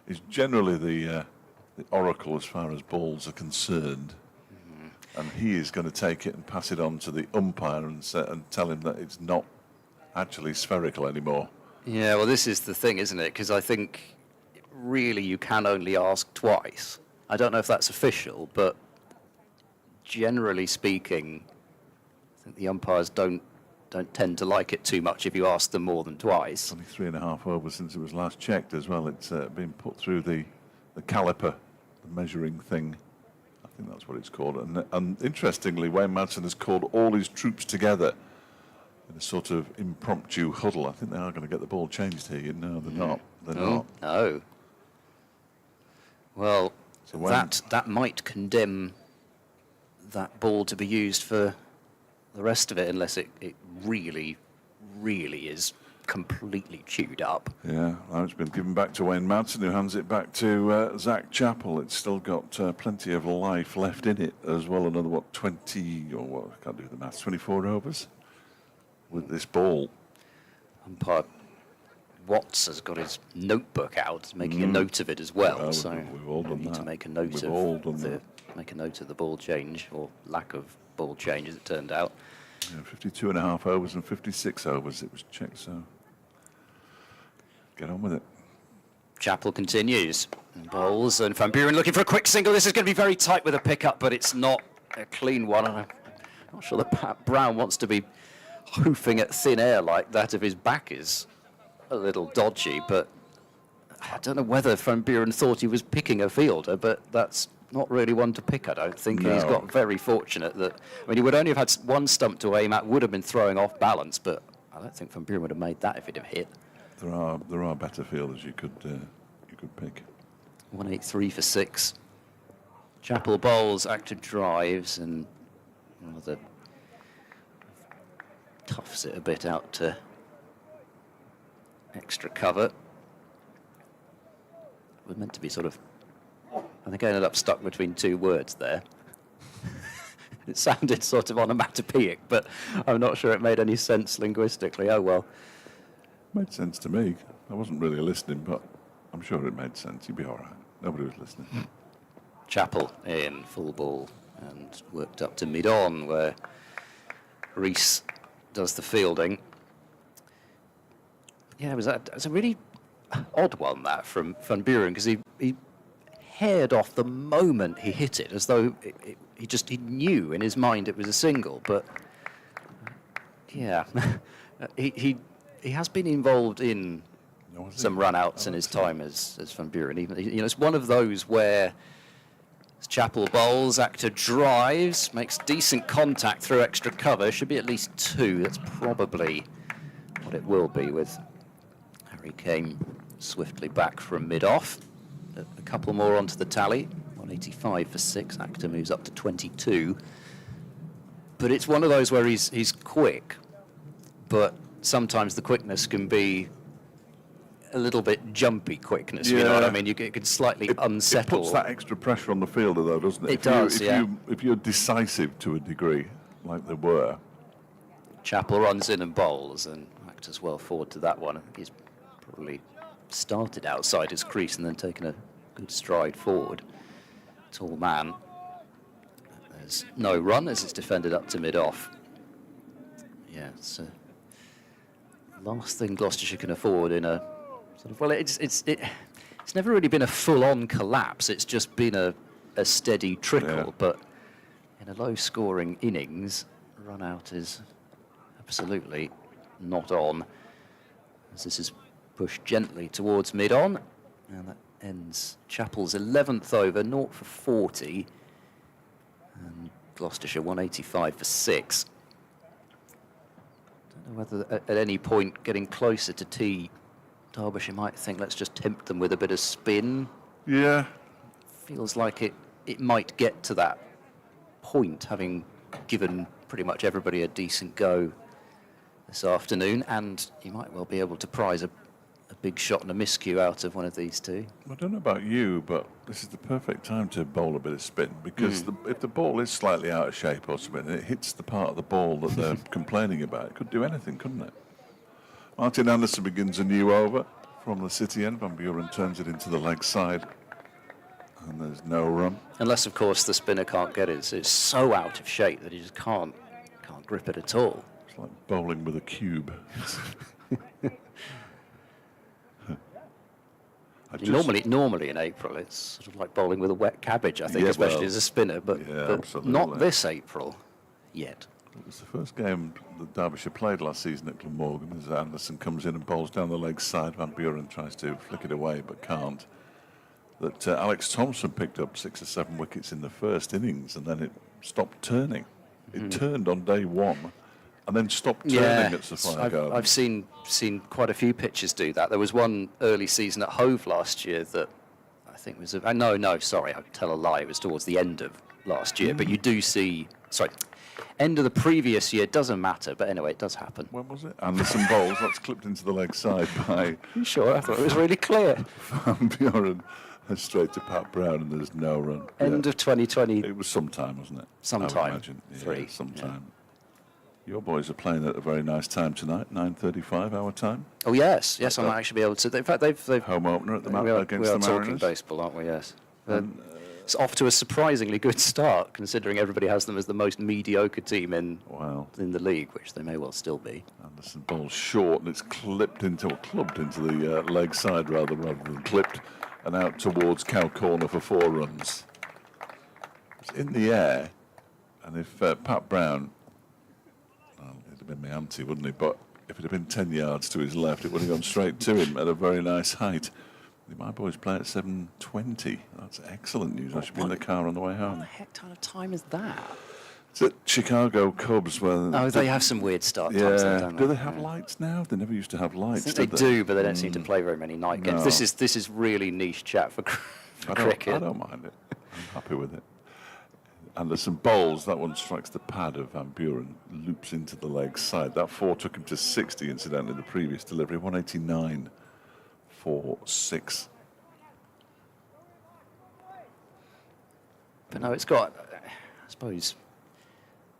is generally the oracle as far as balls are concerned. And he is going to take it and pass it on to the umpire and tell him that it's not actually spherical anymore. Yeah, well, this is the thing, isn't it? Because I think really you can only ask twice. I don't know if that's official, but generally speaking, I think the umpires don't tend to like it too much if you ask them more than twice. Only 3.5 overs since it was last checked as well. It's been put through the caliper, the measuring thing. I think that's what it's called. And interestingly, Wayne Madsen has called all his troops together in a sort of impromptu huddle. I think they are going to get the ball changed here. No, they're not. They're not. No. Well, So that might condemn that ball to be used for the rest of it, unless it really, really is completely chewed up. Yeah, now it's been given back to Wayne Madsen, who hands it back to Zach Chappell. It's still got plenty of life left in it as well. Another, 20, or what, I can't do the maths, 24 overs with this ball. Umpire Watts has got his notebook out, making a note of it as well. Well, so we've all done we need that. to make a note We've of all done the that. make a note of the ball change, or lack of ball change, as it turned out. Yeah, 52.5 overs and 56 overs it was checked, so get on with it. Chappell continues and bowls, and Van Buren looking for a quick single. This is going to be very tight with a pickup, but it's not a clean one. And I'm not sure that Pat Brown wants to be hoofing at thin air like that if his back is a little dodgy, but I don't know whether Van Buren thought he was picking a fielder, but that's not really one to pick, I don't think. No. He's got very fortunate that, I mean, he would only have had one stump to aim at, would have been throwing off balance, but I don't think Van Buren would have made that if he'd have hit. There are better fielders you could pick. 183 for 6. Chappell bowls, Actor drives, and the toughs it a bit out to extra cover. We're meant to be sort of, I think I ended up stuck between two words there. It sounded sort of onomatopoeic, but I'm not sure it made any sense linguistically. Oh well. Made sense to me. I wasn't really listening, but I'm sure it made sense. You'd be all right. Nobody was listening. Chappell in full ball and worked up to mid-on, where Rees does the fielding. Yeah, it was a really odd one, that, from Van Buren, because he haired off the moment he hit it, as though he knew in his mind it was a single. But yeah, he has been involved in some run-outs in his time as Van Buren. Even, it's one of those where Chappell bowls, Actor drives, makes decent contact through extra cover. Should be at least 2. That's probably what it will be, with Harry Kane swiftly back from mid-off. A couple more onto the tally. 185 for 6. Actor moves up to 22. But it's one of those where he's quick, but sometimes the quickness can be a little bit jumpy quickness. Yeah. You know what I mean? It can slightly unsettle. It puts that extra pressure on the fielder, though, doesn't it? It does, yeah. If you're decisive to a degree, like they were. Chappell runs in and bowls, and Actor's well forward to that one. I think he's probably started outside his crease and then taken a good stride forward. Tall man. There's no run as it's defended up to mid-off. Yeah, it's last thing Gloucestershire can afford in a sort of, well, it's never really been a full-on collapse. It's just been a steady trickle. Yeah. But in a low-scoring innings, run out is a absolutely not on. As this is pushed gently towards mid-on, and that ends Chappell's 11th over, 0 for 40, and Gloucestershire 185 for 6. Don't know whether at any point getting closer to tee, Derbyshire might think, let's just tempt them with a bit of spin. Yeah. Feels like it might get to that point, having given pretty much everybody a decent go this afternoon, and you might well be able to prize a big shot and a miscue out of one of these two. I don't know about you, but this is the perfect time to bowl a bit of spin, because if the ball is slightly out of shape or something, and it hits the part of the ball that they're complaining about, it could do anything, couldn't it? Martin Anderson begins a new over from the city end. Van Buren turns it into the leg side, and there's no run. Unless, of course, the spinner can't get it. So it's so out of shape that he just can't grip it at all. It's like bowling with a cube. Normally in April, it's sort of like bowling with a wet cabbage, I think, Yeah, especially well, as a spinner, but absolutely. not this April yet. It was the first game that Derbyshire played last season at Glamorgan, as Anderson comes in and bowls down the leg side. Van Buren tries to flick it away but can't. That Alex Thompson picked up 6 or 7 wickets in the first innings, and then it stopped turning. It turned on day one and then stopped turning at Sophia Garden. I've seen quite a few pitches do that. There was one early season at Hove last year that I think was sorry, I tell a lie. It was towards the end of last year, but you do see end of the previous year, doesn't matter, but anyway, it does happen. When was it? Anderson bowls, that's clipped into the leg side by... You sure? I thought it was really clear. Van Buren straight to Pat Brown, and there's no run. End of 2020. It was sometime, wasn't it? Sometime. I would imagine. Yeah, sometime. Yeah. Your boys are playing at a very nice time tonight, 9:35 our time. Oh yes, I might actually be able to. In fact, they've home opener at the against the Mariners. We are talking baseball, aren't we? Yes. It's off to a surprisingly good start, considering everybody has them as the most mediocre team in the league, which they may well still be. Anderson bowls short, and it's clubbed into the leg side rather than clipped, and out towards cow corner for 4 runs. It's in the air, and if Pat Brown, it'd have been my auntie, wouldn't he? But if it had been 10 yards to his left, it would have gone straight to him at a very nice height. My boys play at 7:20. That's excellent news. I should be in the car on the way home. What the heck kind of time is that? It's at Chicago Cubs. Where they have some weird start times. Do they have lights now? They never used to have lights. I think they do, but they don't seem to play very many night games. No. This is really niche chat for cricket. I don't mind it. I'm happy with it. Anderson bowls. That one strikes the pad of Van Buren, loops into the leg side. That 4 took him to 60, incidentally, the previous delivery. 189 for 6. But no, it's got, I suppose,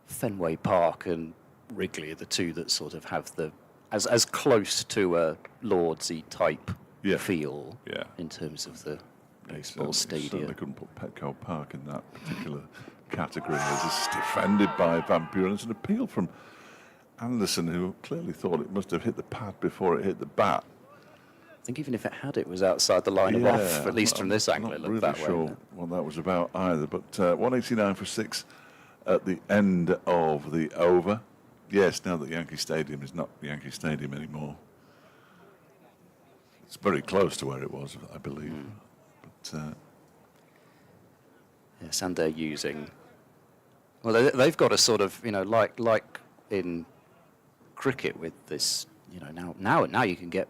Fenway Park and Wrigley are the two that sort of have the as close to a Lordsy type feel in terms of the baseball stadium. Certainly couldn't put Petco Park in that particular category. It's defended by Van Buren. It's an appeal from Anderson, who clearly thought it must have hit the pad before it hit the bat. I think even if it had, it was outside the line of off, at least from this angle. It looked that way. What that was about either, but 189 for 6 at the end of the over. Yes, now that Yankee Stadium is not Yankee Stadium anymore. It's very close to where it was, I believe. But yes, and they're using. Well, they've got a sort of, like in cricket with this, now you can get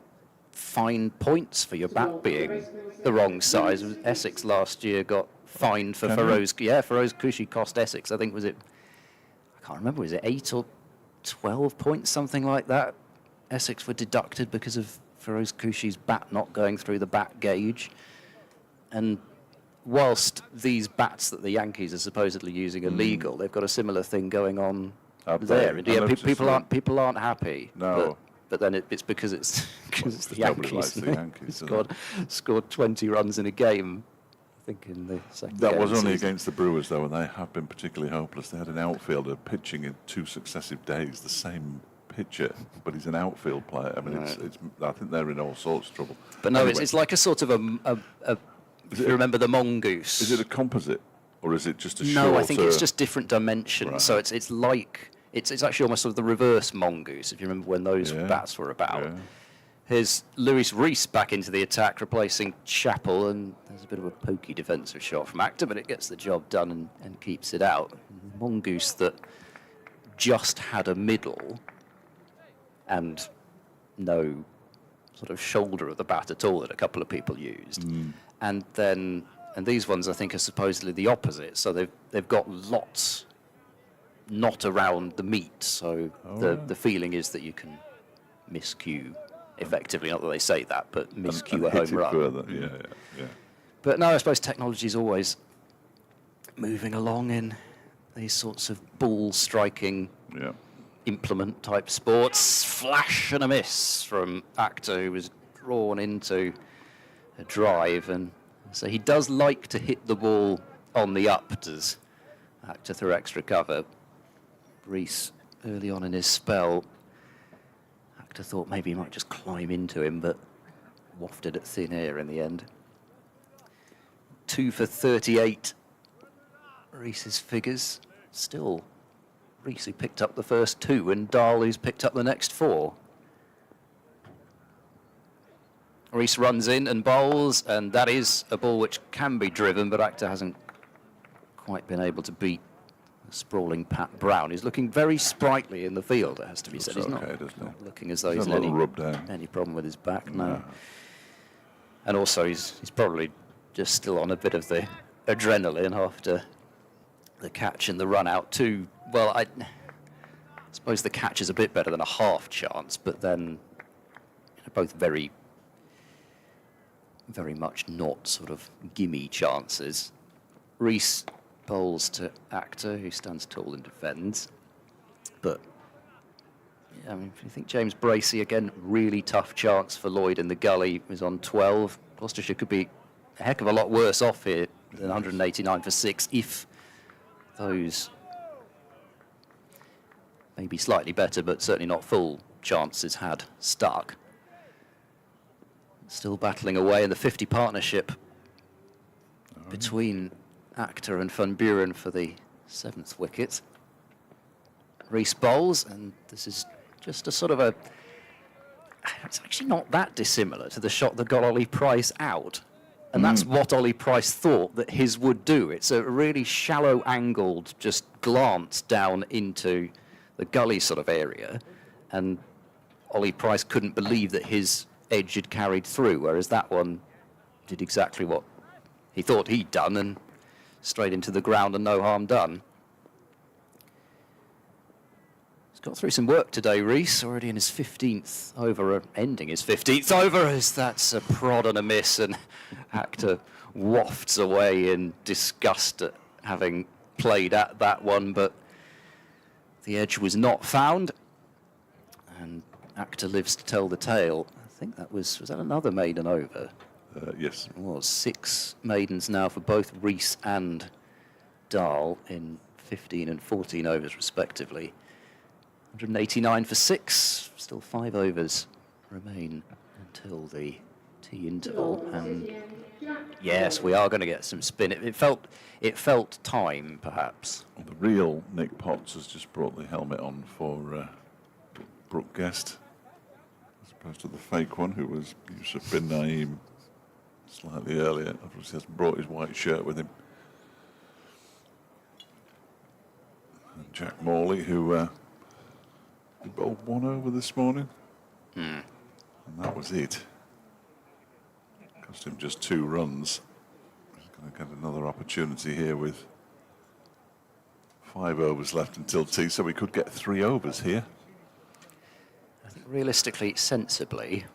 fine points for your bat being the wrong size. Essex last year got fined for Feroz Kushi cost Essex, I think, I can't remember, was it 8 or 12 points, something like that? Essex were deducted because of Feroz Kushi's bat not going through the bat gauge. And whilst these bats that the Yankees are supposedly using are legal, they've got a similar thing going on there. People aren't happy. No. But then it's because it's the Yankees. Likes the Yankees. Scored 20 runs in a game, I think, in the second That game was of the only season. against the Brewers, though, and they have been particularly hopeless. They had an outfielder pitching in 2 successive days, the same pitcher, but he's an outfield player. I mean, I think they're in all sorts of trouble. But no, anyway, it's like a sort of if you remember the mongoose. Is it a composite, or is it just a short? No, I think it's just different dimensions. Right. So it's it's actually almost sort of the reverse mongoose, if you remember when those bats were about. Yeah. Here's Lewis Rees back into the attack, replacing Chappell, and there's a bit of a pokey defensive shot from Actor, but it gets the job done and keeps it out. Mongoose that just had a middle and no sort of shoulder of the bat at all that a couple of people used. And these ones I think are supposedly the opposite, so they've got lots not around the meat, so the feeling is that you can miscue effectively, not that they say that, but miscue a home run. Further. Yeah. But no, I suppose technology is always moving along in these sorts of ball striking implement type sports. Flash and a miss from Actor, who was drawn into a drive, and so he does like to hit the ball on the up, does Actor, through extra cover. Rees early on in his spell, Actor thought maybe he might just climb into him, but wafted at thin air in the end. 2 for 38. Rees's figures. Still Rees who picked up the first 2 and Dahl who's picked up the next 4. Rees runs in and bowls, and that is a ball which can be driven, but Actor hasn't quite been able to beat the sprawling Pat Brown. He's looking very sprightly in the field, it has to be said. He's not looking as though he's any problem with his back, no. And also he's probably just still on a bit of the adrenaline after the catch and the run out too. Well, I suppose the catch is a bit better than a half chance, but then both very much not sort of gimme chances. Rees bowls to Actor, who stands tall and defends. But I mean, if you think James Bracey, again, really tough chance for Lloyd in the gully, was on 12. Gloucestershire could be a heck of a lot worse off here than 189 for 6 if those maybe slightly better, but certainly not full chances had stuck. Still battling away in the 50 partnership between Actor and Van Buren for the 7th wicket. Rees bowls, and this is just a sort of it's actually not that dissimilar to the shot that got Ollie Price out. And that's what Ollie Price thought that his would do. It's a really shallow angled, just glance down into the gully sort of area. And Ollie Price couldn't believe that his edge had carried through, whereas that one did exactly what he thought he'd done and straight into the ground and no harm done. He's got through some work today, Rees, already in his 15th over, ending his 15th over, as that's a prod and a miss, and Actor wafts away in disgust at having played at that one, but the edge was not found, and Actor lives to tell the tale. I think that was that another maiden over? Yes. It was 6 maidens now for both Rees and Dahl in 15 and 14 overs respectively. 189 for 6, still 5 overs remain until the tea interval, and yes, we are going to get some spin. It felt time, perhaps. Well, the real Nick Potts has just brought the helmet on for Brooke Guest, as opposed to the fake one, who was Yusuf bin Naeem slightly earlier. Obviously, has brought his white shirt with him. And Jack Morley, who bowled 1 over this morning, and that was it. Cost him just 2 runs. He's going to get another opportunity here with 5 overs left until tea, so we could get 3 overs here. I think realistically, sensibly,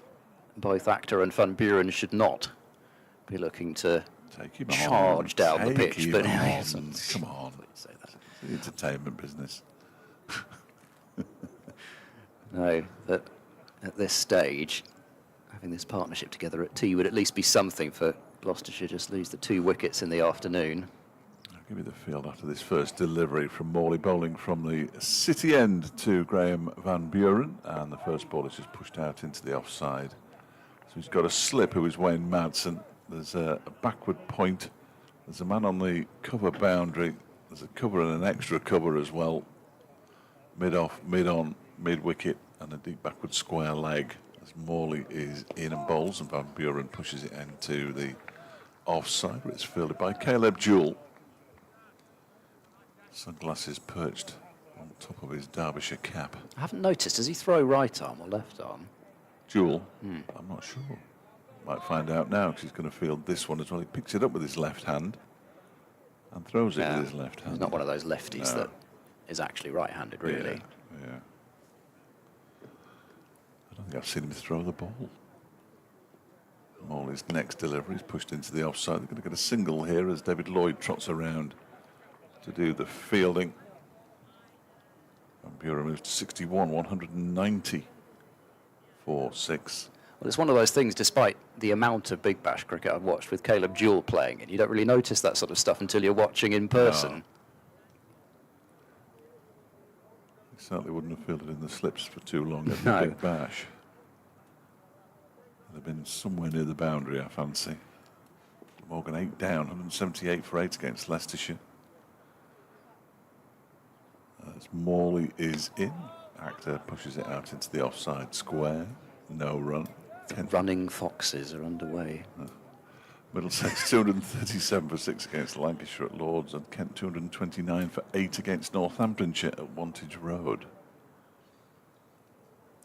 both Actor and Van Buren should not be looking to charge down the pitch. But come on, say that. It's the entertainment business. No, but at this stage, having this partnership together at tea would at least be something for Gloucestershire. Just lose the 2 wickets in the afternoon. I'll give you the field after this first delivery from Morley, bowling from the city end to Graham Van Buren, and the first ball is just pushed out into the offside. So he's got a slip who is Wayne Madsen. There's a backward point. There's a man on the cover boundary. There's a cover and an extra cover as well. mid-off, mid-on, mid-wicket, and a deep backward square leg as Morley is in and bowls, and Van Buren pushes it into the offside, where it's fielded by Caleb Jewell. Sunglasses perched on top of his Derbyshire cap. I haven't noticed. Does he throw right arm or left arm? Jewell? I'm not sure. Might find out now, because he's going to field this one as well. He picks it up with his left hand and throws it with his left hand. He's not one of those lefties that is actually right-handed, really. Yeah. I don't think I've seen him throw the ball. Morley's next delivery is pushed into the offside. They're going to get a single here as David Lloyd trots around to do the fielding. Van Buren moves to 61, 190 for 6. Well, it's one of those things, despite the amount of Big Bash cricket I've watched with Caleb Jewell playing it, you don't really notice that sort of stuff until you're watching in person. He certainly wouldn't have fielded in the slips for too long at the Big Bash. They've been somewhere near the boundary, I fancy. Morgan 8 down, 178 for 8 against Leicestershire. As Morley is in, Actor pushes it out into the offside square. No run. Running foxes are underway. Middlesex 237 for 6 against Lancashire at Lords, and Kent 229 for 8 against Northamptonshire at Wantage Road.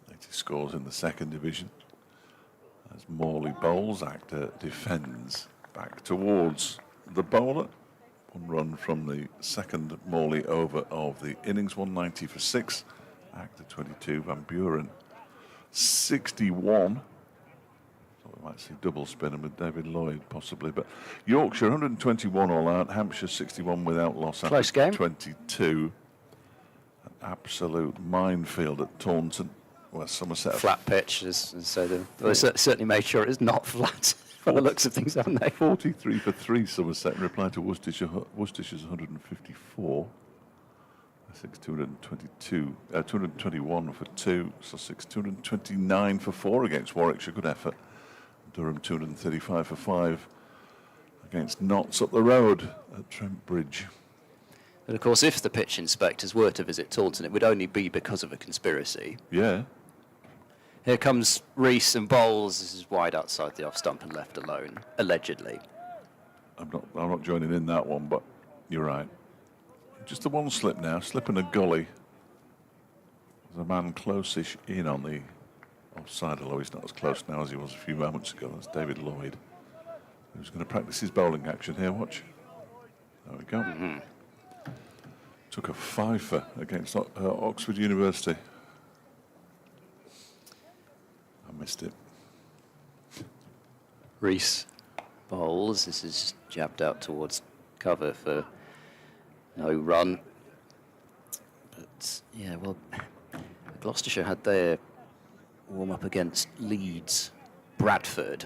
80 scores in the second division. As Morley bowls, Actor defends back towards the bowler. 1 run from the second Morley over of the innings, 190 for 6. Actor 22, Van Buren 61. So we might see double spinning with David Lloyd possibly, but Yorkshire 121 all out, Hampshire 61 without loss. Close game. 22. An absolute minefield at Taunton, where Somerset Flat pitch, so they certainly made sure it's not flat from the looks of things, haven't they? 43 for 3 Somerset in reply to Worcestershire's 154. Sussex 221 for 2. Sussex 229 for 4 against Warwickshire. Good effort. Durham 235 for 5 against Notts up the road at Trent Bridge. But of course, if the pitch inspectors were to visit Taunton, it would only be because of a conspiracy. Yeah. Here comes Rees and bowls. This is wide outside the off stump and left alone, allegedly. I'm not joining in that one, but you're right. Just the one slip now, slip in a gully. There's a man close-ish in on the offside, although he's not as close now as he was a few moments ago. That's David Lloyd, who's going to practice his bowling action here. Watch. There we go. Took a fifer against Oxford University. I missed it. Rees bowls. This is jabbed out towards cover for no run. But yeah, well, Gloucestershire had their warm-up against Leeds Bradford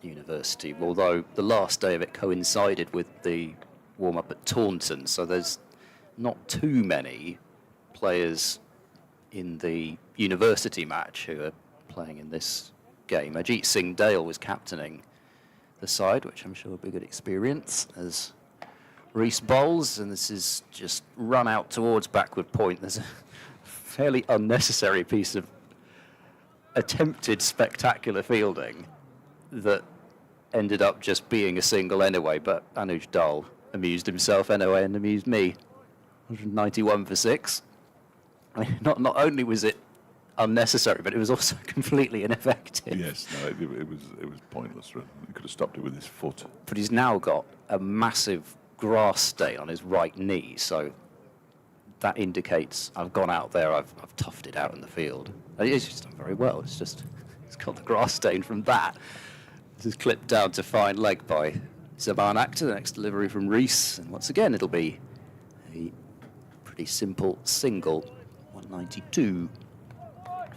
University, although the last day of it coincided with the warm-up at Taunton, so there's not too many players in the university match who are playing in this game. Ajit Singh Dale was captaining the side, which I'm sure will be a good experience as Rees bowls, and this is just run out towards backward point. There's a fairly unnecessary piece of attempted spectacular fielding that ended up just being a single anyway, but Anuj Dal amused himself anyway and amused me. 191 for 6. I mean, not only was it unnecessary, but it was also completely ineffective. Yes, no, it was pointless. Really. He could have stopped it with his foot. But he's now got a massive grass stain on his right knee, so that indicates I've gone out there, I've toughed it out in the field. And he's just done very well. It's got the grass stain from that. This is clipped down to fine leg by Zaman Akhtar. The next delivery from Rees, and once again it'll be a pretty simple single. 192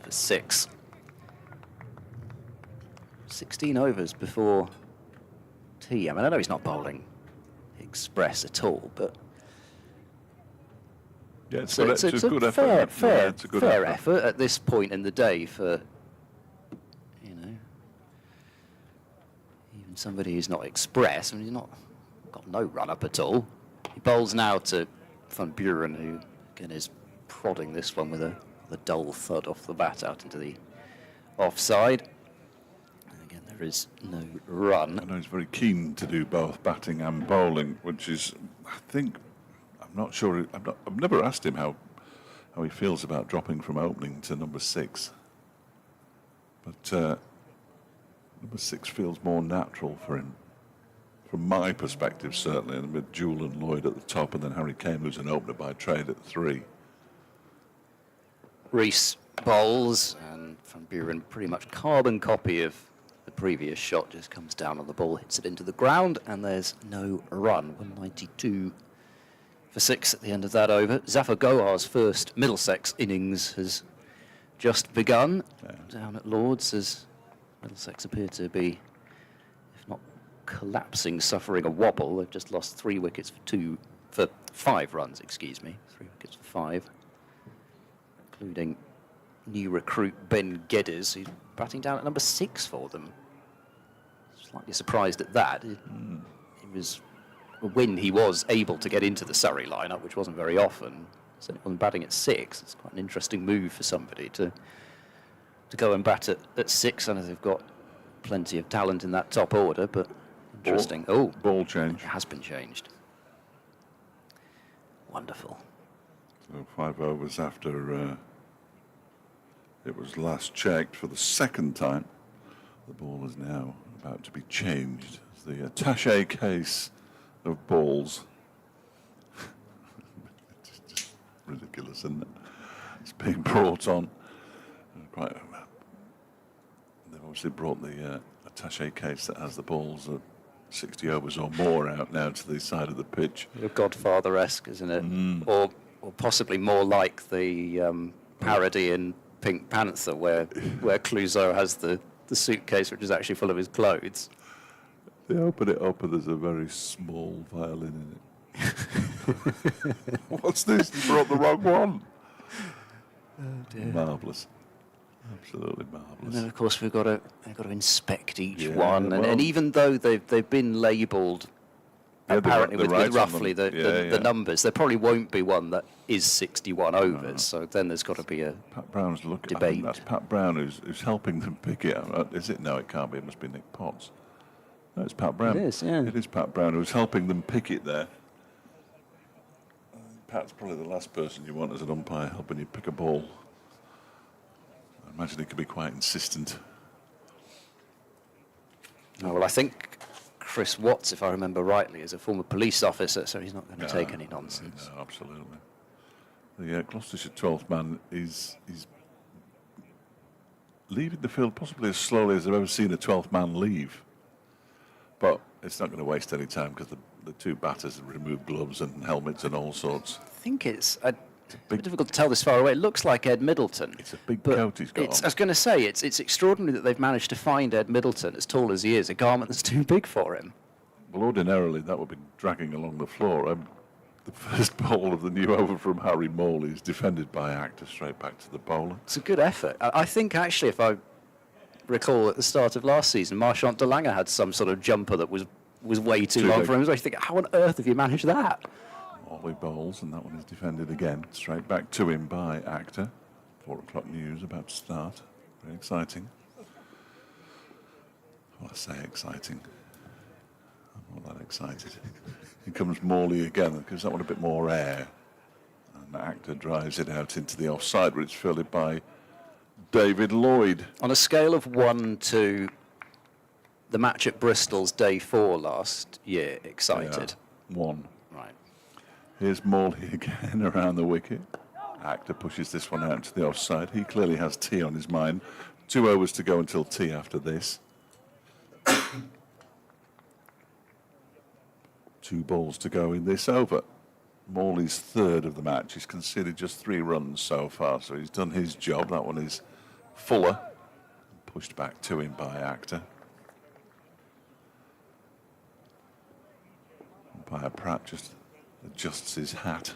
for 6. 16 overs before tea. I mean, I know he's not bowling express at all, but yeah, it's so a good effort. Fair effort at this point in the day for, you know, even somebody who's not express. I mean, he's not got no run up at all. He bowls now to Van Buren, who again is prodding this one with a dull thud off the bat out into the offside. And again, there is no run. I know he's very keen to do both batting and bowling, which is, I think, I'm not sure. I've never asked him how he feels about dropping from opening to number 6. But number 6 feels more natural for him, from my perspective, certainly. And with Jewell and Lloyd at the top, and then Harry Kane, who's an opener by trade, at 3. Rees bowls, and Van Buren, pretty much carbon copy of the previous shot, just comes down on the ball, hits it into the ground, and there's no run. 192 for 6 at the end of that over. Zafar Gohar's first Middlesex innings has just begun down at Lords, as Middlesex appear to be, if not collapsing, suffering a wobble. They've just lost 3 wickets for 5 runs, excuse me. 3 wickets for 5, including new recruit Ben Geddes, who's batting down at number 6 for them. Slightly surprised at that. It was when he was able to get into the Surrey lineup, which wasn't very often. So on batting at 6, it's quite an interesting move for somebody to go and bat at 6. I know they've got plenty of talent in that top order, but interesting. Ball change. It has been changed. Wonderful. So 5 overs after it was last checked for the second time. The ball is now about to be changed. It's the attaché case of balls. It's just ridiculous, isn't it? It's being brought on. They've obviously brought the attaché case that has the balls of 60 overs or more out now to the side of the pitch. Godfather-esque, isn't it? Or possibly more like the parody in Pink Panther, where Clouseau has the suitcase which is actually full of his clothes. They open it up and there's a very small violin in it. What's this? You brought the wrong one. Oh dear. Marvellous. Absolutely marvellous. And then of course we've got to inspect each Yeah, one, and even though they've been labelled apparently with roughly the numbers, there probably won't be one that is 61 overs. No. So then there's got to be a Pat Brown's debate. I think that's Pat Brown who's helping them pick it up. Is it? No, it can't be. It must be Nick Potts. No, it's Pat Brown. It is, yeah. It is Pat Brown who's helping them pick it there. Pat's probably the last person you want as an umpire helping you pick a ball. I imagine he could be quite insistent. Oh, well, I think Chris Watts, if I remember rightly, is a former police officer, so he's not going to take any nonsense. No, absolutely. The Gloucestershire 12th man is leaving the field possibly as slowly as I've ever seen a 12th man leave. But it's not going to waste any time because the 2 batters have removed gloves and helmets and all sorts. I think it's a bit difficult to tell this far away. It looks like Ed Middleton. It's a big coat he's got on. I was going to say, it's extraordinary that they've managed to find Ed Middleton, as tall as he is, a garment that's too big for him. Well, ordinarily that would be dragging along the floor. The first ball of the new over from Harry Morley is defended by Actor straight back to the bowler. It's a good effort. I think, actually, if I recall at the start of last season, Marchant de Lange had some sort of jumper that was way too long for him. So I think, how on earth have you managed that? Morley bowls, and that one is defended again. Straight back to him by Actor. 4 o'clock news about to start. Very exciting. Well, I say exciting. I'm not that excited. Here comes Morley again, and gives that one a bit more air. And Actor drives it out into the offside, where it's fielded by David Lloyd. On a scale of 1 to the match at Bristol's day 4 last year, excited? Yeah, 1. Right. Here's Morley again around the wicket. Actor pushes this one out to the offside. He clearly has tea on his mind. 2 overs to go until tea after this. 2 balls to go in this over. Morley's 3rd of the match. He's conceded just 3 runs so far, so he's done his job. That one is fuller. Pushed back to him by Actor. Umpire Pratt just adjusts his hat.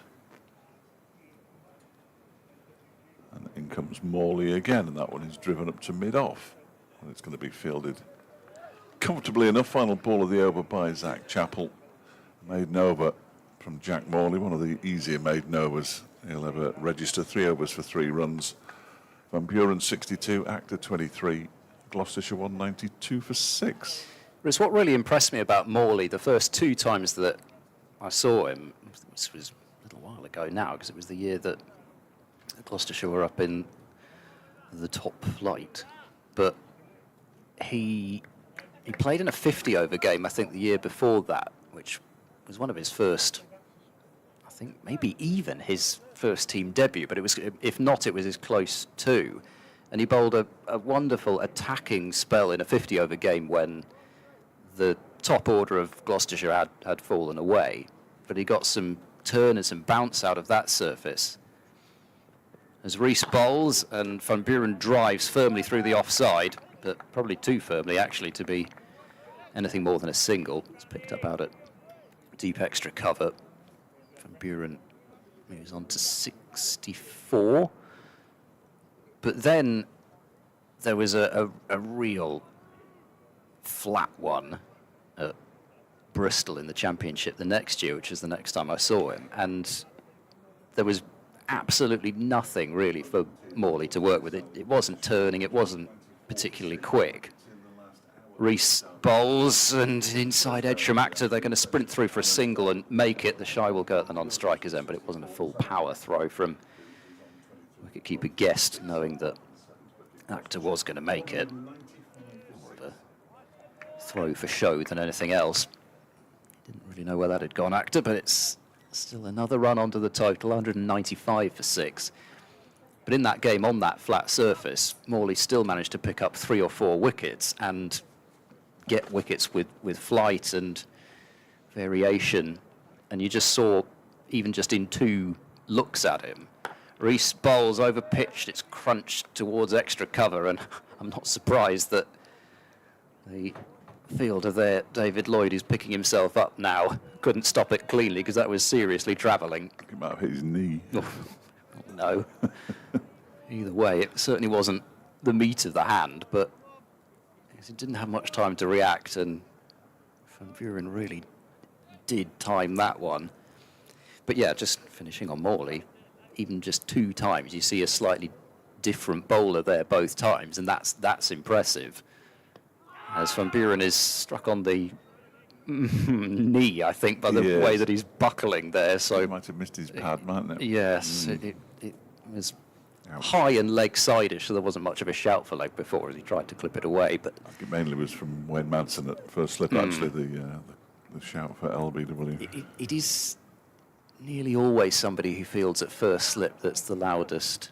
And in comes Morley again, and that one is driven up to mid-off. And it's going to be fielded comfortably enough. Final ball of the over by Zach Chappell. Maiden over from Jack Morley, one of the easier maiden overs He'll have a register 3 overs for 3 runs. Van Buren 62, Actor 23, Gloucestershire 192 for 6. It's what really impressed me about Morley the first 2 times that I saw him. This was a little while ago now, because it was the year that Gloucestershire were up in the top flight. But he played in a 50-over game, I think, the year before that, which was one of his first, I think, maybe even his first team debut. But it was, if not, it was his close to. And he bowled a wonderful attacking spell in a 50-over game when the top order of Gloucestershire had fallen away. But he got some turn and some bounce out of that surface. As Rees bowls and Van Buren drives firmly through the offside, but probably too firmly, actually, to be anything more than a single. It's picked up out at deep extra cover. Van Buren moves on to 64. But then there was a real flat one at Bristol in the Championship the next year, which was the next time I saw him. And there was absolutely nothing really for Morley to work with. It wasn't turning, it wasn't particularly quick. Rees bowls, and inside edge from Actor, they're going to sprint through for a single and make it. The shy will go at the non-striker's end, but it wasn't a full power throw from wicketkeeper Guest, knowing that Actor was going to make it. More of a throw for show than anything else. Didn't really know where that had gone, Actor, but it's still another run onto the total, 195 for 6. But in that game, on that flat surface, Morley still managed to pick up 3 or 4 wickets and get wickets with flight and variation. And you just saw, even just in 2 looks at him, Rees bowls over pitched, it's crunched towards extra cover, and I'm not surprised that the fielder there, David Lloyd, who's picking himself up now, couldn't stop it cleanly because that was seriously travelling. He might have hit his knee. No. Either way, it certainly wasn't the meat of the hand, but he didn't have much time to react, and Van Buren really did time that one. But yeah, just finishing on Morley, even just 2 times, you see a slightly different bowler there both times, and that's impressive. As Van Buren is struck on the knee, I think, by the way that he's buckling there. So he might have missed his pad, mightn't it? Yes, it was high and leg-sideish, so there wasn't much of a shout for leg before as he tried to clip it away. But I think it mainly was from Wayne Madsen at first slip, actually, the shout for LBW. It is nearly always somebody who fields at first slip that's the loudest.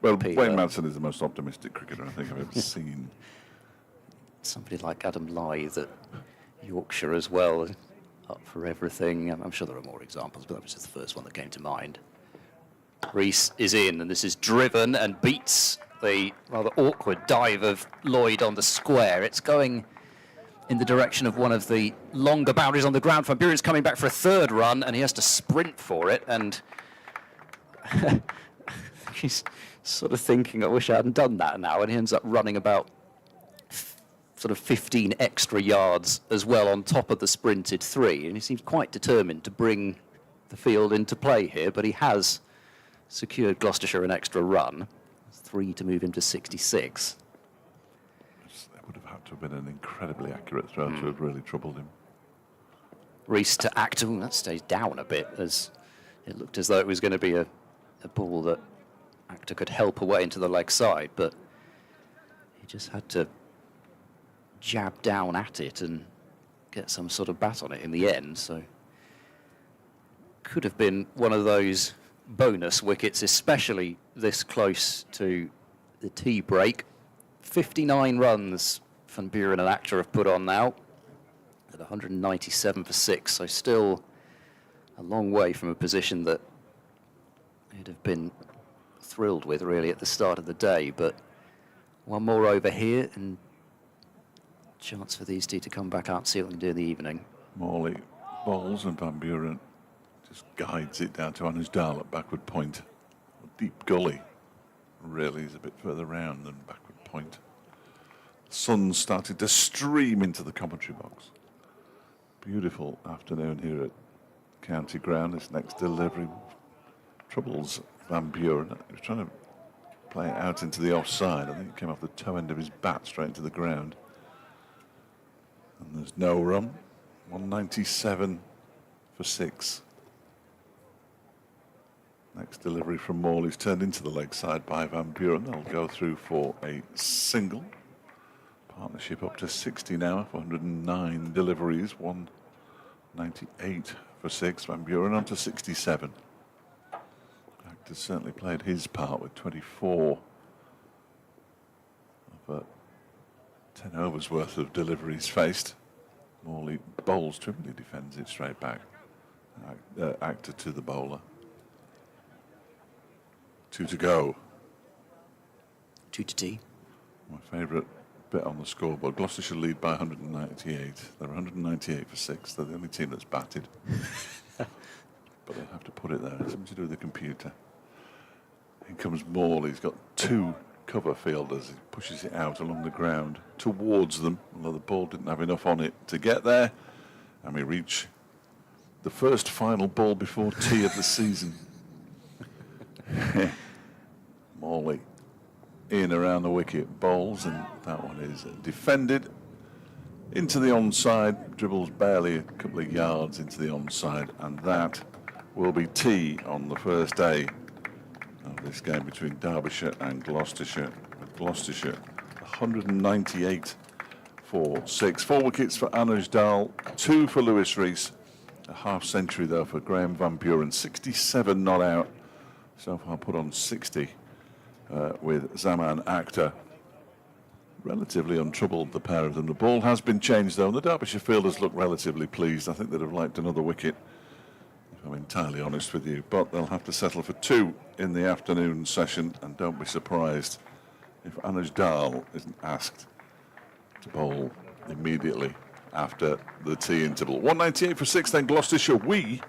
Well, peeler. Wayne Madsen is the most optimistic cricketer I think I've ever seen. Somebody like Adam Lythe at Yorkshire as well, up for everything. I'm sure there are more examples, but that was just the first one that came to mind. Rees is in, and this is driven and beats the rather awkward dive of Lloyd on the square. It's going in the direction of one of the longer boundaries on the ground. Van Buren's coming back for a 3rd run, and he has to sprint for it, and he's sort of thinking, I wish I hadn't done that now, and he ends up running about sort of 15 extra yards as well on top of the sprinted 3, and he seems quite determined to bring the field into play here, but he has secured Gloucestershire an extra run. 3 to move him to 66. It would have had to have been an incredibly accurate throw to have really troubled him. Rees to Actor, that stays down a bit, as it looked as though it was going to be a ball that Actor could help away into the leg side, but he just had to jab down at it and get some sort of bat on it in the end. So could have been one of those bonus wickets, especially this close to the tea break. 59 runs Van Buren and Actor have put on now at 197 for 6, so still a long way from a position that he'd have been thrilled with really at the start of the day. But one more over here and chance for these 2 to come back out and see what we can do in the evening. Morley bowls and Van Buren just guides it down to Anusdal at backward point. Deep gully really is a bit further round than backward point. The sun started to stream into the commentary box. Beautiful afternoon here at County Ground. This next delivery troubles Van Buren. He was trying to play it out into the offside. I think it came off the toe end of his bat straight into the ground. And there's no run. 197 for 6. Next delivery from Morley's turned into the leg side by Van Buren. They'll go through for a single. Partnership up to 60 now, 409 deliveries, 198 for 6. Van Buren on to 67. Actor certainly played his part with 24 of 10 overs worth of deliveries faced. Morley bowls trippingly, defends it straight back. Actor to the bowler. 2 to go. 2 to tea. My favourite bit on the scoreboard. Gloucestershire lead by 198. They're 198 for 6. They're the only team that's batted. But they'll have to put it there. It's something to do with the computer. In comes Morley. He's got 2 cover fielders. He pushes it out along the ground towards them, although the ball didn't have enough on it to get there. And we reach the first final ball before tea of the season. Morley in around the wicket, bowls, and that one is defended into the onside, dribbles barely a couple of yards into the onside, and that will be tea on the first day of this game between Derbyshire and Gloucestershire. Gloucestershire 198 for 6. 4 wickets for Anuj Dal, 2 for Lewis Rees, a half century though for Graham Van Buren, 67 not out. So far put on 60 with Zaman Akhtar. Relatively untroubled, the pair of them. The ball has been changed though, and the Derbyshire fielders look relatively pleased. I think they'd have liked another wicket, if I'm entirely honest with you. But they'll have to settle for 2 in the afternoon session, and don't be surprised if Anuj Dal isn't asked to bowl immediately after the tea interval. 198 for 6 then, Gloucestershire. We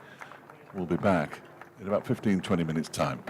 will be back in about 15-20 minutes time.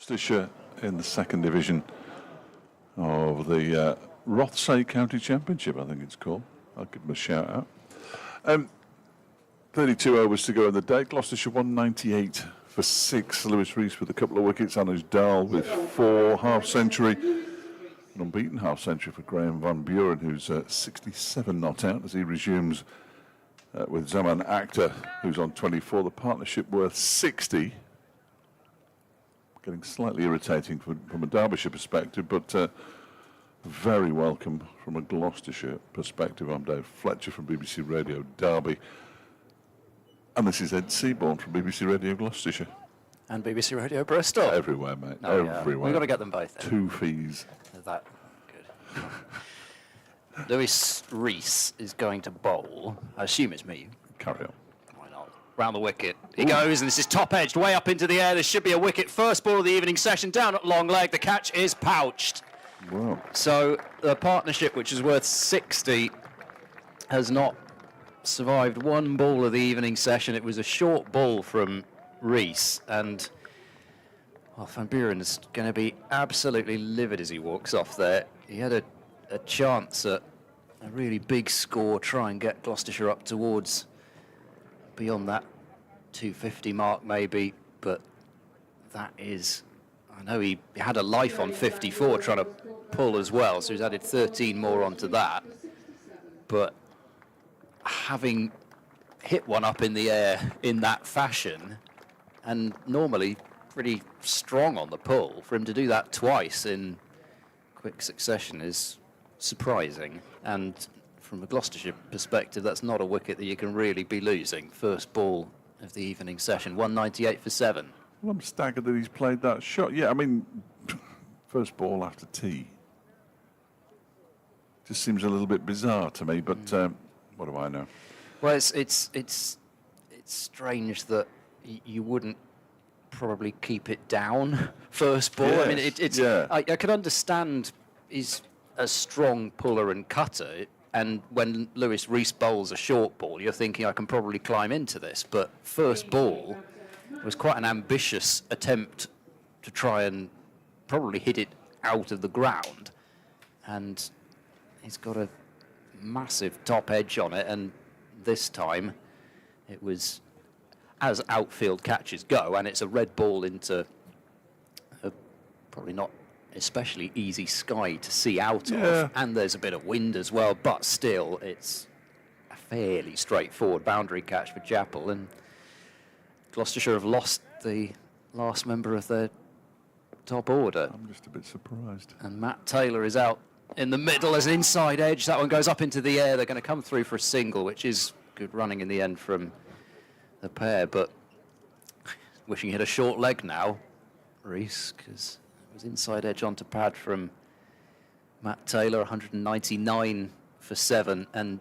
Gloucestershire in the second division of the Rothesay County Championship, I think it's called. I'll give them a shout out. 32 overs to go in the day. Gloucestershire 198 for 6. Lewis Rees with a couple of wickets. Anuj Dal with 4, half-century. An unbeaten half-century for Graham Van Buren, who's 67 not out as he resumes with Zaman Akhtar, who's on 24. The partnership worth 60. Getting slightly irritating from a Derbyshire perspective, but very welcome from a Gloucestershire perspective. I'm Dave Fletcher from BBC Radio Derby. And this is Ed Seaborn from BBC Radio Gloucestershire. And BBC Radio Bristol. Everywhere, mate. Oh, everywhere. Yeah. We've got to get them both. 2 fees. That good. Lewis Rees is going to bowl. I assume it's me. Carry on. Why not? Round the wicket. He goes, and this is top-edged, way up into the air. This should be a wicket. First ball of the evening session, down at long leg. The catch is pouched. Wow. So the partnership, which is worth 60, has not survived one ball of the evening session. It was a short ball from Rees, and well, Van Buren is going to be absolutely livid as he walks off there. He had a chance at a really big score, try and get Gloucestershire up towards beyond that 250 mark maybe, but that is, I know he had a life on 54 trying to pull as well, so he's added 13 more onto that, but having hit one up in the air in that fashion, and normally pretty strong on the pull, for him to do that twice in quick succession is surprising. And from a Gloucestershire perspective, that's not a wicket that you can really be losing. First ball of the evening session, 198 for 7. Well, I'm staggered that he's played that shot. Yeah, I mean, first ball after tea. Just seems a little bit bizarre to me, but what do I know? Well, it's strange that you wouldn't probably keep it down first ball. Yes, I mean, yeah. I can understand he's a strong puller and cutter, and when Lewis Rees bowls a short ball, you're thinking I can probably climb into this. But first ball was quite an ambitious attempt to try and probably hit it out of the ground, and he's got a massive top edge on it, and this time it was as outfield catches go, and it's a red ball into a probably not especially easy sky to see out of, and there's a bit of wind as well, but still it's a fairly straightforward boundary catch for Chappell, and Gloucestershire have lost the last member of their top order. I'm just a bit surprised. And Matt Taylor is out in the middle as an inside edge. That one goes up into the air. They're going to come through for a single, which is good running in the end from the pair, but wishing he had a short leg now, Rees, because it was inside edge onto pad from Matt Taylor, 199 for 7, and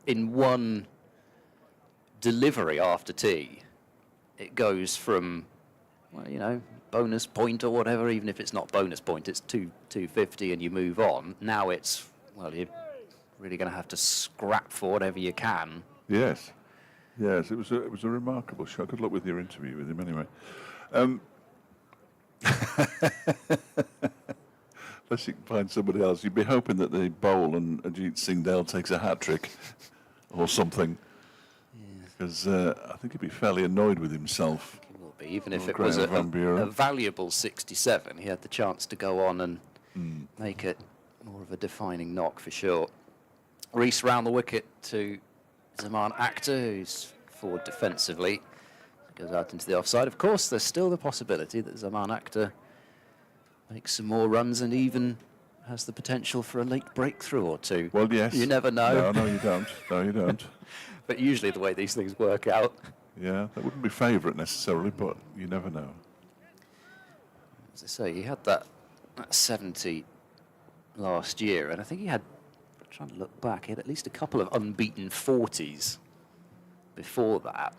in one delivery after tea, it goes from, well, you know, bonus point or whatever, even if it's not bonus point, it's 250 and you move on. Now it's, well, you're really going to have to scrap for whatever you can. Yes. Yes, it was a remarkable shot. Good luck with your interview with him anyway. Unless you can find somebody else. You'd be hoping that they bowl and Ajit Singh Dale takes a hat-trick or something. Because I think he'd be fairly annoyed with himself. He will be, even if it was a valuable 67. He had the chance to go on and make it more of a defining knock for sure. Rees round the wicket to Zaman Akhtar, who's forward defensively. Goes out into the offside. Of course, there's still the possibility that Zaman Akhtar makes some more runs and even has the potential for a late breakthrough or two. Well, yes. You never know. No, you don't. No, you don't. But usually the way these things work out. Yeah, that wouldn't be favourite necessarily, but you never know. As I say, he had that 70 last year, and I think he had, trying to look back, he had at least a couple of unbeaten 40s before that.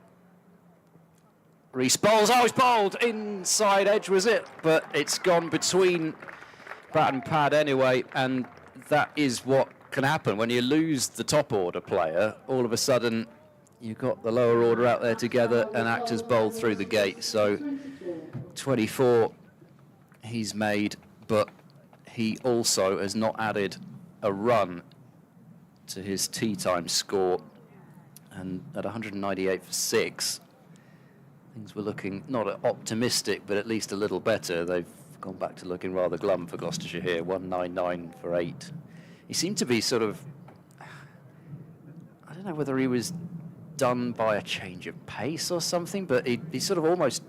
Rees bowls, oh, he's bowled, inside edge was it, but it's gone between bat and pad anyway, and that is what can happen when you lose the top order player. All of a sudden you've got the lower order out there together, and Akhtar's bowled through the gate. So 24 he's made, but he also has not added a run to his tea time score. And at 198 for 6, things were looking not optimistic, but at least a little better. They've gone back to looking rather glum for Gloucestershire here, 199 for 8. He seemed to be sort of, I don't know whether he was done by a change of pace or something, but he sort of almost,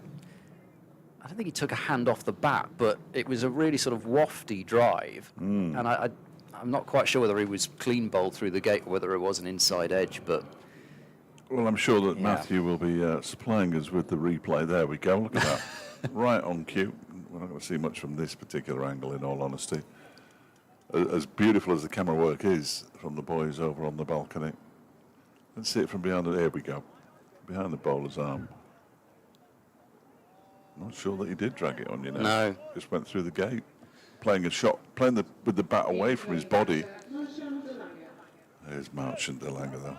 I don't think he took a hand off the bat, but it was a really sort of wafty drive. And I'm not quite sure whether he was clean bowled through the gate or whether it was an inside edge, but... Well, I'm sure that Matthew will be supplying us with the replay. There we go, look at that. Right on cue. We're not going to see much from this particular angle, in all honesty. As beautiful as the camera work is from the boys over on the balcony. Let's see it from behind the... There we go. Behind the bowler's arm. Not sure that he did drag it on, you know. No. Just went through the gate. Playing a shot, with the bat away from his body. There's Marchant de Lange, though.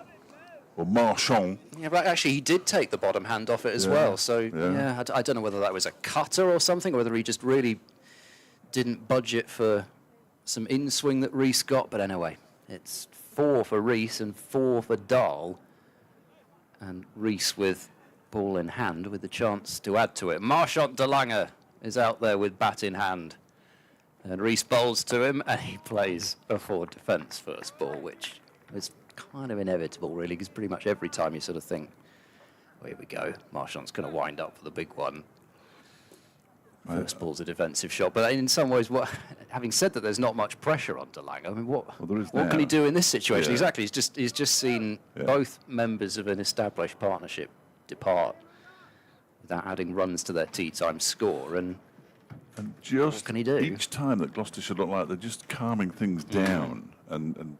Or Marchand. Yeah, but actually he did take the bottom hand off it as well. So, yeah, I don't know whether that was a cutter or something, or whether he just really didn't budget for some in-swing that Rees got. But anyway, it's 4 for Rees and 4 for Dahl. And Rees with ball in hand with the chance to add to it. Marchant de Lange is out there with bat in hand. And Rees bowls to him, and he plays a forward defence first ball, which is kind of inevitable, really, because pretty much every time you sort of think, well, here we go, Marchant's going to wind up for the big one. First ball's a defensive shot, but in some ways, having said that, there's not much pressure on de Lange. I mean, what can he do in this situation? Exactly, he's just seen both members of an established partnership depart without adding runs to their tea time score, and just what can he do? Each time that Gloucestershire look like they're just calming things down, and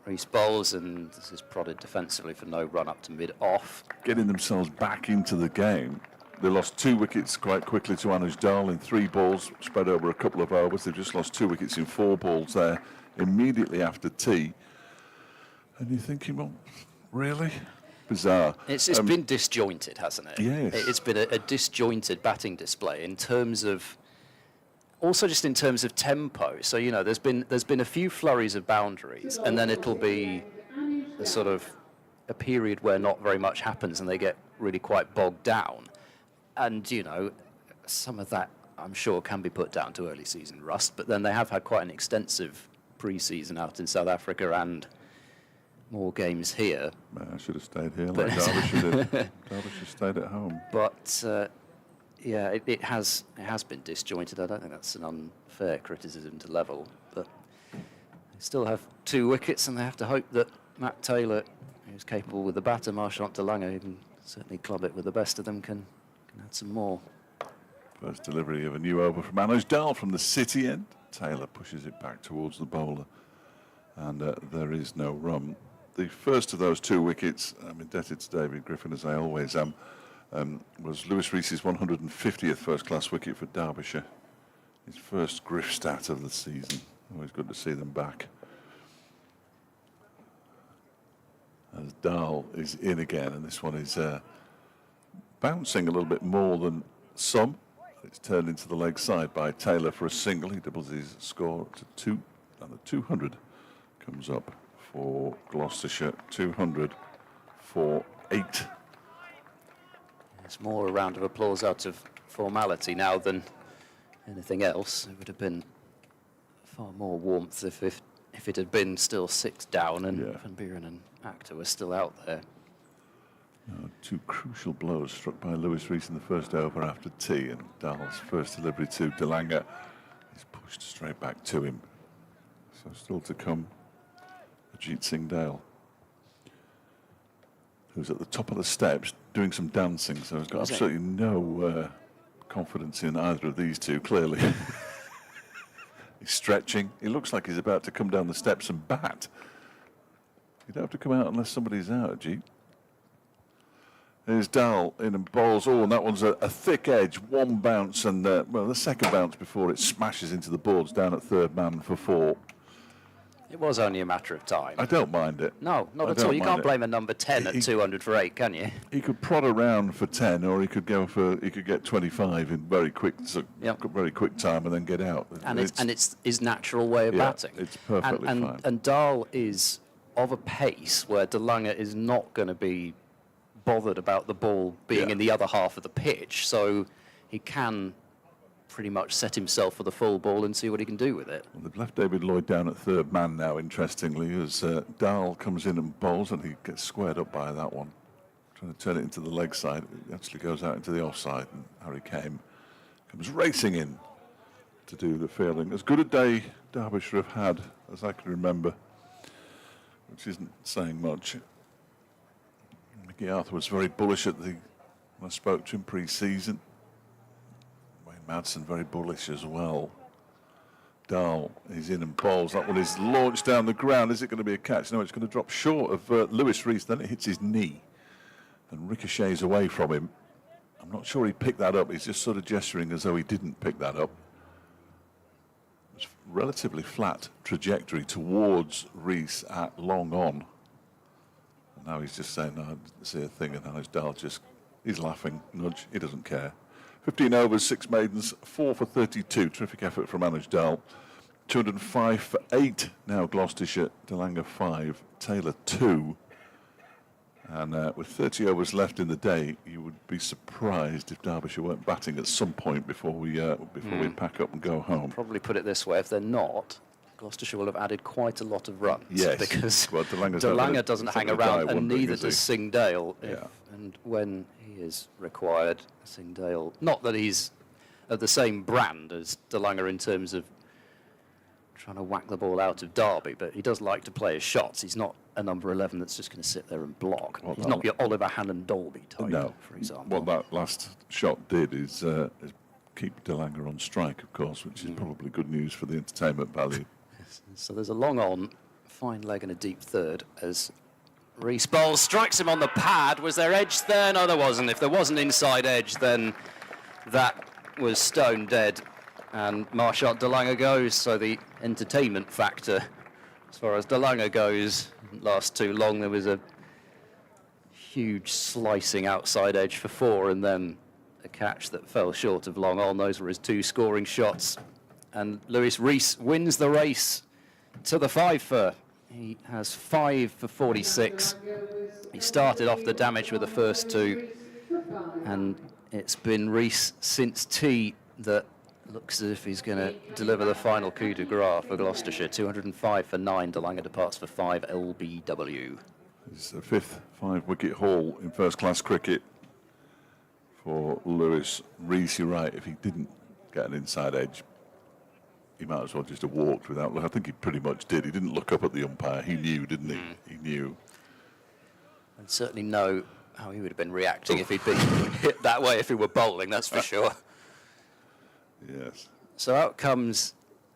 Rees bowls, and this is prodded defensively for no run up to mid-off. Getting themselves back into the game. They lost 2 wickets quite quickly to Anuj Dahl in 3 balls, spread over a couple of overs. They've just lost 2 wickets in 4 balls there, immediately after tea. And you're thinking, well, really? Bizarre. It's been disjointed, hasn't it? Yes. It's been a disjointed batting display in terms of, also just in terms of tempo. So, you know, there's been a few flurries of boundaries, and then it'll be a sort of a period where not very much happens and they get really quite bogged down. And, you know, some of that, I'm sure, can be put down to early season rust, but then they have had quite an extensive pre-season out in South Africa and more games here. Man, I should have stayed here like Derbyshire did. Derbyshire stayed at home. But, yeah, it has been disjointed. I don't think that's an unfair criticism to level, but they still have 2 wickets, and they have to hope that Matt Taylor, who's capable with the batter, Marchant de Lange, who can certainly club it with the best of them, can add some more. First delivery of a new over from Anuj Dahl from the city end. Taylor pushes it back towards the bowler, and there is no run. The first of those 2 wickets, I'm indebted to David Griffin, as I always am, was Lewis Rees's 150th first-class wicket for Derbyshire. His first Griff stat of the season. Always good to see them back. As Dahl is in again, and this one is bouncing a little bit more than some. It's turned into the leg side by Taylor for a single. He doubles his score to 2, and the 200 comes up for Gloucestershire. 200 for 8. It's more a round of applause out of formality now than anything else. It would have been far more warmth if it had been still 6 down and Van Buren and Actor were still out there. 2 crucial blows struck by Lewis Rees in the first over after tea, and Dahl's first delivery to de Lange is pushed straight back to him. So still to come, Ajit Singh Dale, who's at the top of the steps doing some dancing, so he's got absolutely no confidence in either of these 2, clearly. He's stretching. He looks like he's about to come down the steps and bat. You don't have to come out unless somebody's out, Ajit. There's Dahl in and bowls. Oh, and that one's a thick edge. 1 bounce, and well, the second bounce before it smashes into the boards down at 3rd man for 4. It was only a matter of time. I don't mind it. No, not I at don't all. You mind can't it. blame a number 10 at 200 for 8, can you? He could prod around for 10, or he could get 25 in very quick time and then get out. And it's his natural way of yeah, batting. it's perfectly fine. And Dahl is of a pace where De Lange is not going to be bothered about the ball being in the other half of the pitch, so he can pretty much set himself for the full ball and see what he can do with it. Well, they've left David Lloyd down at third man now, interestingly, as Dahl comes in and bowls, and he gets squared up by that one. Trying to turn it into the leg side. It actually goes out into the offside, and Harry Kane comes racing in to do the fielding. As good a day Derbyshire have had as I can remember, which isn't saying much. Mickey Arthur was very bullish when I spoke to him pre-season. Madsen very bullish as well. Dahl is in and bowls. That one is launched down the ground. Is it going to be a catch? No, it's going to drop short of Lewis Rees. Then it hits his knee and ricochets away from him. I'm not sure he picked that up. He's just sort of gesturing as though he didn't pick that up. It's relatively flat trajectory towards Rees at long on. And now he's just saying, no, I didn't see a thing. And now Dahl he's laughing, nudge, he doesn't care. 15 overs, 6 maidens, 4 for 32. Terrific effort from Anuj Dahl. 205 for 8 now Gloucestershire. De Lange 5, Taylor 2. And with 30 overs left in the day, you would be surprised if Derbyshire weren't batting at some point before we pack up and go home. Probably put it this way, if they're not, Gloucestershire will have added quite a lot of runs. Yes, because well, De Lange doesn't hang around, and neither does Singh Dale. Yeah. And when he is required, Singh Dale, not that he's of the same brand as De Lange in terms of trying to whack the ball out of Derby, but he does like to play his shots. He's not a number 11 that's just going to sit there and block. He's not your Oliver Hannon-Dolby type, for example. What that last shot did is keep De Lange on strike, of course, which is probably good news for the entertainment value. So there's a long on, fine leg and a deep third as Rees bowls, strikes him on the pad. Was there edge there? No, there wasn't. If there wasn't inside edge, then that was stone dead. And Marshal De Lange goes, so the entertainment factor, as far as De Lange goes, didn't last too long. There was a huge slicing outside edge for 4, and then a catch that fell short of long on. Those were his 2 scoring shots. And Lewis Rees wins the race to the 5 for. He has 5 for 46. He started off the damage with the first 2, and it's been Rees since tee that looks as if he's going to deliver the final coup de grace for Gloucestershire. 205 for 9. De Lange departs for 5 LBW. It's the 5th 5-wicket haul in first-class cricket for Lewis Rees. You're right, if he didn't get an inside edge, he might as well just have walked without look. I think he pretty much did. He didn't look up at the umpire. He knew, didn't he? He knew. And certainly know how he would have been reacting if he'd been hit that way if he were bowling, that's for sure. Yes. So out comes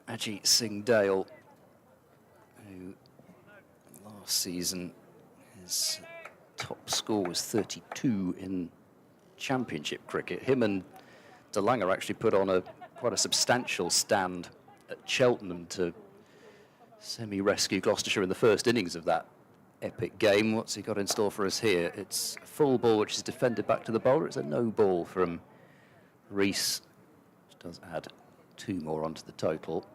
Ajit Singh Dale, who last season his top score was 32 in Championship cricket. Him and De Lange actually put on quite a substantial stand at Cheltenham to semi-rescue Gloucestershire in the first innings of that epic game. What's he got in store for us here? It's a full ball which is defended back to the bowler. It's a no ball from Rees, which does add 2 more onto the total.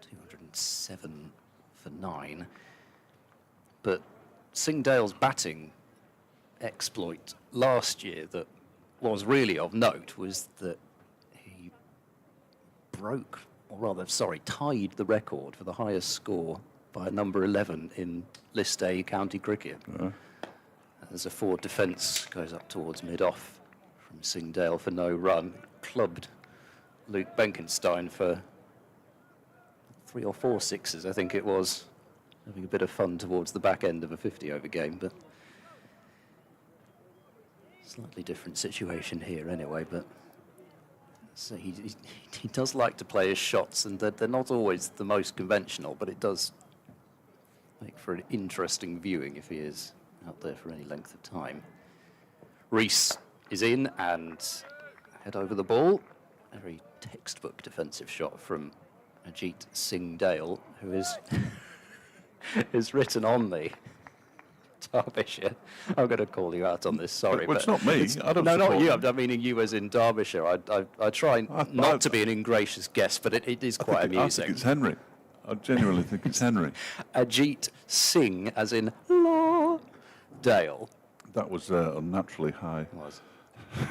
207 for 9. But Singh Dale's batting exploit last year that was really of note was that he tied the record for the highest score by number 11 in List A County Cricket. As a forward defence goes up towards mid-off from Singh Dale for no run, clubbed Luke Benkenstein for 3 or 4 sixes, I think it was, having a bit of fun towards the back end of a 50-over game, but slightly different situation here anyway. But so he does like to play his shots, and they're not always the most conventional, but it does make for an interesting viewing if he is out there for any length of time. Rees is in and head over the ball. A very textbook defensive shot from Ajit Singh Dale, who is is written on the Derbyshire. I'm going to call you out on this. Sorry, Well, it's not me. I don't no, not support you. them. I'm meaning you as in Derbyshire. I try not to be an ingracious guest, but it is quite I amusing. think it's Henry. I genuinely think it's Henry. Ajit Singh, as in Law Dale. That was unnaturally high. Was. Here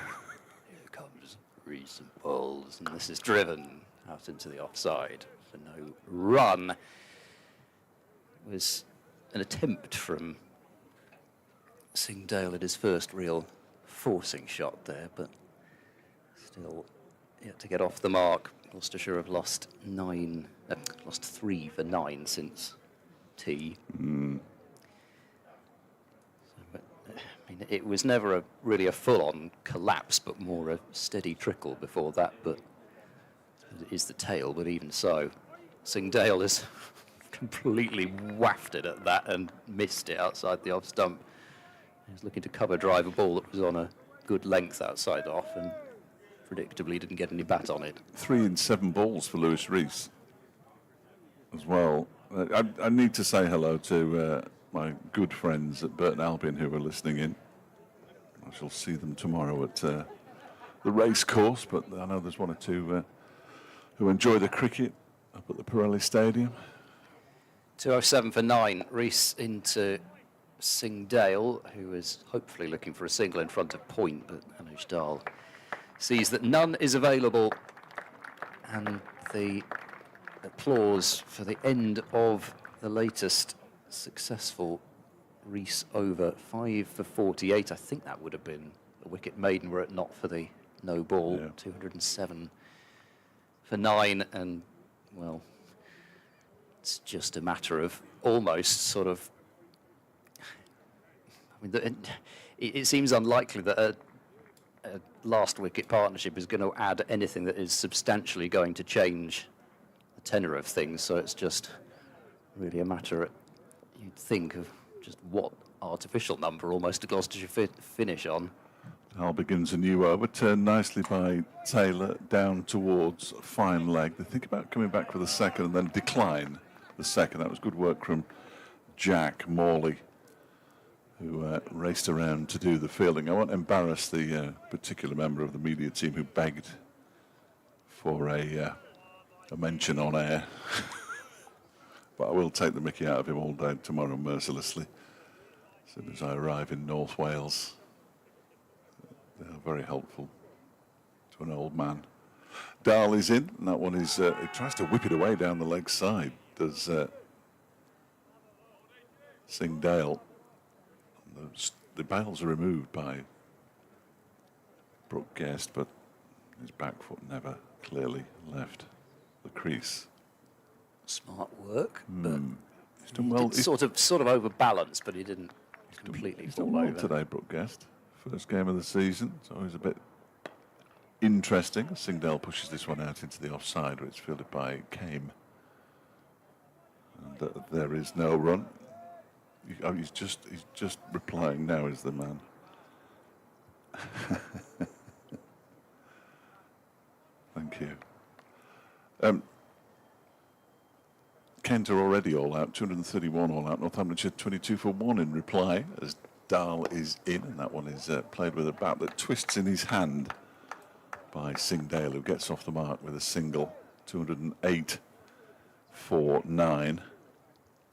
comes Reese and Bowles, and this is driven out into the offside for no run. It was an attempt from Singh Dale at his first real forcing shot there, but still yet to get off the mark. Gloucestershire have lost 3 for 9 since tea. But, I mean, it was never really a full-on collapse, but more a steady trickle before that. But it is the tail. But even so, Singh Dale has completely wafted at that and missed it outside the off stump. He was looking to cover drive a ball that was on a good length outside off, and predictably didn't get any bat on it. 3 in 7 balls for Lewis Rees as well. I need to say hello to my good friends at Burton Albion who are listening in. I shall see them tomorrow at the race course, but I know there's 1 or 2 who enjoy the cricket up at the Pirelli Stadium. 207 for 9. Rees into Singh Dale, who is hopefully looking for a single in front of point, but Anuj Dal sees that none is available, and the applause for the end of the latest successful Rees over. 5 for 48. I think that would have been a wicket maiden were it not for the no ball. Yeah. 207 for 9, and well, it's just a matter of almost sort of, I mean, it seems unlikely that a last wicket partnership is going to add anything that is substantially going to change the tenor of things. So it's just really a matter, you'd think, of just what artificial number almost a Gloucestershire finish on. Al begins a new over, turned nicely by Taylor down towards fine leg. They think about coming back for the second and then decline the second. That was good work from Jack Morley, who raced around to do the fielding. I won't embarrass the particular member of the media team who begged for a mention on air. But I will take the mickey out of him all day tomorrow, mercilessly, as soon as I arrive in North Wales. They are very helpful to an old man. Dahl is in, and that one is, he tries to whip it away down the leg side, does Singh Dale. The bails are removed by Brooke Guest, but his back foot never clearly left the crease. Smart work, but he's done well. He's sort of overbalanced, but he didn't completely fall well over today, Brooke Guest. First game of the season. It's always a bit interesting. Singh Dale pushes this one out into the offside, where it's fielded by Kame. And there is no run. He's just replying now, is the man. Thank you. Kent are already all out, 231 all out. Northamptonshire 22 for 1 in reply as Dahl is in, and that one is played with a bat that twists in his hand by Singh Dale, who gets off the mark with a single. 208 for 9.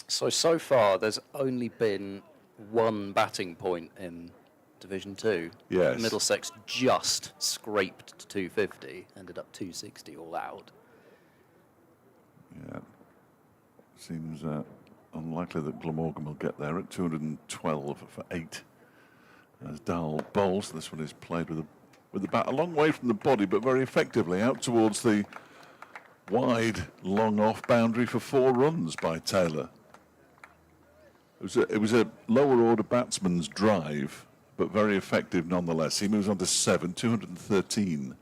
So far, there's only been 1 batting point in Division 2. Yes. Middlesex just scraped to 250, ended up 260 all out. Yeah. Seems unlikely that Glamorgan will get there at 212 for 8. As Dahl bowls, this one is played with the bat a long way from the body, but very effectively out towards the wide, long off boundary for 4 runs by Taylor. It was a lower order batsman's drive, but very effective nonetheless. He moves on to 7, 213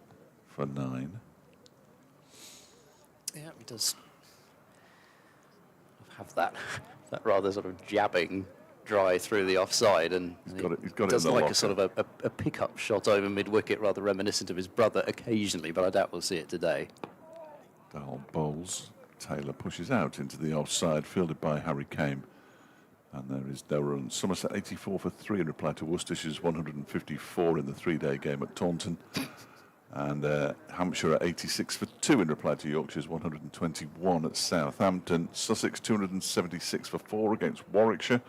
for 9. Yeah, he does have that rather sort of jabbing dry through the offside, and he's got it does in the like locker. a sort of a pickup shot over mid-wicket, rather reminiscent of his brother occasionally, but I doubt we'll see it today. Dahl bowls Taylor pushes out into the offside, fielded by Harry Kame. And there is Durham. Somerset 84 for 3 in reply to Worcestershire's 154 in the 3-day game at Taunton. And Hampshire at 86 for 2 in reply to Yorkshire's 121 at Southampton. Sussex 276 for 4 against Warwickshire.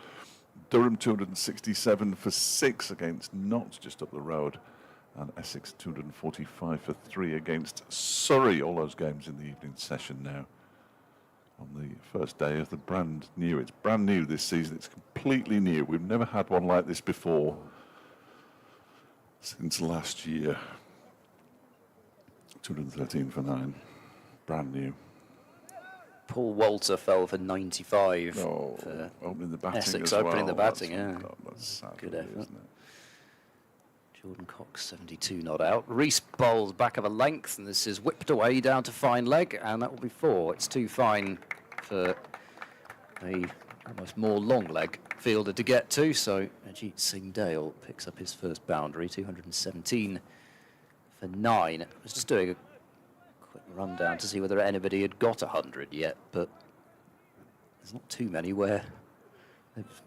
Durham 267 for 6 against Notts just up the road. And Essex 245 for 3 against Surrey. All those games in the evening session now. On the first day of the brand new. It's brand new this season. It's completely new. We've never had one like this before since last year. 213 for 9. Brand new. Paul Walter fell for 95 for opening the batting Essex as well. opening the batting, yeah. God, that's sad, Good really, effort. isn't it? Jordan Cox 72 not out. Rees bowls back of a length, and this is whipped away down to fine leg, and that will be 4. It's too fine for a almost more long leg fielder to get to, so Ajit Singh Dale picks up his first boundary, 217 for 9. I was just doing a quick rundown to see whether anybody had got 100 yet, but there's not too many where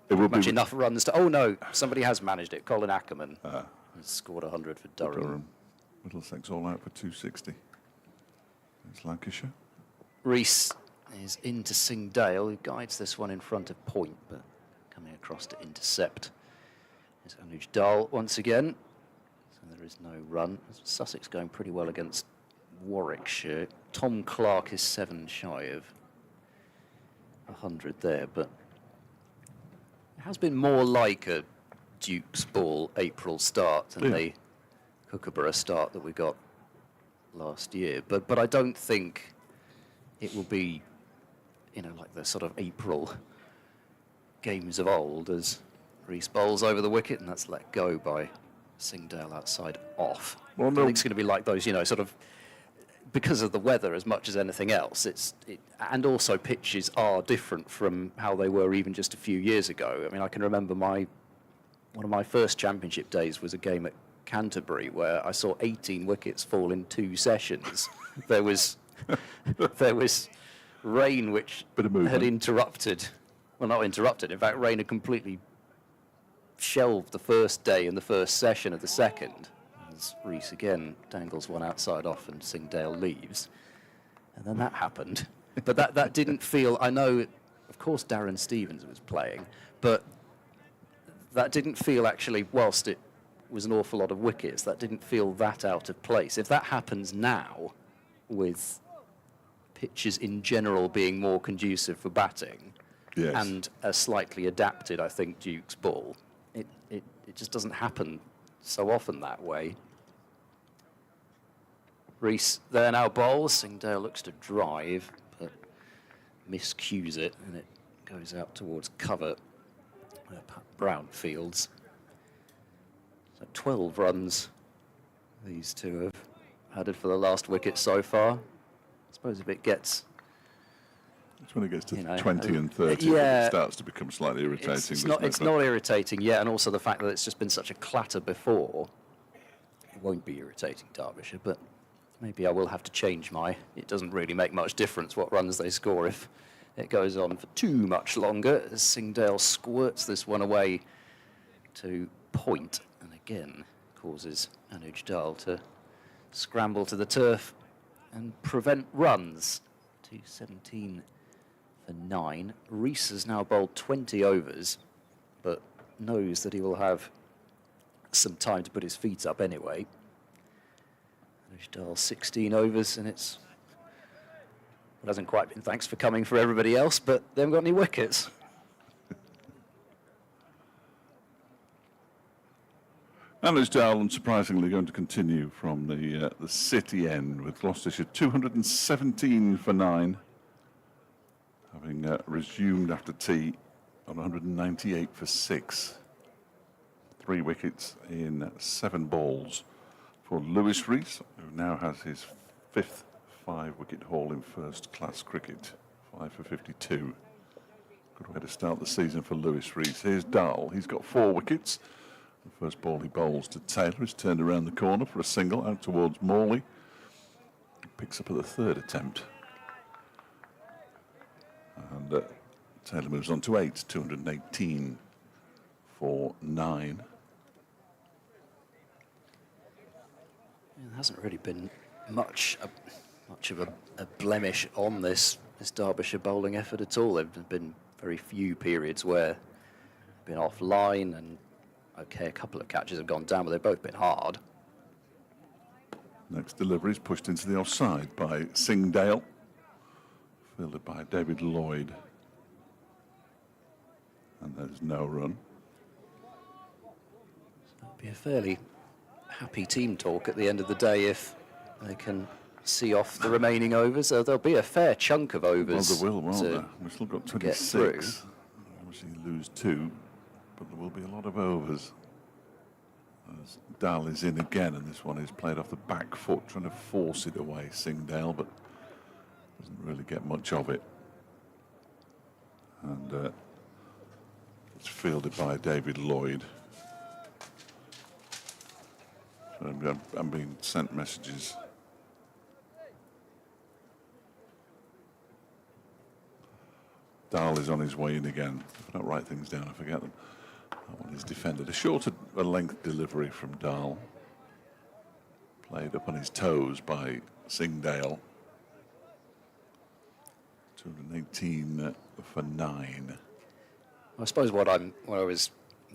there's much enough runs to... Oh no, somebody has managed it. Colin Ackerman has scored 100 for Durham. Middlesex all out for 260. It's Lancashire. Rees is into Singh Dale, who guides this one in front of point, but coming across to intercept is Anuj Dal once again. So there is no run. Sussex going pretty well against Warwickshire. Tom Clark is 7 shy of 100 there, but it has been more like a Duke's Ball April start than the Kookaburra start that we got last year. But I don't think it will be, you know, like the sort of April games of old as Rees bowls over the wicket and that's let go by Singh Dale outside off. Well, I think it's going to be like those, you know, sort of because of the weather as much as anything else. And also pitches are different from how they were even just a few years ago. I mean, I can remember one of my first championship days was a game at Canterbury where I saw 18 wickets fall in 2 sessions. There was rain which had interrupted. Well, not interrupted. In fact, rain had completely shelved the first day and the first session of the second. As Rees again dangles one outside off and Singh Dale leaves. And then that happened. But that didn't feel... I know, of course, Darren Stevens was playing, but that didn't feel actually, whilst it was an awful lot of wickets, that didn't feel that out of place. If that happens now, with pitches in general being more conducive for batting, and a slightly adapted, I think, Duke's Ball, it just doesn't happen so often that way. Rees there now bowls. Singh Dale looks to drive, but miscues it, and it goes out towards cover where Pat Brown fields. So 12 runs these two have added for the last wicket so far. I suppose if it gets... It's when it gets to 20 and 30 it starts to become slightly irritating. It's not irritating yet, and also the fact that it's just been such a clatter before. It won't be irritating Derbyshire, but maybe I will have to change my... It doesn't really make much difference what runs they score if it goes on for too much longer, as Singh Dale squirts this one away to point, and again causes Anuj Dal to scramble to the turf and prevent runs. 217 for 9. Rees has now bowled 20 overs, but knows that he will have some time to put his feet up anyway. Anuj Dal 16 overs, and it hasn't quite been thanks for coming for everybody else, but they haven't got any wickets. Anuj Dal, unsurprisingly, going to continue from the city end with Gloucestershire 217 for 9, having resumed after tea on 198 for 6. 3 wickets in 7 balls for Lewis Rees, who now has his 5th 5-wicket haul in first-class cricket, 5 for 52. Good way to start the season for Lewis Rees. Here's Dal. He's got 4 wickets. The first ball he bowls to Taylor is turned around the corner for a single out towards Morley. Picks up at the 3rd attempt. Taylor moves on to 8, 218 for 9. There hasn't really been much of a blemish on this Derbyshire bowling effort at all. There have been very few periods where they've been offline, and okay, a couple of catches have gone down, but they've both been hard. Next delivery is pushed into the offside by Singdale, fielded by David Lloyd. And there's no run. It'll be a fairly happy team talk at the end of the day if they can see off the remaining overs. There'll be a fair chunk of overs. Well, there will, won't there? We've still got 26. Obviously, you lose 2, but there will be a lot of overs. As Dahl is in again, and this one is played off the back foot, trying to force it away, Singdale, but doesn't really get much of it. And it's fielded by David Lloyd. So I'm being sent messages. Dahl is on his way in again. If I don't write things down, I forget them. That one is defended. A shorter length delivery from Dahl. Played up on his toes by Singdale. 218 for 9. I suppose what I was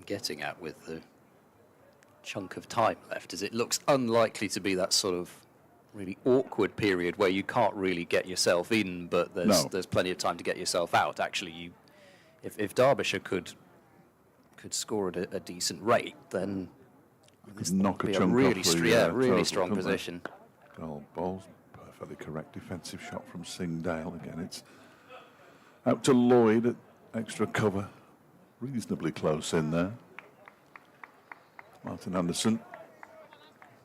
getting at with the chunk of time left is it looks unlikely to be that sort of really awkward period where you can't really get yourself in, but there's plenty of time to get yourself out. Actually, if Derbyshire could score at a decent rate, then this knock would a be chunk really off the really total, strong couldn't they? position. Goal balls, perfectly correct defensive shot from Singdale. Again, it's out to Lloyd at extra cover, reasonably close in there. Martin Anderson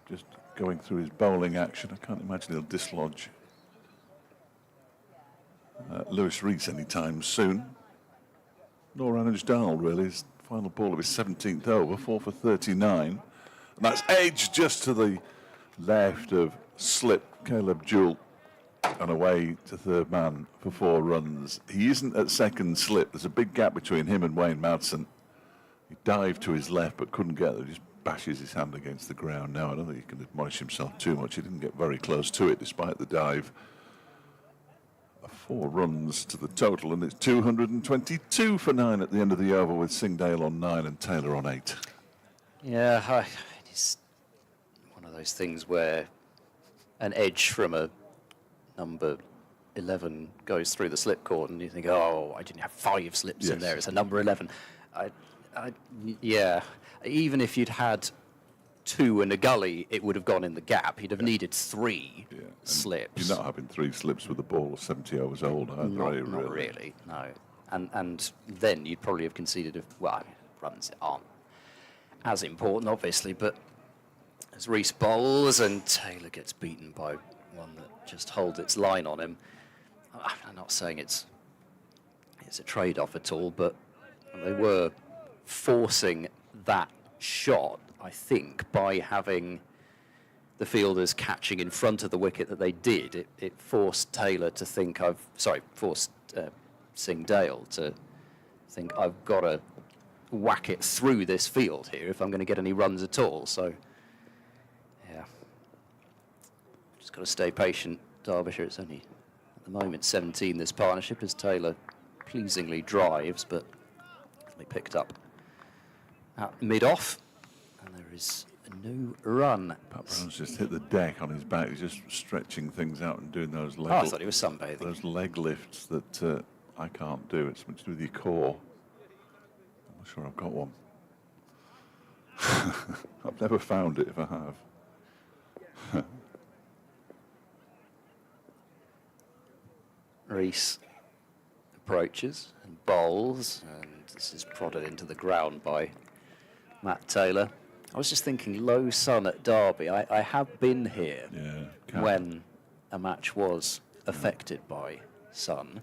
just going through his bowling action. I can't imagine he'll dislodge Lewis Rees anytime soon. Nor Anuj Dahl, really. His final ball of his 17th over, 4 for 39. And that's edged just to the left of slip Caleb Jewell and away to third man for 4 runs. He isn't at second slip. There's a big gap between him and Wayne Madsen. He dived to his left but couldn't get there. Just bashes his hand against the ground now. I don't think he can admonish himself too much. He didn't get very close to it despite the dive. 4 runs to the total, and it's 222 for 9 at the end of the over, with Singdale on 9 and Taylor on 8. Yeah, it's one of those things where an edge from a number 11 goes through the slip cord, and you think, oh, I didn't have 5 slips in there. It's a number 11. Yeah, even if you'd had 2 and a gully, it would have gone in the gap. You'd have needed 3 slips. You're not having 3 slips with a ball 70 overs old, are you? Not really, no. And then you'd probably have conceded, runs aren't as important, obviously, but as Rees bowls and Taylor gets beaten by one that just holds its line on him. I'm not saying it's a trade-off at all, but they were forcing that shot, I think, by having the fielders catching in front of the wicket that they did. It forced Taylor to think forced Singdale to think, I've got to whack it through this field here if I'm going to get any runs at all. So, yeah, just got to stay patient. Derbyshire, it's only at the moment 17 this partnership, as Taylor pleasingly drives, but they picked up at mid-off, and there is no run. Pat Brown's just hit the deck on his back. He's just stretching things out and doing those leg, I thought he was sunbathing. Those leg lifts that I can't do. It's something to do with your core. I'm not sure I've got one. I've never found it if I have. Rees approaches and bowls, and this is prodded into the ground by Matt Taylor. I was just thinking, low sun at Derby. I have been here when a match was affected by sun.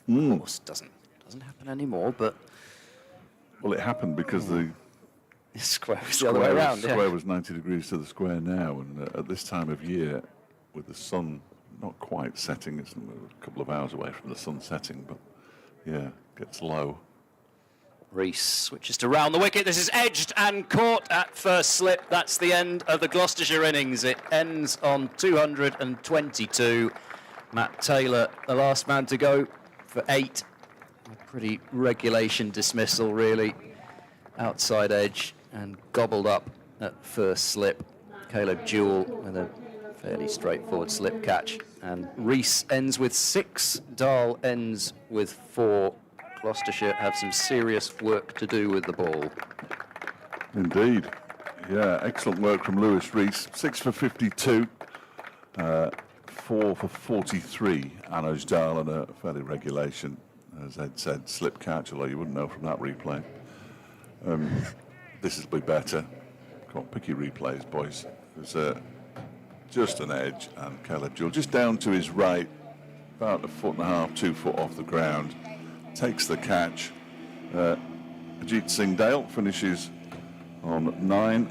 Of course, doesn't Doesn't happen anymore, but... Well, it happened because the square was the other way around. Square was 90 degrees to the square now, and at this time of year, with the sun not quite setting, it's a couple of hours away from the sun setting, but Yeah, gets low. Rees switches to round the wicket. This is edged and caught at first slip. That's the end of the Gloucestershire innings. It ends on 222. Matt Taylor, the last man to go for 8. A pretty regulation dismissal, really. Outside edge and gobbled up at first slip. Caleb Jewell with a fairly straightforward slip catch. And Rees ends with 6. Dahl ends with 4. Gloucestershire have some serious work to do with the ball. Indeed. Yeah, excellent work from Lewis Rees. 6 for 52, 4 for 43. Anoj Dahl and a fairly regulation, as Ed said, slip catch, although you wouldn't know from that replay. This will be better. Come on, pick your replays, boys. There's just an edge, and Caleb Jewell just down to his right, about 1.5 foot, 2 foot off the ground. Takes the catch. Ajit Singh Dale finishes on 9.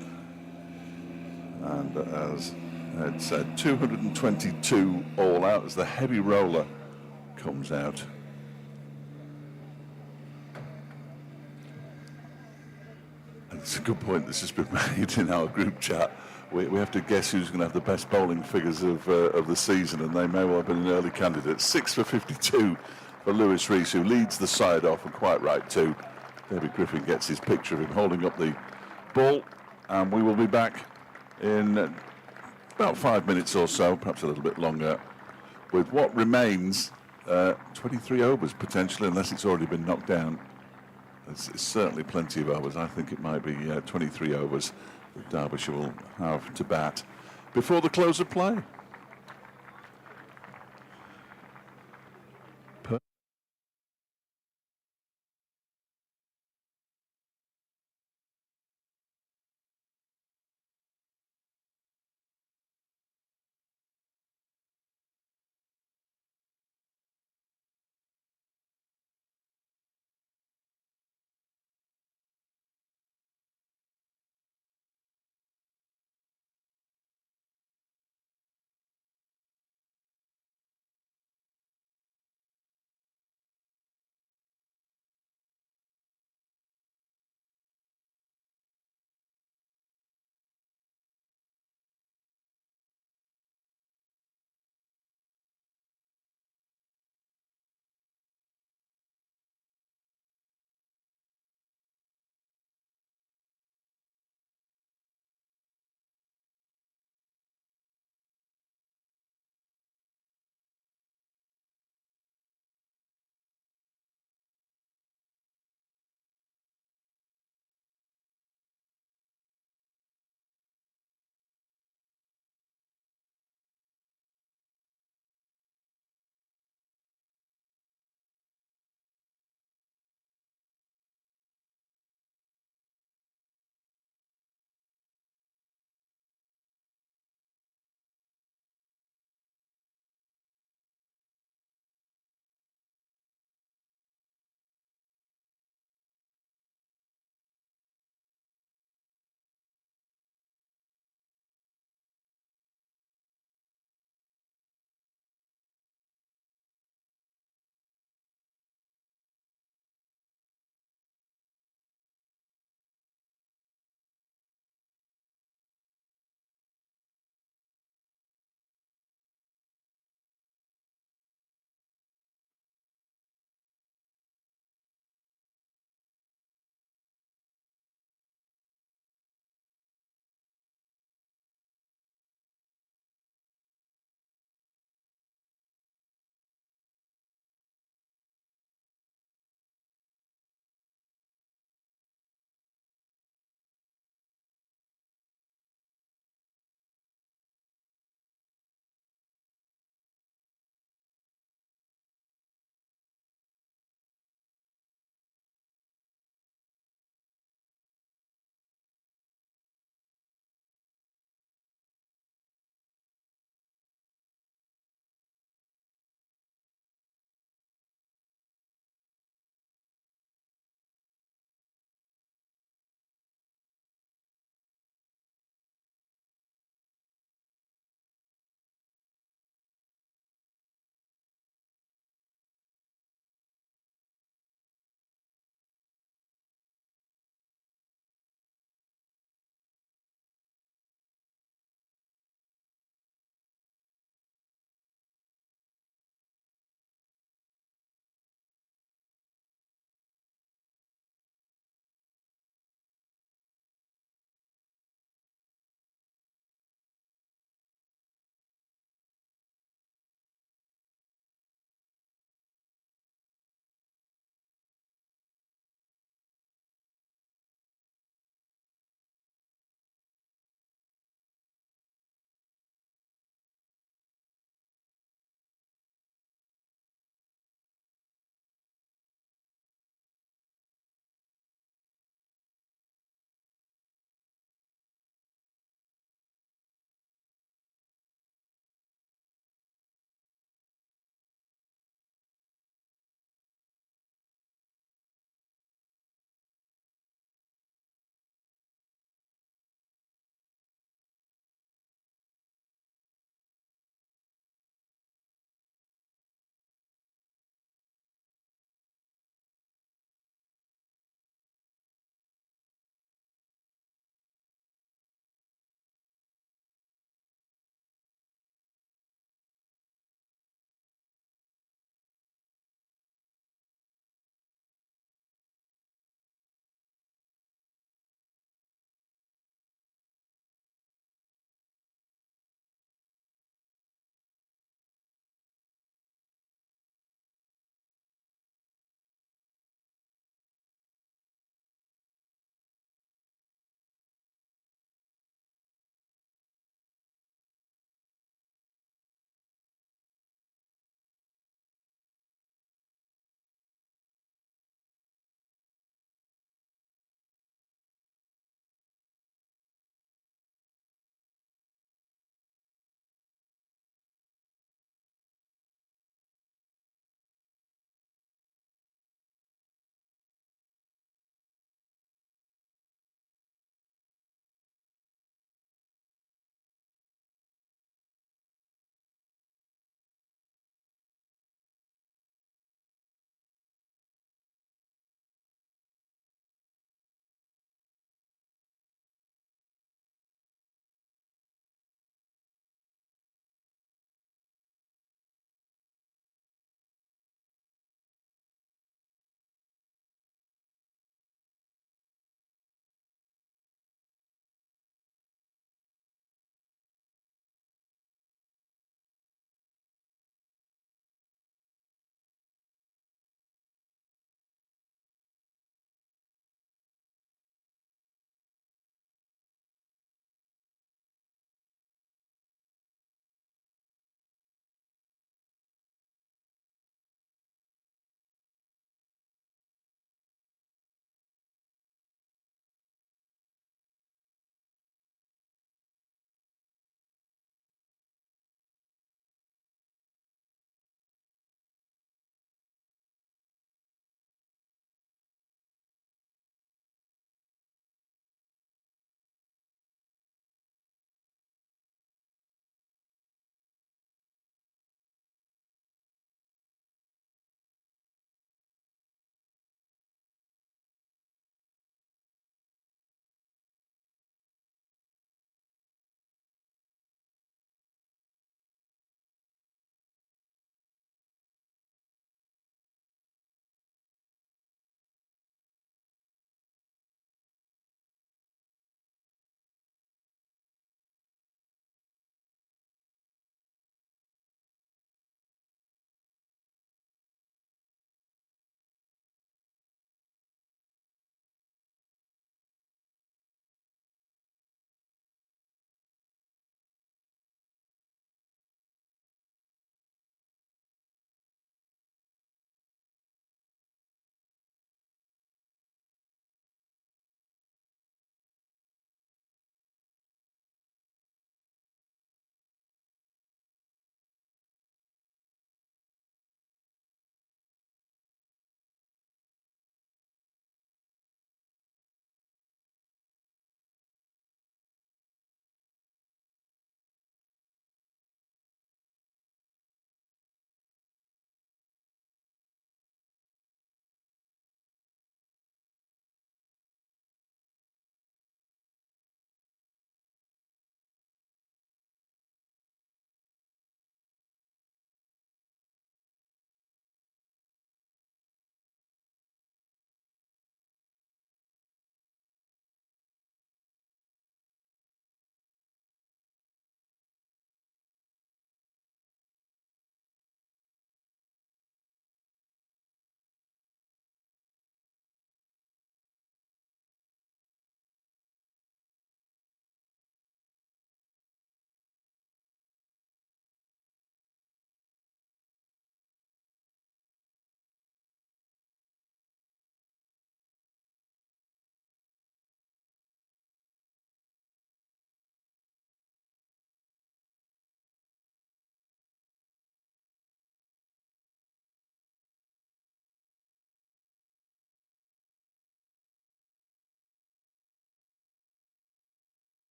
And as Ed said, 222 all out as the heavy roller comes out. And it's a good point that's just been made in our group chat. We have to guess who's going to have the best bowling figures of the season, and they may well have been an early candidate. 6 for 52 for Lewis Rees, who leads the side off, and quite right too. David Griffin gets his picture of him holding up the ball, and we will be back in about 5 minutes or so, perhaps a little bit longer, with what remains 23 overs potentially, unless it's already been knocked down. It's certainly plenty of overs. I think it might be 23 overs that Derbyshire will have to bat before the close of play.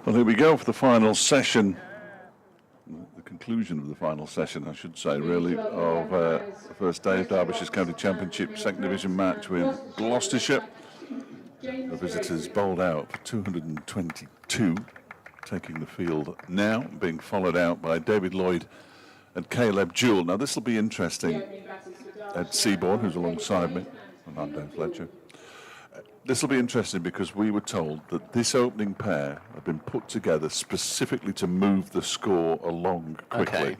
Well, here we go for the final session, the conclusion of the final session, I should say, really, of the first day of Derbyshire's County Championship second division match with Gloucestershire. The visitors bowled out for 222, taking the field now, being followed out by David Lloyd and Caleb Jewell. Now, this will be interesting. Ed Seaborn, who's alongside me, and I'm Dan Fletcher. This will be interesting because we were told that this opening pair have been put together specifically to move the score along quickly. Okay.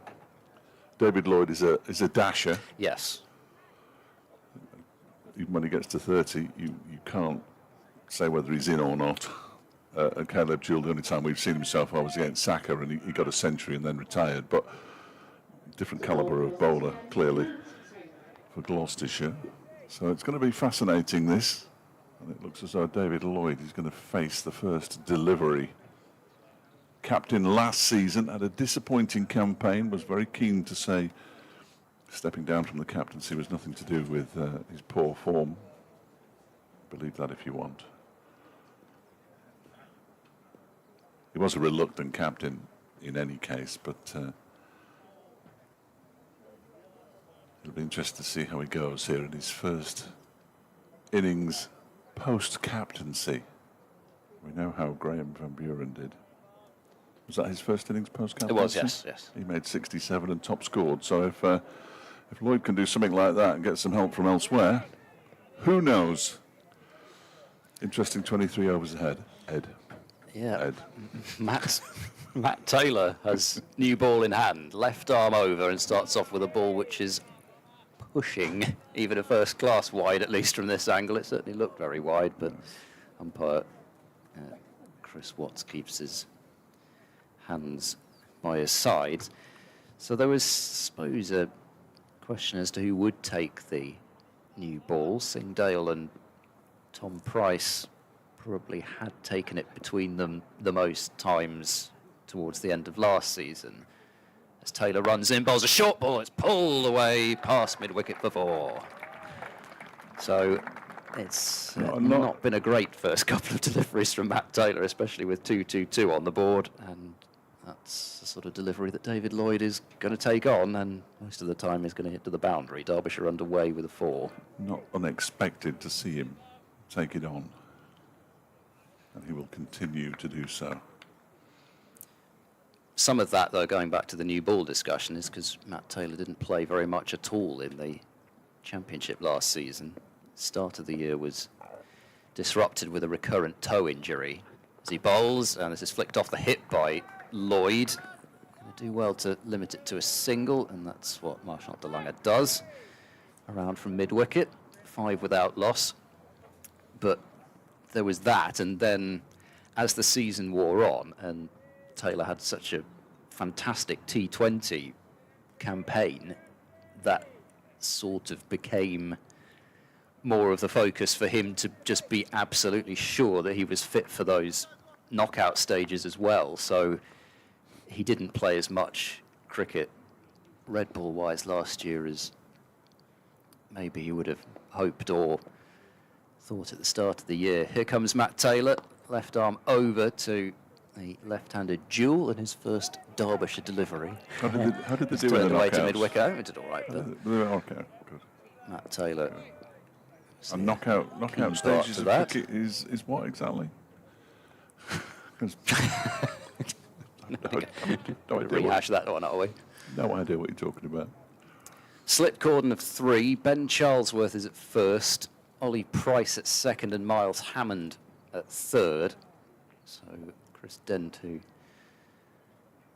David Lloyd is a dasher. Yes. Even when he gets to 30, you can't say whether he's in or not. And Caleb Jewell, the only time we've seen him so far was against Saka, and he got a century and then retired. But different calibre of bowler, clearly, for Gloucestershire. So it's going to be fascinating, this. And it looks as though David Lloyd is going to face the first delivery. Captain last season, had a disappointing campaign, was very keen to say stepping down from the captaincy was nothing to do with his poor form. Believe that if you want. He was a reluctant captain in any case, but it'll be interesting to see how he goes here in his first innings post-captaincy. We know how Graham Van Buren did. Was that his first innings post-captaincy? It was, yes, yes. He made 67 and top scored. So if Lloyd can do something like that and get some help from elsewhere, who knows? Interesting 23 overs ahead. Ed. Yeah. Ed. Matt Taylor has new ball in hand, left arm over, and starts off with a ball which is pushing even a first class wide, at least from this angle. It certainly looked very wide, but umpire Chris Watts keeps his hands by his side. So there was, I suppose, a question as to who would take the new ball. Singdale and Tom Price probably had taken it between them the most times towards the end of last season. As Taylor runs in, bowls a short ball, it's pulled away past mid-wicket for 4. So it's not been a great first couple of deliveries from Matt Taylor, especially with 2-2-2 on the board, and that's the sort of delivery that David Lloyd is going to take on, and most of the time is going to hit to the boundary. Derbyshire underway with a 4. Not unexpected to see him take it on, and he will continue to do so. Some of that, though, going back to the new ball discussion, is because Matt Taylor didn't play very much at all in the Championship last season. Start of the year was disrupted with a recurrent toe injury as he bowls, and this is flicked off the hip by Lloyd. Going to do well to limit it to a single, and that's what Marchant de Lange does. Around from mid-wicket, 5 without loss. But there was that, and then as the season wore on, and Taylor had such a fantastic T20 campaign, that sort of became more of the focus for him to just be absolutely sure that he was fit for those knockout stages as well. So he didn't play as much cricket red ball wise last year as maybe he would have hoped or thought at the start of the year. Here comes Matt Taylor, left arm over to the left-handed Jewell in his first Derbyshire delivery. How did they do in the turned away knockouts? to mid-wicket. It did all right, but Okay, good. Matt Taylor. And knockout start stages to of that. cricket is what exactly? 'Cause no idea Rehash that one, are we? no idea what you're talking about. Slip cordon of 3. Ben Charlesworth is at first. Ollie Price at second and Miles Hammond at third. So Chris Dent, who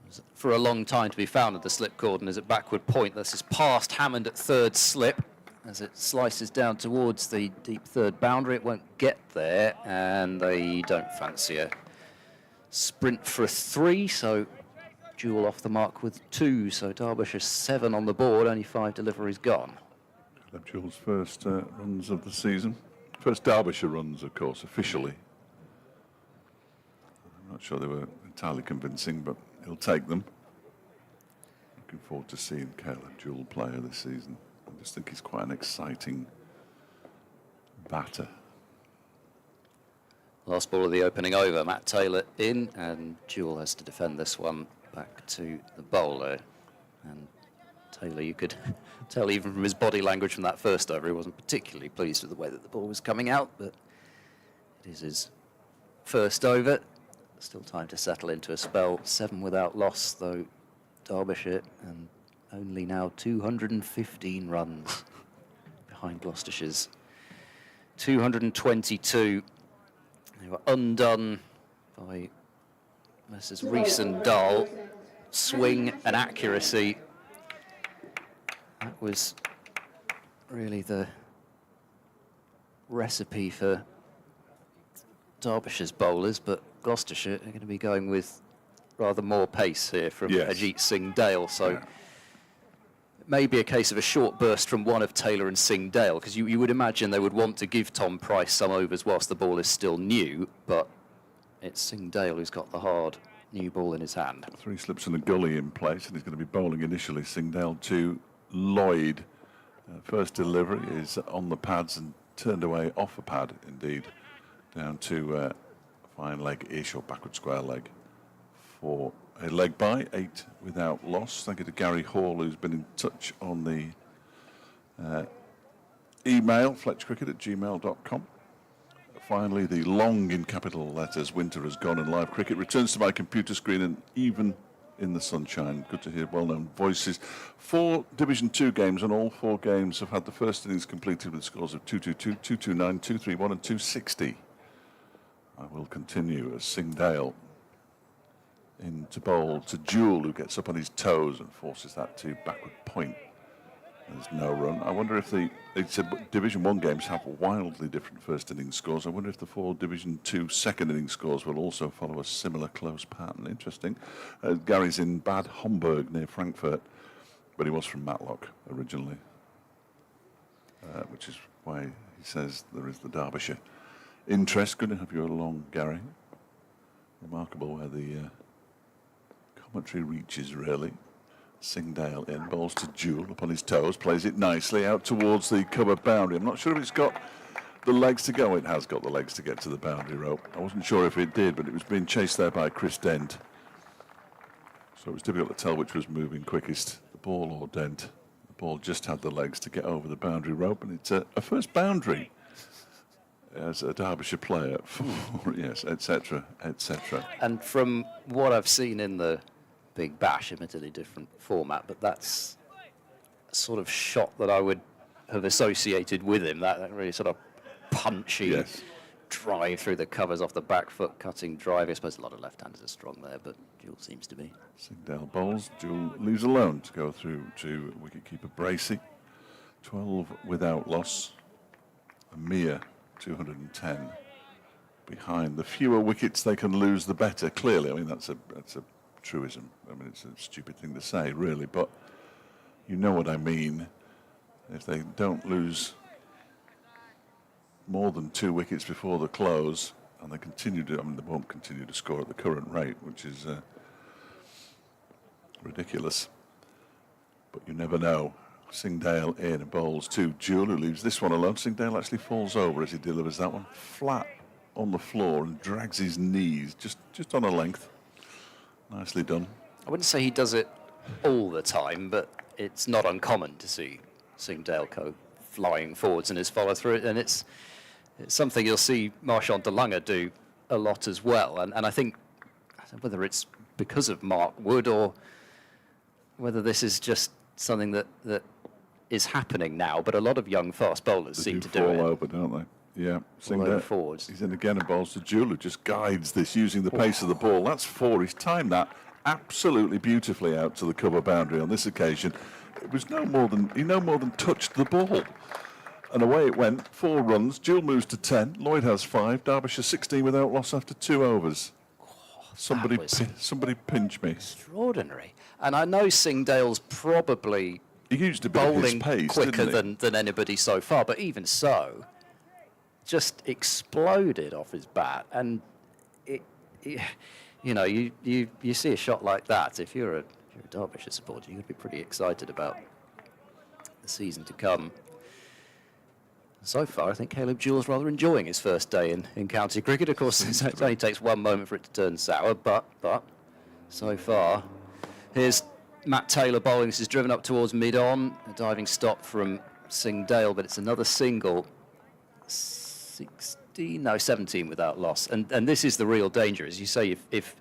was for a long time to be found at the slip cordon, is at backward point. This is past Hammond at third slip. As it slices down towards the deep third boundary, it won't get there, and they don't fancy a sprint for a 3, so Jewell off the mark with 2, so Derbyshire 7 on the board, only 5 deliveries gone. Jewell's first runs of the season. First Derbyshire runs, of course, officially. I'm not sure they were entirely convincing, but he'll take them. Looking forward to seeing Caleb Jewell player this season. I just think he's quite an exciting batter. Last ball of the opening over, Matt Taylor in, and Jewell has to defend this one back to the bowler. And Taylor, you could tell even from his body language from that first over, he wasn't particularly pleased with the way that the ball was coming out, but it is his first over. Still time to settle into a spell. 7 without loss, though, Derbyshire, and only now 215 runs behind Gloucestershire's 222. They were undone by Messrs. Rees and Dahl. Swing and accuracy. That was really the recipe for Derbyshire's bowlers, but Gloucestershire are going to be going with rather more pace here from Ajit Singh Dale. So it may be a case of a short burst from one of Taylor and Singh Dale, because you would imagine they would want to give Tom Price some overs whilst the ball is still new, but it's Singh Dale who's got the hard new ball in his hand. 3 slips and a gully in place, and he's going to be bowling initially. Singh Dale to Lloyd. First delivery is on the pads and turned away off a pad, indeed, down to fine leg-ish or backward square leg for a leg by, 8 without loss. Thank you to Gary Hall, who's been in touch on the email, fletchcricket@gmail.com. Finally, the long in capital letters, winter has gone and live cricket returns to my computer screen, and even in the sunshine. Good to hear well-known voices. 4 Division 2 games, and all 4 games have had the first innings completed with scores of 222, 229, 231 and 260. I will continue as Singh Dale in to bowl to Jewell, who gets up on his toes and forces that to backward point. There's no run. I wonder if it's Division 1 games have wildly different first innings scores. I wonder if the 4 Division 2 second innings scores will also follow a similar close pattern. Interesting. Gary's in Bad Homburg near Frankfurt, but he was from Matlock originally, which is why he says there is the Derbyshire interest. Good to have you along, Gary. Remarkable where the commentary reaches, really. Singh Dale in, bowls to Jewell upon his toes, plays it nicely out towards the cover boundary. I'm not sure if it's got the legs to go. It has got the legs to get to the boundary rope. I wasn't sure if it did, but it was being chased there by Chris Dent. So it was difficult to tell which was moving quickest, the ball or Dent. The ball just had the legs to get over the boundary rope, and it's a first boundary as a Derbyshire player, yes, etc., etc. And from what I've seen in the Big Bash, admittedly different format, but that's a sort of shot that I would have associated with him, that really sort of punchy drive through the covers off the back foot, cutting drive. I suppose a lot of left-handers are strong there, but Jewell seems to be. Singh Dale bowls, Jewell leaves alone to go through to wicketkeeper Bracey. 12 without loss, a mere 210 behind. The fewer wickets they can lose, the better. Clearly, I mean that's a truism. I mean it's a stupid thing to say, really, but you know what I mean. If they don't lose more than 2 wickets before the close, and they continue to, I mean, they won't continue to score at the current rate, which is ridiculous. But you never know. Singh Dale in and bowls to Jewell, who leaves this one alone. Singh Dale actually falls over as he delivers that one flat on the floor and drags his knees just on a length. Nicely done. I wouldn't say he does it all the time, but it's not uncommon to see Singh Dale go flying forwards in his follow through, and it's something you'll see Marchand de Lange do a lot as well. And I think whether it's because of Mark Wood or whether this is just something that is happening now, but a lot of young fast bowlers seem to do it. Fall over, don't they? Yeah, Singh Dale forwards. He's in again and bowls to Jewell, who just guides this using the pace of the ball. That's 4. He's timed that absolutely beautifully out to the cover boundary on this occasion. It was he no more than touched the ball. And away it went, 4 runs. Jewell moves to 10. Lloyd has 5. Derbyshire 16 without loss after 2 overs. Somebody pinch me. Extraordinary. And I know Singh Dale's probably he used a bit of his pace, quicker than anybody so far, but even so, just exploded off his bat. And you see a shot like that, if you're a Derbyshire supporter, you'd be pretty excited about the season to come. So far, I think Caleb Jewell's rather enjoying his first day in county cricket. Of course, it only takes one moment for it to turn sour, but so far. Here's Matt Taylor bowling. This is driven up towards mid-on. A diving stop from Singh Dale, but it's another single. 17 without loss. And this is the real danger, as you say, if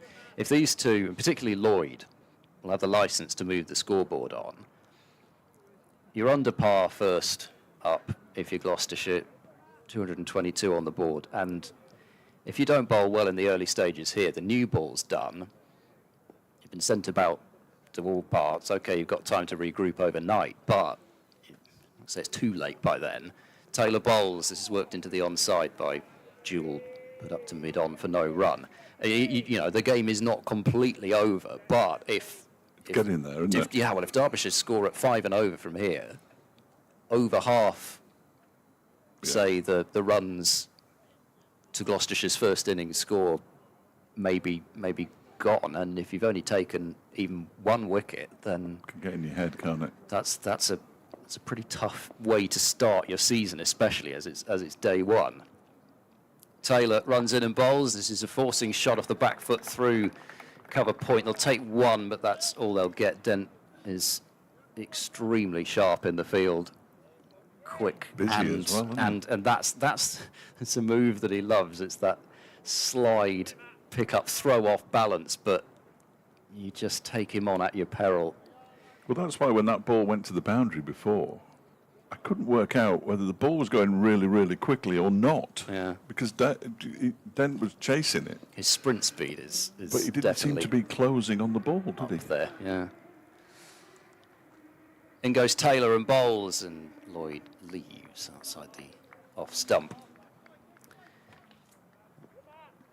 these two, and particularly Lloyd, will have the licence to move the scoreboard on, you're under par first up if you're Gloucestershire, 222 on the board. And if you don't bowl well in the early stages here, the new ball's done. You've been sent about to all parts. OK, you've got time to regroup overnight, but I'd say it's too late by then. Taylor bowls. This is worked into the onside by Jewell, put up to mid-on for no run. You know, the game is not completely over, but if get in there, isn't it? Yeah, well, if Derbyshire score at 5 and over from here, over half, say, the runs to Gloucestershire's first innings score may be gone, and if you've only taken even one wicket, then Can get in your head, can't it? that's a pretty tough way to start your season, especially as it's day one. Taylor runs in and bowls. This is a forcing shot off the back foot through cover point. They'll take one, but that's all they'll get. Dent is extremely sharp in the field, quick, Busy and as well, isn't and that's it's a move that he loves. It's that slide, pick up, throw off balance, but you just take him on at your peril. Well, that's why when that ball went to the boundary before, I couldn't work out whether the ball was going really, really quickly or not. Yeah. Because Dent was chasing it. His sprint speed is But he didn't seem to be closing on the ball, did he? there, yeah. In goes Taylor and bowls, and Lloyd leaves outside the off stump.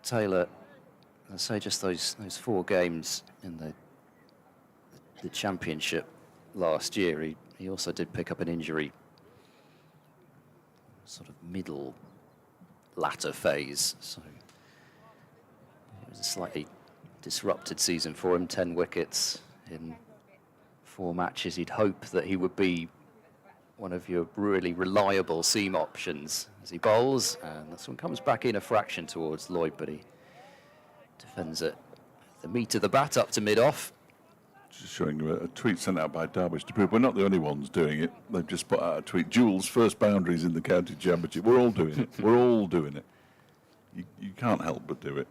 Taylor, I say, just those 4 games in the championship last year. He also did pick up an injury, sort of middle latter phase, so it was a slightly disrupted season for him. 10 wickets in 4 matches. He'd hope that he would be one of your really reliable seam options as he bowls, and this one comes back in a fraction towards Lloyd, but he defends it. The meat of the bat up to mid-off. Just showing you a tweet sent out by Derbyshire to prove we're not the only ones doing it. They've just put out a tweet. Jewell's first boundaries in the county championship. We're all doing it. We're all doing it. You can't help but do it.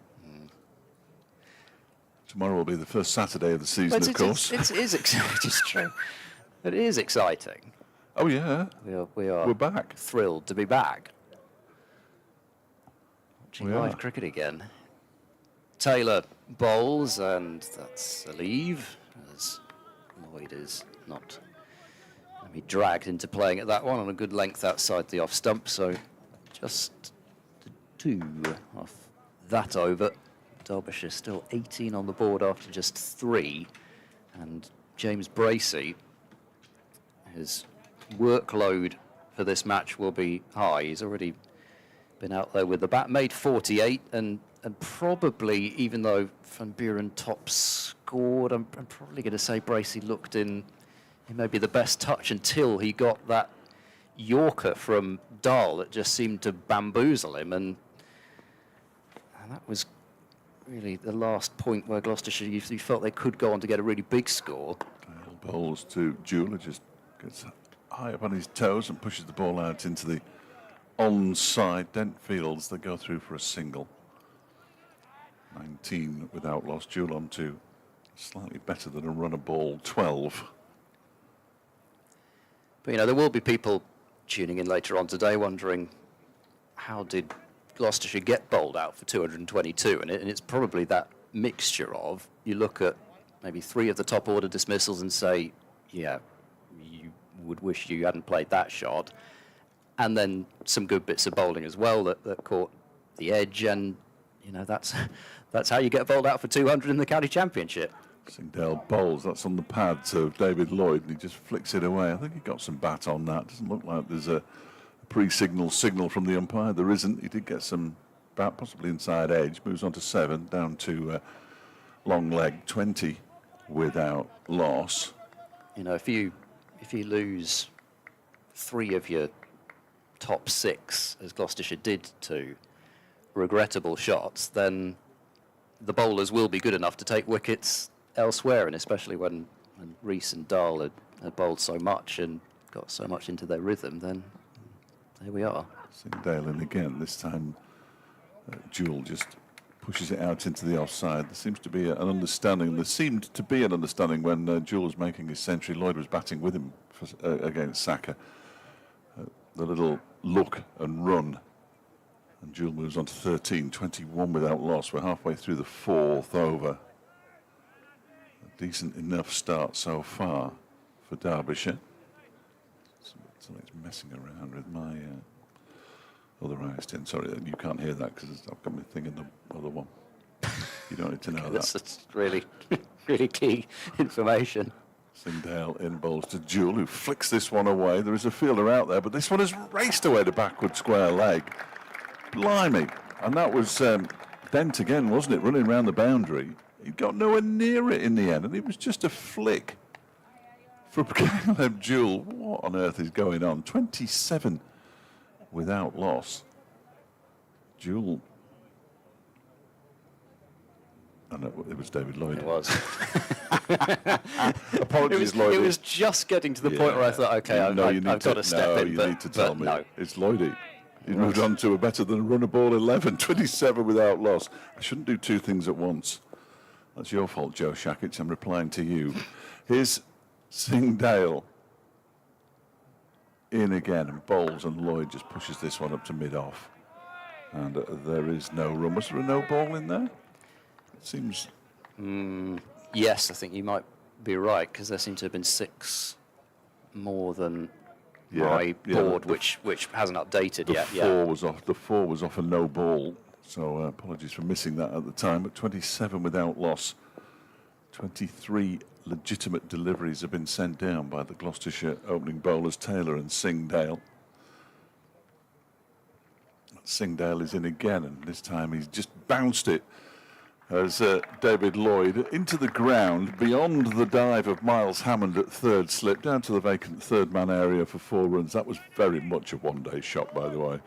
Tomorrow will be the first Saturday of the season, of course. It is exciting. It's true. It is exciting. Oh, yeah. We're back. Thrilled to be back. Watching We live are. cricket again. Taylor bowls, and that's a leave, as Lloyd is not maybe dragged into playing at that one on a good length outside the off stump, so just the 2 off that over. Derbyshire still 18 on the board after just 3, and James Bracey, his workload for this match will be high. He's already been out there with the bat, made 48, and probably, even though Van Buren top scored, I'm probably going to say Bracey looked in maybe the best touch until he got that Yorker from Dahl that just seemed to bamboozle him, and that was really the last point where Gloucestershire, you felt they could go on to get a really big score. Dale bowls to Jewell, just gets high up on his toes and pushes the ball out into the onside. Dent fields, they go through for a single. 19 without loss. Jewell on to slightly better than a runner ball, 12. But, you know, there will be people tuning in later on today wondering, how did Gloucestershire get bowled out for 222? And it's probably that mixture of, you look at maybe 3 of the top order dismissals and say, yeah, you would wish you hadn't played that shot. And then some good bits of bowling as well that caught the edge, and you know, that's how you get bowled out for 200 in the county championship. Singdale bowls, that's on the pads of David Lloyd, and he just flicks it away. I think he got some bat on that. Doesn't look like there's a pre-signal from the umpire. There isn't. He did get some bat, possibly inside edge. Moves on to 7, down to long leg, 20 without loss. You know, if you lose 3 of your top 6, as Gloucestershire did, to regrettable shots, then the bowlers will be good enough to take wickets elsewhere, and especially when Rees and Dahl had bowled so much and got so much into their rhythm, then there we are. Singdale in again. This time, Jewell just pushes it out into the offside. There seems to be an understanding. There seemed to be an understanding when Jewell was making his century. Lloyd was batting with him against Saka. The little look and run. And Jewell moves on to 13, 21 without loss. We're halfway through the 4th over. A decent enough start so far for Derbyshire. Something's messing around with my other ISDN. Sorry, you can't hear that because I've got my thing in the other one. You don't need to know that. That's really, really key information. Singdale in bowls to Jewell, who flicks this one away. There is a fielder out there, but this one has raced away to backward square leg. Blimey. And that was Dent again, wasn't it? Running around the boundary. He got nowhere near it in the end, and it was just a flick from Caleb Jewell. What on earth is going on? 27 without loss. Jewell. And it was David Lloyd. It was. Apologies, Lloyd. It was just getting to the point where I thought, okay, I've got to step in. You but, need to tell me. No. It's Lloydie. He's moved on to a better than a runner ball 11, 27 without loss. I shouldn't do 2 things at once. That's your fault, Joe Shackett. I'm replying to you. Here's Singdale in again and bowls, and Lloyd just pushes this one up to mid-off. And there is no run. Was there a no ball in there? It seems... Yes, I think you might be right, because there seem to have been 6 more than my board, which hasn't updated yet. The 4 was off a no ball, so apologies for missing that at the time. But 27 without loss. 23 legitimate deliveries have been sent down by the Gloucestershire opening bowlers, Taylor and Singdale. Singdale is in again, and this time he's just bounced it as David Lloyd into the ground beyond the dive of Miles Hammond at third slip, down to the vacant third man area for 4 runs. That was very much a one-day shot, by the way.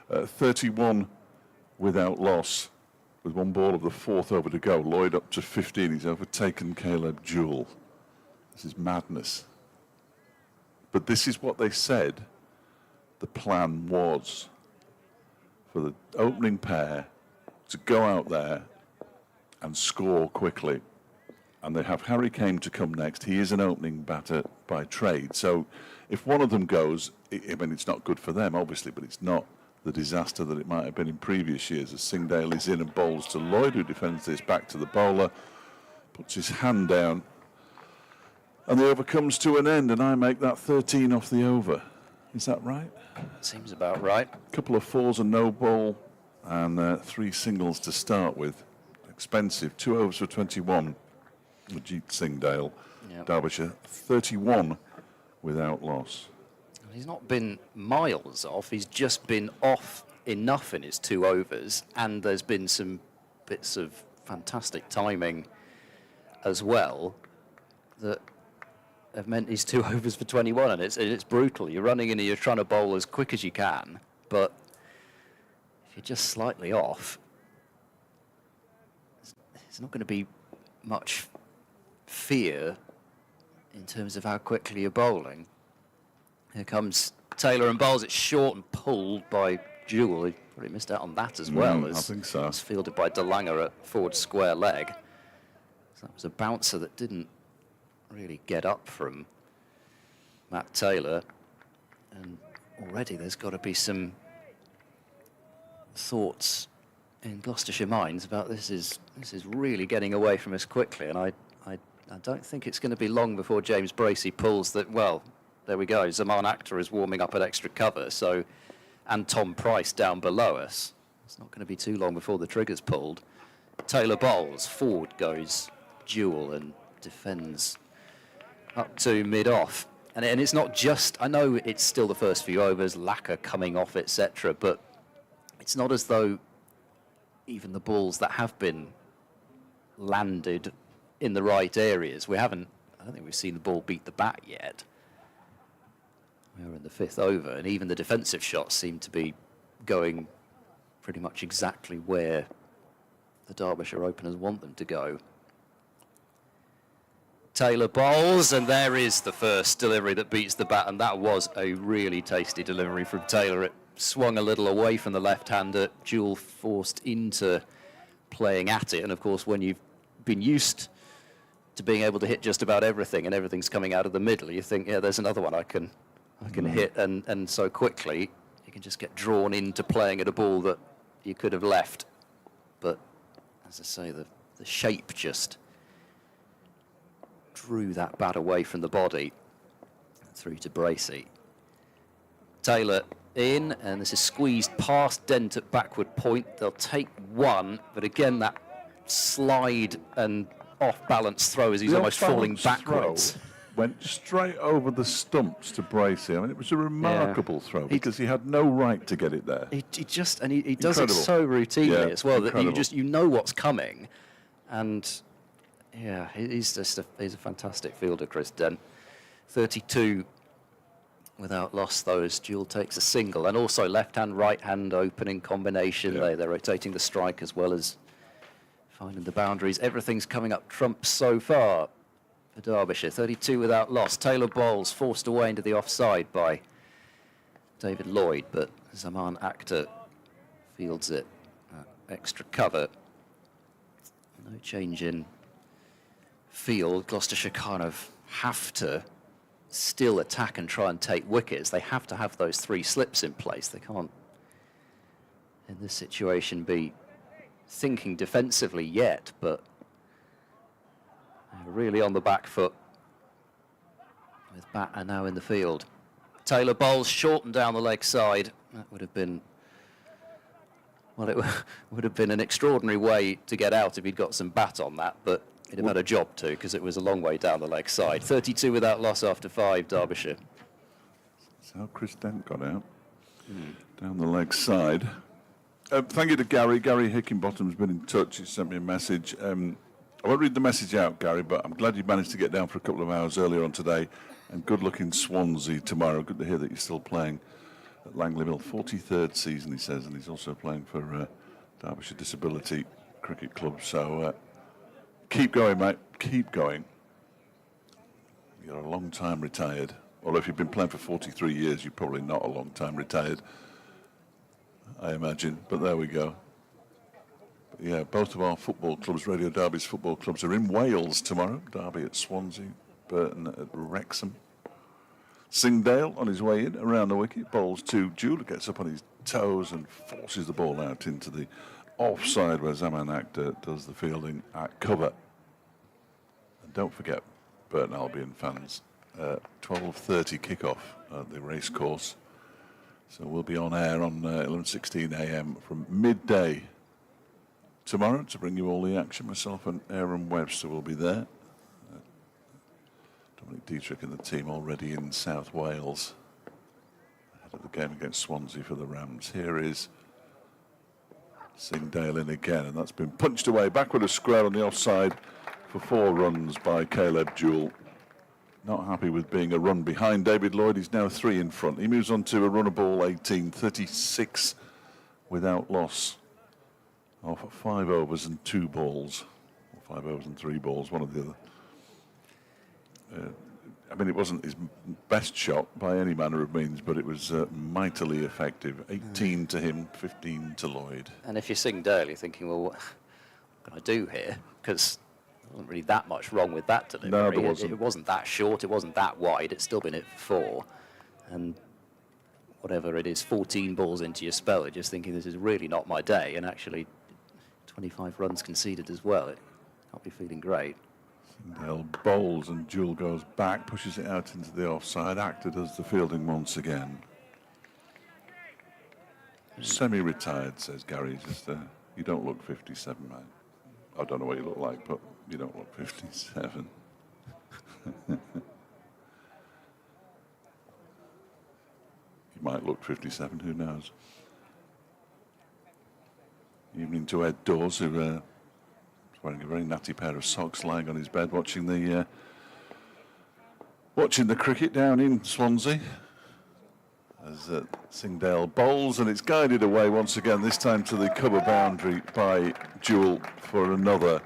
31 without loss with 1 ball of the 4th over to go. Lloyd up to 15. He's overtaken Caleb Jewell. This is madness. But this is what they said the plan was for the opening pair to go out there and score quickly. And they have Harry Kane to come next. He is an opening batter by trade. So if one of them goes, I mean, it's not good for them, obviously, but it's not the disaster that it might have been in previous years, as Singdale is in and bowls to Lloyd, who defends this back to the bowler, puts his hand down, and the over comes to an end, and I make that 13 off the over. Is that right? Seems about right. A couple of 4s and no ball, and 3 singles to start with. Expensive. 2 overs for 21. Ajit Singdale, Yep. Derbyshire, 31 without loss. He's not been miles off. He's just been off enough in his 2 overs, and there's been some bits of fantastic timing as well that have meant he's 2 overs for 21, and it's brutal. You're running in and you're trying to bowl as quick as you can, but if you're just slightly off, there's not going to be much fear in terms of how quickly you're bowling. Here comes Taylor and bowls it short and pulled by Jewell. He probably missed out on that as well. I think so. It's fielded by DeLanger at forward square leg. So that was a bouncer that didn't really get up from Matt Taylor. And already there's got to be some thoughts in Gloucestershire minds about this is really getting away from us quickly. And I don't think it's going to be long before James Bracey pulls that, well, there we go. Zaman Akhtar is warming up at extra cover, and Tom Price down below us. It's not going to be too long before the trigger's pulled. Taylor bowls, forward goes Jewell and defends up to mid-off. And it's not just, I know it's still the first few overs, lacquer coming off, etc., but it's not as though even the balls that have been landed in the right areas, I don't think we've seen the ball beat the bat yet. We were in the 5th over, and even the defensive shots seem to be going pretty much exactly where the Derbyshire openers want them to go. Taylor bowls, and there is the first delivery that beats the bat, and that was a really tasty delivery from Taylor. It swung a little away from the left-hander. Jewel forced into playing at it, and of course when you've been used to being able to hit just about everything and everything's coming out of the middle, you think, yeah, there's another one I can hit, and so quickly you can just get drawn into playing at a ball that you could have left. But as I say, the shape just drew that bat away from the body through to Bracey. Taylor in, and this is squeezed past Dent at backward point. They'll take one, but again that slide and off-balance throw as he's almost falling backwards. Went straight over the stumps to Bracey. I mean, it was a remarkable throw because he had no right to get it there. He just, and he does it so routinely as well that you know what's coming, and yeah, he's a fantastic fielder, Chris Dent. 32 without loss, though, as Jewel takes a single, and also left-hand, right-hand opening combination. Yeah. They're rotating the strike as well as finding the boundaries. Everything's coming up trumps so far for Derbyshire. 32 without loss. Taylor bowls, forced away into the offside by David Lloyd, but Zaman Akhtar fields it. Extra cover. No change in field. Gloucestershire kind of have to still attack and try and take wickets. They have to have those 3 slips in place. They can't, in this situation, be thinking defensively yet, but they're really on the back foot with bat and now in the field. Taylor bowls short and down the leg side. That would have been, well, it would have been an extraordinary way to get out if he'd got some bat on that, but he'd have had a job too, because it was a long way down the leg side. 32 without loss after 5, Derbyshire. That's how Chris Dent got out, down the leg side. Thank you to Gary. Gary Hickenbottom's been in touch. He sent me a message. I won't read the message out, Gary, but I'm glad you managed to get down for a couple of hours earlier on today. And good luck in Swansea tomorrow. Good to hear that you're still playing at Langley Mill. 43rd season, he says, and he's also playing for Derbyshire Disability Cricket Club. So keep going, mate. Keep going. You're a long time retired. Although if you've been playing for 43 years, you're probably not a long time retired, I imagine, but there we go. But yeah, both of our football clubs, Radio Derby's football clubs, are in Wales tomorrow. Derby at Swansea, Burton at Wrexham. Singdale on his way in, around the wicket, bowls to Jewel, gets up on his toes and forces the ball out into the offside where Zaman Akhtar does the fielding at cover. And don't forget, Burton Albion fans, 12:30 kickoff at the racecourse. So we'll be on air on 11:16 a.m. from midday tomorrow to bring you all the action. Myself and Aaron Webster will be there. Dominic Dietrich and the team already in South Wales ahead of the game against Swansea for the Rams. Here is Singdale in again, and that's been punched away backward a square on the offside for 4 runs by Caleb Jewell. Not happy with being a run behind David Lloyd. He's now 3 in front. He moves on to a run of ball 18, 36 without loss of 5 overs and 2 balls, or 5 overs and 3 balls, one or the other. I mean, it wasn't his best shot by any manner of means, but it was mightily effective. 18 to him, 15 to Lloyd. And if you're Singdale, you're thinking, well, what can I do here? Because there wasn't really that much wrong with that delivery. No, there wasn't. It wasn't that short, it wasn't that wide, it's still been hit for 4. And whatever it is, 14 balls into your spell, you're just thinking, this is really not my day. And actually, 25 runs conceded as well. It can't be feeling great. Singdale bowls and Jewell goes back, pushes it out into the offside. Akhtar does the fielding once again. Semi-retired, says Gary. Just, you don't look 57, mate. I don't know what you look like, but you don't look 57. You might look 57, who knows? Evening to Ed Dawes, who wearing a very natty pair of socks, lying on his bed watching the cricket down in Swansea. as Singdale bowls, and it's guided away once again, this time to the cover boundary by Jewell for another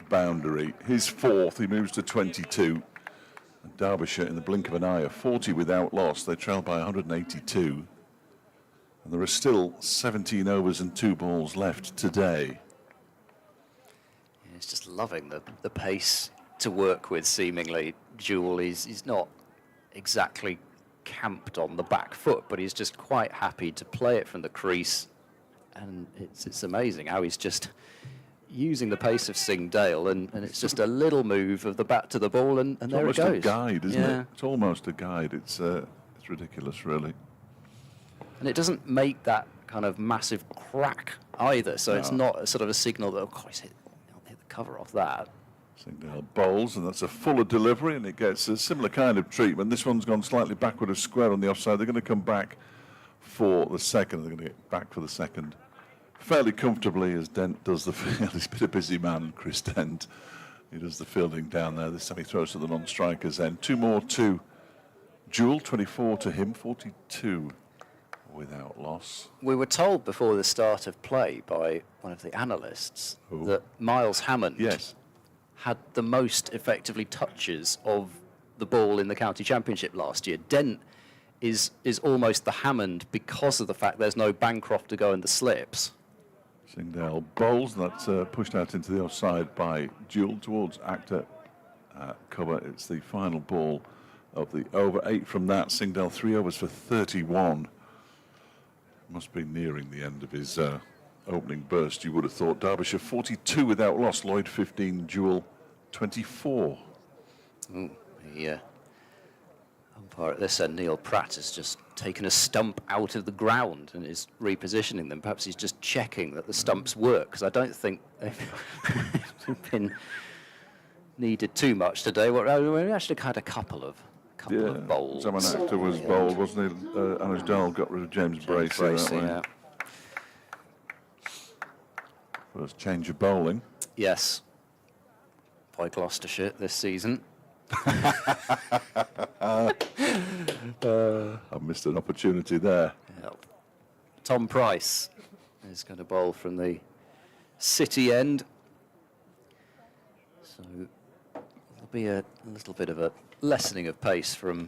boundary. His fourth, he moves to 22. And Derbyshire, in the blink of an eye, are 40 without loss. They trail by 182. And there are still 17 overs and 2 balls left today. Yeah, he's just loving the pace to work with, seemingly. Jewell, he's not exactly camped on the back foot, but he's just quite happy to play it from the crease. And it's amazing how he's just using the pace of Singdale, and it's just a little move of the bat to the ball, and there it goes. It's almost a guide, isn't it? It's almost a guide. It's ridiculous, really. And it doesn't make that kind of massive crack either, so it's not a sort of a signal that, oh, God, he's hit the cover off that. Singdale bowls, and that's a fuller delivery, and it gets a similar kind of treatment. This one's gone slightly backward of square on the offside. They're going to come back for the second. They're going to get back for the second fairly comfortably, as Dent does the field. He's been a busy man, Chris Dent. He does the fielding down there. This time he throws to the non-striker's end. 2 more to Jewell, 24 to him, 42 without loss. We were told before the start of play by one of the analysts that Miles Hammond had the most effectively touches of the ball in the county championship last year. Dent is almost the Hammond because of the fact there's no Bancroft to go in the slips. Singdale bowls, and that's pushed out into the offside by Jewell towards actor cover. It's the final ball of the over. 8 from that. Singdale 3 overs for 31. Must be nearing the end of his opening burst, you would have thought. Derbyshire 42 without loss. Lloyd 15, Jewell 24. Yeah. Umpire at this end, Neil Pratt, has just taken a stump out of the ground and is repositioning them. Perhaps he's just checking that the stumps work, because I don't think they've been needed too much today. We actually had a couple of bowls. Zaman Actor was bowled, wasn't he? Anuj Dal got rid of James Bracey that way. First change of bowling. Yes. By Gloucestershire this season. I've missed an opportunity there. Yep. Tom Price is going to bowl from the city end. So there'll be a little bit of a lessening of pace from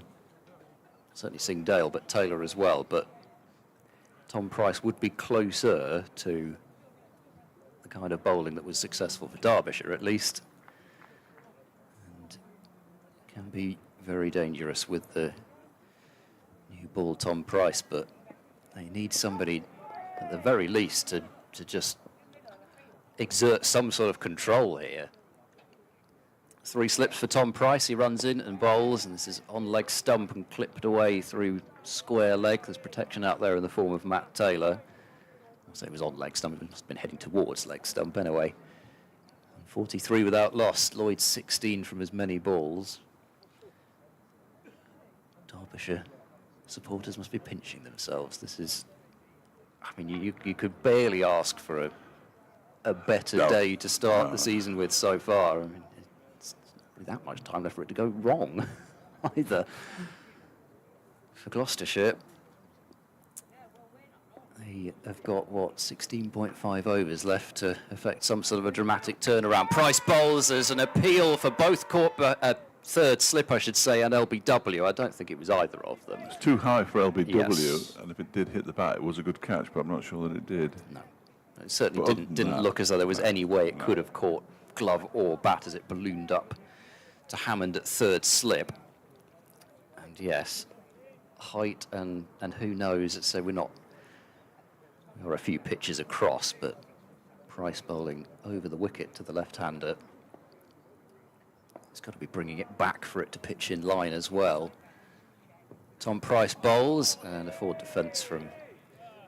certainly Singdale, but Taylor as well. But Tom Price would be closer to the kind of bowling that was successful for Derbyshire, at least. And can be very dangerous with the new ball, Tom Price, but they need somebody at the very least to just exert some sort of control here. 3 slips for Tom Price. He runs in and bowls, and this is on leg stump and clipped away through square leg. There's protection out there in the form of Matt Taylor. I'll say it was on leg stump. It must have been heading towards leg stump anyway. 43 without loss. Lloyd 16 from as many balls. Derbyshire supporters must be pinching themselves. This is, I mean, you could barely ask for a better day to start the season with so far. I mean, it's not really that much time left for it to go wrong either. For Gloucestershire, they have got, what, 16.5 overs left to effect some sort of a dramatic turnaround. Price bowls. There's an appeal for both third slip, I should say, and LBW. I don't think it was either of them. It's too high for LBW, Yes. and if it did hit the bat, it was a good catch, but I'm not sure that it did. No, it certainly didn't look as though there was any way it could have caught glove or bat as it ballooned up to Hammond at third slip. And yes, height and who knows, so we're a few pitches across, but Price bowling over the wicket to the left-hander. He's got to be bringing it back for it to pitch in line as well. Tom Price bowls, and a forward defence from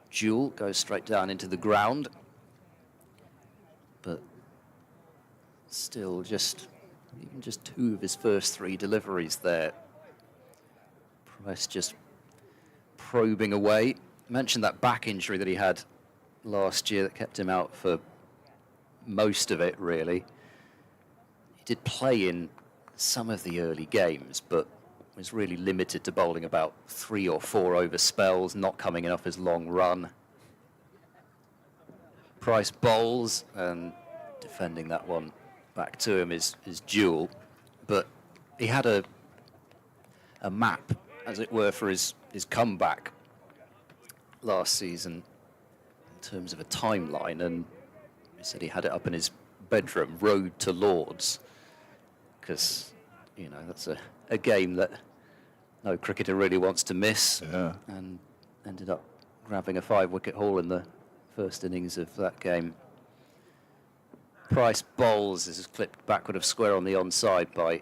Jewell goes straight down into the ground. But still even just 2 of his first 3 deliveries there. Price just probing away. I mentioned that back injury that he had last year that kept him out for most of it, really. He did play in some of the early games, but was really limited to bowling about 3 or 4 over spells, not coming in off his long run. Price bowls, and defending that one back to him is Jewell, but he had a map, as it were, for his comeback last season in terms of a timeline, and he said he had it up in his bedroom, Road to Lords, because, you know, that's a game that no cricketer really wants to miss, and ended up grabbing a 5-wicket haul in the first innings of that game. Price bowls, is clipped backward of square on the onside by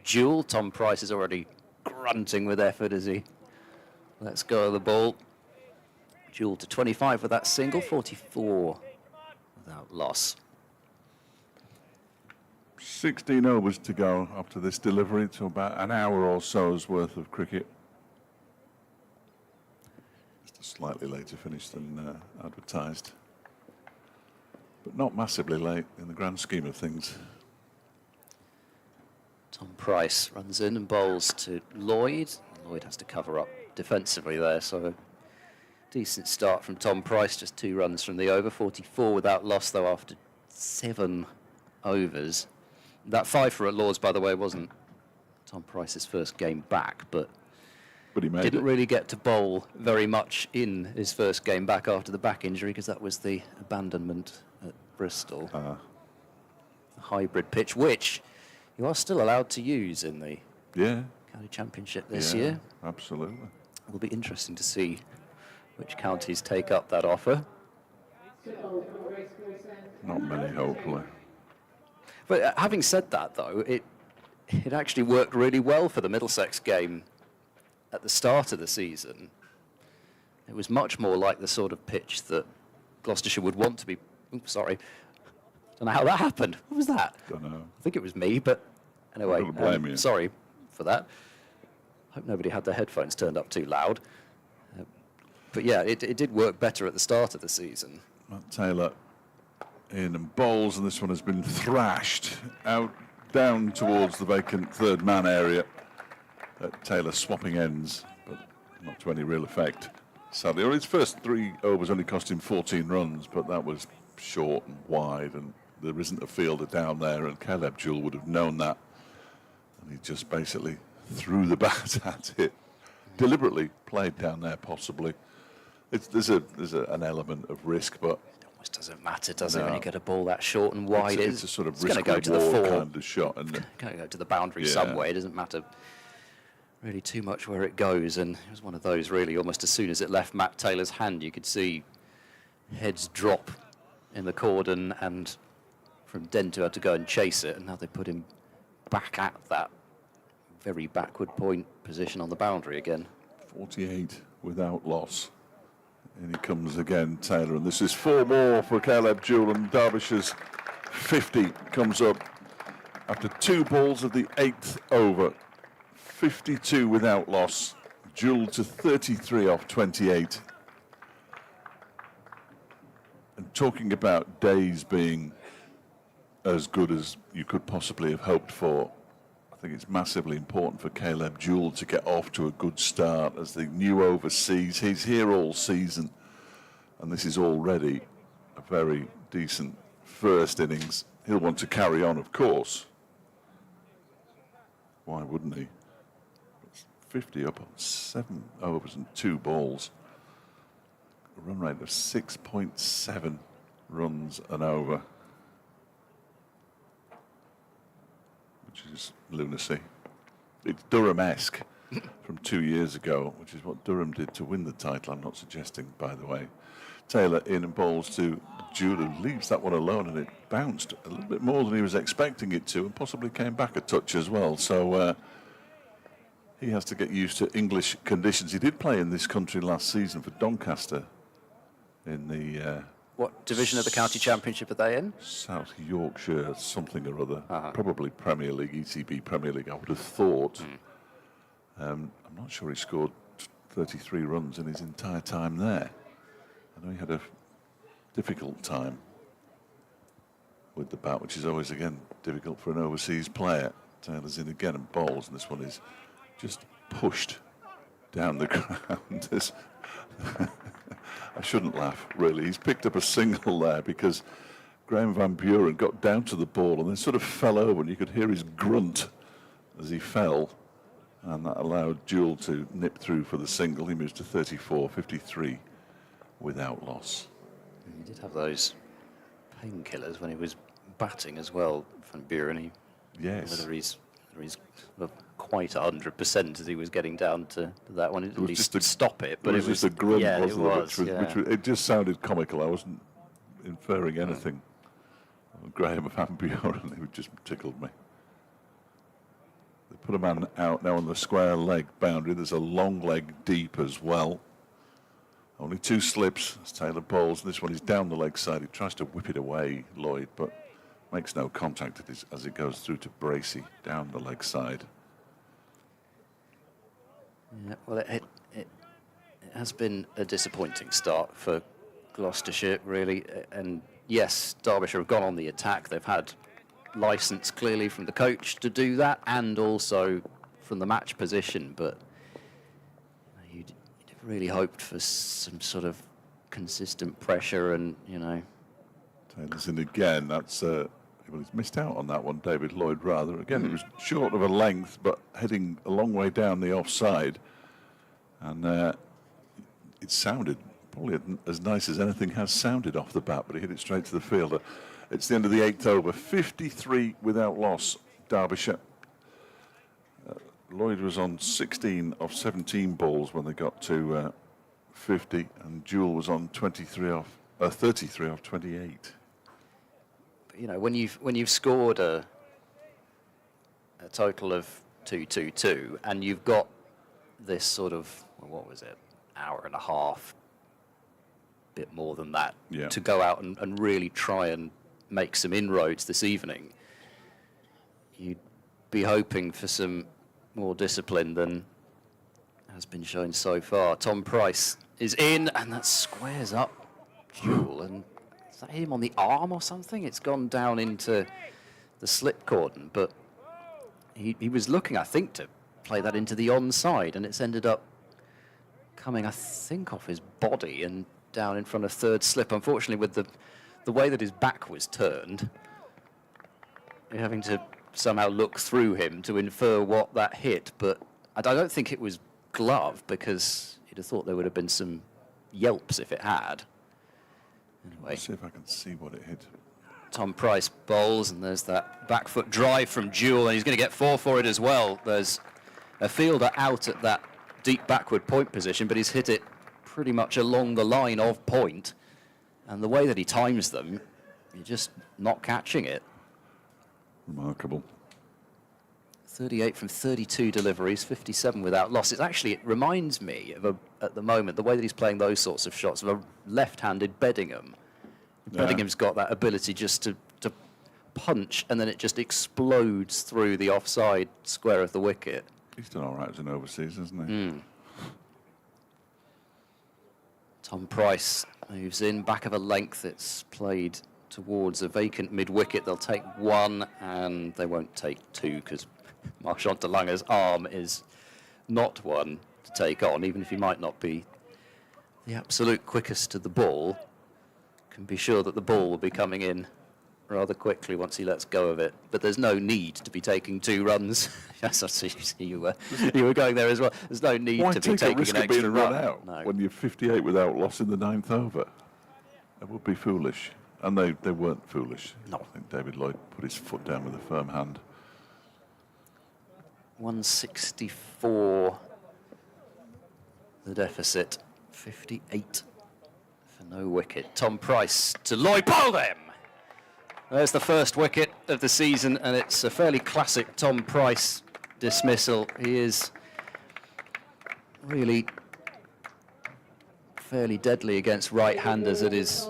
Jewell. Tom Price is already grunting with effort as he lets go of the ball. Jewell to 25 with that single, 44 without loss. 16 overs to go after this delivery, to about an hour or so's worth of cricket. Just a slightly later finish than advertised, but not massively late in the grand scheme of things. Tom Price runs in and bowls to Lloyd. Lloyd has to cover up defensively there, so a decent start from Tom Price, just 2 runs from the over. 44 without loss, though, after 7 overs. That 5 for at Lords, by the way, wasn't Tom Price's first game back, but he didn't really get to bowl very much in his first game back after the back injury, because that was the abandonment at Bristol. The hybrid pitch, which you are still allowed to use in the County Championship this year. Absolutely. It'll be interesting to see which counties take up that offer. Not many, hopefully. But having said that, though, it actually worked really well for the Middlesex game at the start of the season. It was much more like the sort of pitch that Gloucestershire would want to be. Oops, sorry. Don't know how that happened. What was that? Don't know. I think it was me, but anyway, I'm gonna blame you. Sorry for that. Hope nobody had their headphones turned up too loud. But yeah, it did work better at the start of the season. Matt Taylor in and bowls, and this one has been thrashed out down towards the vacant third man area. Taylor swapping ends, but not to any real effect, sadly. His first 3 overs only cost him 14 runs, but that was short and wide, and there isn't a fielder down there, and Caleb Jewell would have known that, and he just basically threw the bat at it. Deliberately played down there, possibly. There's an element of risk, but it almost doesn't matter, does it, when you get a ball that short and wide? It's a sort of risk go to the 4 kind of shot, and it's going to go to the boundary somewhere. It doesn't matter really too much where it goes, and it was one of those really. Almost as soon as it left Matt Taylor's hand, you could see heads drop in the cordon, and from Dento had to go and chase it, and now they put him back at that very backward point position on the boundary again. 48 without loss. And he comes again, Taylor, and this is 4 more for Caleb Jewell, and Derbyshire's 50 comes up after 2 balls of the 8th over. 52 without loss. Jewell to 33 off 28. And talking about days being as good as you could possibly have hoped for, I think it's massively important for Caleb Jewell to get off to a good start as the new overseas. He's here all season, and this is already a very decent first innings. He'll want to carry on, of course. Why wouldn't he? 50 up on 7 overs and 2 balls. A run rate of 6.7 runs an over, which is lunacy. It's Durham-esque from 2 years ago, which is what Durham did to win the title. I'm not suggesting, by the way. Taylor in and bowls to Jewell, who leaves that one alone, and it bounced a little bit more than he was expecting it to, and possibly came back a touch as well. So he has to get used to English conditions. He did play in this country last season for Doncaster in the... what division of the County Championship are they in? South Yorkshire, something or other. Probably Premier League, ECB Premier League, I would have thought. I'm not sure he scored 33 runs in his entire time there. I know he had a difficult time with the bat, which is always, again, difficult for an overseas player. Taylor's in again and bowls, and this one is just pushed down the ground. I shouldn't laugh, really. He's picked up a single there because Graham Van Buren got down to the ball and then sort of fell over, and you could hear his grunt as he fell, and that allowed Jewell to nip through for the single. He moves to 34-53 without loss. He did have those painkillers when he was batting as well, Van Buren. Yes. Whether he's sort of quite 100% as he was getting down to that one. It at least stop it, but it was just a grunt, yeah, wasn't it? which was, it just sounded comical. I wasn't inferring anything. Graham Van Buren, who just tickled me. They put a man out now on the square leg boundary. There's a long leg deep as well. Only 2 slips as Taylor bowls. This one is down the leg side. He tries to whip it away, Lloyd, but makes no contact as it goes through to Bracey down the leg side. Yeah, well, it has been a disappointing start for Gloucestershire, really. And yes, Derbyshire have gone on the attack. They've had licence clearly from the coach to do that, and also from the match position. But you'd have really hoped for some sort of consistent pressure, and Taylor's in again. That's well, he's missed out on that one, David Lloyd, rather. Again, it was short of a length, but heading a long way down the offside. And it sounded probably as nice as anything has sounded off the bat, but he hit it straight to the fielder. It's the end of the 8th over. 53 without loss, Derbyshire. Lloyd was on 16 of 17 balls when they got to 50, and Jewell was on 33 off 28. When you've scored a total of 2-2-2, and you've got this sort of, what was it, hour and a half, bit more than that, to go out and really try and make some inroads this evening, you'd be hoping for some more discipline than has been shown so far. Tom Price is in, and that squares up Jewell, and is that him on the arm or something? It's gone down into the slip cordon, but he was looking, I think, to play that into the onside, and it's ended up coming, I think, off his body and down in front of third slip. Unfortunately, with the way that his back was turned, you're having to somehow look through him to infer what that hit, but I don't think it was glove, because you'd have thought there would have been some yelps if it had. Anyway, Let's see if I can see what it hit. Tom Price bowls, and there's that back foot drive from Jewell, and he's going to get 4 for it as well. There's a fielder out at that deep backward point position, but he's hit it pretty much along the line of point, and the way that he times them, you're just not catching it. Remarkable. 38 from 32 deliveries, 57 without loss. It reminds me of at the moment, the way that he's playing those sorts of shots, of a left-handed Beddingham. Beddingham's got that ability just to punch, and then it just explodes through the offside square of the wicket. He's done all right as an overseas, hasn't he? Tom Price moves in, back of a length. It's played towards a vacant mid-wicket. They'll take 1, and they won't take 2, because Marchant de Lange's arm is not one to take on, even if he might not be the absolute quickest to the ball. Can be sure that the ball will be coming in rather quickly once he lets go of it. But there's no need to be taking 2 runs. Yes, I see you were going there as well. There's no need to be taking an extra run out when you're 58 without loss in the 9th over. It would be foolish. And they weren't foolish. No. I think David Lloyd put his foot down with a firm hand. 164 the deficit, 58 for no wicket. Tom Price to Lloyd, bowled him! There's the first wicket of the season, and it's a fairly classic Tom Price dismissal. He is really fairly deadly against right-handers at his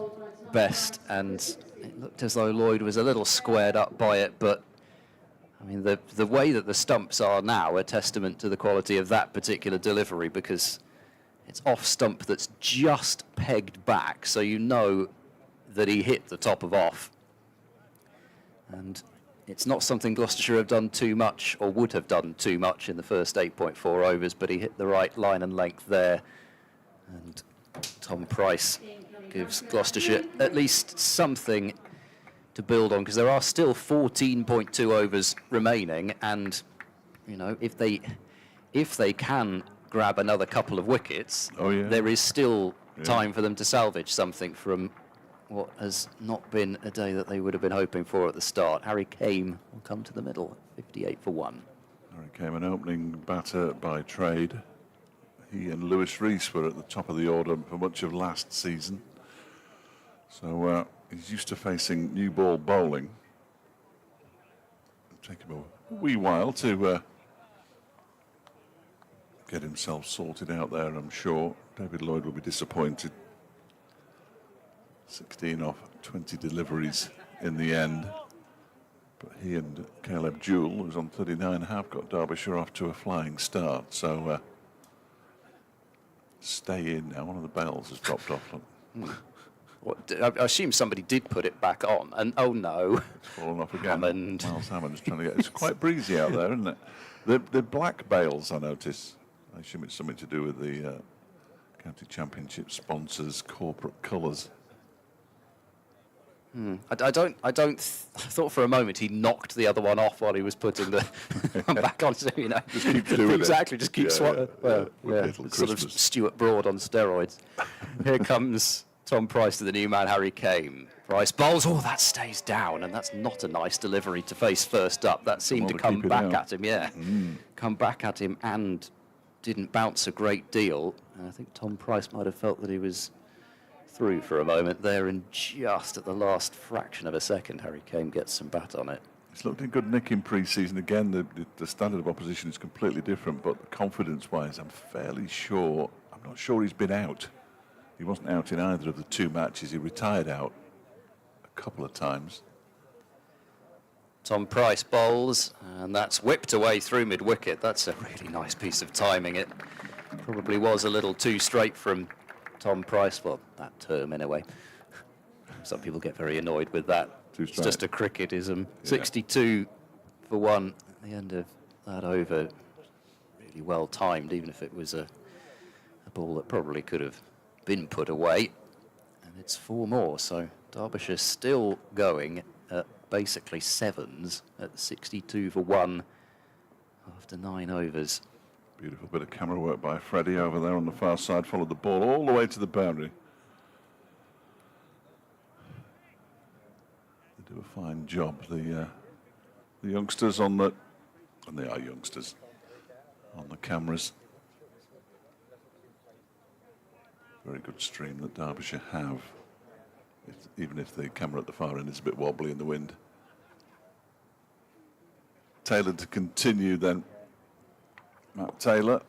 best, and it looked as though Lloyd was a little squared up by it, but I mean, the way that the stumps are now a testament to the quality of that particular delivery, because it's off stump that's just pegged back, so you know that he hit the top of off. And it's not something Gloucestershire have done too much, or would have done too much in the first 8.4 overs, but he hit the right line and length there. And Tom Price gives Gloucestershire at least something to build on, because there are still 14.2 overs remaining, and you know, if they can grab another couple of wickets, there is still time for them to salvage something from what has not been a day that they would have been hoping for at the start. Harry Kame will come to the middle, 58 for 1. Harry Kame, an opening batter by trade. He and Lewis Rees were at the top of the order for much of last season. So he's used to facing new ball bowling. It'll take him a wee while to get himself sorted out there, I'm sure. David Lloyd will be disappointed. 16 off 20 deliveries in the end. But he and Caleb Jewell, who's on 39, have got Derbyshire off to a flying start. So stay in now. One of the bells has dropped off. I assume somebody did put it back on, and oh no, It's fallen off again. Hammond. Miles Hammond's trying to get. It's quite breezy out there, isn't it? The black bales, I notice. I assume it's something to do with the County Championship sponsors' corporate colours. I thought for a moment he knocked the other one off while he was putting the one back on. So, you know, Just keep doing it. exactly. Just keep sort of Christmas. Stuart Broad on steroids. Here comes Tom Price to the new man, Harry Kame. Price bowls. Oh, that stays down, and that's not a nice delivery to face first up. That seemed to come back at him. Yeah, come back at him and didn't bounce a great deal. And I think Tom Price might have felt that he was through for a moment there, and just at the last fraction of a second, Harry Kame gets some bat on it. He's looked in good nick in pre-season. Again, the standard of opposition is completely different, but confidence-wise, I'm not sure he's been out. He wasn't out in either of the two matches. He retired out a couple of times. Tom Price bowls, and that's whipped away through mid-wicket. That's a really nice piece of timing. It probably was a little too straight from Tom Price, well, that term anyway. Some people get very annoyed with that. It's just a cricketism. 62 for 1 at the end of that over. Really well timed, even if it was a ball that probably could have been put away. And it's 4 more, so Derbyshire still going at basically sevens at 62 for 1 after 9 overs. Beautiful bit of camera work by Freddie over there on the far side. Followed the ball all the way to the boundary. They do a fine job. The youngsters on the, and they are youngsters, on the cameras. Very good stream that Derbyshire have, even if the camera at the far end is a bit wobbly in the wind. Taylor to continue then. Matt Taylor,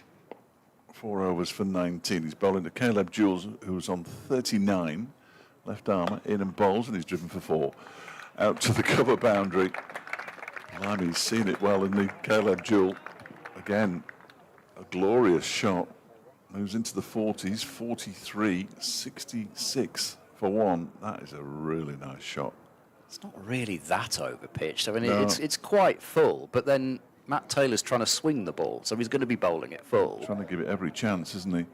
4 overs for 19. He's bowling to Caleb Jewell, who's on 39. Left armour, in and bowls, and he's driven for 4. Out to the cover boundary. Blimey, he's seen it well in the Caleb Jewell. Again, a glorious shot. Moves into the 40s, 43, 66 for 1. That is a really nice shot. It's not really that over pitched. I mean, it's quite full, but then Matt Taylor's trying to swing the ball, so he's going to be bowling it full. Trying to give it every chance, isn't he?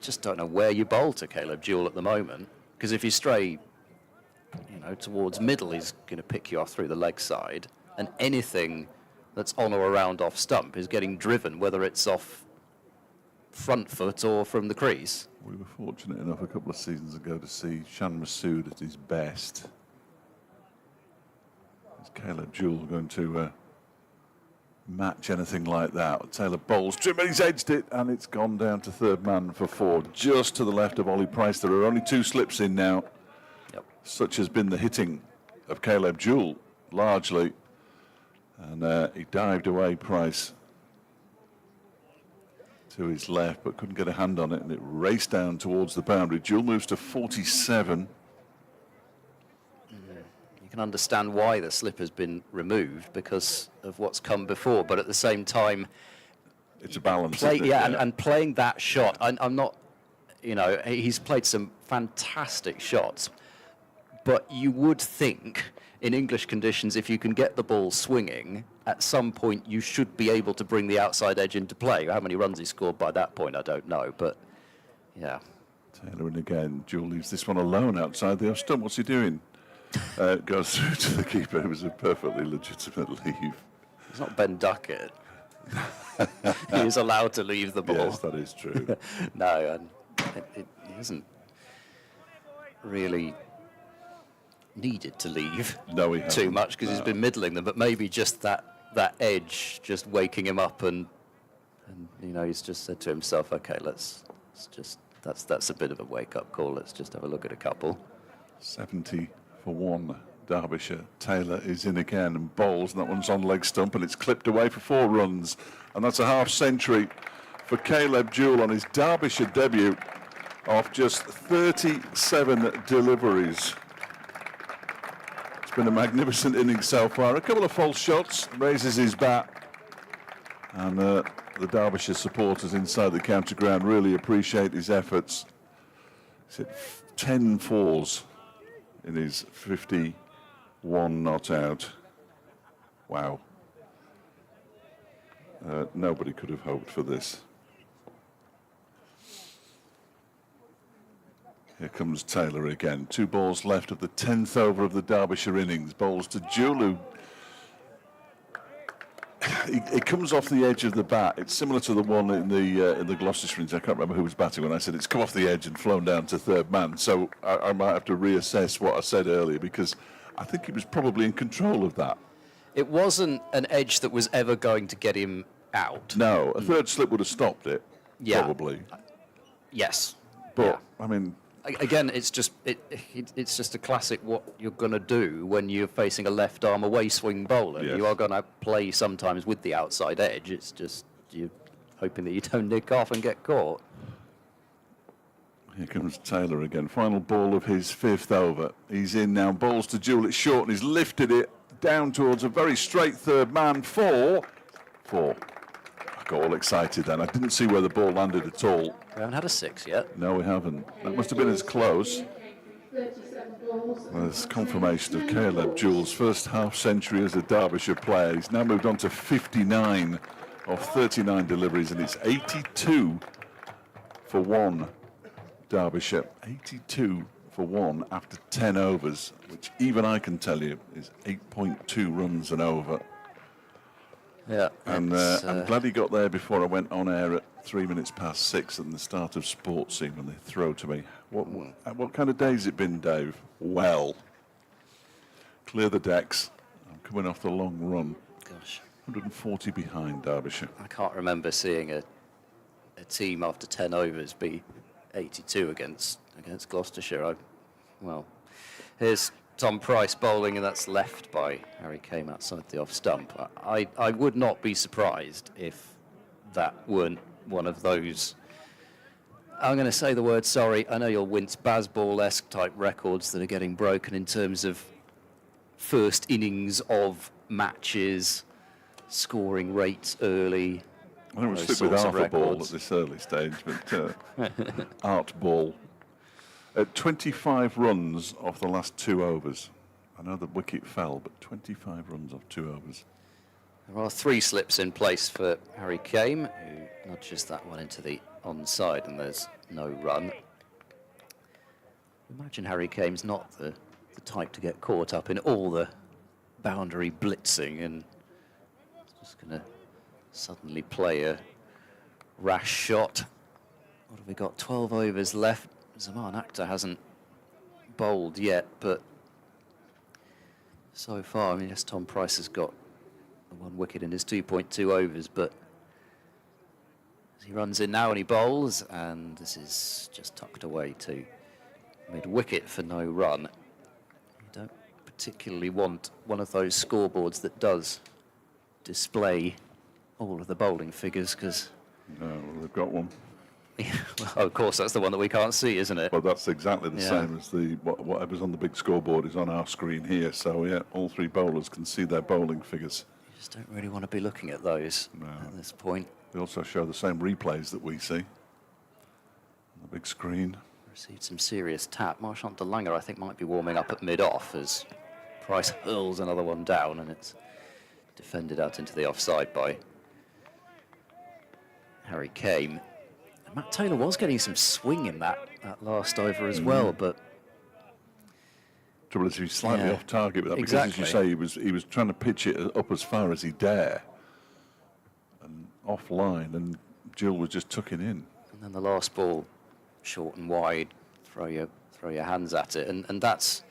Just don't know where you bowl to Caleb Jewell at the moment, because if you stray, you know, towards middle, he's going to pick you off through the leg side, and anything that's on or around off stump is getting driven, whether it's off front foot or from the crease. We were fortunate enough a couple of seasons ago to see Shan Masood at his best. Is Caleb Jewell going to match anything like that? Taylor bowls, trim, and he's edged it, and it's gone down to third man for 4, just to the left of Ollie Price. There are only 2 slips in now. Yep. Such has been the hitting of Caleb Jewell, largely. And he dived away, Price, to his left, but couldn't get a hand on it, and it raced down towards the boundary. Jewell moves to 47. You can understand why the slip has been removed because of what's come before, but at the same time, it's a balance. Isn't it? And playing that shot, I'm not, you know, he's played some fantastic shots, But you would think, in English conditions, if you can get the ball swinging, at some point you should be able to bring the outside edge into play. How many runs he scored by that point, I don't know, but yeah. Taylor in again. Jewell leaves this one alone outside the off stump. What's he doing? Goes through to the keeper. It was a perfectly legitimate leave. It's not Ben Duckett. He is allowed to leave the ball. Yes, that is true. No, and it isn't really needed to leave too much because he's been middling them, but maybe just that edge just waking him up and you know, he's just said to himself, okay, let's just that's a bit of a wake-up call. Let's just have a look at a couple. 70 for 1. Derbyshire. Taylor is in again and bowls, and that one's on leg stump, and it's clipped away for 4 runs, and that's a half century for Caleb Jewell on his Derbyshire debut off just 37 deliveries. It's been a magnificent innings so far. A couple of false shots, raises his bat, and the Derbyshire supporters inside the county ground really appreciate his efforts. He's hit 10 fours in his 51 not out. Wow. Nobody could have hoped for this. Here comes Taylor again. 2 balls left of the 10th over of the Derbyshire innings. Bowls to Jewell. It comes off the edge of the bat. It's similar to the one in the Gloucestershire innings. I can't remember who was batting when I said it's come off the edge and flown down to third man. So I might have to reassess what I said earlier, because I think he was probably in control of that. It wasn't an edge that was ever going to get him out. No, a third slip would have stopped it, probably. Yes. But, I mean... Again, it's just a classic what you're going to do when you're facing a left-arm away-swing bowler. Yes. You are going to play sometimes with the outside edge. It's just you're hoping that you don't nick off and get caught. Here comes Taylor again. Final ball of his 5th over. He's in now. Balls to Jewell. It's short, and he's lifted it down towards a very straight third man. 4. I got all excited then. I didn't see where the ball landed at all. We haven't had a 6 yet. No, we haven't. That must have been as close. There's confirmation of Caleb Jewell's first half century as a Derbyshire player. He's now moved on to 59 of 39 deliveries, and it's 82 for 1. Derbyshire, 82 for 1 after 10 overs, which even I can tell you is 8.2 runs an over. Yeah, and I'm glad he got there before I went on air at 3 minutes past 6 and the start of sports scene when they throw to me. What kind of day has it been, Dave? Well, clear the decks. I'm coming off the long run. Gosh, 140 behind Derbyshire. I can't remember seeing a team after 10 overs be 82 against Gloucestershire. Well, here's Tom Price bowling, and that's left by Harry Kame outside the off stump. I would not be surprised if that weren't one of those, I'm going to say the word sorry, I know you'll wince, Bazball-esque type records that are getting broken in terms of first innings of matches, scoring rates early. I think we'll stick with half a ball at this early stage, but Art Ball. At 25 runs off the last 2 overs. I know the wicket fell, but 25 runs off 2 overs. There are 3 slips in place for Harry Kame, who nudges that one into the onside, and there's no run. Imagine Harry Kame's not the type to get caught up in all the boundary blitzing and just going to suddenly play a rash shot. What have we got? 12 overs left. Zaman Akhtar hasn't bowled yet, but so far, I mean, yes, Tom Price has got the 1 wicket in his 2.2 overs, but as he runs in now and he bowls, and this is just tucked away to mid-wicket for no run. You don't particularly want one of those scoreboards that does display all of the bowling figures, because... No, well, they've got one. Well, of course, that's the one that we can't see, isn't it? Well, that's exactly the same as whatever's on the big scoreboard is on our screen here. So, yeah, all 3 bowlers can see their bowling figures. You just don't really want to be looking at those at this point. They also show the same replays that we see on the big screen. received some serious tap. Marchant de Lange, I think, might be warming up at mid-off as Price hurls another one down, and it's defended out into the offside by Harry Kane. And Matt Taylor was getting some swing in that last over as well, but trouble is he was slightly off target with that exactly. because, as you say, he was trying to pitch it up as far as he dare and offline, and Jill was just tucking in. And then the last ball, short and wide, throw your hands at it, and that's,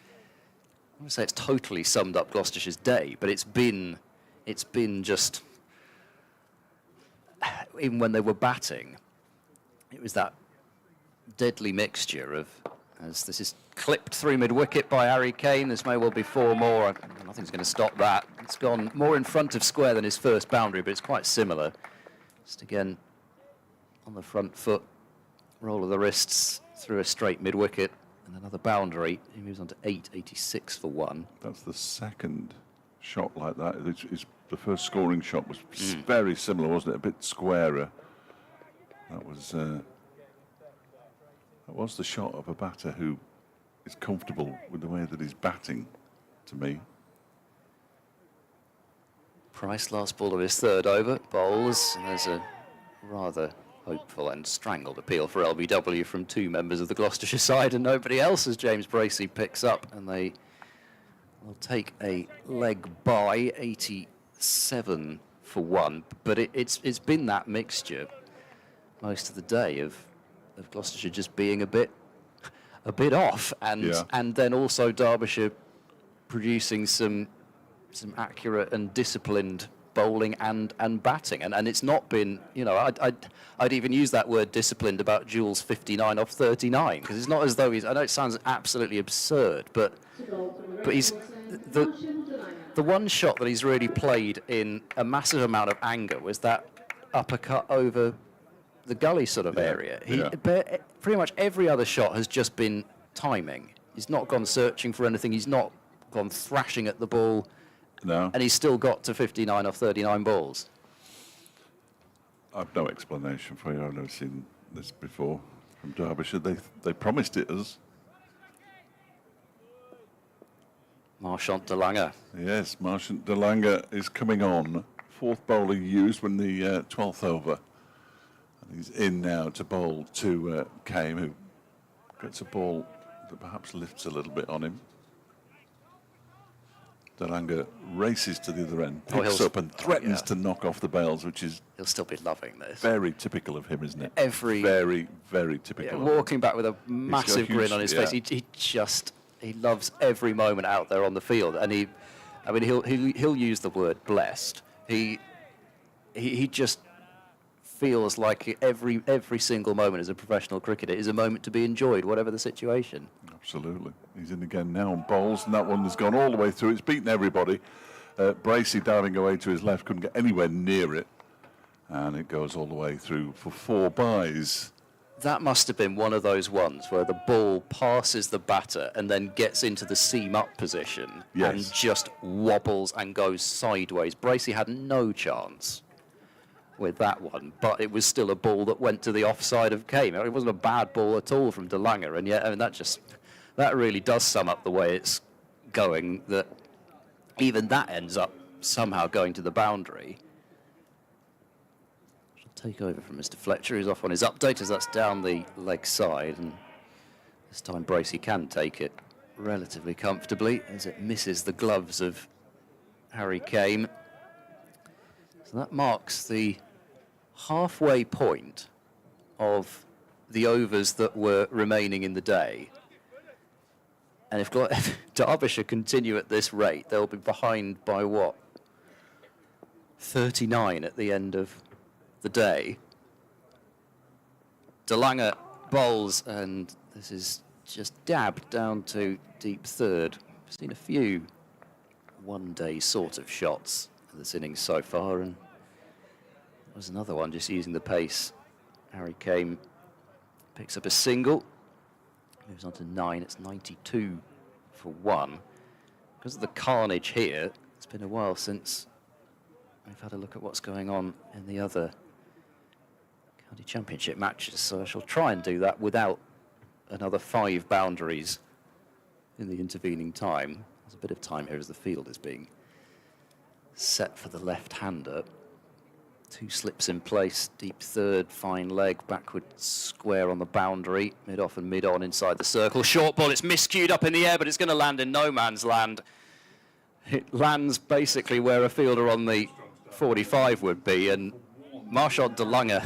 I want to say it's totally summed up Gloucestershire's day, but it's been just, even when they were batting, it was that deadly mixture of, as this is clipped through mid-wicket by Harry Kane, this may well be 4 more, nothing's going to stop that. It's gone more in front of square than his first boundary, but it's quite similar. Just again, on the front foot, roll of the wrists through a straight mid-wicket, and another boundary. He moves on to 886 for 1. That's the second shot like that. The first scoring shot was very similar, wasn't it? A bit squarer. That was the shot of a batter who is comfortable with the way that he's batting, to me. Price, last ball of his third over, bowls, and there's a rather hopeful and strangled appeal for LBW from 2 members of the Gloucestershire side and nobody else as James Bracey picks up, and they will take a leg by 87 for 1. But it's been that mixture most of the day of Gloucestershire just being a bit off, and then also Derbyshire producing some accurate and disciplined bowling and batting, and it's not been, you know, I'd even use that word disciplined about Jules 59 off 39, because it's not as though I know it sounds absolutely absurd, but he's the one shot that he's really played in a massive amount of anger was that uppercut over the gully sort of area. Pretty much every other shot has just been timing. He's not gone searching for anything. He's not gone thrashing at the ball. No. And he's still got to 59 off 39 balls. I've no explanation for you. I've never seen this before from Derbyshire. They promised it us. Marchant de Lange. Yes, Marchant de Lange is coming on. 4th bowler used when the 12th over. And he's in now to bowl to Kane, who gets a ball that perhaps lifts a little bit on him. De Lange races to the other end, picks up and threatens to knock off the bails, which is... He'll still be loving this. Very typical of him, isn't it? Very, very typical. Walking back with a massive grin on his face. He loves every moment out there on the field, and he'll use the word blessed. He just feels like every single moment as a professional cricketer is a moment to be enjoyed, whatever the situation. Absolutely. He's in again now on bowls, and that one has gone all the way through. It's beaten everybody. Bracey diving away to his left, couldn't get anywhere near it, and it goes all the way through for 4 byes. That must have been one of those ones where the ball passes the batter and then gets into the seam up position and just wobbles and goes sideways. Bracey had no chance with that one, but it was still a ball that went to the offside of Kane. It wasn't a bad ball at all from de Lange, and yet that really does sum up the way it's going, that even that ends up somehow going to the boundary. She'll take over from Mr. Fletcher, who's off on his update as that's down the leg side, and this time Bracey can take it relatively comfortably as it misses the gloves of Harry Kane. So that marks the halfway point of the overs that were remaining in the day. And if Derbyshire continue at this rate, they'll be behind by what? 39 at the end of the day. De Lange bowls, and this is just dabbed down to deep third. I've seen a few one-day sort of shots in this innings so far, and there was another one just using the pace. Harry Kane picks up a single. Moves on to 9. It's 92 for 1. Because of the carnage here, it's been a while since we've had a look at what's going on in the other County Championship matches, so I shall try and do that without another 5 boundaries in the intervening time. There's a bit of time here as the field is being set for the left-hander. 2 slips in place, deep third, fine leg, backward square on the boundary, mid-off and mid-on inside the circle. Short ball, it's miscued up in the air, but it's going to land in no man's land. It lands basically where a fielder on the 45 would be, and Marchant de Lange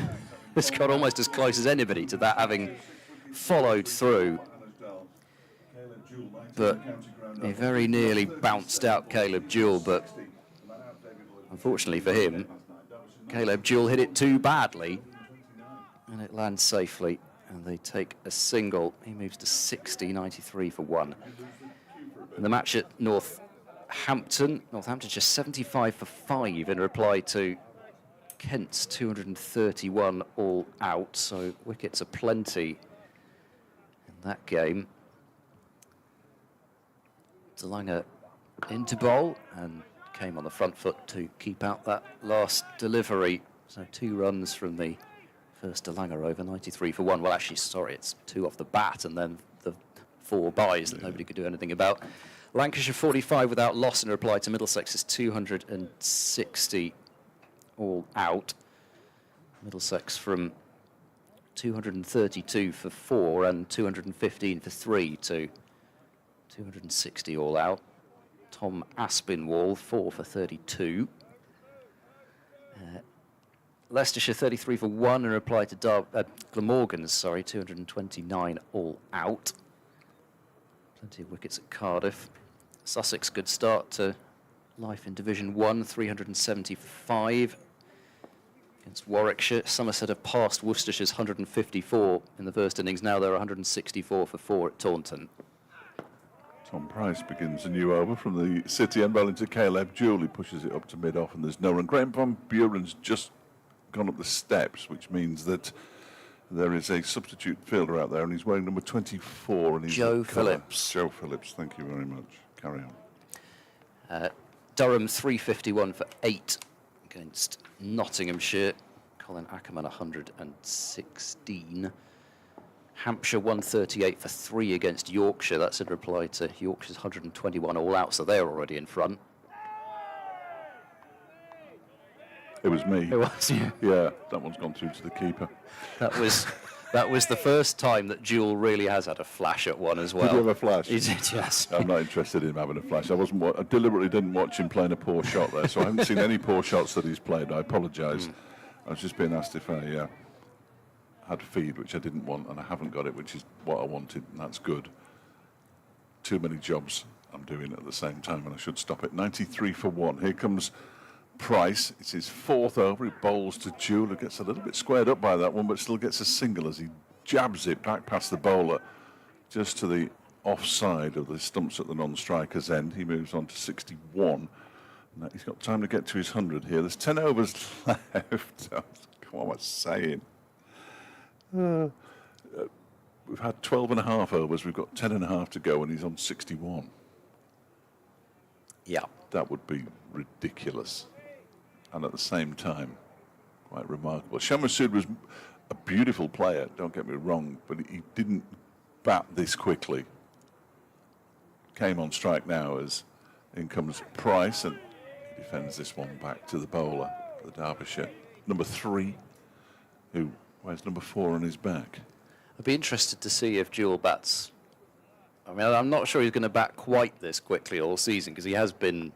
has got almost as close as anybody to that, having followed through. But he very nearly bounced out Caleb Jewell, but unfortunately for him, Caleb Jewell hit it too badly, and it lands safely, and they take a single. He moves to 60, 93 for 1. And the match at Northampton just 75 for 5 in reply to Kent's 231 all out, so wickets are plenty in that game. De Lange into bowl and came on the front foot to keep out that last delivery. So 2 runs from the first De Lange over, 93 for 1. Well, actually, sorry, it's 2 off the bat and then the 4 byes that nobody could do anything about. Lancashire 45 without loss in reply to Middlesex's 260 all out. Middlesex from 232 for 4 and 215 for 3 to 260 all out. Tom Aspinwall 4 for 32. Leicestershire 33 for 1 in reply to Glamorgan's, 229 all out. Plenty of wickets at Cardiff. Sussex, good start to life in Division 1, 375 against Warwickshire. Somerset have passed Worcestershire's 154 in the first innings. Now they're 164 for 4 at Taunton. Tom Price begins a new over from the City end, well into Caleb Jewell. He pushes it up to mid-off and there's no run. Graham Van Buren's just gone up the steps, which means that there is a substitute fielder out there and he's wearing number 24. And he's Joe Phillips. Joe Phillips, thank you very much. Carry on. Durham 351 for 8 against Nottinghamshire. Colin Ackerman 116. Hampshire 138 for 3 against Yorkshire. That's in reply to Yorkshire's 121 all out, so they're already in front. It was me. It was you. Yeah, that one's gone through to the keeper. That was the first time that Jewell really has had a flash at one as well. Did you have a flash? He did, yes. I'm not interested in him having a flash. I deliberately didn't watch him playing a poor shot there, so I haven't seen any poor shots that he's played. I apologise. I was just being asked if I had feed, which I didn't want, and I haven't got it, which is what I wanted, and that's good. Too many jobs I'm doing at the same time, and I should stop it. 93 for 1. Here comes Price. It's his 4th over. He bowls to Jewell, who gets a little bit squared up by that one, but still gets a single as he jabs it back past the bowler, just to the offside of the stumps at the non-striker's end. He moves on to 61. Now he's got time to get to his 100 here. There's 10 overs left. What am I saying? We've had 12 and a half overs. We've got 10 and a half to go, and he's on 61. Yeah. That would be ridiculous. And at the same time, quite remarkable. Shammasood was a beautiful player, don't get me wrong, but he didn't bat this quickly. Came on strike now as in comes Price, and he defends this one back to the bowler, the Derbyshire. Number 3, who wears number 4 on his back. I'd be interested to see if Jewell bats. I mean, I'm not sure he's going to bat quite this quickly all season because he has been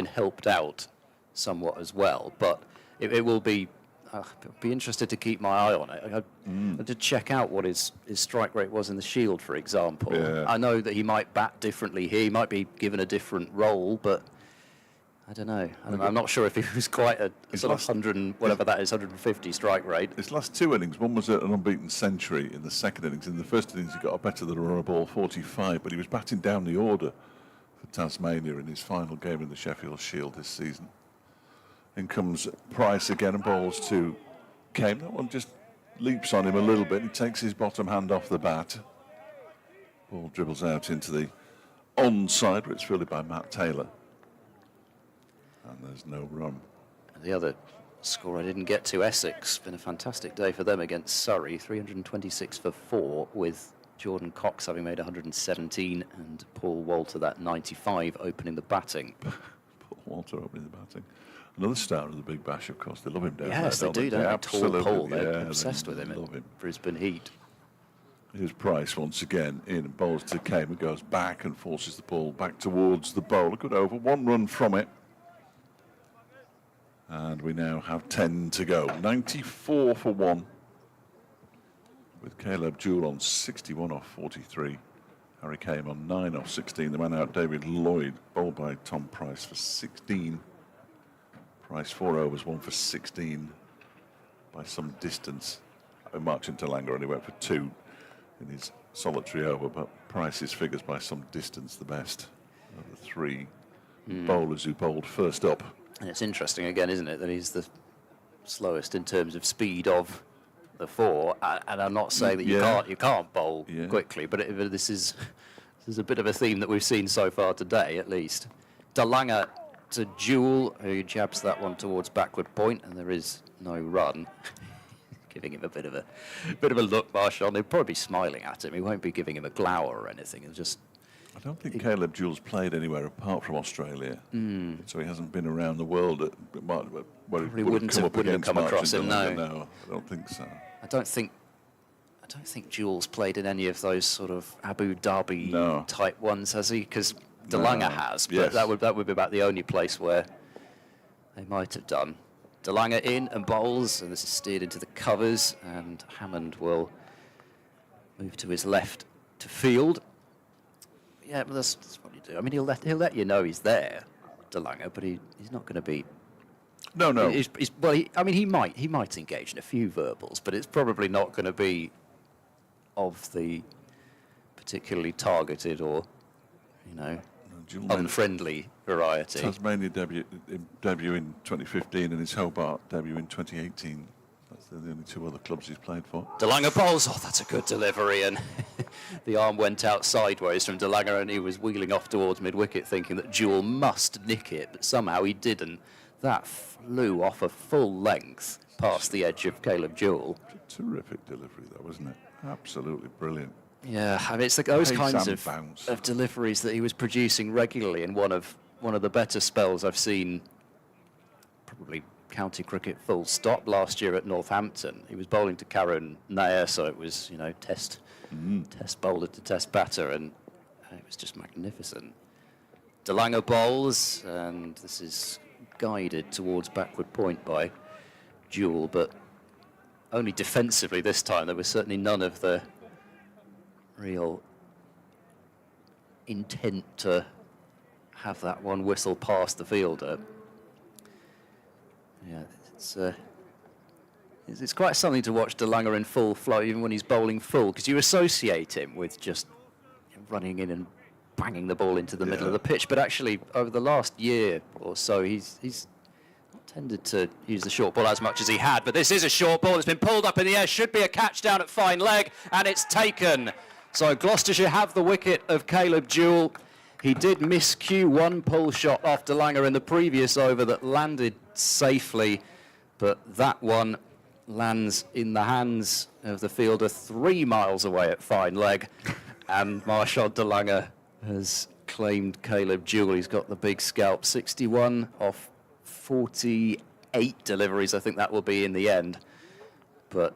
helped out somewhat as well. But it will be. I'll be interested to keep my eye on it. I did check out what his strike rate was in the Shield, for example. Yeah. I know that he might bat differently here. He might be given a different role, but I don't know. I'm not sure if he was quite a sort of 100 and whatever that is, 150 strike rate. His last 2 innings, one was an unbeaten century in the second innings. In the first innings, he got a better than a run ball 45, but he was batting down the order for Tasmania in his final game in the Sheffield Shield this season. In comes Price again and bowls to Kane. That one just leaps on him a little bit. He takes his bottom hand off the bat. Ball dribbles out into the onside, where it's fielded by Matt Taylor. And there's no run. And the other score I didn't get to. Essex, been a fantastic day for them against Surrey, 326 for 4, with Jordan Cox having made 117 and Paul Walter that 95 opening the batting. Paul Walter opening the batting. Another star of the Big Bash, of course. They love him down there. Yes, they do, don't they? Absolutely. Tall Paul, they're yeah, obsessed with him love at Brisbane Heat. Here's Price once again in, bowls to Cayman, goes back and forces the ball back towards the bowler. Good over, 1 run from it. And we now have 10 to go. 94 for 1. With Caleb Jewell on 61 off 43. Harry Kame on 9 off 16. The man out, David Lloyd, bowled by Tom Price for 16. Price 4 overs, 1 for 16 by some distance. Martin Talanga only went for 2 in his solitary over, but Price's figures by some distance the best of the 3 bowlers who bowled first up. And it's interesting again, isn't it, that he's the slowest in terms of speed of the 4. And I'm not saying that you can't bowl quickly, but this is a bit of a theme that we've seen so far today, at least. Dalanga to Jewell, who jabs that one towards backward point, and there is no run. Giving him a bit of a look, Marshall. They'll probably be smiling at him. He won't be giving him a glower or anything. It's just. I don't think Caleb Jewell's played anywhere apart from Australia, so he hasn't been around the world. Where he wouldn't have come across him. No, I don't think so. I don't think Jewell's played in any of those sort of Abu Dhabi type ones, has he? Because Dalanga has, but that would be about the only place where they might have done. Dalanga in and bowls, and this is steered into the covers, and Hammond will move to his left to field. Yeah, but that's what you do. I mean, he'll let you know he's there, Dalanga, but he's not going to be. No. He might engage in a few verbals, but it's probably not going to be of the particularly targeted or, unfriendly variety. Tasmania debut in 2015 and his Hobart debut in 2018. That's the only 2 other clubs he's played for. Dalanga bowls. Oh, that's a good delivery, and the arm went out sideways from Dalanga, and he was wheeling off towards mid-wicket, thinking that Jewell must nick it, but somehow he didn't. That flew off a full length past the edge of Caleb Jewell. Terrific delivery, though, wasn't it? Absolutely brilliant. Yeah, I mean, it's those kinds of deliveries that he was producing regularly in one of the better spells I've seen, probably county cricket full stop, last year at Northampton. He was bowling to Karen Nair, so it was, test bowler to test batter, and it was just magnificent. Dalanga bowls, and this is guided towards backward point by Jewell, but only defensively this time. There was certainly none of the real intent to have that one whistle past the fielder. Yeah, it's quite something to watch Dalanga in full flow, even when he's bowling full, because you associate him with just running in and banging the ball into the middle of the pitch. But actually, over the last year or so, he's not tended to use the short ball as much as he had. But this is a short ball. It's been pulled up in the air. Should be a catch down at fine leg, and it's taken. So Gloucestershire have the wicket of Caleb Jewell. He did miscue one pull shot off Dalanga in the previous over that landed safely, but that one lands in the hands of the fielder 3 miles away at fine leg, and Marshall Dalanga has claimed Caleb Jewell. He's got the big scalp, 61 off 48 deliveries, I think that will be in the end, but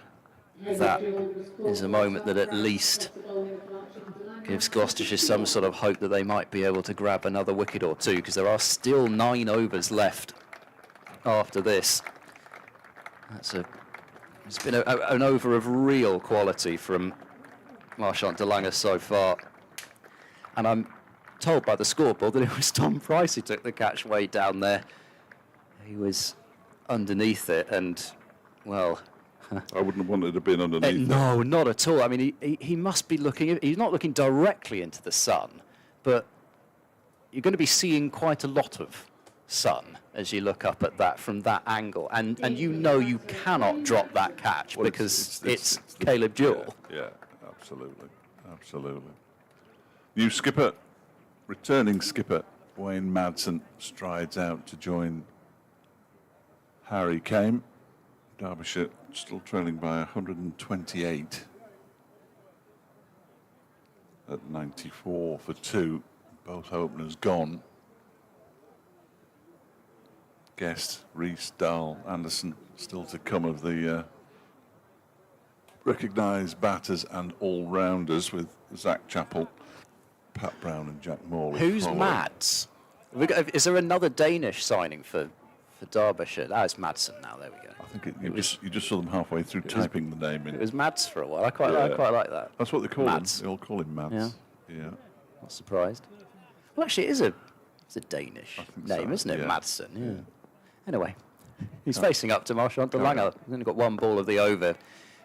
that is a moment that at least gives Gloucestershire some sort of hope that they might be able to grab another wicket or 2, because there are still 9 overs left after this. It's been an over of real quality from Marchant Dalanga so far. And I'm told by the scoreboard that it was Tom Price who took the catch way down there. He was underneath it, and, well... I wouldn't have wanted to have been underneath. No, not at all. I mean, he must be looking... He's not looking directly into the sun, but you're going to be seeing quite a lot of sun as you look up at that from that angle. And you know you cannot drop that catch, well, because it's Caleb Jewell. Yeah, absolutely. Absolutely. New skipper, returning skipper, Wayne Madsen, strides out to join Harry came. Derbyshire still trailing by 128 at 94 for 2. Both openers gone. Guest, Rees, Dahl, Anderson still to come of the recognised batters and all-rounders, with Zach Chappell, Pat Brown and Jack Morley. Who's following. Mads? Is there another Danish signing for Derbyshire? Oh, it's Madsen now. There we go. I think you just saw them halfway through typing the name in. It was Mads for a while. I quite like that. That's what they call Mads. him. They all call him Mads. Yeah. Not surprised. Well, actually, it's a Danish name, so, isn't it? yeah. Madsen. Yeah. Anyway, he's facing up to Marchand de Lange. He's only got one ball of the over.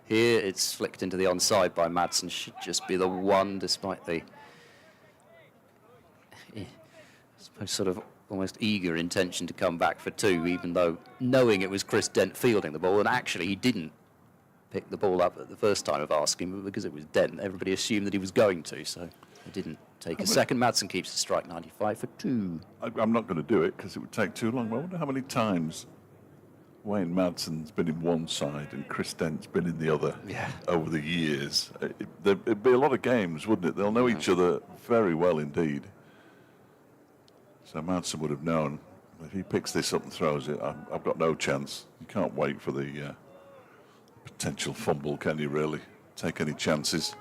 Here, it's flicked into the onside by Madsen. Should just be the one, despite the I suppose sort of almost eager intention to come back for 2, even though knowing it was Chris Dent fielding the ball, and actually he didn't pick the ball up at the first time of asking, but because it was Dent, everybody assumed that he was going to, so he didn't take a second. Madsen keeps the strike 95 for 2. I'm not going to do it because it would take too long. I wonder how many times Wayne Madsen's been in one side and Chris Dent's been in the other over the years. It'd be a lot of games, wouldn't it? They'll know each other very well indeed. So Madsen would have known, if he picks this up and throws it, I've got no chance. You can't wait for the potential fumble, can you really? Take any chances.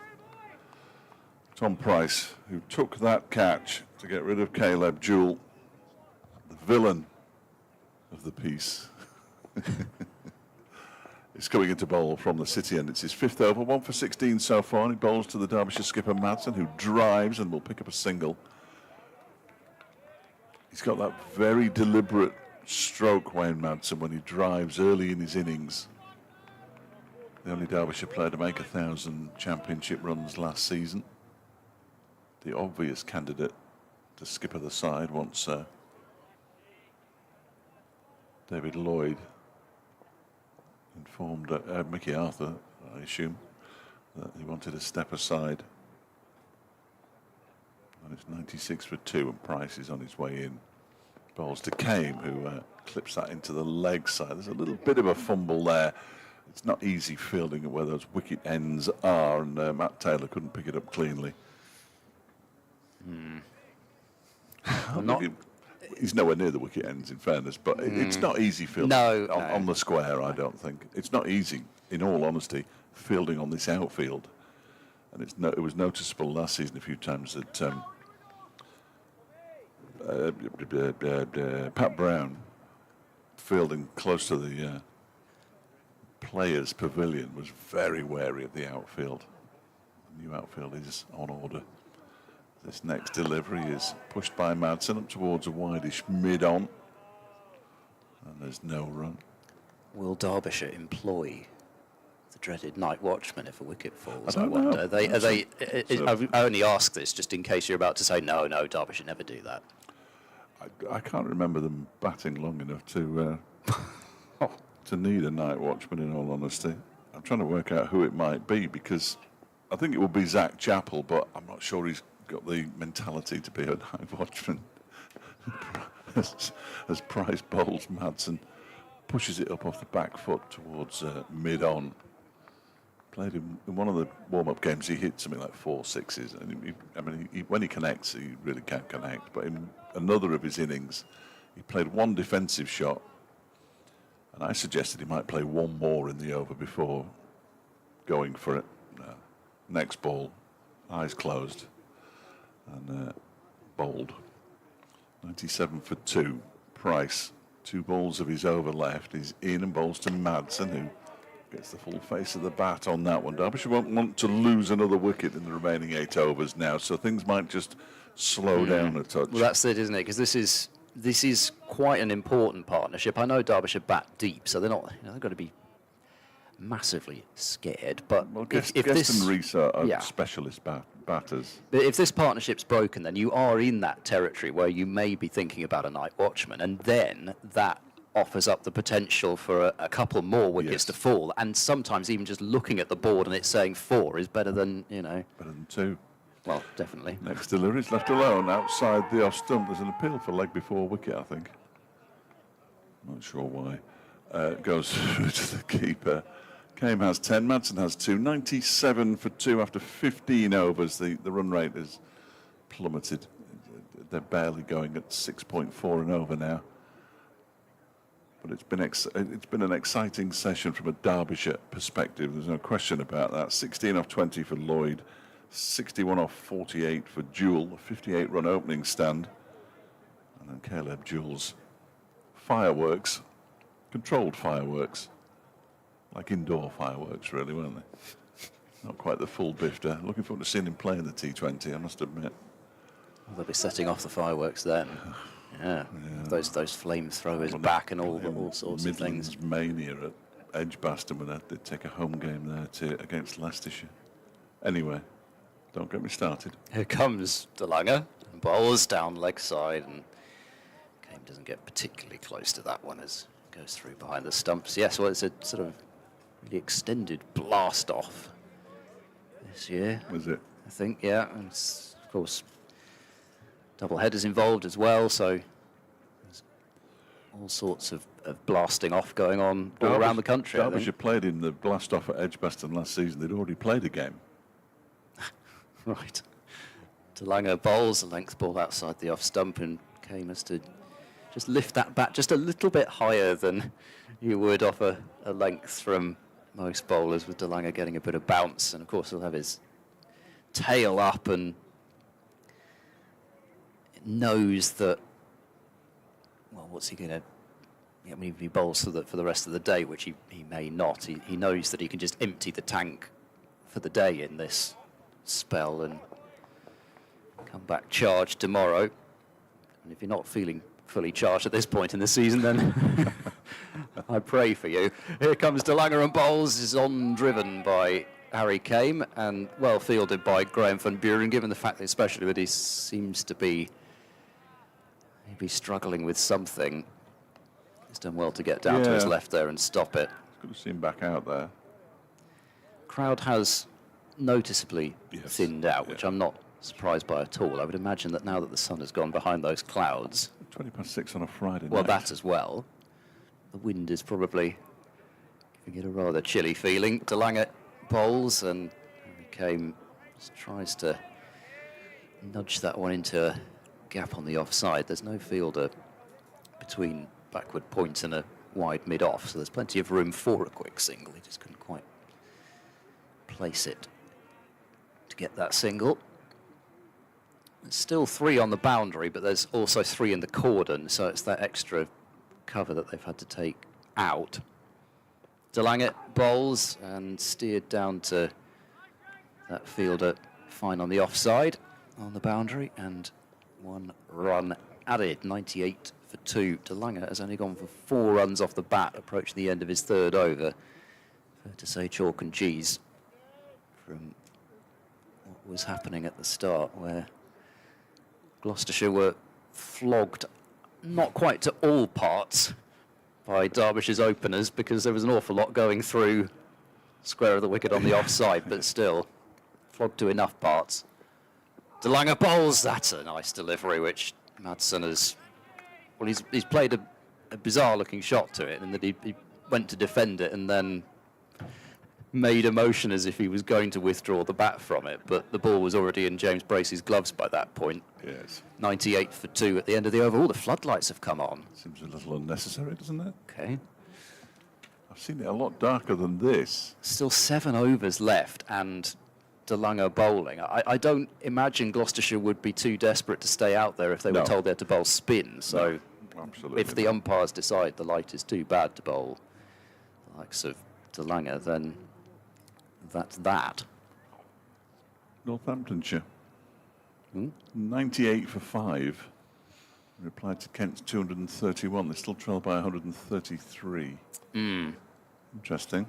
Tom Price, who took that catch to get rid of Caleb Jewell, the villain of the piece, is coming into bowl from the City end. It's his 5th over, 1 for 16 so far, and he bowls to the Derbyshire skipper Madsen, who drives and will pick up a single. He's got that very deliberate stroke, Wayne Madsen, when he drives early in his innings. The only Derbyshire player to make 1,000 championship runs last season. The obvious candidate to skipper the side once David Lloyd informed Mickey Arthur, I assume, that he wanted to step aside. And it's 96 for 2, and Price is on his way in. Bowls to Kame, who clips that into the leg side. There's a little bit of a fumble there. It's not easy fielding at where those wicket ends are, and Matt Taylor couldn't pick it up cleanly. He's nowhere near the wicket ends, in fairness, but it's not easy fielding on the square, I don't think. It's not easy, in all honesty, fielding on this outfield. And it was noticeable last season a few times that Pat Brown, fielding close to the players' pavilion, was very wary of the outfield. The new outfield is on order. This next delivery is pushed by Madsen up towards a wideish mid-on, and there's no run. Will Derbyshire employ the dreaded night watchman if a wicket falls? I wonder. I only ask this just in case you're about to say no, Derbyshire never do that. I can't remember them batting long enough to to need a night watchman, in all honesty. I'm trying to work out who it might be, because I think it will be Zach Chappell, but I'm not sure he's got the mentality to be a night watchman. as Price bowls, Madsen pushes it up off the back foot towards mid-on. Played in one of the warm-up games, he hit something like 4 sixes, and when he connects, he really can't connect. But in another of his innings, he played one defensive shot, and I suggested he might play one more in the over before going for it. Next ball, eyes closed, and bowled. 97 for 2. Price, 2 balls of his over left. He's in and bowls to Madsen, who gets the full face of the bat on that one. Derbyshire won't want to lose another wicket in the remaining 8 overs now, so things might just slow down a touch. Well, that's it, isn't it? Because this is quite an important partnership. I know Derbyshire bat deep, so they're not. They've got to be massively scared. But Guest and Rees are specialist batters. But if this partnership's broken, then you are in that territory where you may be thinking about a night watchman, and then that offers up the potential for a couple more wickets to fall, and sometimes even just looking at the board and it's saying 4 is better than, Better than 2. Well, definitely. Next delivery is left alone outside the off stump. There's an appeal for leg before wicket, I think. Not sure why. goes through to the keeper. Kame has 10, Madsen has 2, 97 for 2 after 15 overs. The run rate has plummeted. They're barely going at 6.4 and over now. But it's been an exciting session from a Derbyshire perspective. There's no question about that. 16 off 20 for Lloyd, 61 off 48 for Jewell, a 58-run opening stand, and then Caleb Jewell's fireworks, controlled fireworks, like indoor fireworks, really, weren't they? Not quite the full bifter. Looking forward to seeing him play in the T20, I must admit. Well, they'll be setting off the fireworks then. Yeah. Those flamethrowers back and all sorts of things. Mania at Edgbaston when they take a home game there against Leicestershire. Anyway, don't get me started. Here comes DeLange, bowls down leg side, and Kame doesn't get particularly close to that one as it goes through behind the stumps. Yes, well, it's a sort of really extended blast off this year. Was it? I think, yeah. And it's, of course, double headers involved as well, so there's all sorts of blasting off going on all around the country. Derbyshire played in the blast off at Edgbaston last season. They'd already played a game. Right. DeLange bowls a length ball outside the off stump, and Kame has to just lift that bat just a little bit higher than you would off a length from most bowlers, with DeLange getting a bit of bounce. And of course he'll have his tail up and knows that, well, what's he going to, I mean, if he bowls for the rest of the day, which he may not, he knows that he can just empty the tank for the day in this spell and come back charged tomorrow. And if you're not feeling fully charged at this point in the season, then I pray for you. Here comes DeLange and bowls, is on driven by Harry Kame and well fielded by Graham van Buren, given the fact that especially that he seems to be struggling with something. He's done well to get down to his left there and stop it. It's good to see him back out there. Crowd has noticeably thinned out, which I'm not surprised by at all. I would imagine that now that the sun has gone behind those clouds, 6:20 on a Friday night. Well, that as well. The wind is probably giving it a rather chilly feeling. DeLange bowls and Harry Kame just tries to nudge that one into a gap on the offside. There's no fielder between backward point and a wide mid-off, so there's plenty of room for a quick single. He just couldn't quite place it to get that single. There's still 3 on the boundary, but there's also 3 in the cordon, so it's that extra cover that they've had to take out. DeLange bowls and steered down to that fielder fine on the offside on the boundary, and 1 run added, 98 for 2. DeLange has only gone for 4 runs off the bat, approaching the end of his 3rd over. Fair to say chalk and cheese from what was happening at the start, where Gloucestershire were flogged, not quite to all parts, by Derbyshire's openers, because there was an awful lot going through square of the wicket on the offside, but still flogged to enough parts. DeLange bowls, that's a nice delivery, which Madsen has, well, he's played a bizarre-looking shot to it, and that he went to defend it and then made a motion as if he was going to withdraw the bat from it, but the ball was already in James Bracey's gloves by that point. Yes. 98 for 2 at the end of the over. All the floodlights have come on. Seems a little unnecessary, doesn't it? Okay. I've seen it a lot darker than this. Still 7 overs left and DeLange bowling. I don't imagine Gloucestershire would be too desperate to stay out there if they were told they had to bowl spin. So absolutely if the umpires decide the light is too bad to bowl the likes of DeLange, then that's that. Northamptonshire. 98 for 5. Replied to Kent's 231. They still trail by 133. Interesting.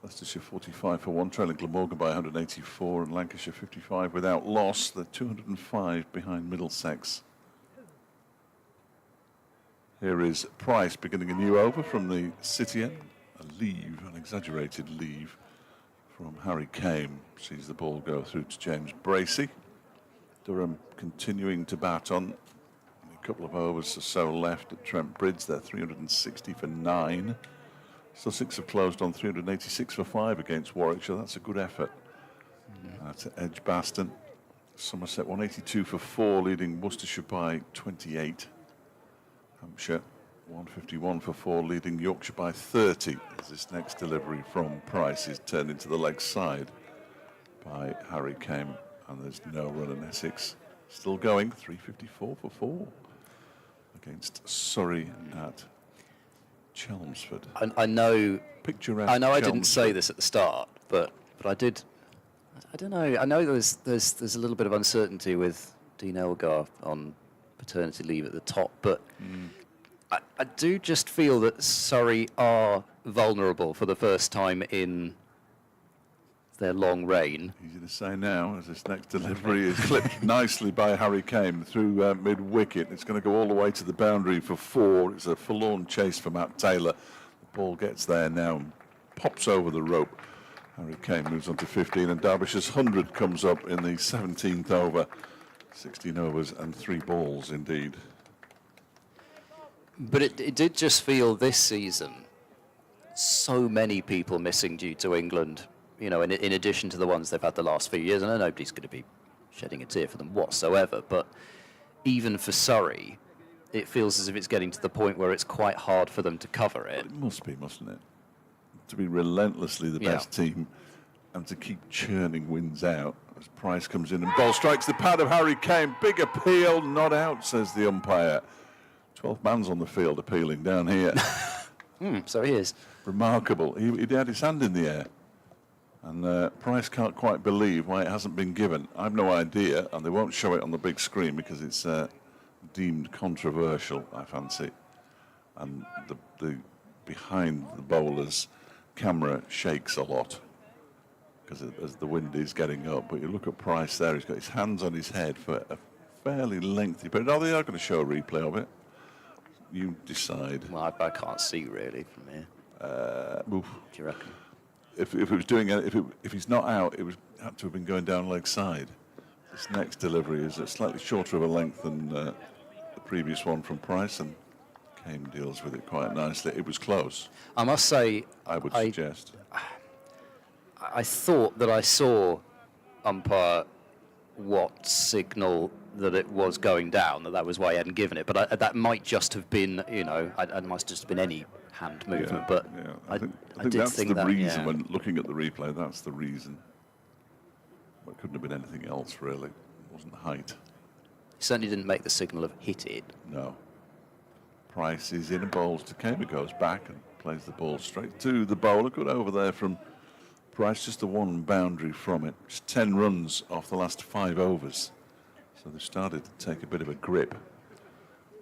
Leicestershire 45 for 1, trailing Glamorgan by 184, and Lancashire 55 without loss. They're 205 behind Middlesex. Here is Price beginning a new over from the City end. An exaggerated leave from Harry Kame. Sees the ball go through to James Bracey. Durham continuing to bat on. Here couple of overs or so left at Trent Bridge. They're 360 for 9. Sussex have closed on 386 for 5 against Warwickshire. That's a good effort. To Edgbaston. Somerset 182 for 4, leading Worcestershire by 28. Hampshire 151 for 4, leading Yorkshire by 30. As this next delivery from Price is turned into the leg side by Harry Kane, and there's no run, in Essex still going 354 for 4 against Surrey at Chelmsford. I know. Picturesque. I know. I didn't Chelmsford. say this at the start, but I did. I don't know. I know there's a little bit of uncertainty with Dean Elgar on paternity leave at the top, but I do just feel that Surrey are vulnerable for the first time in their long reign. Easy to say now, as this next delivery is clipped nicely by Harry Kane through mid-wicket. It's going to go all the way to the boundary for 4. It's a forlorn chase for Matt Taylor. The ball gets there now and pops over the rope. Harry Kane moves on to 15, and Derbyshire's 100 comes up in the 17th over. 16 overs and 3 balls, indeed. But it did just feel this season, so many people missing due to England, you know, in addition to the ones they've had the last few years. I know nobody's going to be shedding a tear for them whatsoever, but even for Surrey, it feels as if it's getting to the point where it's quite hard for them to cover it. It must be, mustn't it? To be relentlessly the best team and to keep churning wins out as Price comes in and ball strikes the pad of Harry Kane. Big appeal, not out, says the umpire. 12 man's on the field appealing down here. So he is. Remarkable. He had his hand in the air. And Price can't quite believe why it hasn't been given. I've no idea, and they won't show it on the big screen because it's deemed controversial, I fancy. And the behind the bowler's camera shakes a lot because as the wind is getting up. But you look at Price there, he's got his hands on his head for a fairly lengthy period. Oh, they are going to show a replay of it. You decide. Well, I can't see really from here. Do you reckon? If it was doing it, if he's not out, it had to have been going down leg side. This next delivery is slightly shorter of a length than the previous one from Price, and Kane deals with it quite nicely. It was close. I must say, I would suggest. I thought that I saw umpire Watt signal that it was going down, that was why he hadn't given it. But that might just have been, you know, it must just have been any hand movement. But I think did that's think the that, reason. When looking at the replay, that's the reason. Well, it couldn't have been anything else, really. It wasn't height. He certainly didn't make the signal of hit it. No. Price is in and bowls to Kane, goes back and plays the ball straight to the bowler. Good over there from Price, just the one boundary from it. Just 10 runs off the last 5 overs. So they've started to take a bit of a grip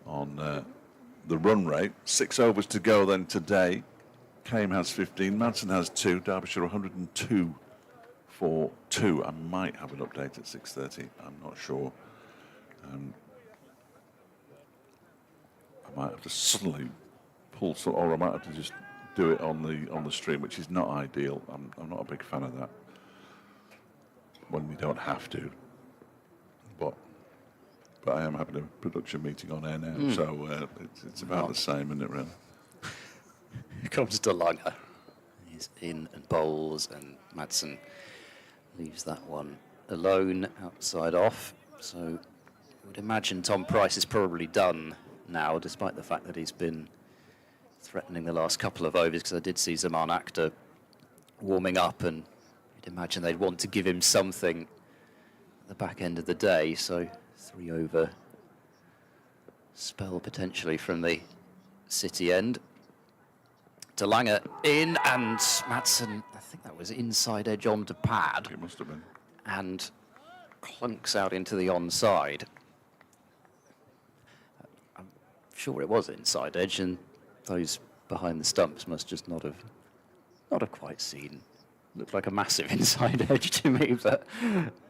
on the run rate. 6 overs to go then today. Kane has 15, Madsen has 2, Derbyshire 102 for 2. I might have an update at 6:30, I'm not sure. I might have to suddenly pull some, or I might have to just do it on the stream, which is not ideal. I'm not a big fan of that when we don't have to. But I am having a production meeting on air now, so it's about the same, isn't it, really? Here comes DeLanger. He's in and bowls, and Madsen leaves that one alone outside off. So I would imagine Tom Price is probably done now, despite the fact that he's been threatening the last couple of overs, because I did see Zaman Akhtar warming up, and you'd imagine they'd want to give him something at the back end of the day. So 3 over spell potentially from the City end. DeLanger in, and Madsen, I think that was inside edge onto pad. It must have been. And clunks out into the onside. I'm sure it was inside edge, and those behind the stumps must just not have quite seen. Looked like a massive inside edge to me, but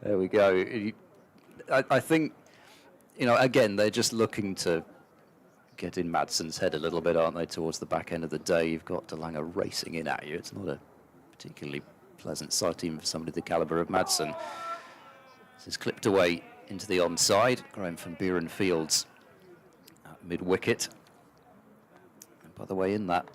there we go. I think, you know, again, they're just looking to get in Madsen's head a little bit, aren't they, towards the back end of the day. You've got DeLanger racing in at you. It's not a particularly pleasant sight even for somebody the calibre of Madsen. This is clipped away into the onside. Graham van Buren Fields mid-wicket. And by the way, in that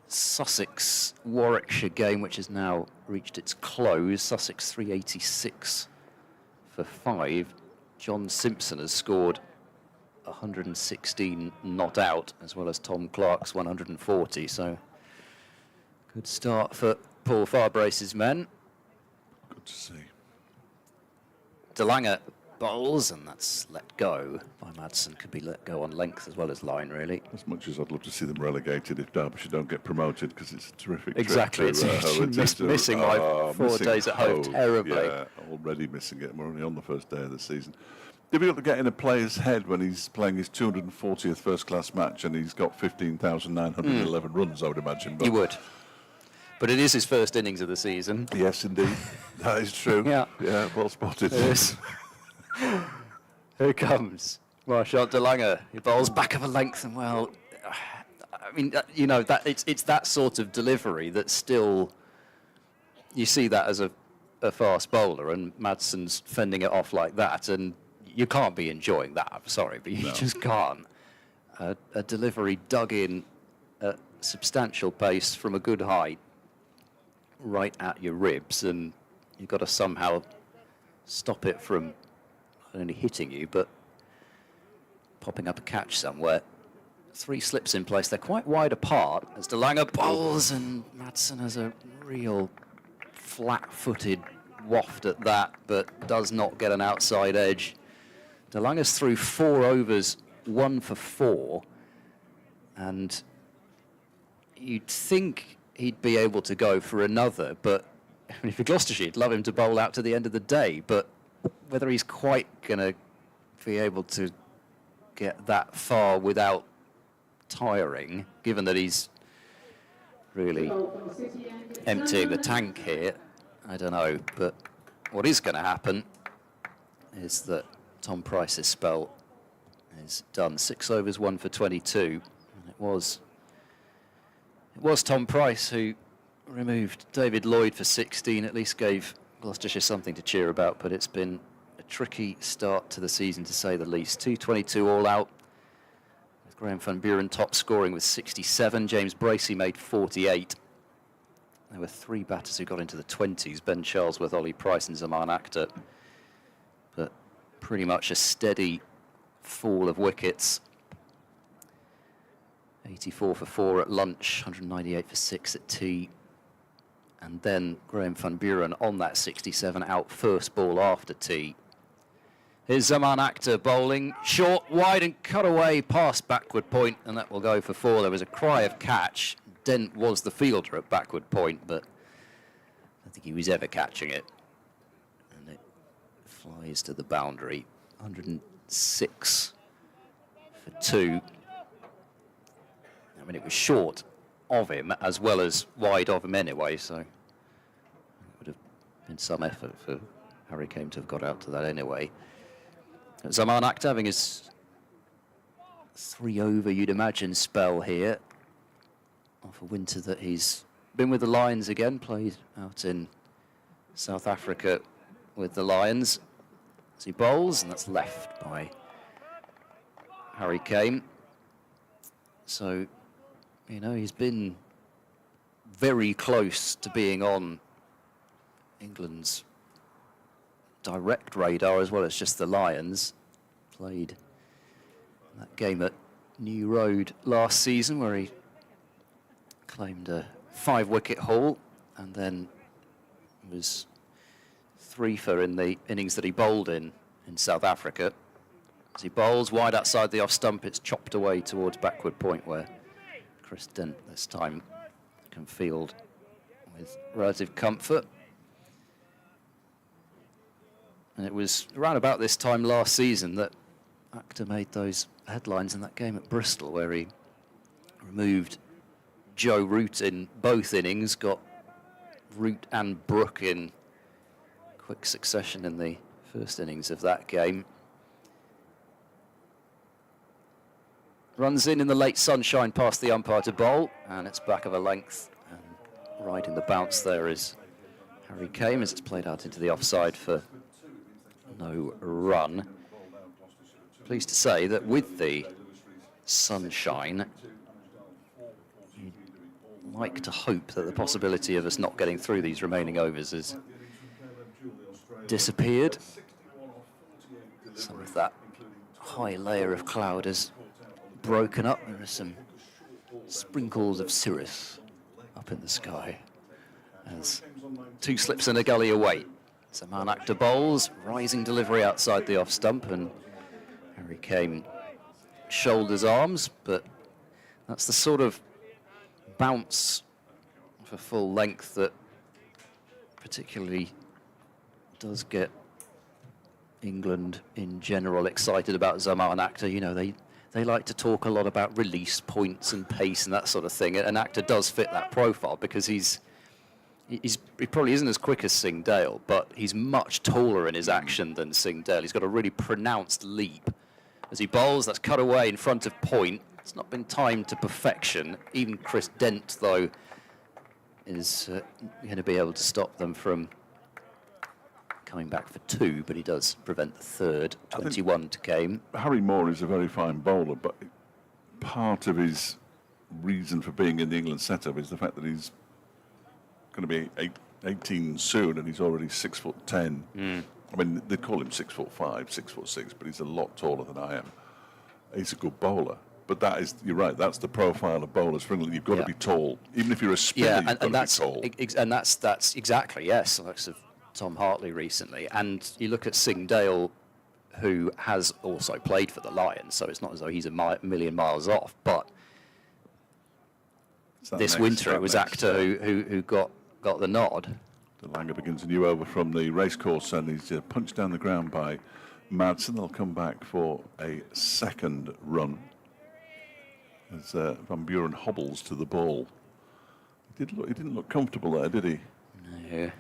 Sussex-Warwickshire game, which has now reached its close, Sussex 386 for 5, John Simpson has scored 116 not out, as well as Tom Clark's 140, so good start for Paul Farbrace's men. Good to see. De Lange bowls, and that's let go by Madsen. Could be let go on length as well as line, really. As much as I'd love to see them relegated if Derbyshire don't get promoted, because it's a terrific Exactly, trip it's missing my 4 days at home terribly. Yeah, already missing it. We're only on the first day of the season. Difficult to get in a player's head when he's playing his 240th first-class match and he's got 15,911 runs, I would imagine. But you would. But it is his first innings of the season. yes, indeed. That is true. Yeah. Yeah, well spotted. Yes. Here comes Marshal De Lange. He bowls back of a length, and well, I mean, you know, that it's that sort of delivery that still, you see that as a fast bowler, and Madsen's fending it off like that, and you can't be enjoying that. I'm sorry, but you just can't. A delivery dug in at substantial pace from a good height, right at your ribs, and you've got to somehow stop it from not only hitting you, but popping up a catch somewhere. 3 slips in place. They're quite wide apart as De Lange bowls, and Madsen has a real flat-footed waft at that, but does not get an outside edge. De Lange's through 4 overs, 1 for 4, and you'd think he'd be able to go for another, but I mean, if you're Gloucestershire, you'd love him to bowl out to the end of the day, but whether he's quite going to be able to get that far without tiring, given that he's really emptying the tank here, I don't know. But what is going to happen is that Tom Price's spell is done. 6 overs, 1 for 22. And it was Tom Price who removed David Lloyd for 16, at least gave Gloucestershire something to cheer about, but it's been a tricky start to the season, to say the least. 222 all out, with Graham van Buren top scoring with 67. James Bracey made 48. There were 3 batters who got into the 20s, Ben Charlesworth, Ollie Price and Zaman Akhtar, but pretty much a steady fall of wickets. 84 for 4 at lunch, 198 for 6 at tea. And then Graham van Buren on that 67 out first ball after tea. Here's Zaman Akhtar bowling, short, wide and cut away past backward point, and that will go for 4. There was a cry of catch. Dent was the fielder at backward point, but I don't think he was ever catching it. And it flies to the boundary. 106 for 2. I mean, it was short of him as well as wide of him anyway, so it would have been some effort for Harry Kane to have got out to that anyway. Zaman Akhtar having his 3 over, you'd imagine, spell here. Off a winter that he's been with the Lions again, played out in South Africa with the Lions. As he bowls, and that's left by Harry Kane. So, you know, he's been very close to being on England's direct radar as well as just the Lions. Played that game at New Road last season where he claimed a 5-wicket haul and then was 3 for in the innings that he bowled in South Africa. As he bowls wide outside the off stump, it's chopped away towards backward point where Chris Dent this time can field with relative comfort. And it was around about this time last season that Akhtar made those headlines in that game at Bristol where he removed Joe Root in both innings, got Root and Brook in quick succession in the first innings of that game. Runs in the late sunshine past the umpire to bowl, and it's back of a length. And riding the bounce there is Harry Kane as it's played out into the offside for no run. Pleased to say that with the sunshine, you'd like to hope that the possibility of us not getting through these remaining overs has disappeared. Some of that high layer of cloud has broken up. There are some sprinkles of cirrus up in the sky as 2 slips and a gully away. Zaman Akhtar bowls, rising delivery outside the off stump, and Harry Kane shoulders arms, but that's the sort of bounce for full length that particularly does get England in general excited about Zaman Akhtar. You know, they like to talk a lot about release points and pace and that sort of thing, and Akhtar does fit that profile because he probably isn't as quick as Singh Dale, but he's much taller in his action than Singh Dale. He's got a really pronounced leap. As he bowls, that's cut away in front of point. It's not been timed to perfection. Even Chris Dent, though, is going to be able to stop them from coming back for 2, but he does prevent the third. 21 to game. Harry Moore is a very fine bowler, but part of his reason for being in the England setup is the fact that he's going to be 18 soon, and he's already 6'10". I mean, they call him 6'5", 6'6", but he's a lot taller than I am. He's a good bowler, but that is, you're right, that's the profile of bowlers for England. You've got to be tall, even if you're a spinner. Yeah, and that's tall. And that's exactly, yes. Like sort of Tom Hartley recently, and you look at Singh Dale, who has also played for the Lions, so it's not as though he's a million miles off. But this winter it was Akhtar who got the nod. Delanga begins a new over from the racecourse, and he's punched down the ground by Madsen. They'll come back for a second run as Van Buren hobbles to the ball. He didn't look comfortable there, did he? No.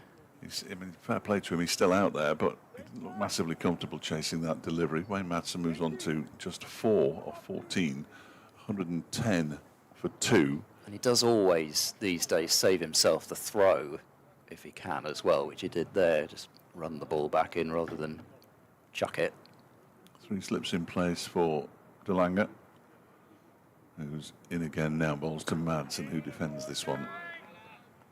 I mean, fair play to him, he's still out there, but he didn't look massively comfortable chasing that delivery. Wayne Madsen moves on to just 4 of 14, 110 for 2. And he does always, these days, save himself the throw, if he can as well, which he did there. Just run the ball back in rather than chuck it. 3 slips in place for Delanga, who's in again now, bowls to Madsen, who defends this one.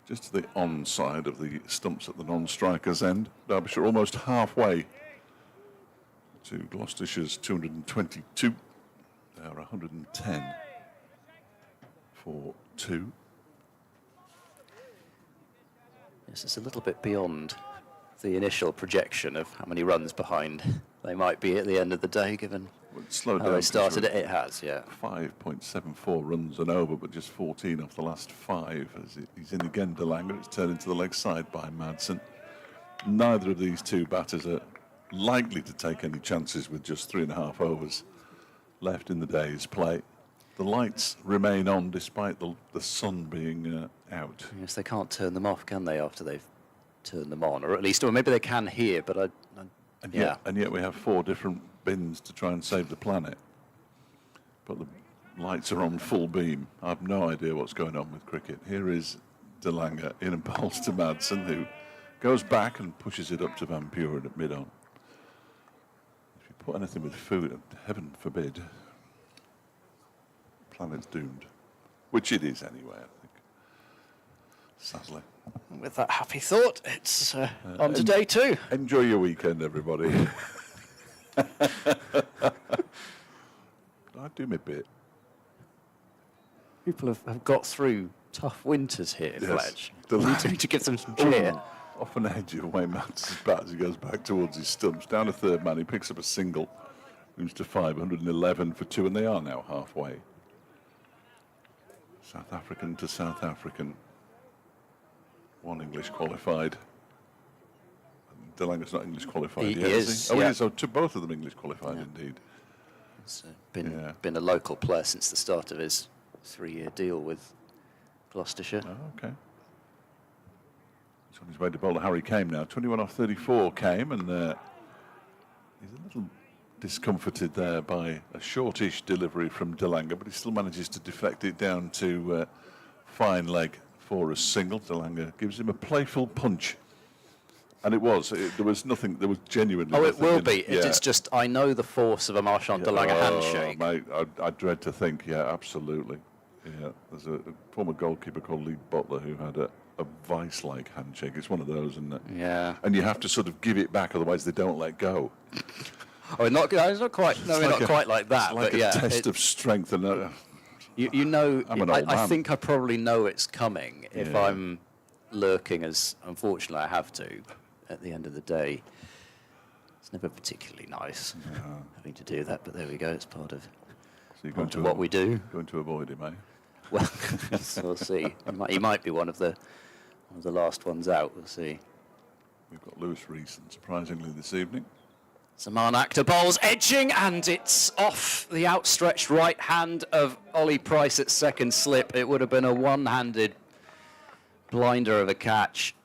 Just to the onside of the stumps at the non-striker's end. Derbyshire almost halfway to Gloucestershire's 222. They are 110 for 2. Yes, it's a little bit beyond the initial projection of how many runs behind they might be at the end of the day, given how they started it. It has, yeah. 5.74 runs and over, but just 14 off the last 5. As he's in again, Delanga. It's turned into the leg side by Madsen. Neither of these two batters are likely to take any chances with just 3.5 overs left in the day's play. The lights remain on despite the sun being out. Yes, they can't turn them off, can they, after they've turned them on? Or at least, or maybe they can here, but and yet we have 4 different bins to try and save the planet. But the lights are on full beam. I have no idea what's going on with cricket. Here is Delanga in and bowls to Madsen, who goes back and pushes it up to Van Buren at mid-on. If you put anything with food, heaven forbid, planet's doomed. Which it is anyway, I think. Sadly. With that happy thought, it's on to day 2. Enjoy your weekend, everybody. I do my bit. People have got through tough winters here, Yes. Fletch. We need to give them some cheer. Off an edge of Wayne Madsen's bat as he goes back towards his stumps. Down a third man, he picks up a single. Moves to 511 for 2, and they are now halfway. South African to South African. 1 English qualified. Delanga's not English qualified He yet, is, he? Oh, yeah. he is. Oh, to both of them English qualified, indeed. It's been a local player since the start of his 3-year deal with Gloucestershire. Oh, okay. He's on his way to bowl to Harry Kane now. 21 off 34 came, and he's a little discomforted there by a shortish delivery from Delanga, but he still manages to deflect it down to fine leg for a single. Delanga gives him a playful punch And it was. There was nothing. There was genuinely. Oh, it nothing will in be. Yeah. It's just I know the force of a Marchand de Lange handshake. Mate, I dread to think. Yeah, absolutely. Yeah, there's a former goalkeeper called Lee Butler who had a vice-like handshake. It's one of those, isn't it? Yeah. And you have to sort of give it back, otherwise they don't let go. Oh, it's not quite. No, It's not quite like that. It's like but a yeah, test of strength. And you know, I'm an old I man. think I probably know it's coming if Yeah. I'm lurking, as unfortunately I have to. At the end of the day, it's never particularly nice having to do that. But there we go. It's part of so you're what we do. Going to avoid it, mate. Well, we'll see. He might be one of the last ones out. We'll see. We've got Lewis Reeson, surprisingly, this evening. Saman Akhtar bowls edging, and it's off the outstretched right hand of Ollie Price at second slip. It would have been a one-handed blinder of a catch.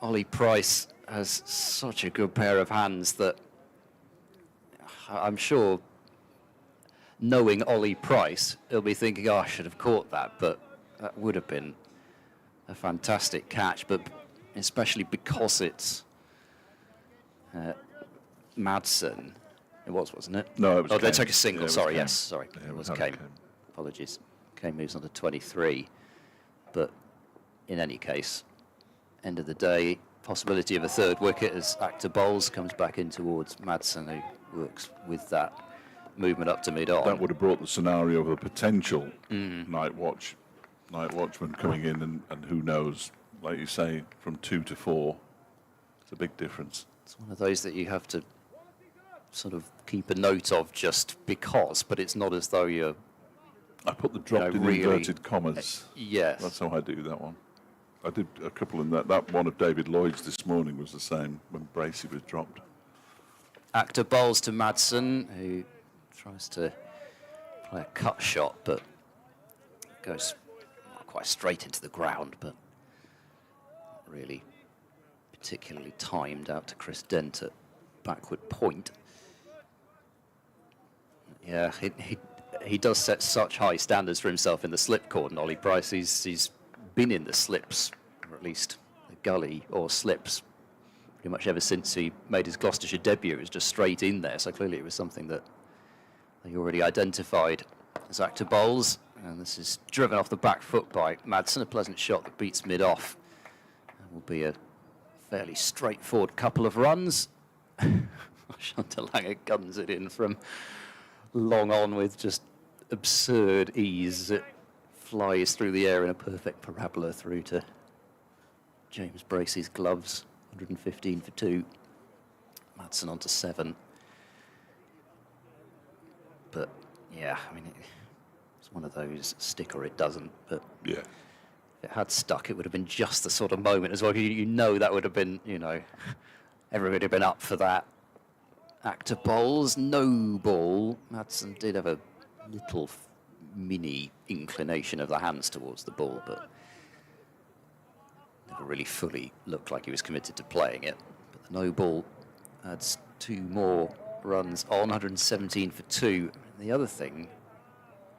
Ollie Price has such a good pair of hands that I'm sure, knowing Ollie Price, he'll be thinking, oh, I should have caught that, but that would have been a fantastic catch, but especially because it's Madsen. It was, wasn't it? No, it was Oh, they Kane. took a single. Yeah, it was Sorry, Kane. yes, sorry. Yeah, it it was was Kane. Kane. Apologies. Kane moves on to 23. But in any case, end of the day, possibility of a third wicket as Akhtar bowls, comes back in towards Madsen, who works with that movement up to mid-on. That would have brought the scenario of a potential night watchman coming in, and who knows, like you say, from 2 to 4. It's a big difference. It's one of those that you have to sort of keep a note of just because, but it's not as though you're... I put the dropped in really, inverted commas. Yes. That's how I do that one. I did a couple in that. That one of David Lloyd's this morning was the same when Bracey was dropped. Akhtar bowls to Madsen, who tries to play a cut shot, but goes not quite straight into the ground, but not really particularly timed out to Chris Dent at backward point. Yeah, he does set such high standards for himself in the slip cordon, Ollie Price. He's been in the slips, or at least the gully or slips, pretty much ever since he made his Gloucestershire debut. It was just straight in there, so clearly it was something that they already identified as Akhtar bowls. And this is driven off the back foot by Madsen, a pleasant shot that beats mid-off. And will be a fairly straightforward couple of runs. Marchand de Lange guns it in from long on with just absurd ease. It flies through the air in a perfect parabola through to James Bracey's gloves. 115 for 2. Madsen on to 7. But yeah, I mean, it's one of those stick or it doesn't. But Yeah. if it had stuck, it would have been just the sort of moment as well. You know that would have been, you know, everybody would have been up for that. Akhtar bowls, no ball. Madsen did have a little mini inclination of the hands towards the ball, but never really fully looked like he was committed to playing it. But the no ball adds 2 more runs on, 117 for 2. And the other thing,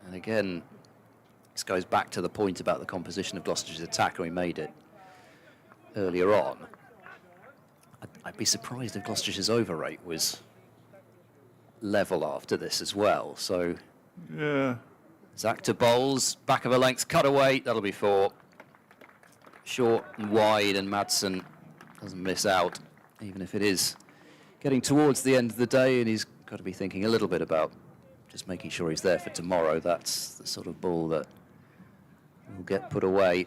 and again, this goes back to the point about the composition of Gloucestershire's attack, and we made it earlier on. I'd be surprised if Gloucestershire's over rate was level after this as well. So Yeah. Akhtar bowls, back of a length, cut away, that'll be 4. Short and wide, and Madsen doesn't miss out, even if it is getting towards the end of the day, and he's got to be thinking a little bit about just making sure he's there for tomorrow. That's the sort of ball that will get put away.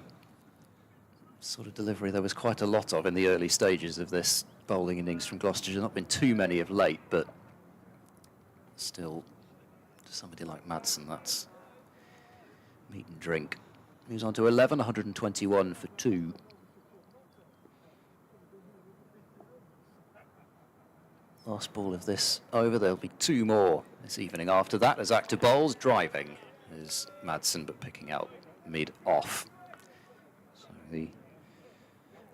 Sort of delivery there was quite a lot of in the early stages of this bowling innings from Gloucestershire. Not been too many of late, but still, to somebody like Madsen, that's meat and drink. Moves on to 11, 121 for 2. Last ball of this over. There'll be 2 more this evening after that, as Akhtar bowls. Driving is Madsen, but picking out mid-off. So the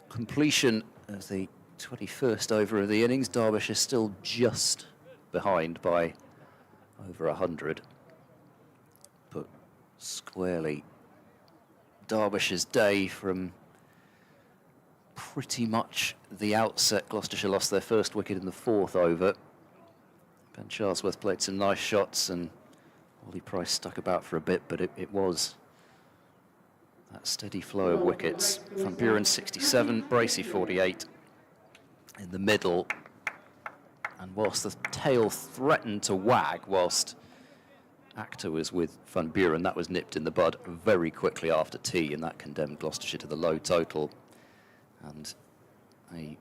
completion of the 21st over of the innings. Derbyshire still just behind by over 100. But squarely Derbyshire's day from pretty much the outset. Gloucestershire lost their first wicket in the 4th over. Ben Charlesworth played some nice shots and Ollie Price stuck about for a bit, but it was that steady flow of wickets. Van Buren 67, Bracey 48 in the middle. And whilst the tail threatened to wag whilst Actor was with Van Buren, that was nipped in the bud very quickly after tea, and that condemned Gloucestershire to the low total. And they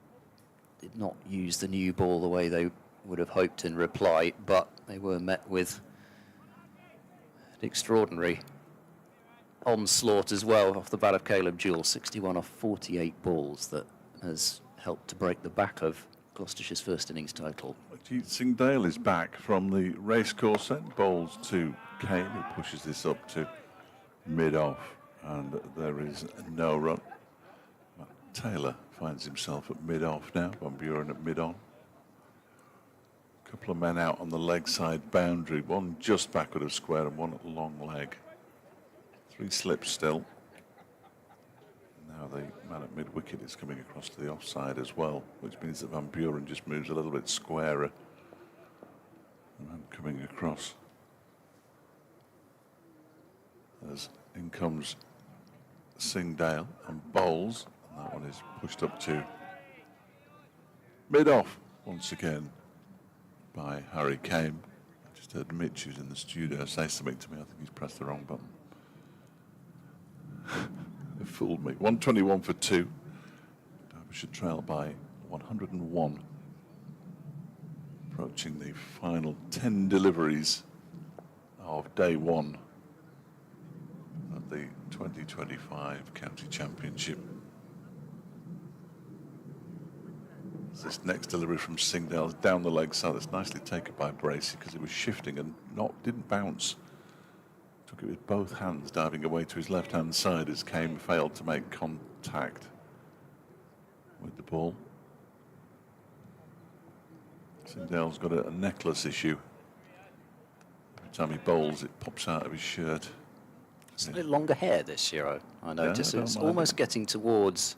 did not use the new ball the way they would have hoped in reply, but they were met with an extraordinary onslaught as well off the bat of Caleb Jewell, 61 off 48 balls, that has helped to break the back of Gloucestershire's first innings total. Ajit Singh Dale is back from the racecourse set, bowls to Kane, who pushes this up to mid-off, and there is no run. Matt Taylor finds himself at mid-off now, Van Buren at mid-on. A couple of men out on the leg side boundary, one just backward of square and one at long leg. 3 slips still. Now the man at mid-wicket is coming across to the offside as well, which means that Van Buren just moves a little bit squarer. The man coming across. As in comes Singh Dale and bowls, and that one is pushed up to mid-off once again by Harry Kane. I just heard Mitch, who's in the studio, say something to me. I think he's pressed the wrong button. It fooled me. 121 for 2. Derbyshire trail by 101. Approaching the final 10 deliveries of day 1 at the 2025 County Championship. This next delivery from Singh Dale is down the leg side. It's nicely taken by Bracey because it was shifting and didn't bounce. Took it with both hands, diving away to his left-hand side as Kane failed to make contact with the ball. Singh Dale's got a necklace issue. Every time he bowls, it pops out of his shirt. It's a little longer hair this year, I noticed. Yeah, it's almost getting towards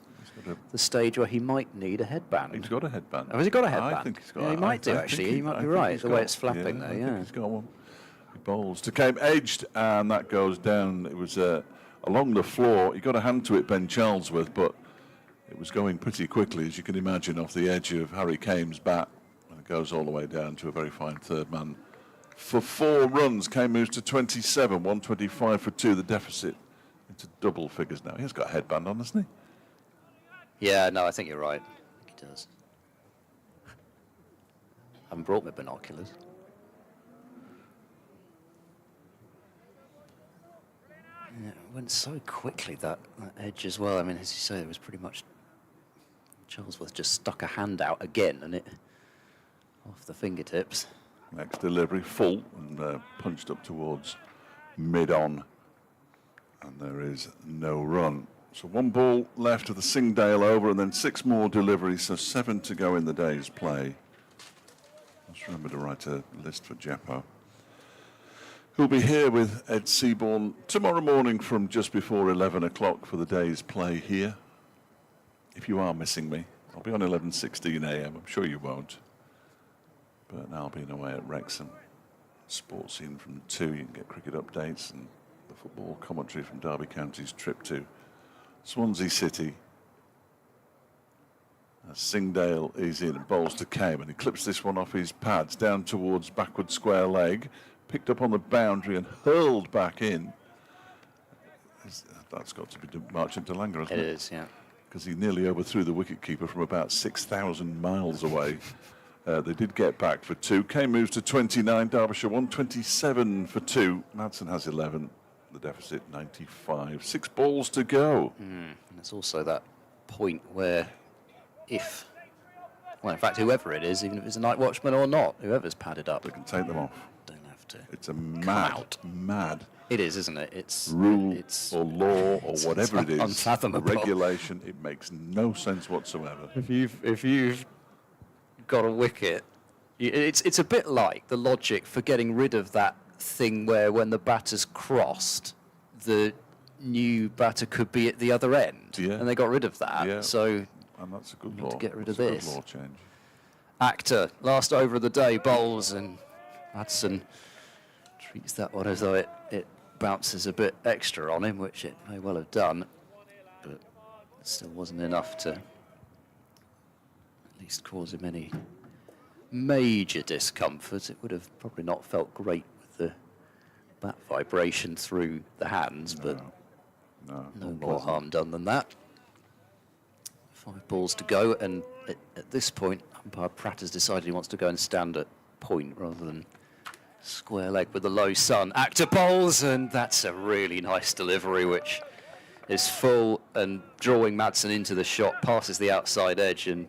the stage where he might need a headband. He's got a headband. Oh, has he got a headband? I think he's got. Yeah, he might do actually. He might be right. The way it's flapping there. Yeah, he's got one. He bowls to Kane, edged, and that goes down. It was along the floor. He got a hand to it, Ben Charlesworth, but it was going pretty quickly, as you can imagine, off the edge of Harry Kane's bat, and it goes all the way down to a very fine third man. For 4 runs, Kane moves to 27, 125 for 2. The deficit into double figures now. He has got a headband on, hasn't he? Yeah, no, I think you're right. I think he does. I haven't brought my binoculars. Yeah, it went so quickly, that edge as well. I mean, as you say, it was pretty much Charlesworth just stuck a hand out again and it off the fingertips. Next delivery, full and punched up towards mid-on. And there is no run. So 1 ball left of the Singh Dale over and then 6 more deliveries, so 7 to go in the day's play. Just remember to write a list for Jeppo, who'll be here with Ed Seaborn tomorrow morning from just before 11 o'clock for the day's play here. If you are missing me, I'll be on 11:16 a.m. I'm sure you won't. But I'll be away at Wrexham. Sports scene from 2. You can get cricket updates and the football commentary from Derby County's trip to Swansea City. As Singh Dale is in and bowls to Kane, and he clips this one off his pads down towards backward square leg, picked up on the boundary and hurled back in. That's got to be Marchant de Langer, hasn't it? It is, yeah. Because he nearly overthrew the wicketkeeper from about 6,000 miles away. They did get back for 2. Kane moves to 29, Derbyshire 127 for 2. Madsen has 11, the deficit 95. 6 balls to go. And it's also that point where if, well, in fact, whoever it is, even if it's a night watchman or not, whoever's padded up, They can take them off. don't have to. It's a mad It is, isn't it? It's rule it's, or law or whatever it is. unfathomable. Regulation. It makes no sense whatsoever. If you've got a wicket, it's a bit like the logic for getting rid of that thing where when the batter's crossed, the new batter could be at the other end, Yeah. and they got rid of that. Yeah. So And that's a good Not law. to get rid of That's a this. good law change. Actor, last over of the day, bowls, and Madsen treats that one as though it bounces a bit extra on him, which it may well have done, but it still wasn't enough to at least cause him any major discomfort. It would have probably not felt great with the bat vibration through the hands, but no more harm done than that. 5 balls to go, and at this point, umpire Pratt has decided he wants to go and stand at point rather than square leg with the low sun. Actor bowls, and that's a really nice delivery, which is full and drawing Madsen into the shot, passes the outside edge, and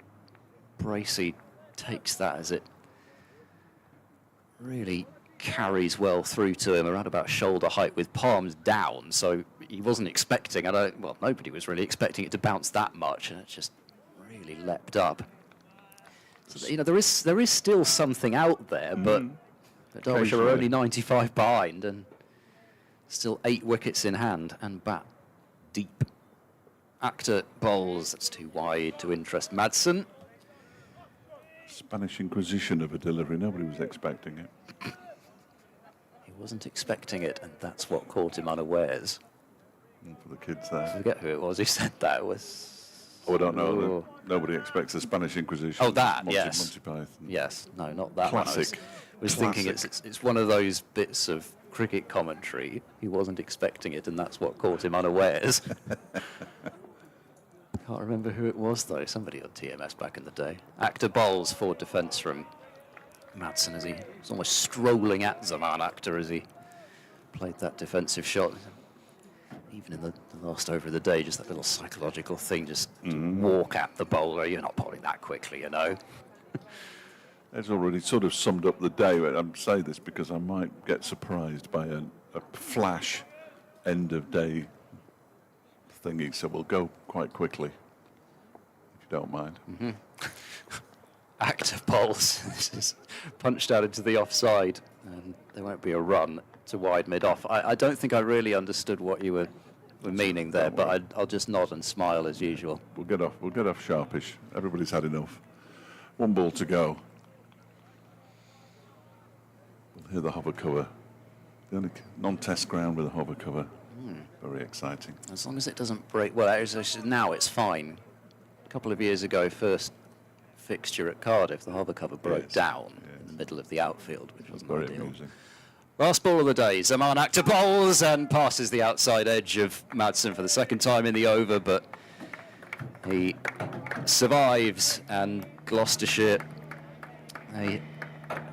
Bracey takes that as it really carries well through to him around about shoulder height with palms down, so he wasn't expecting, well, nobody was really expecting it to bounce that much, and it just really leapt up. So, you know, there is still something out there, but Derbyshire are only 95 behind, and still 8 wickets in hand, and bat deep. Actor bowls, that's too wide to interest Madsen. Spanish Inquisition of a delivery. Nobody was expecting it. He wasn't expecting it, and that's what caught him unawares. And for the kids there. I forget who it was who said that. It was... Oh, I don't know. Nobody expects the Spanish Inquisition. Oh, that, Monty, yes. Monty Python. Yes, no, not that Classic. one. I was thinking it's one of those bits of cricket commentary. He wasn't expecting it, and that's what caught him unawares. Can't remember who it was, though. Somebody on TMS back in the day. Actor bowls, forward defence from Madsen as he was almost strolling at Zaman Actor as he played that defensive shot. Even in the last over of the day, just that little psychological thing, just to walk at the bowler. You're not bowling that quickly, you know. It's already sort of summed up the day. I'm saying this because I might get surprised by a flash end of day thingy, so we'll go quite quickly, if you don't mind. Actor bowls. This is punched out into the offside, and there won't be a run to wide mid-off. I don't think I really understood what you were meaning there, but I'll just nod and smile as usual. We'll get off sharpish. Everybody's had enough. 1 ball to go. We'll hear the hover cover. The only non-test ground with a hover cover. Very exciting. As long as it doesn't break. Well, now it's fine. A couple of years ago, first fixture at Cardiff, the hover cover broke down in the middle of the outfield, which wasn't Very ideal. amusing. Last ball of the day, Zaman Actor bowls and passes the outside edge of Madsen for the second time in the over, but he survives, and Gloucestershire, they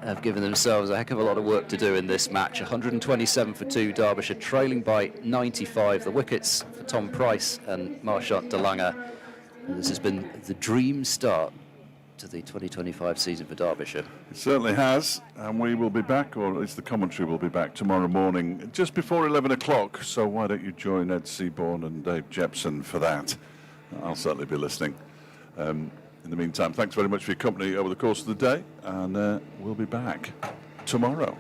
have given themselves a heck of a lot of work to do in this match. 127 for 2, Derbyshire trailing by 95. The wickets for Tom Price and Marchant de Lange. And this has been the dream start to the 2025 season for Derbyshire. It certainly has, and we will be back, or at least the commentary will be back tomorrow morning, just before 11 o'clock. So why don't you join Ed Seaborn and Dave Jepson for that? I'll certainly be listening. In the meantime, thanks very much for your company over the course of the day, and we'll be back tomorrow.